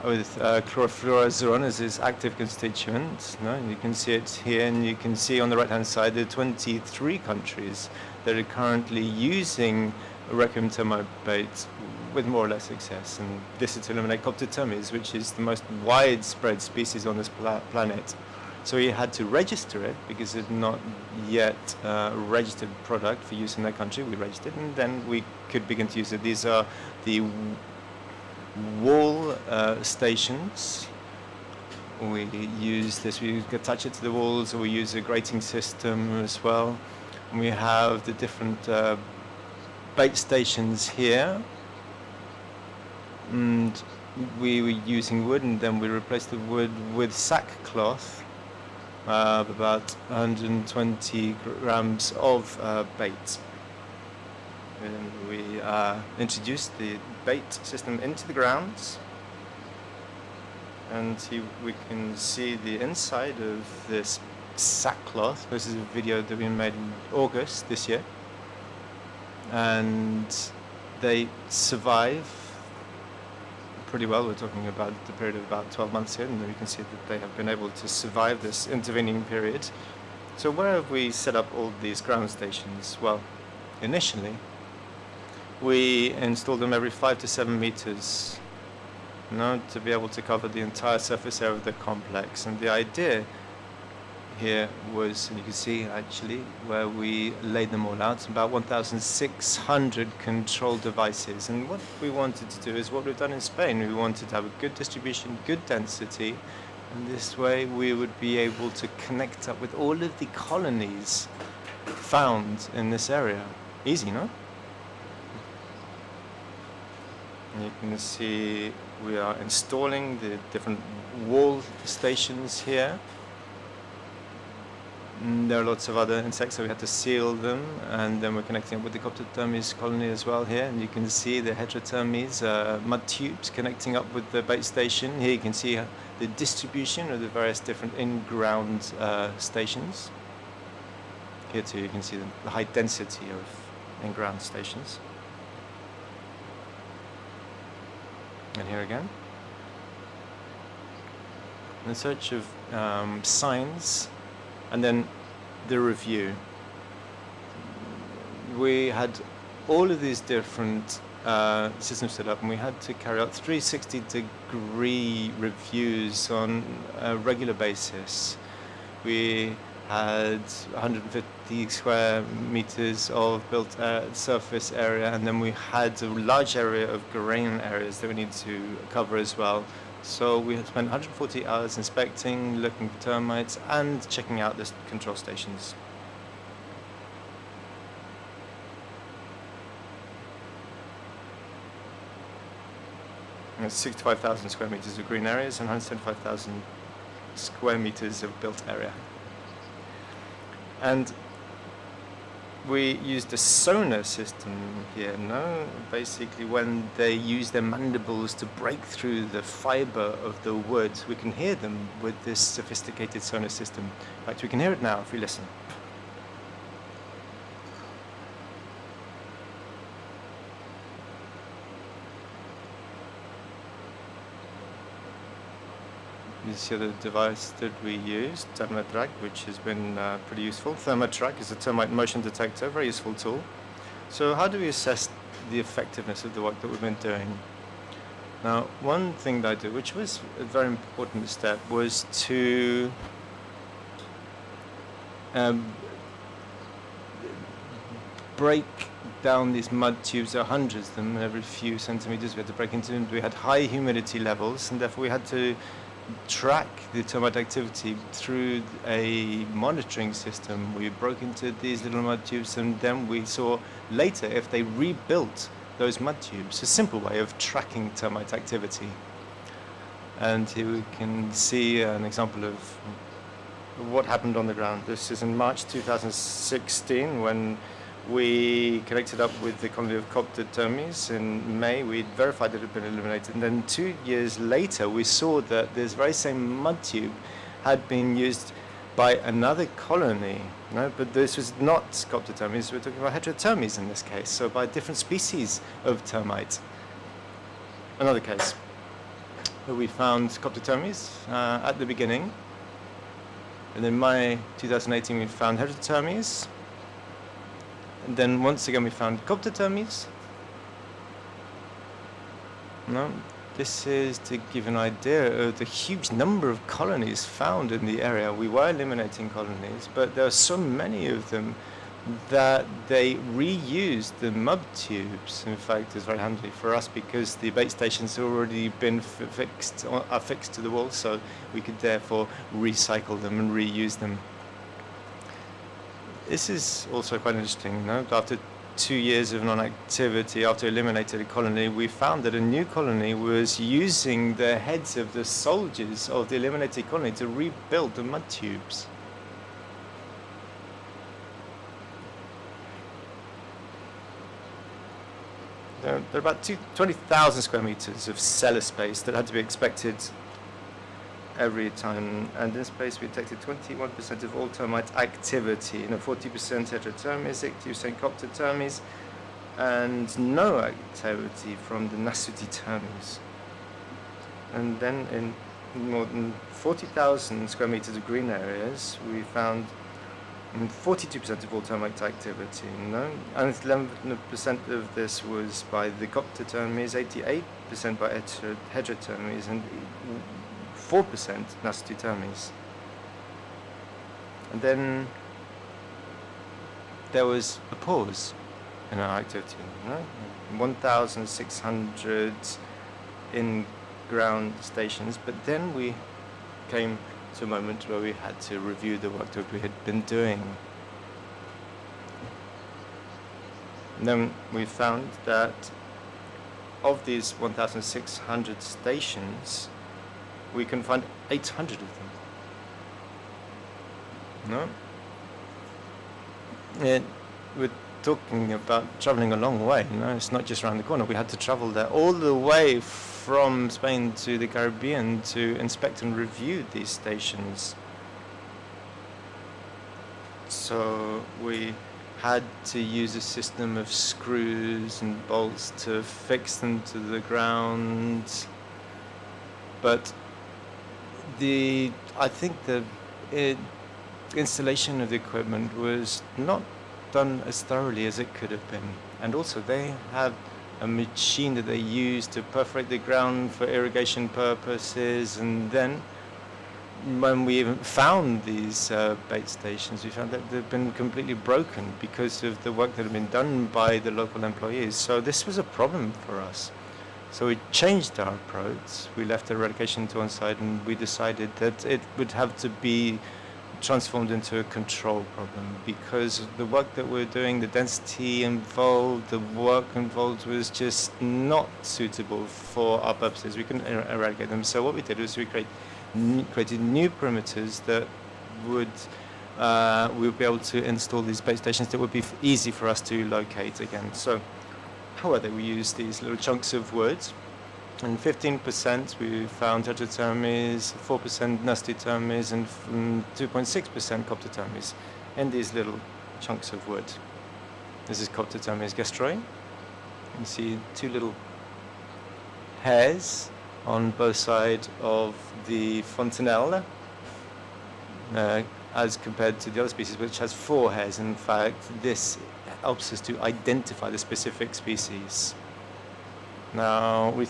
A: with chlorofluorozone as its active constituent. No? You can see it here, and you can see on the right-hand side the 23 countries that are currently using Requiem termite bait with more or less success. And this is to eliminate Coptotermes, which is the most widespread species on this planet. So we had to register it because it's not yet a registered product for use in that country. We registered, and then we could begin to use it. These are the wall stations. We use this, we attach it to the walls, or we use a grating system as well. And we have the different bait stations here, and we were using wood, and then we replaced the wood with sackcloth, about 120 grams of bait. And we introduced the bait system into the grounds, and here we can see the inside of this sackcloth. This is a video that we made in August this year, and they survive pretty well. We're talking about the period of about 12 months here, and you can see that they have been able to survive this intervening period. So where have we set up all these ground stations? Well, initially we installed them every 5 to 7 meters, to be able to cover the entire surface area of the complex. And the idea here was, and you can see actually where we laid them all out, about 1,600 control devices. And what we wanted to do is what we've done in Spain. We wanted to have a good distribution, good density, and this way we would be able to connect up with all of the colonies found in this area. Easy, no? And you can see we are installing the different wall stations here. There are lots of other insects, so we had to seal them, and then we're connecting up with the Coptotermes colony as well here. And you can see the Heterotermes mud tubes connecting up with the bait station. Here you can see the distribution of the various different in-ground stations. Here too you can see the high density of in-ground stations. And here again. In search of signs, and then the review. We had all of these different systems set up, and we had to carry out 360-degree reviews on a regular basis. We had 150 square meters of built surface area, and then we had a large area of grain areas that we need to cover as well. So we had spent 140 hours inspecting, looking for termites, and checking out the control stations. And it's 65,000 square meters of green areas and 175,000 square meters of built area. And we used a sonar system here, no? Basically, when they use their mandibles to break through the fiber of the wood, we can hear them with this sophisticated sonar system. In fact, we can hear it now if we listen. This is the device that we use, Termite, which has been pretty useful. Termite is a termite motion detector, very useful tool. So how do we assess the effectiveness of the work that we've been doing? Now, one thing that I did, which was a very important step, was to break down these mud tubes. There are hundreds of them, every few centimeters we had to break into them. We had high humidity levels, and therefore we had to track the termite activity through a monitoring system. We broke into these little mud tubes, and then we saw later if they rebuilt those mud tubes. A simple way of tracking termite activity. And here we can see an example of what happened on the ground. This is in March 2016 when we connected up with the colony of Coptotermes. In May, we verified that it had been eliminated. And then 2 years later, we saw that this very same mud tube had been used by another colony. No, but this was not Coptotermes. We're talking about Heterotermes in this case, so by different species of termite. Another case where we found Coptotermes at the beginning. And in May 2018, we found Heterotermes. And then once again we found Coptotermes. No, this is to give an idea of the huge number of colonies found in the area. We were eliminating colonies, but there are so many of them that they reused the mud tubes. In fact, it's very handy for us because the bait stations have already been fixed to the wall, so we could therefore recycle them and reuse them. This is also quite interesting, you know? After 2 years of non-activity, after eliminating a colony, we found that a new colony was using the heads of the soldiers of the eliminated colony to rebuild the mud tubes. There are about 20,000 square meters of cellar space that had to be expected every time, and in space we detected 21% of all termite activity, 40% Heterotermes, 80% Coptotermes, and no activity from the Nasutitermes. And then in more than 40,000 square meters of green areas, we found 42% of all termite activity, and 11% of this was by the Coptotermes, 88% by Heterotermes, and 4% Nasutitermes. And then there was a pause in our activity. 1,600 in-ground stations, but then we came to a moment where we had to review the work that we had been doing. And then we found that of these 1,600 stations, we can find 800 of them. No? We're talking about traveling a long way. It's not just around the corner. We had to travel there all the way from Spain to the Caribbean to inspect and review these stations. So we had to use a system of screws and bolts to fix them to the ground. But I think the installation of the equipment was not done as thoroughly as it could have been. And also they have a machine that they use to perforate the ground for irrigation purposes, and then when we even found these bait stations, we found that they've been completely broken because of the work that had been done by the local employees. So this was a problem for us. So we changed our approach. We left the eradication to one side, and we decided that it would have to be transformed into a control problem, because the work that we're doing, the density involved, the work involved was just not suitable for our purposes. We couldn't eradicate them. So what we did was we created new perimeters that we would be able to install these bait stations that would be easy for us to locate again. So how are they? We used these little chunks of wood, and 15% we found heterotermes, 4% nasturtermes, and 2.6% coptotermes in these little chunks of wood. This is coptotermes gastroi. You can see two little hairs on both sides of the fontanelle, as compared to the other species, which has 4 hairs. In fact, this helps us to identify the specific species. Now, we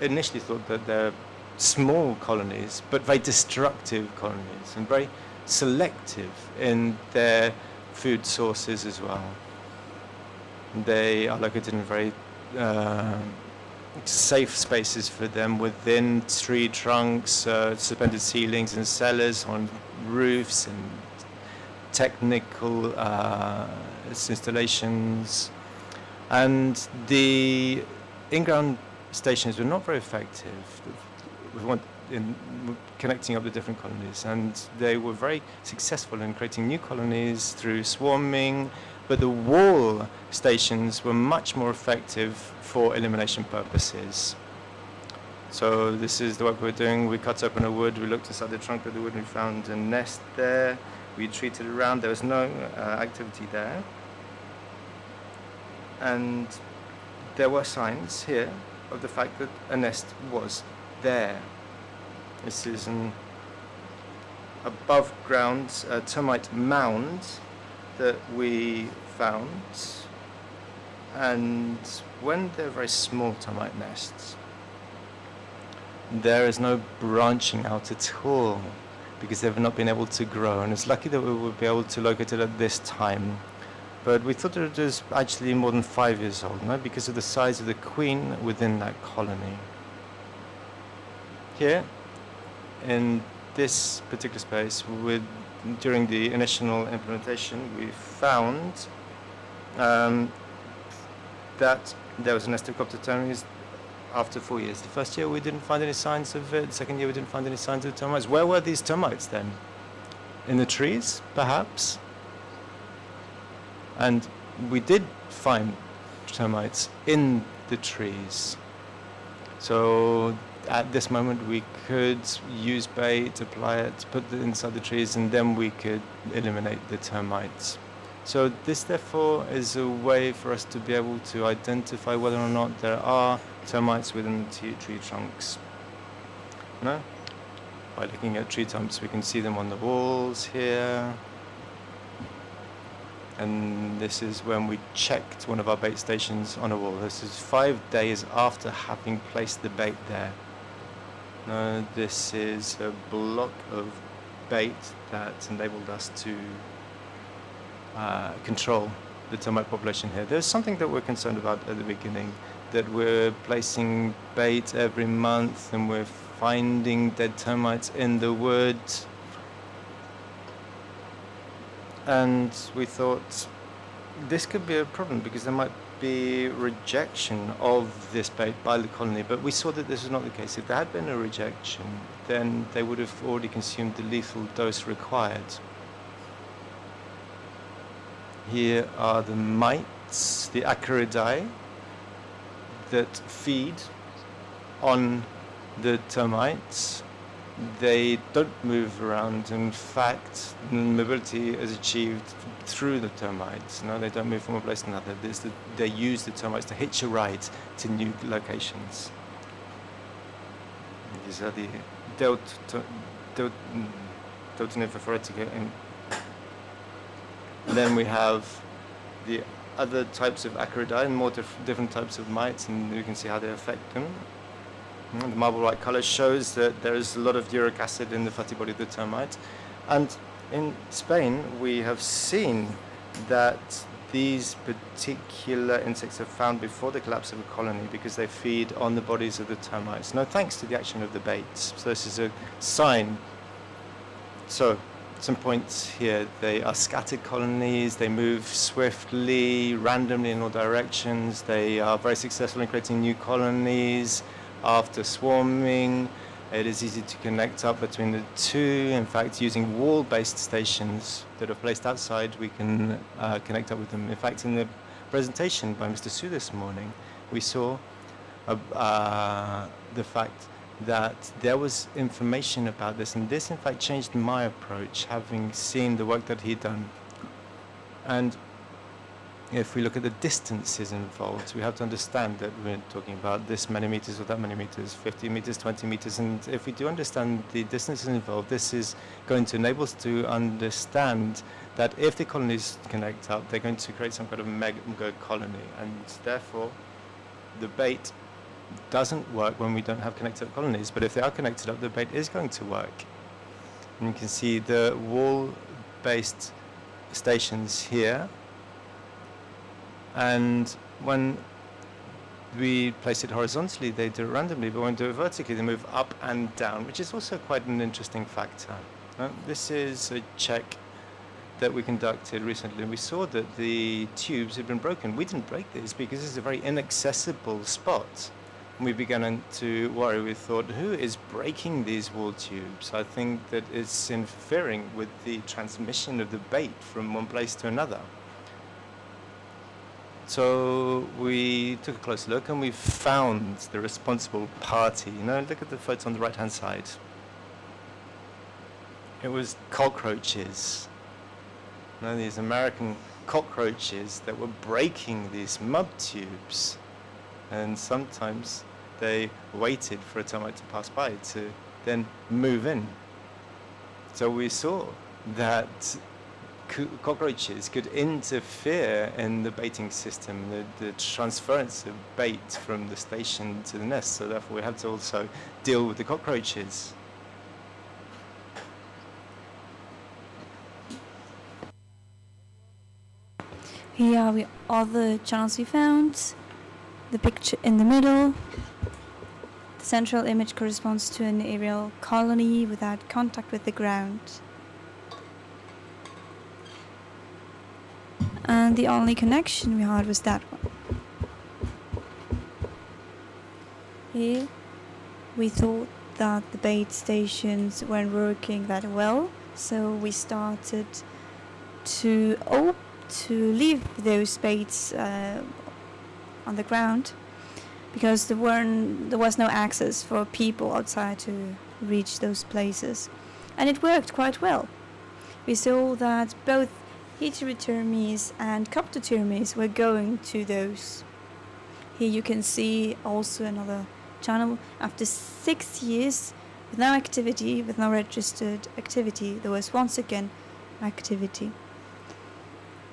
A: initially thought that they're small colonies, but very destructive colonies, and very selective in their food sources as well. They are located in very safe spaces for them within tree trunks, suspended ceilings and cellars, on roofs and technical installations. And the in-ground stations were not very effective in connecting up the different colonies, and they were very successful in creating new colonies through swarming, but the wall stations were much more effective for elimination purposes. So this is the work we're doing. We cut open a wood, we looked inside the trunk of the wood, and we found a nest there. We treated it around, there was no activity there. And there were signs here of the fact that a nest was there. This is an above ground termite mound that we found, and when they're very small termite nests, there is no branching out at all because they've not been able to grow, and it's lucky that we would be able to locate it at this time. But we thought it was actually more than 5 years old, no? Because of the size of the queen within that colony. Here, in this particular space, during the initial implementation, we found that there was a nest of coptotermes after 4 years. The first year we didn't find any signs of it. The second year we didn't find any signs of termites. Where were these termites then? In the trees, perhaps? And we did find termites in the trees. So at this moment we could use bait, apply it, put it inside the trees, and then we could eliminate the termites. So this therefore is a way for us to be able to identify whether or not there are termites within the tree trunks. No? By looking at tree trunks, we can see them on the walls here. And this is when we checked one of our bait stations on a wall. This is 5 days after having placed the bait there. Now, this is a block of bait that enabled us to control the termite population here. There's something that we're concerned about at the beginning, that we're placing bait every month and we're finding dead termites in the woods. And we thought this could be a problem because there might be rejection of this bait by the colony, but we saw that this was not the case. If there had been a rejection, then they would have already consumed the lethal dose required. Here are the mites, the acaridae, that feed on the termites. They don't move around. In fact, mobility is achieved through the termites. No, they don't move from one place to another. They use the termites to hitch a ride to new locations. These are the Deltoniferetica. Then we have the other types of acaridae and more different types of mites, and you can see how they affect them. The marble white color shows that there is a lot of uric acid in the fatty body of the termite. And in Spain, we have seen that these particular insects are found before the collapse of a colony because they feed on the bodies of the termites. Now, thanks to the action of the baits. So this is a sign. So, some points here. They are scattered colonies. They move swiftly, randomly in all directions. They are very successful in creating new colonies. After swarming, it is easy to connect up between the two. In fact, using wall-based stations that are placed outside, we can connect up with them. In fact, in the presentation by Mr. Su this morning, we saw the fact that there was information about this, and this, in fact, changed my approach, having seen the work that he'd done. And if we look at the distances involved, we have to understand that we're talking about this many meters or that many meters, 50 meters, 20 meters, and if we do understand the distances involved, this is going to enable us to understand that if the colonies connect up, they're going to create some kind of mega colony, and therefore the bait doesn't work when we don't have connected up colonies, but if they are connected up, the bait is going to work. And you can see the wall-based stations here. And when we place it horizontally, they do it randomly, but when we do it vertically, they move up and down, which is also quite an interesting factor. This is a check that we conducted recently. We saw that the tubes had been broken. We didn't break these because this is a very inaccessible spot. We began to worry. We thought, who is breaking these wall tubes? I think that it's interfering with the transmission of the bait from one place to another. So we took a closer look and we found the responsible party. Look at the photo on the right-hand side. It was cockroaches. These American cockroaches that were breaking these mud tubes. And sometimes they waited for a termite to pass by to then move in. So we saw that cockroaches could interfere in the baiting system, the transference of bait from the station to the nest, so therefore we have to also deal with the cockroaches.
E: Here are the other channels we found. The picture in the middle. The central image corresponds to an aerial colony without contact with the ground. And the only connection we had was that one. Here we thought that the bait stations weren't working that well, so we started to leave those baits on the ground because there was no access for people outside to reach those places, and it worked quite well. We saw that both heterotermes and coptotermes were going to those. Here you can see also another channel. After 6 years with no activity, with no registered activity, there was once again activity.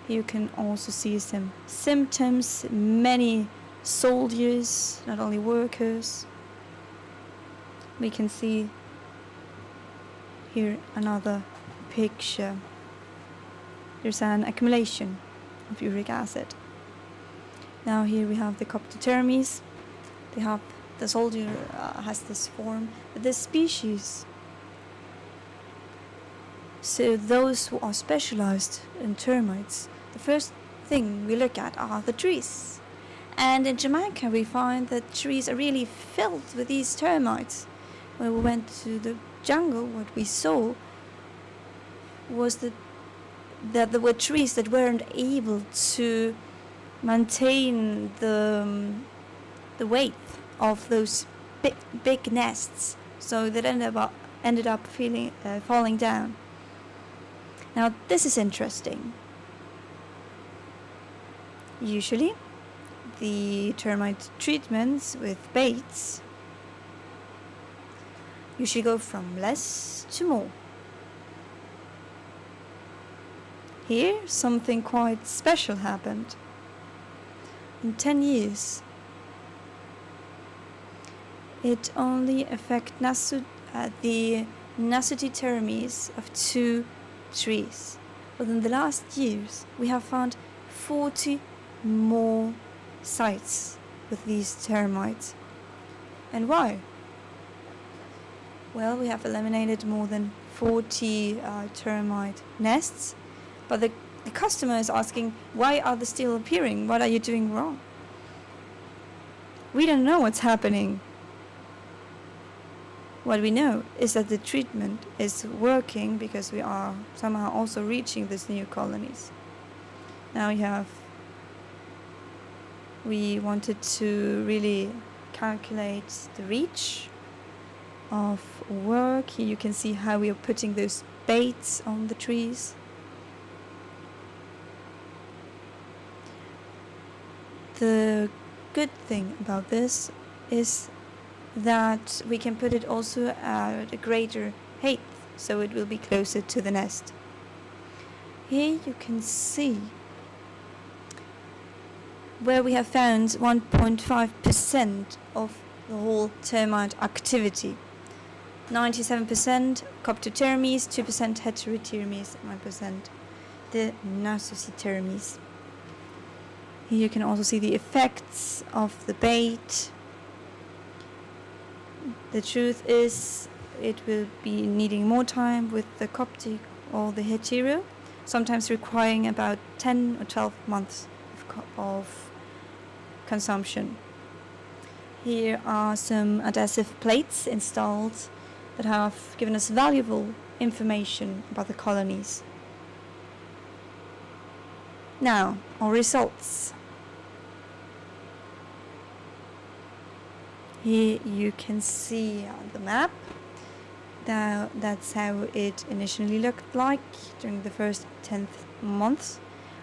E: Here you can also see some symptoms, many soldiers, not only workers. We can see Here another picture. There's an accumulation of uric acid. Now here we have the Coptotermes. The soldier has this form, but this species. So those who are specialized in termites, the first thing we look at are the trees. And in Jamaica we find that trees are really filled with these termites. When we went to the jungle, what we saw was that there were trees that weren't able to maintain the weight of those big nests, so that ended up falling down. Now this is interesting. Usually the termite treatments with baits usually go from less to more. Here something quite special happened. In 10 years it only affects the nasutitermes of 2 trees. But in the last years we have found 40 more sites with these termites. And why? Well, we have eliminated more than 40 termite nests, but the customer is asking, why are they still appearing? What are you doing wrong? We don't know what's happening. What we know is that the treatment is working because we are somehow also reaching these new colonies. Now we wanted to really calculate the reach of work. Here you can see how we are putting those baits on the trees. The good thing about this is that we can put it also at a greater height, so it will be closer to the nest. Here you can see where we have found 1.5% of the whole termite activity. 97% Coptotermes, 2% Heterotermes, 9% the Nasutitermes. Here you can also see the effects of the bait. The truth is it will be needing more time with the Coptic or the Hetero, sometimes requiring about 10 or 12 months of consumption. Here are some adhesive plates installed that have given us valuable information about the colonies. Now, our results. Here you can see the map. That's how it initially looked like during the first 10 months,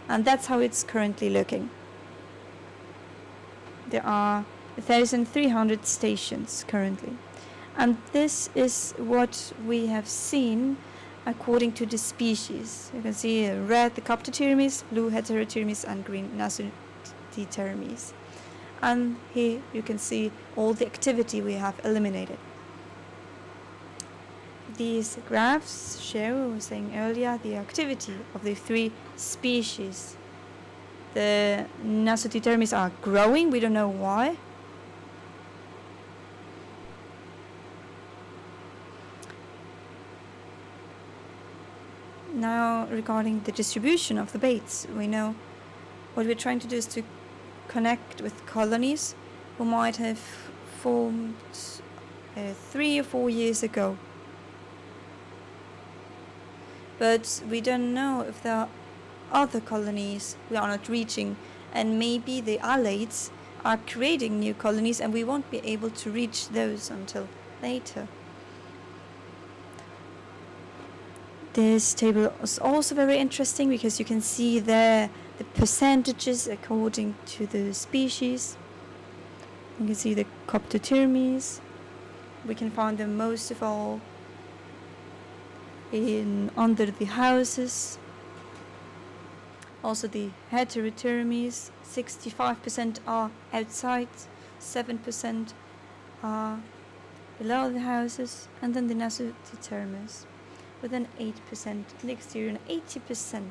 E: and that's how it's currently looking. There are 1,300 stations currently, and this is what we have seen according to the species. You can see red the Coptotermes, blue Heterotermes, and green Nasutitermes. And here you can see all the activity we have eliminated. These graphs show, I was saying earlier, the activity of the 3 species. The Nasutitermes are growing, we don't know why. Now, regarding the distribution of the baits, we know what we're trying to do is to connect with colonies who might have formed 3 or 4 years ago. But we don't know if there are other colonies we are not reaching, and maybe the alates are creating new colonies and we won't be able to reach those until later. This table is also very interesting because you can see there the percentages according to the species. You can see the Coptotermes. We can find them most of all under the houses. Also the Heterotermes, 65% are outside, 7% are below the houses, and then the Nasutitermes. with an 8% in the exterior and 80%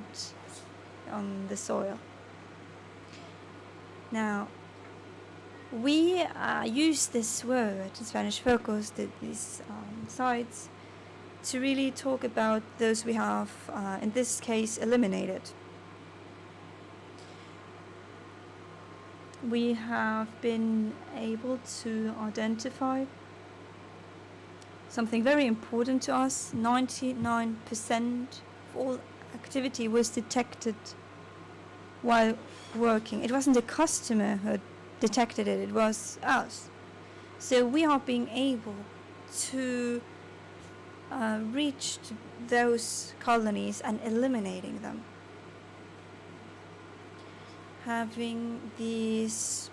E: on the soil. Now, we use this word in Spanish Focus, these sites, to really talk about those we have, in this case, eliminated. We have been able to identify something very important to us. 99% of all activity was detected while working. It wasn't the customer who detected it, it was us. So we are being able to reach those colonies and eliminating them. Having these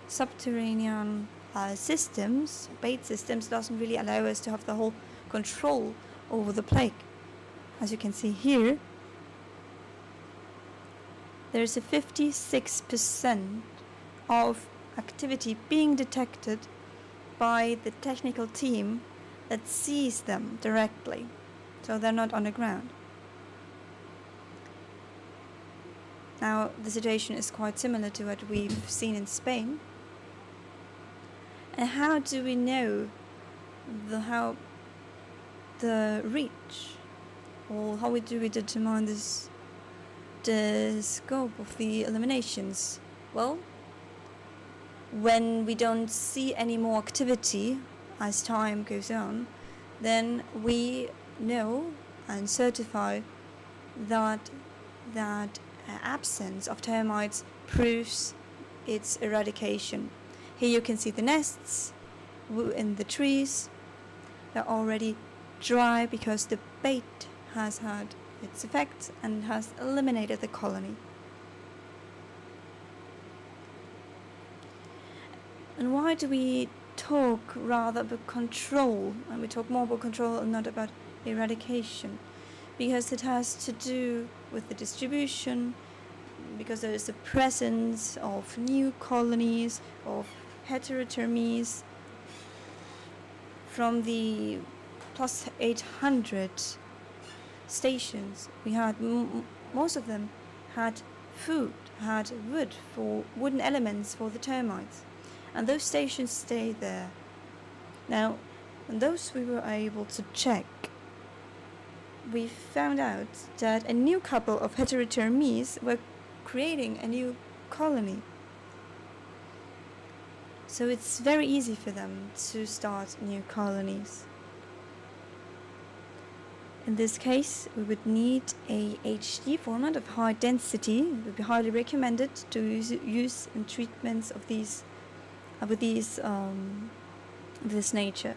E: subterranean systems, bait systems, doesn't really allow us to have the whole control over the plague. As you can see here, there's a 56% of activity being detected by the technical team that sees them directly, so they're not on the ground. Now, the situation is quite similar to what we've seen in Spain. And how do we know how the reach, or how do we determine the scope of the eliminations? Well, when we don't see any more activity as time goes on, then we know and certify that absence of termites proves its eradication. Here you can see the nests in the trees. They're already dry because the bait has had its effect and has eliminated the colony. And why do we talk rather about control, and we talk more about control and not about eradication? Because it has to do with the distribution, because there is a presence of new colonies, of heterothermies. From the plus 800 stations we had, most of them had food, had wood, for wooden elements for the termites, and those stations stay there. Now, and those we were able to check, we found out that a new couple of heterothermies were creating a new colony. So it's very easy for them to start new colonies. In this case, we would need a HD format of high density. It would be highly recommended to use in treatments of these, with this nature.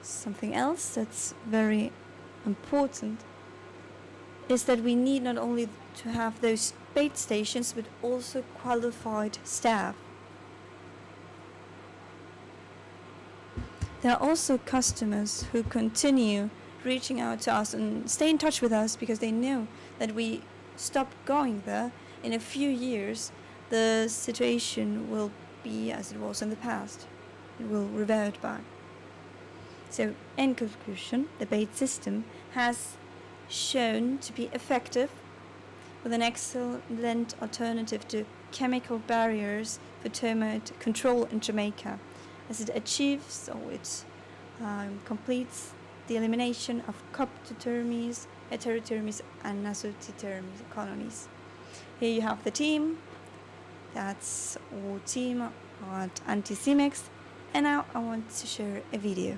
E: Something else that's very important is that we need not only to have those bait stations, but also qualified staff. There are also customers who continue reaching out to us and stay in touch with us because they know that we stopped going there. In a few years, the situation will be as it was in the past. It will revert back. So, in conclusion, the bait system has shown to be effective, with an excellent alternative to chemical barriers for termite control in Jamaica, as it achieves, or it completes the elimination of coptotermes, heterothermies, and nasotitermes colonies. Here you have the team. That's our team at Anticimex, and now I want to share a video.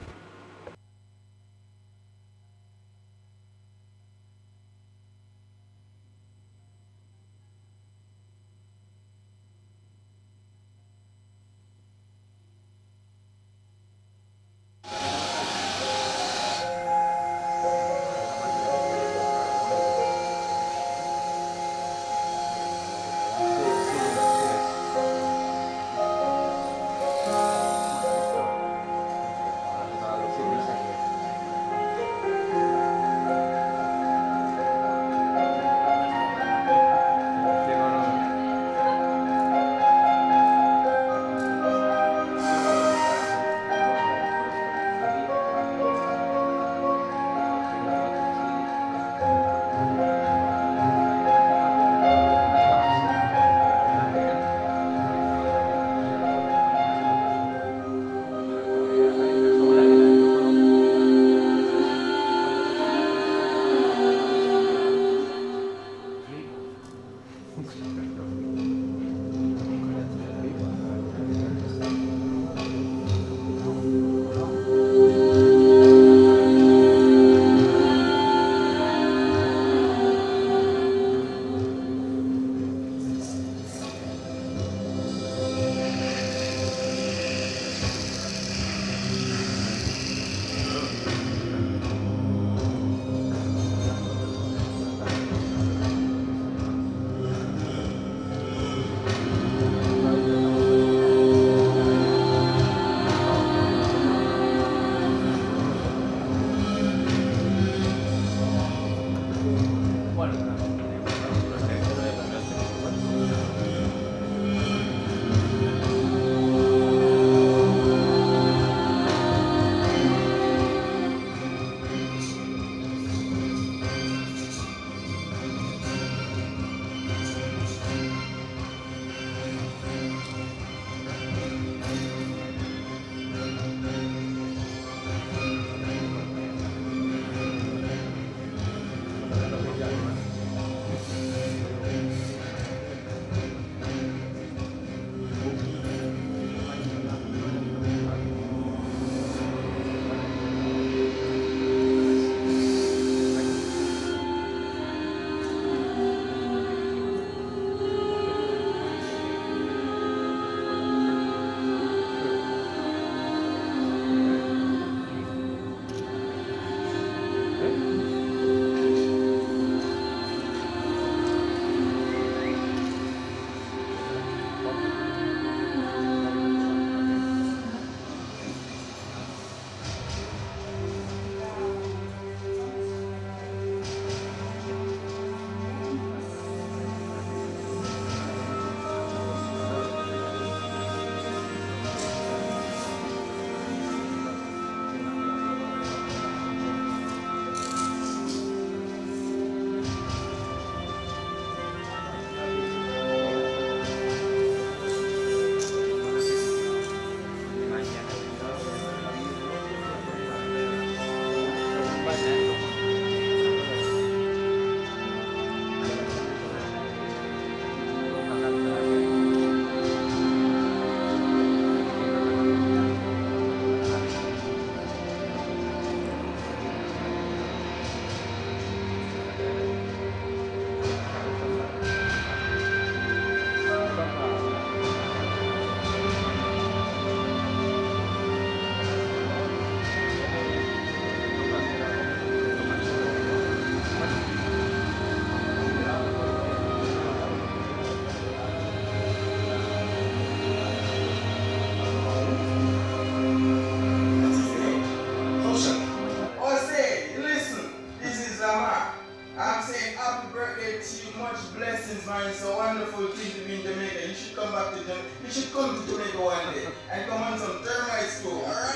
M: You should come to Jamaica one day and come on some termites too, alright?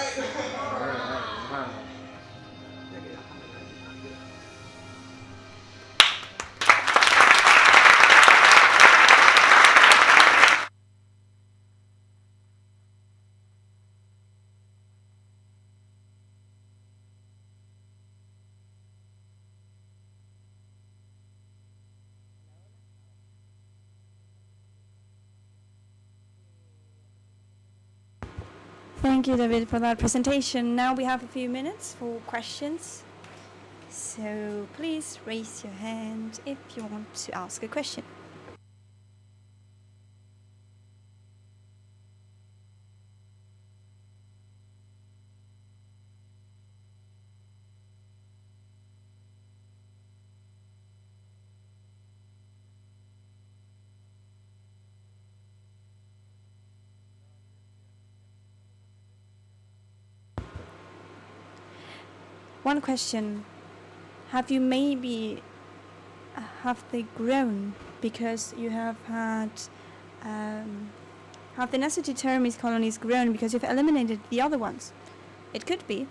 E: Thank you, David, for that presentation. Now we have a few minutes for questions. So please raise your hand if you want to ask a question. One question, have they grown because you have had, have the necessity termite colonies grown because you've eliminated the other ones? It could be.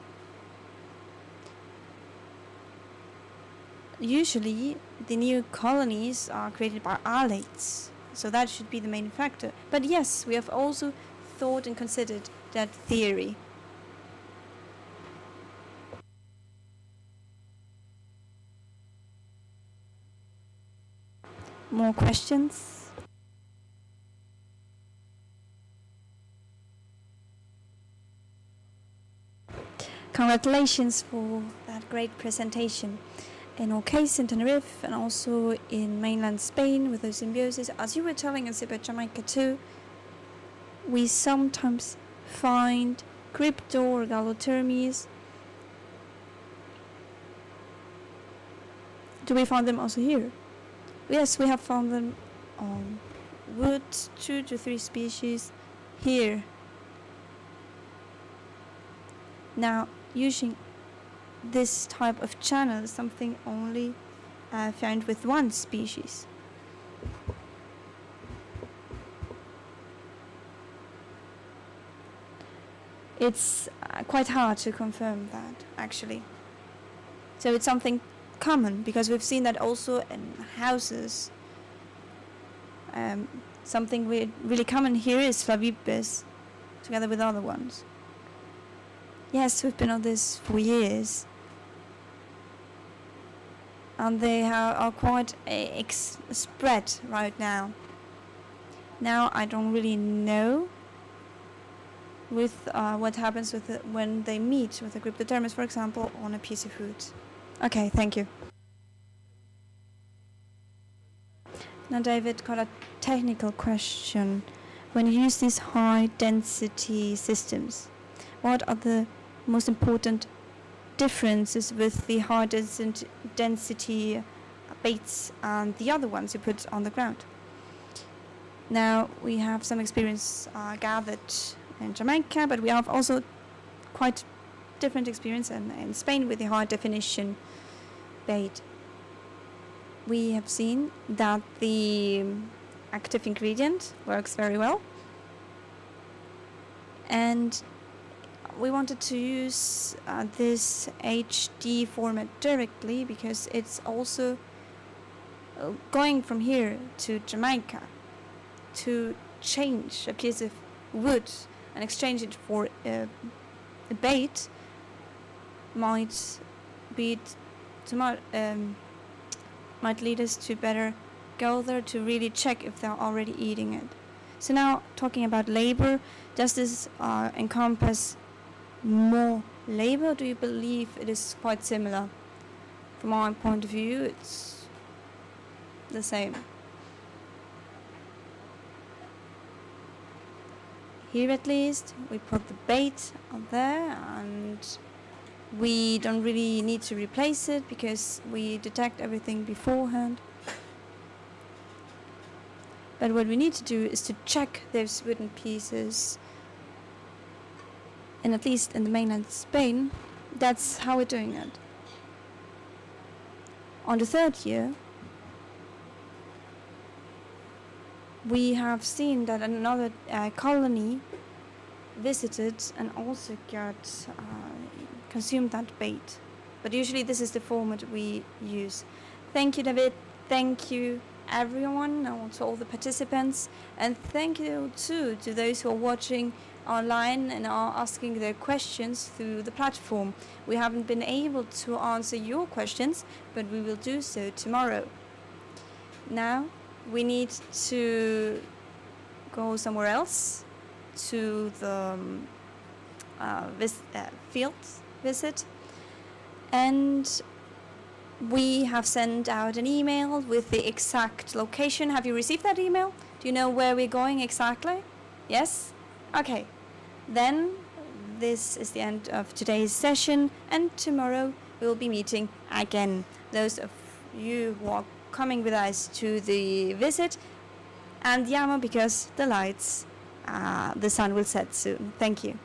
E: Usually the new colonies are created by alates, so that should be the main factor. But yes, we have also thought and considered that theory. more questions? Congratulations for that great presentation. In our case in Tenerife and also in mainland Spain with the symbiosis, as you were telling us about Jamaica too, we sometimes find crypto or gallotermes. Do we find them also here? Yes, we have found them on wood, 2 to 3 species here. Now, using this type of channel is something only found with one species. It's quite hard to confirm that, actually. So it's something common, because we've seen that also in houses. Something really common here is Flavipes, together with other ones. Yes, we've been on this for years. And they are quite spread right now. Now I don't really know with what happens with when they meet with the Cryptotermes, for example, on a piece of wood. Okay, thank you. Now, David, got a technical question. When you use these high density systems, what are the most important differences with the high density baits and the other ones you put on the ground? Now, we have some experience gathered in Jamaica, but we have also quite different experience in Spain with the high definition bait. We have seen that the active ingredient works very well, and we wanted to use this HD format directly because it's also going from here to Jamaica to change a piece of wood and exchange it for a bait might lead us to better go there to really check if they're already eating it. So now, talking about labor, does this encompass more labor? Do you believe it is quite similar? From our point of view, it's the same. Here at least, we put the bait out there and we don't really need to replace it because we detect everything beforehand. But what we need to do is to check those wooden pieces, and at least in the mainland Spain, that's how we're doing it. On the third year, we have seen that another colony visited and also got consumed that bait. But usually this is the format we use. Thank you, David. Thank you, everyone, and to all the participants. And thank you, too, to those who are watching online and are asking their questions through the platform. We haven't been able to answer your questions, but we will do so tomorrow. Now, we need to go somewhere else to the field visit, and we have sent out an email with the exact location. Have you received that email? Do you know where we're going exactly? Yes? Okay. Then this is the end of today's session, and tomorrow we will be meeting again. Those of you who are coming with us to the visit, and Yama because the lights, the sun will set soon. Thank you.